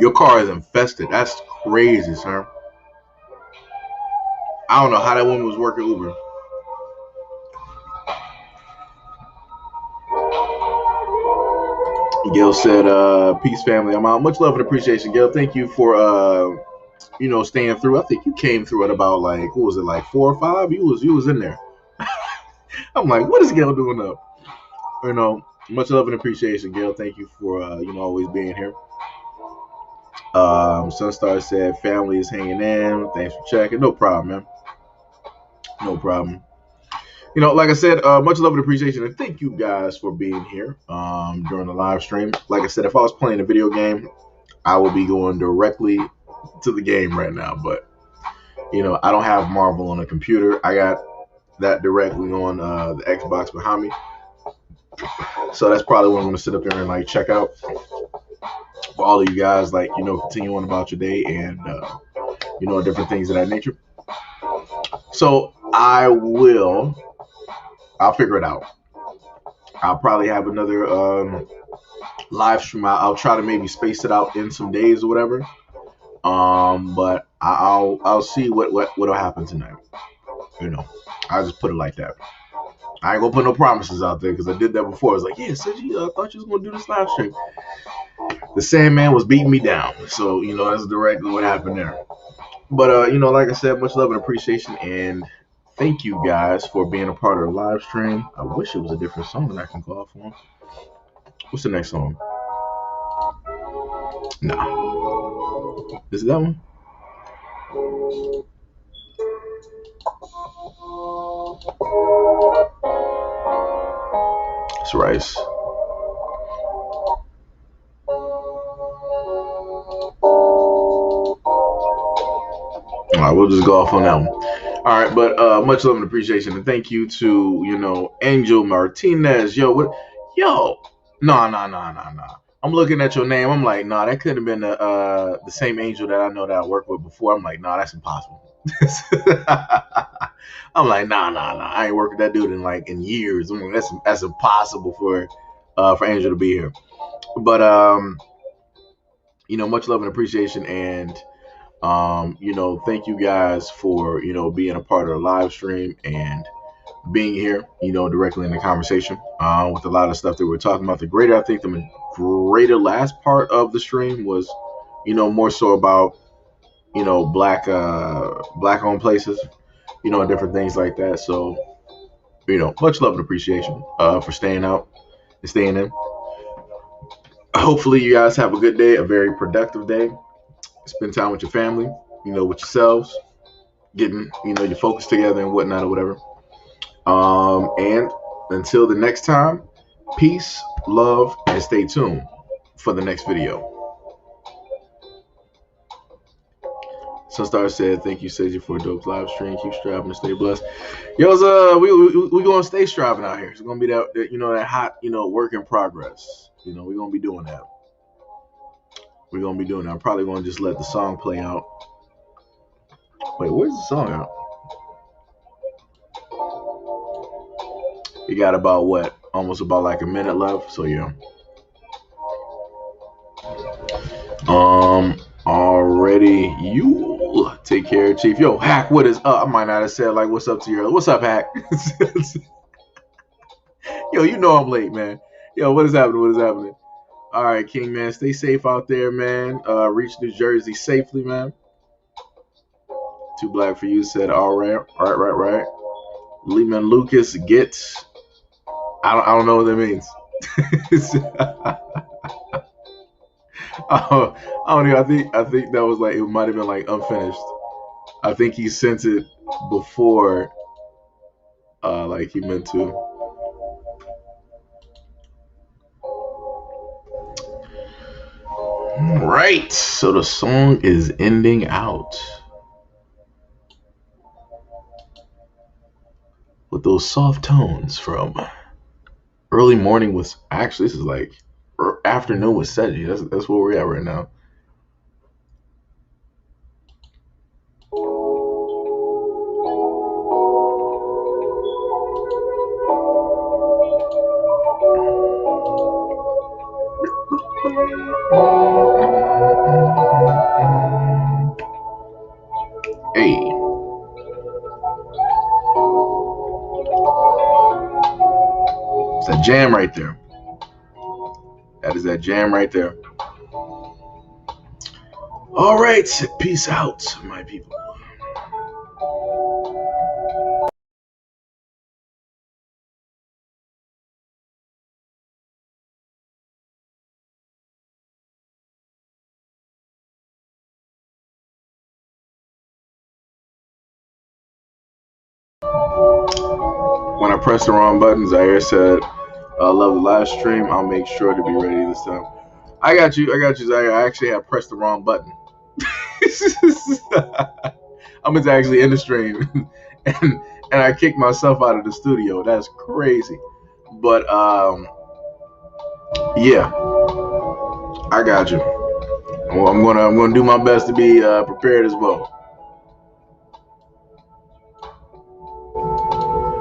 Your car is infested. That's crazy, sir. I don't know how that woman was working Uber. Gail said, peace family, I'm out. Much love and appreciation, Gail. Thank you for staying through. I think you came through at about like, what was it, like 4 or 5? You was in there. I'm like, what is Gail doing up? Much love and appreciation, Gail. Thank you for always being here. Sunstar said family is hanging in. Thanks for checking. No problem, man. No problem. Like I said, much love and appreciation, and thank you guys for being here during the live stream. Like I said, if I was playing a video game, I would be going directly to the game right now. But I don't have Marvel on a computer. I got that directly on the Xbox behind me. So that's probably what I'm gonna sit up there and like check out. For all of you guys, like continue on about your day and different things of that nature. So I'll figure it out. I'll probably have another live stream. I'll try to maybe space it out in some days or whatever. But I'll see what'll happen tonight. I'll just put it like that. I ain't gonna put no promises out there because I did that before. I was like, yeah, Sergi, I thought you was gonna do this live stream. The Sandman was beating me down, so that's directly what happened there. But like I said, much love and appreciation, and thank you guys for being a part of the live stream. I wish it was a different song that I can go off on. What's the next song? Nah. Is it that one? It's Rice. All right, we'll just go off on that one. All right, but much love and appreciation, and thank you to Angel Martinez. No. I'm looking at your name. I'm like, nah, that couldn't have been the same Angel that I know that I worked with before. I'm like, nah, that's impossible. I'm like, nah. I ain't worked with that dude in years. I'm like, that's impossible for Angel to be here. But much love and appreciation, and Thank you guys for, being a part of the live stream and being here, directly in the conversation with a lot of stuff that we're talking about. The greater last part of the stream was, more so about, black owned places, and different things like that. So, much love and appreciation for staying out and staying in. Hopefully you guys have a good day, a very productive day. Spend time with your family, with yourselves, getting, your focus together and whatnot or whatever. And until the next time, peace, love, and stay tuned for the next video. Sunstar said, "Thank you, Seiji, for a dope live stream. Keep striving and stay blessed." Yo, we gonna stay striving out here. It's gonna be that that hot work in progress. We're gonna be doing that. We're gonna be doing that. I'm probably gonna just let the song play out. Wait, where's the song out? We got about almost about like a minute left. So yeah. Already, you take care, Chief. Yo, Hack, what is up? I might not have said like what's up to you. What's up, Hack? Yo, I'm late, man. Yo, what is happening? What is happening? All right, King, man, stay safe out there, man. Reach New Jersey safely, man. Too Black for You said, all right. Lehman Lucas gets. I don't know what that means. I don't know. I think that was like, it might have been like unfinished. I think he sent it before, like he meant to. Right. So the song is ending out with those soft tones from Early Morning was actually, this is like afternoon with Seiji. That's where we're at right now. Hey. It's that jam right there. That is that jam right there. All right. Peace out, my people. When I pressed the wrong button, Zaire said, love the live stream. I'll make sure to be ready this time. I got you, Zaire. I actually have pressed the wrong button. I was actually in the stream and I kicked myself out of the studio. That's crazy. But yeah, I got you. I'm gonna do my best to be prepared as well.